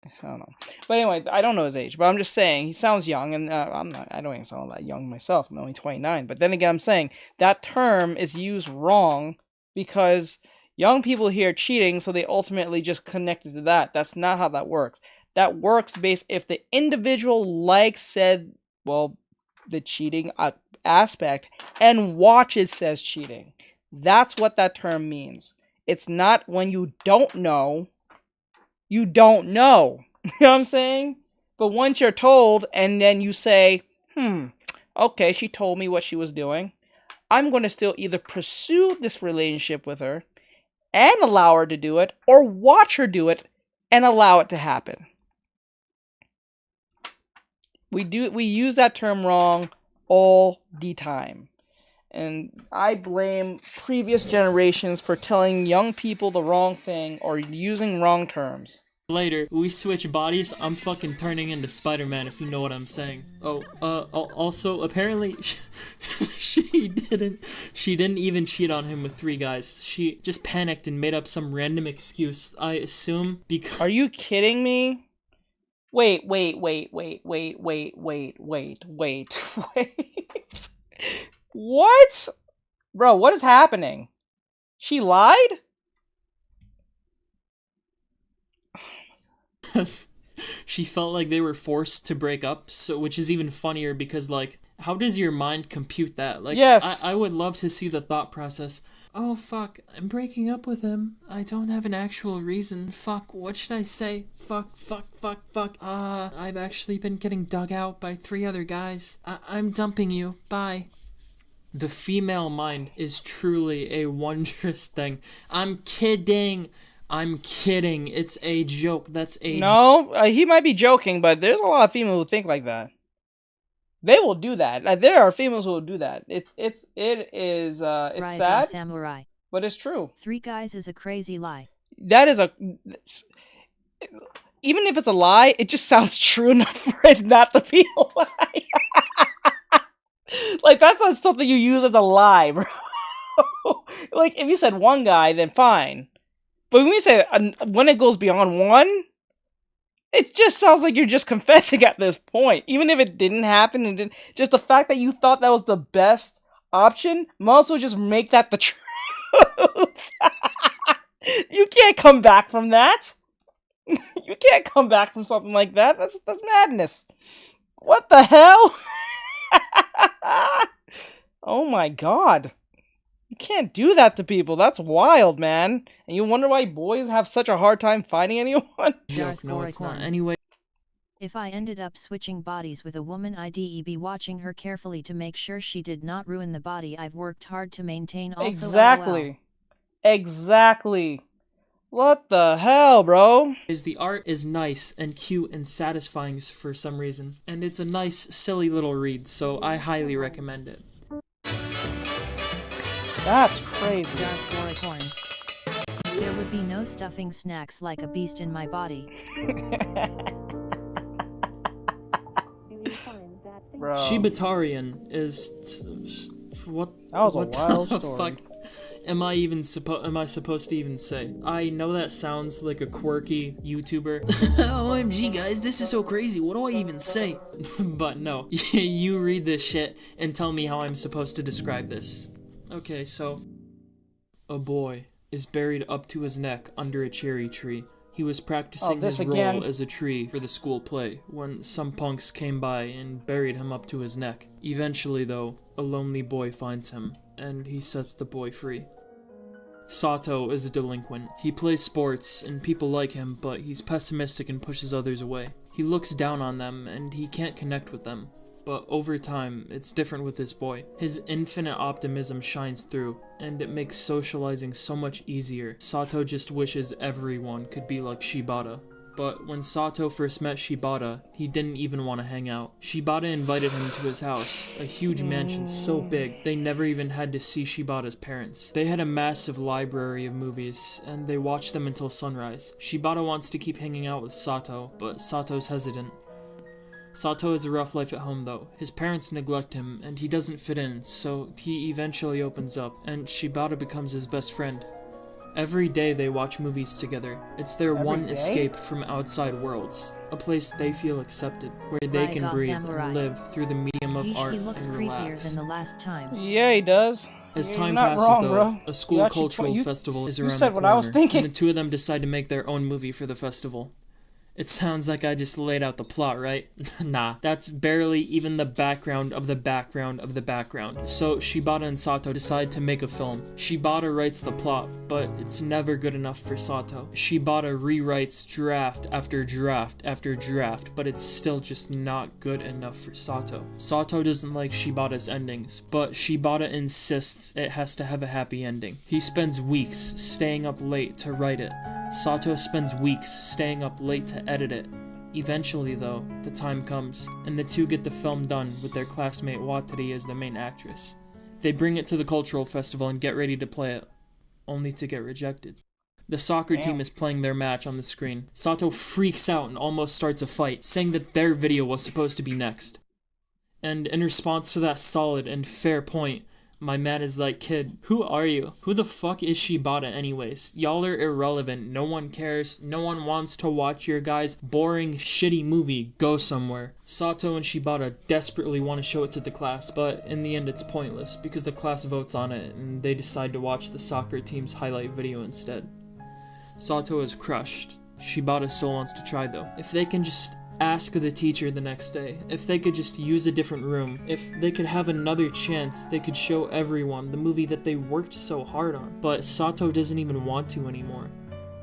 I don't know. But anyway, I don't know his age, but I'm just saying he sounds young, and I don't even sound that young myself. I'm only 29. But then again, I'm saying that term is used wrong because young people hear cheating, so they ultimately just connected to that. That's not how that works. That works based if the individual the cheating aspect and watches says cheating. That's what that term means. It's not when you don't know. You don't know. You know what I'm saying? But once you're told, and then you say, okay, she told me what she was doing. I'm going to still either pursue this relationship with her and allow her to do it, or watch her do it and allow it to happen. We use that term wrong all the time. And I blame previous generations for telling young people the wrong thing or using wrong terms. Later, we switch bodies, I'm fucking turning into Spider-Man, if you know what I'm saying. Also, apparently, she didn't even cheat on him with 3 guys. She just panicked and made up some random excuse, I assume, because... Are you kidding me? Wait. What? Bro, what is happening? She lied? She felt like they were forced to break up, so which is even funnier because, like, how does your mind compute that? Like, yes. I would love to see the thought process. Oh, fuck, I'm breaking up with him. I don't have an actual reason. Fuck, what should I say? Fuck. I've actually been getting dug out by 3 other guys. I'm dumping you. Bye. The female mind is truly a wondrous thing. I'm kidding. It's a joke. That's a... No, he might be joking, but there's a lot of females who think like that. They will do that. There are females who will do that. It's sad, samurai. But it's true. 3 guys is a crazy lie. That is even if it's a lie, it just sounds true enough for it not to be a lie. Like, that's not something you use as a lie, bro. Like, if you said 1 guy, then fine. But when you say when it goes beyond 1, it just sounds like you're just confessing at this point. Even if it didn't happen, and just the fact that you thought that was the best option, might as well just make that the truth. You can't come back from that. You can't come back from something like that. That's madness. What the hell? Oh my god. You can't do that to people. That's wild, man. And you wonder why boys have such a hard time finding anyone? No, it's not. Anyway. If I ended up switching bodies with a woman, I'd be watching her carefully to make sure she did not ruin the body I've worked hard to maintain. Also, exactly. Exactly. What the hell, bro? The art is nice and cute and satisfying for some reason. And it's a nice, silly little read, so I highly recommend it. That's crazy. There would be no stuffing snacks like a beast in my body. Shibatarian is... What? That was what a wild the story. Fuck? am I supposed to even say? I know that sounds like a quirky YouTuber. OMG guys, this is so crazy, what do I even say? But no, you read this shit and tell me how I'm supposed to describe this. Okay, so a boy is buried up to his neck under a cherry tree. He was practicing his role as a tree for the school play when some punks came by and buried him up to his neck. Eventually, though, a lonely boy finds him, and he sets the boy free. Sato is a delinquent. He plays sports, and people like him, but he's pessimistic and pushes others away. He looks down on them, and he can't connect with them. But over time, it's different with this boy. His infinite optimism shines through, and it makes socializing so much easier. Sato just wishes everyone could be like Shibata. But when Sato first met Shibata, he didn't even want to hang out. Shibata invited him to his house, a huge mansion so big they never even had to see Shibata's parents. They had a massive library of movies, and they watched them until sunrise. Shibata wants to keep hanging out with Sato, but Sato's hesitant. Sato has a rough life at home though. His parents neglect him, and he doesn't fit in, so he eventually opens up, and Shibata becomes his best friend. Every day they watch movies together. It's their one escape from outside worlds, a place they feel accepted, where they can breathe and live through the medium of art and relax. Creepier than the last time. Yeah, he does. As Yeah, time you're not passes, wrong, though, bro. a school cultural festival is around the said corner, what I was thinking. and the two of them decide to make their own movie for the festival. It sounds like I just laid out the plot, right? Nah, that's barely even the background of the background of the background. So Shibata and Sato decide to make a film. Shibata writes the plot, but it's never good enough for Sato. Shibata rewrites draft after draft after draft, but it's still just not good enough for Sato. Sato doesn't like Shibata's endings, but Shibata insists it has to have a happy ending. He spends weeks staying up late to write it. Sato spends weeks staying up late to edit it. Eventually, though, the time comes, and the two get the film done with their classmate Watari as the main actress. They bring it to the cultural festival and get ready to play it, only to get rejected. The soccer team is playing their match on the screen. Sato freaks out and almost starts a fight, saying that their video was supposed to be next. And in response to that solid and fair point, my man is like, kid, who are you? Who the fuck is Shibata anyways? Y'all are irrelevant, no one cares, no one wants to watch your guys' boring, shitty movie. Go somewhere. Sato and Shibata desperately want to show it to the class, but in the end it's pointless because the class votes on it and they decide to watch the soccer team's highlight video instead. Sato is crushed. Shibata still wants to try though. If they can just ask the teacher the next day, if they could just use a different room, if they could have another chance, they could show everyone the movie that they worked so hard on. But Sato doesn't even want to anymore.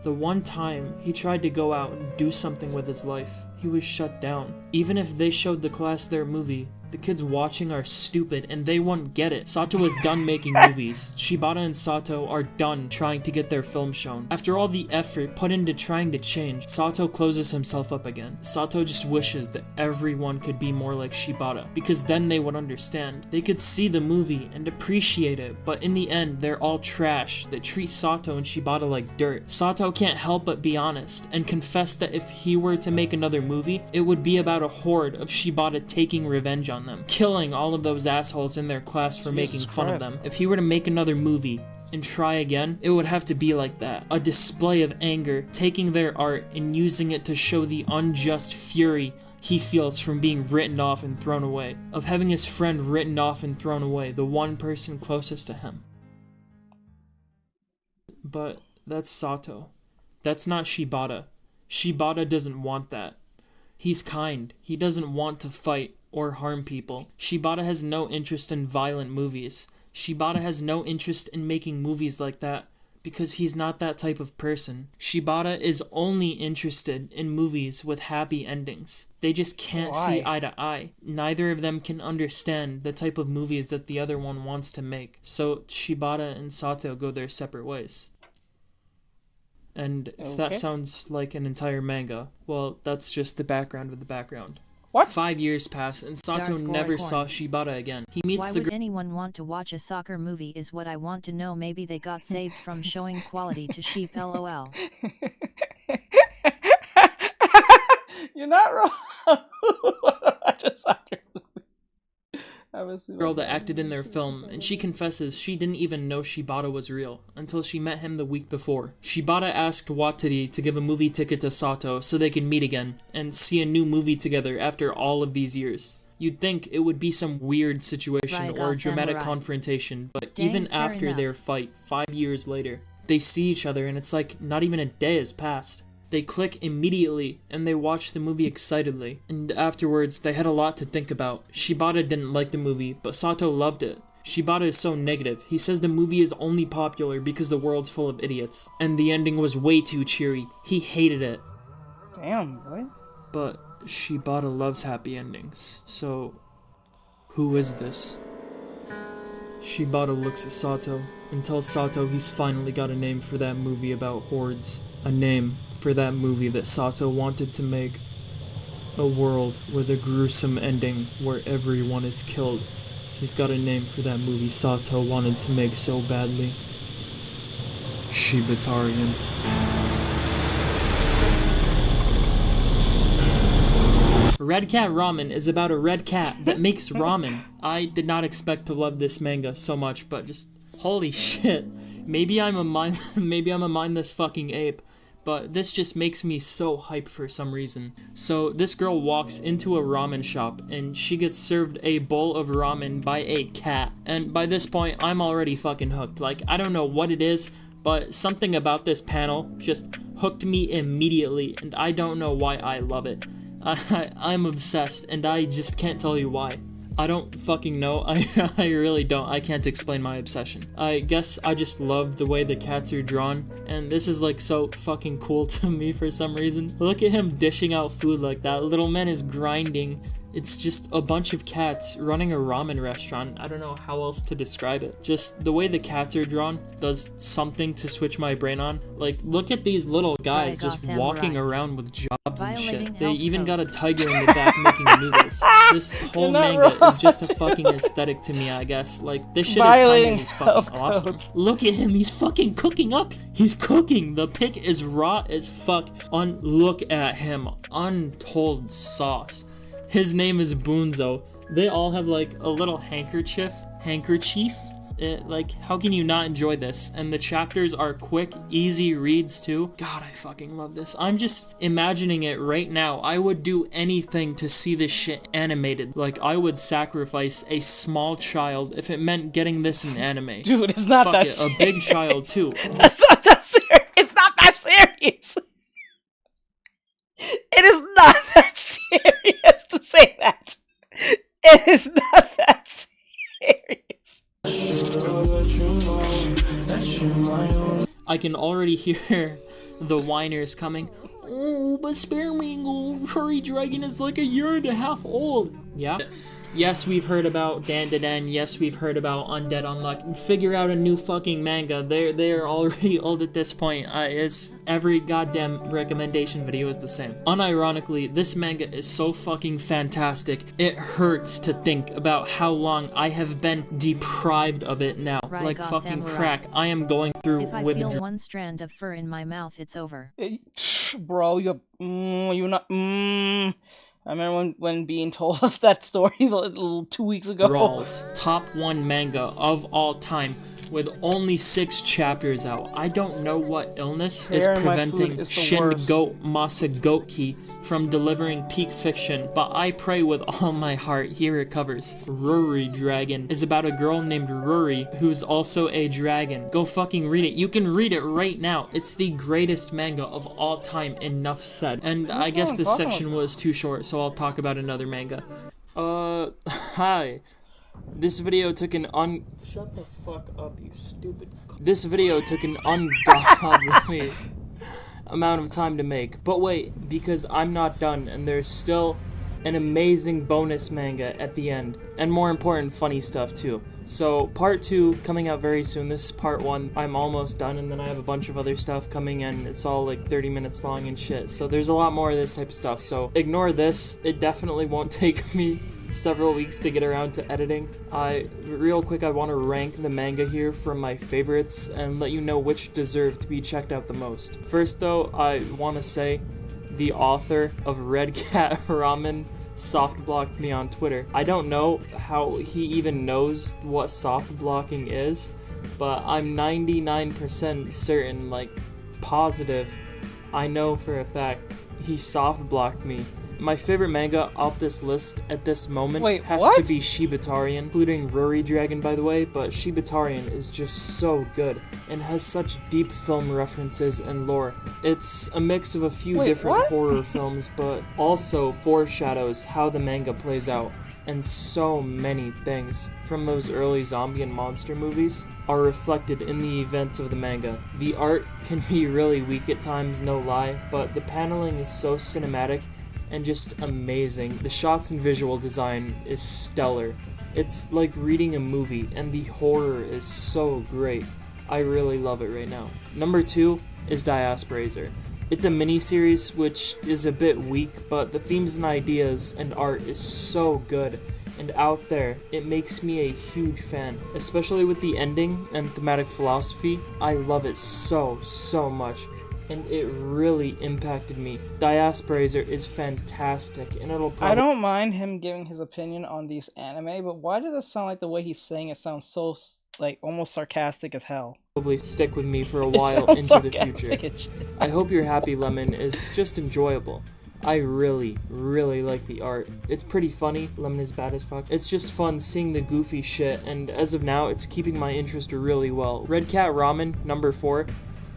The one time he tried to go out and do something with his life, he was shut down. Even if they showed the class their movie, the kids watching are stupid and they won't get it. Sato is done making movies. Shibata and Sato are done trying to get their film shown. After all the effort put into trying to change, Sato closes himself up again. Sato just wishes that everyone could be more like Shibata, because then they would understand. They could see the movie and appreciate it, but in the end, they're all trash that treat Sato and Shibata like dirt. Sato can't help but be honest and confess that if he were to make another movie, it would be about a horde of Shibata taking revenge on them, killing all of those assholes in their class for making fun of them. If he were to make another movie and try again, it would have to be like that. A display of anger, taking their art and using it to show the unjust fury he feels from being written off and thrown away, of having his friend written off and thrown away, the one person closest to him. But that's Sato. That's not Shibata. Shibata doesn't want that. He's kind. He doesn't want to fight or harm people. Shibata has no interest in violent movies. Shibata has no interest in making movies like that because he's not that type of person. Shibata is only interested in movies with happy endings. They just can't see eye to eye. Neither of them can understand the type of movies that the other one wants to make. So Shibata and Sato go their separate ways. And if that sounds like an entire manga, well, that's just the background of the background. What? 5 years pass, and Sato never saw Shibata again. He meets Why would anyone want to watch a soccer movie is what I want to know. Maybe they got saved from showing quality to sheep, lol. You're not wrong. Watch a soccer movie. I was girl that acted in their film, and she confesses she didn't even know Shibata was real until she met him the week before. Shibata asked Watari to give a movie ticket to Sato so they can meet again and see a new movie together after all of these years. You'd think it would be some weird situation or dramatic confrontation, but even after their fight, 5 years later, they see each other and it's like not even a day has passed. They click immediately, and they watch the movie excitedly, and afterwards they had a lot to think about. Shibata didn't like the movie, but Sato loved it. Shibata is so negative. He says the movie is only popular because the world's full of idiots, and the ending was way too cheery. He hated it. Damn, boy. But Shibata loves happy endings, so who is this? Shibata looks at Sato and tells Sato he's finally got a name for that movie about hordes. A name for that movie that Sato wanted to make. A world with a gruesome ending where everyone is killed. He's got a name for that movie Sato wanted to make so badly. Shibatarian. Red Cat Ramen is about a red cat that makes ramen. I did not expect to love this manga so much, but just holy shit. Maybe I'm a mindless fucking ape, but this just makes me so hyped for some reason. So this girl walks into a ramen shop and she gets served a bowl of ramen by a cat. And by this point, I'm already fucking hooked. Like, I don't know what it is, but something about this panel just hooked me immediately, and I don't know why I love it. I'm obsessed, and I just can't tell you why. I don't fucking know. I really don't. I can't explain my obsession. I guess I just love the way the cats are drawn, and this is like so fucking cool to me for some reason. Look at him dishing out food like that. Little man is grinding. It's just a bunch of cats running a ramen restaurant. I don't know how else to describe it. Just the way the cats are drawn does something to switch my brain on. Like, look at these little guys just walking around with jobs and shit. They even got a tiger in the back making noodles. This whole manga is just a fucking aesthetic to me, I guess. Like, this shit is kind of just fucking awesome. Look at him, he's fucking cooking up. He's cooking. The pig is raw as fuck. Look at him. Untold sauce. His name is Bunzo. They all have like a little handkerchief. Like, how can you not enjoy this? And the chapters are quick, easy reads too. God, I fucking love this. I'm just imagining it right now. I would do anything to see this shit animated. Like, I would sacrifice a small child if it meant getting this in anime. Dude, it's not that serious. A big child too. That's not that serious. It's not that serious. It is not that serious to say that. It is not that serious. I can already hear the whiners coming. Oh, but spare me, old furry dragon is like 1.5 years old. Yeah. Yes, we've heard about Dan. Yes, we've heard about Undead Unluck. Figure out a new fucking manga. They're already old at this point. It's every goddamn recommendation video is the same. Unironically, this manga is so fucking fantastic. It hurts to think about how long I have been deprived of it now. Like fucking crack. I am going through if I feel one strand of fur in my mouth, it's over. Bro, you're not. I remember when Bean told us that story 2 weeks ago. Brawls, top 1 manga of all time, with only 6 chapters out. I don't know what illness is preventing Shingo Masagoki from delivering peak fiction, but I pray with all my heart he recovers. Ruri Dragon is about a girl named Ruri who's also a dragon. Go fucking read it. You can read it right now. It's the greatest manga of all time. Enough said. And I guess this section was too short, so I'll talk about another manga. Hi. This video took an Shut the fuck up, you stupid. This video took an ungodly amount of time to make. But wait, because I'm not done, and there's still an amazing bonus manga at the end. And more important, funny stuff too. So, part 2 coming out very soon. This is part 1. I'm almost done, and then I have a bunch of other stuff coming in. It's all like 30 minutes long and shit. So there's a lot more of this type of stuff. So ignore this. It definitely won't take me several weeks to get around to editing. Real quick, I want to rank the manga here from my favorites and let you know which deserve to be checked out the most. First though, I want to say the author of Red Cat Ramen soft blocked me on Twitter. I don't know how he even knows what soft blocking is, but I'm 99% certain, like positive, I know for a fact he soft blocked me. My favorite manga off this list at this moment has to be Shibatarian, including Ruri Dragon by the way, but Shibatarian is just so good and has such deep film references and lore. It's a mix of a few different horror films, but also foreshadows how the manga plays out. And so many things from those early zombie and monster movies are reflected in the events of the manga. The art can be really weak at times, no lie, but the paneling is so cinematic and just amazing. The shots and visual design is stellar. It's like reading a movie, and the horror is so great. I really love it right now. Number 2 is Diasperazer. It's a mini-series which is a bit weak, but the themes and ideas and art is so good and out there. It makes me a huge fan, especially with the ending and thematic philosophy. I love it so much, and it really impacted me. Diasperazer is fantastic, and it'll probably... I don't mind him giving his opinion on these anime, but why does it sound like the way he's saying it sounds so, like, almost sarcastic as hell? Probably stick with me for a while into the future. I hope your Happy Lemon is just enjoyable. I really like the art. It's pretty funny. Lemon is bad as fuck. It's just fun seeing the goofy shit, and as of now, it's keeping my interest really well. Red Cat Ramen, number 4,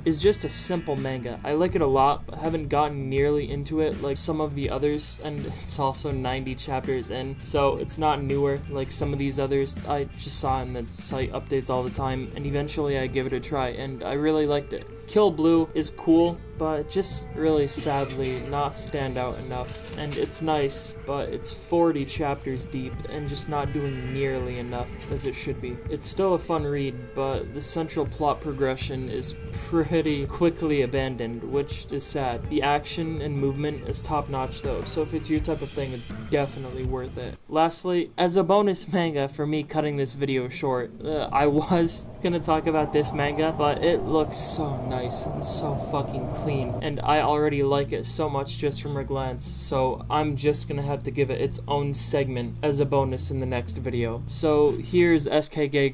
is just a simple manga. I like it a lot, but haven't gotten nearly into it like some of the others, and it's also 90 chapters in, so it's not newer like some of these others. I just saw in the site updates all the time, and eventually I give it a try, and I really liked it. Kill Blue is cool, but just really sadly not stand out enough. And it's nice, but it's 40 chapters deep and just not doing nearly enough as it should be. It's still a fun read, but the central plot progression is pretty quickly abandoned, which is sad. The action and movement is top notch though, so if it's your type of thing, it's definitely worth it. Lastly, as a bonus manga for me cutting this video short, I was gonna talk about this manga, but it looks so nice and so fucking clean, and I already like it so much just from a glance, so I'm just gonna have to give it its own segment as a bonus in the next video. So here's SKK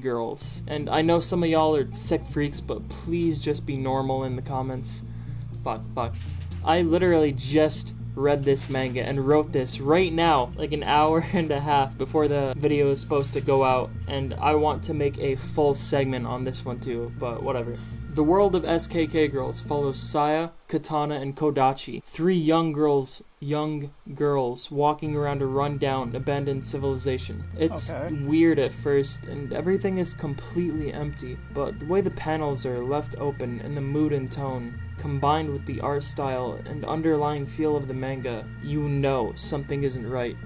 Girls, and I know some of y'all are sick freaks, but please just be normal in the comments. Fuck. I literally just read this manga and wrote this right now, like an hour and a half before the video is supposed to go out, and I want to make a full segment on this one too, but whatever. The world of SKK Girls follows Saya, Katana, and Kodachi, 3 young girls walking around a rundown, abandoned civilization. It's weird at first, and everything is completely empty, but the way the panels are left open and the mood and tone, combined with the art style and underlying feel of the manga, you know something isn't right.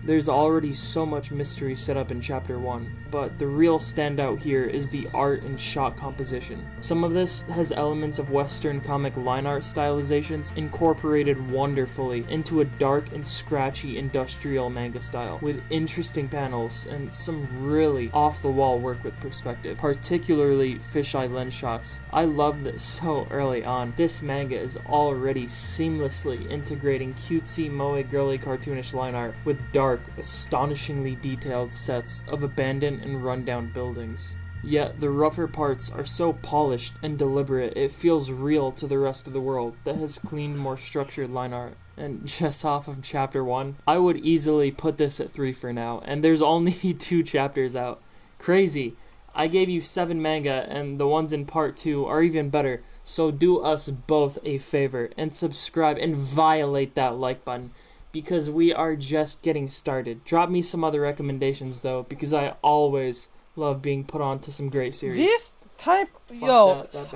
There's already so much mystery set up in chapter 1, but the real standout here is the art and shot composition. Some of this has elements of Western comic line art stylizations incorporated wonderfully into a dark and scratchy industrial manga style, with interesting panels and some really off-the-wall work with perspective, particularly fisheye lens shots. I love that so early on, this manga is already seamlessly integrating cutesy moe girly cartoonish line art with dark, astonishingly detailed sets of abandoned and rundown buildings. Yet the rougher parts are so polished and deliberate it feels real to the rest of the world that has clean, more structured line art. And just off of chapter 1, I would easily put this at 3 for now, and there's only 2 chapters out. Crazy. I gave you 7 manga, and the ones in part 2 are even better, so do us both a favor and subscribe and violate that like button, because we are just getting started. Drop me some other recommendations though, because I always love being put on to some great series. This type,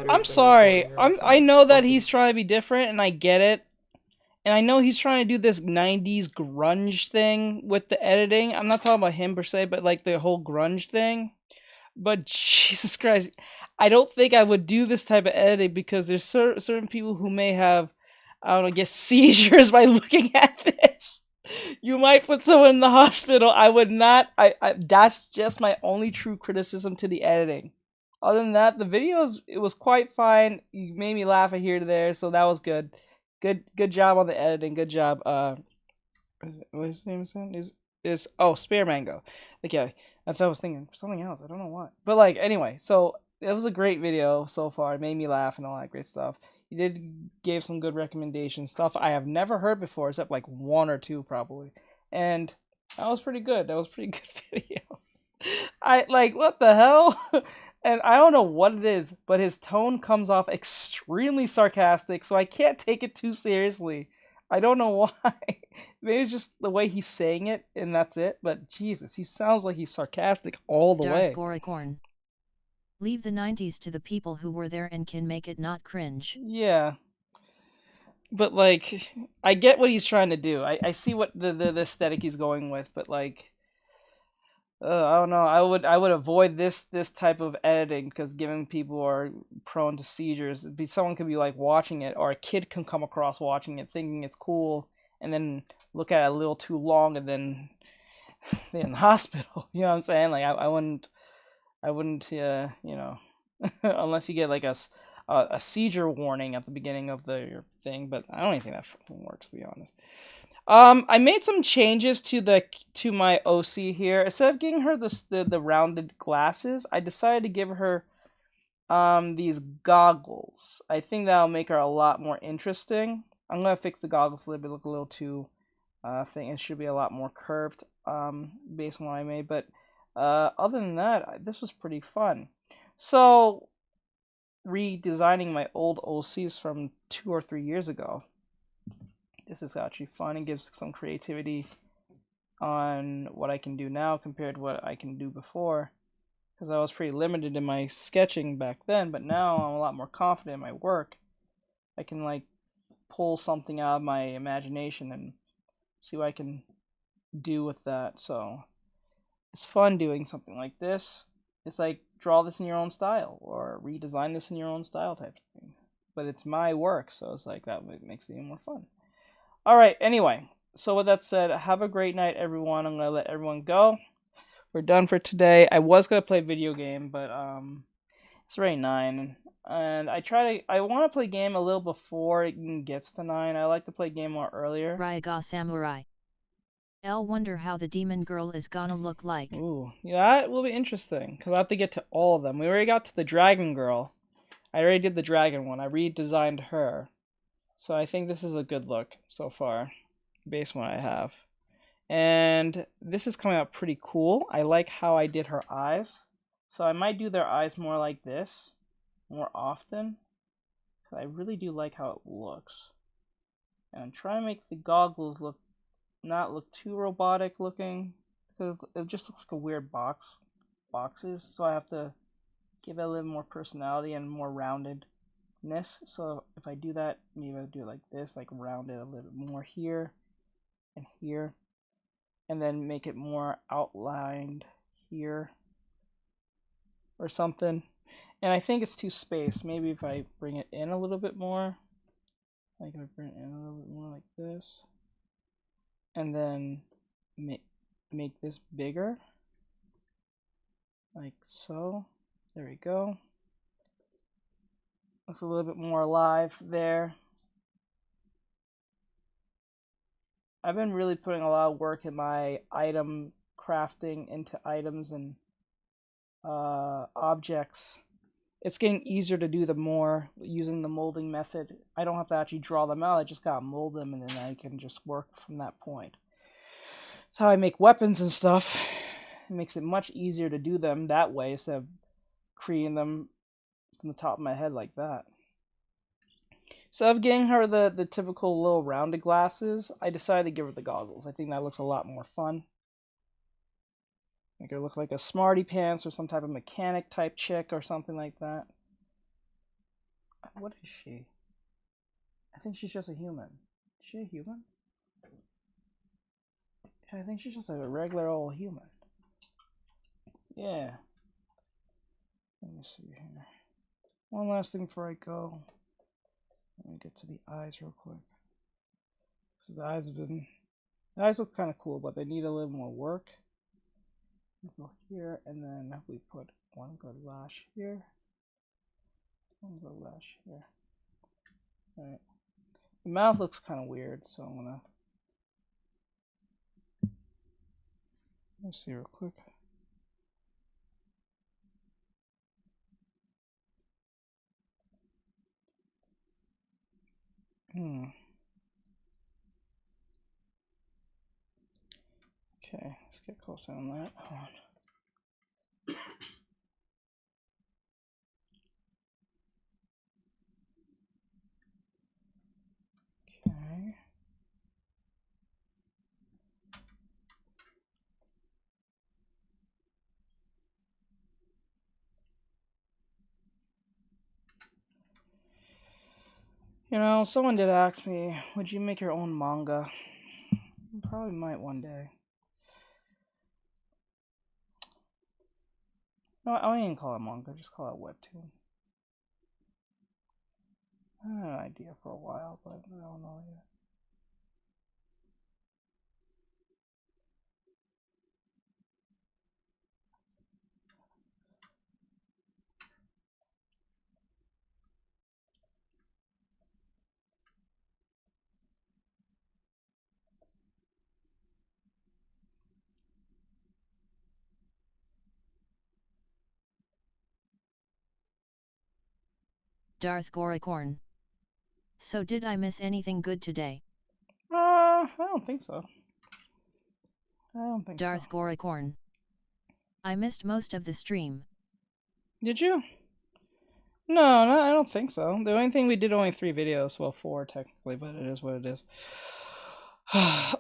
I'm sorry. I know that he's trying to be different, and I get it. And I know he's trying to do this 90s grunge thing with the editing. I'm not talking about him per se, but like the whole grunge thing. But Jesus Christ, I don't think I would do this type of editing, because there's certain people who may have, I don't know, get seizures by looking at this. You might put someone in the hospital. I would not. That's just my only true criticism to the editing. Other than that, the videos, it was quite fine. You made me laugh here to there, so that was good. Good job on the editing. Good job. What his name is oh, Spear Mango. Okay, I thought I was thinking something else. I don't know what. But like anyway, so it was a great video so far. It made me laugh and all that great stuff. You gave some good recommendations, stuff I have never heard before, except like one or two probably. And that was pretty good. That was a pretty good video. I like, what the hell? And I don't know what it is, but his tone comes off extremely sarcastic, so I can't take it too seriously. I don't know why. Maybe it's just the way he's saying it, and that's it. But Jesus, he sounds like he's sarcastic all the way. Goricorn. Leave the 90s to the people who were there and can make it not cringe. Yeah. But like, I get what he's trying to do. I see what the aesthetic he's going with, but like, I don't know. I would avoid this type of editing because given people are prone to seizures, someone could be like watching it, or a kid can come across watching it thinking it's cool, and then look at it a little too long, and then they're in the hospital. You know what I'm saying? Like I wouldn't, you know, unless you get like a seizure warning at the beginning of the thing. But I don't even think that fucking works, to be honest. I made some changes to my OC here. Instead of giving her the rounded glasses, I decided to give her these goggles. I think that'll make her a lot more interesting. I'm gonna fix the goggles a little bit, look a little too thing. It should be a lot more curved based on what I made. But other than that, this was pretty fun. So redesigning my old OCs from 2 or 3 years ago. This is actually fun and gives some creativity on what I can do now compared to what I can do before. Because I was pretty limited in my sketching back then, but now I'm a lot more confident in my work. I can like pull something out of my imagination and see what I can do with that. So it's fun doing something like this. It's like draw this in your own style or redesign this in your own style type of thing. But it's my work, so it's like that makes it even more fun. Alright, anyway, so with that said, have a great night, everyone. I'm going to let everyone go. We're done for today. I was going to play a video game, but it's already 9. And I want to play game a little before it gets to 9. I like to play game more earlier. Raiga Samurai. I'll wonder how the demon girl is gonna look like. Ooh, yeah, that will be interesting, because I have to get to all of them. We already got to the dragon girl. I already did the dragon one. I redesigned her. So I think this is a good look so far, based on what I have. And this is coming out pretty cool. I like how I did her eyes. So I might do their eyes more like this, more often. Because I really do like how it looks. And I'm trying to make the goggles not look too robotic looking. Because it just looks like a weird boxes. So I have to give it a little more personality and more rounded. So if I do that, maybe I'll do it like this, like round it a little bit more here and here, and then make it more outlined here or something. And I think it's too spaced. Maybe if I bring it in a little bit more, like if I bring it in a little bit more like this, and then make this bigger, like so. There we go. Looks a little bit more alive there. I've been really putting a lot of work in my item crafting into items and objects. It's getting easier to do them more using the molding method. I don't have to actually draw them out. I just gotta mold them, and then I can just work from that point. That's how I make weapons and stuff. It makes it much easier to do them that way instead of creating them from the top of my head like that. So of getting her the typical little rounded glasses, I decided to give her the goggles. I think that looks a lot more fun. Make her look like a smarty pants or some type of mechanic type chick or something like that. What is she? I think she's just a human. Is she a human? I think she's just a regular old human. Yeah. Let me see here. One last thing before I go. Let me get to the eyes real quick. So the eyes look kind of cool, but they need a little more work. Go here, and then we put one good lash here. One good lash here. All right. The mouth looks kind of weird, so I'm gonna. Let's see real quick. Okay, let's get closer on that. Hold on. Okay. You know, someone did ask me, would you make your own manga? I probably might one day. No, I won't even call it manga, just call it webtoon. I had an idea for a while, but I don't know yet. Darth Goricorn. So did I miss anything good today? I don't think so. I don't think Darth so. Goricorn. I missed most of the stream. Did you? No, I don't think so. The only thing we did only 3 videos, well 4 technically, but it is what it is.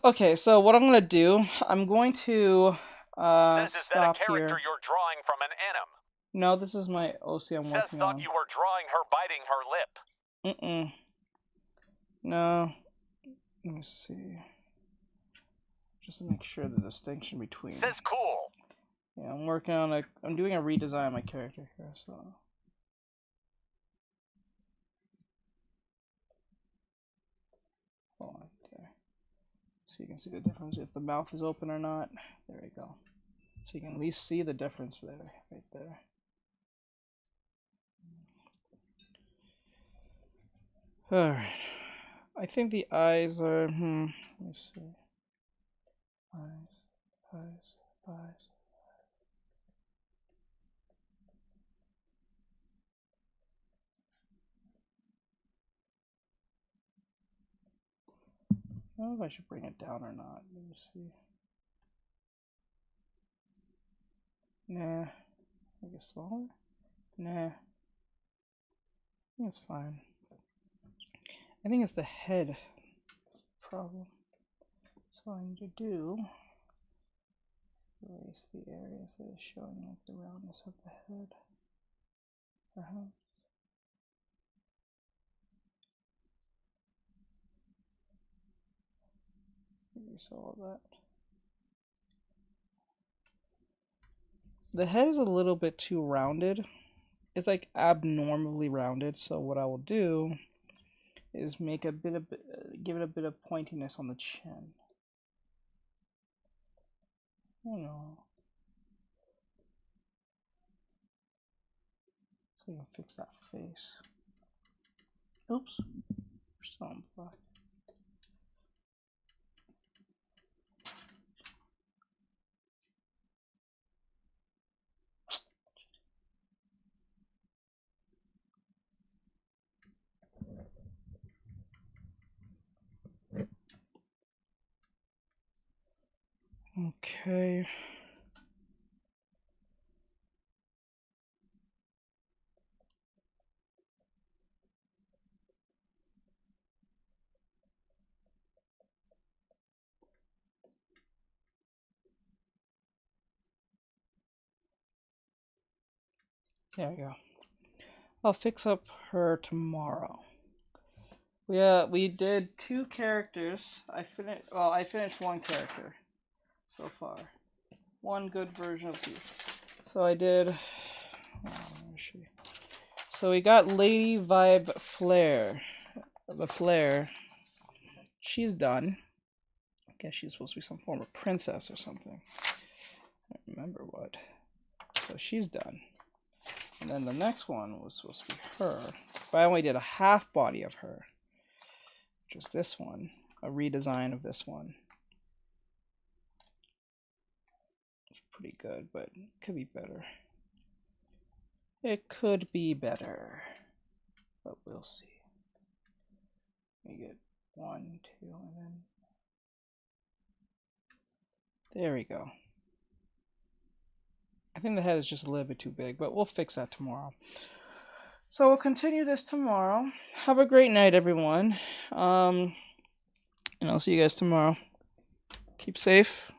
Okay, so what I'm gonna do, I'm going to Says is that a stop character here. you're drawing from an anim? No, this is my OC I'm Says working thought on. you were drawing her biting her lip. No. Let me see. Just to make sure the distinction between. Says cool. Yeah, I'm working on I'm doing a redesign of my character here, so. Hold on there. So you can see the difference if the mouth is open or not. There we go. So you can at least see the difference there, right there. Alright. I think the eyes are, let me see. Eyes. I don't know if I should bring it down or not. Let me see. Nah. Make it smaller? Nah. I think it's fine. I think it's the head that's the problem. So what I need to do is erase the areas that are showing like the roundness of the head. Perhaps. Erase all of that. The head is a little bit too rounded. It's like abnormally rounded, so what I will do is make give it a bit of pointiness on the chin. You know. So you can fix that face. Oops. Still on black. Okay. There we go. I'll fix up her tomorrow. We did 2 characters. I finished 1 character so far. 1 good version of each. So I did. Where is she? So we got Lady Vibe Flare. The Flare. She's done. I guess she's supposed to be some form of princess or something. I don't remember what. So she's done. And then the next one was supposed to be her. But I only did a half body of her. Which is this one. A redesign of this one. pretty good, but it could be better. It could be better, but we'll see. Let me get 1, 2, and then there we go. I think the head is just a little bit too big, but we'll fix that tomorrow. So we'll continue this tomorrow. Have a great night, everyone. And I'll see you guys tomorrow. Keep safe.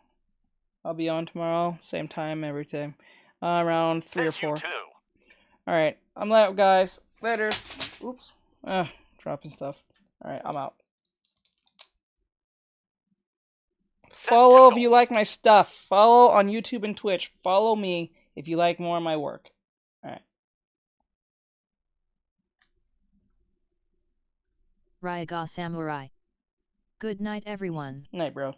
I'll be on tomorrow, same time every day, around 3 or 4. All right, I'm out, guys. Later. Oops. Dropping stuff. All right, I'm out. Follow if you like my stuff. Follow on YouTube and Twitch. Follow me if you like more of my work. All right. Ryaga Samurai. Good night, everyone. Night, bro.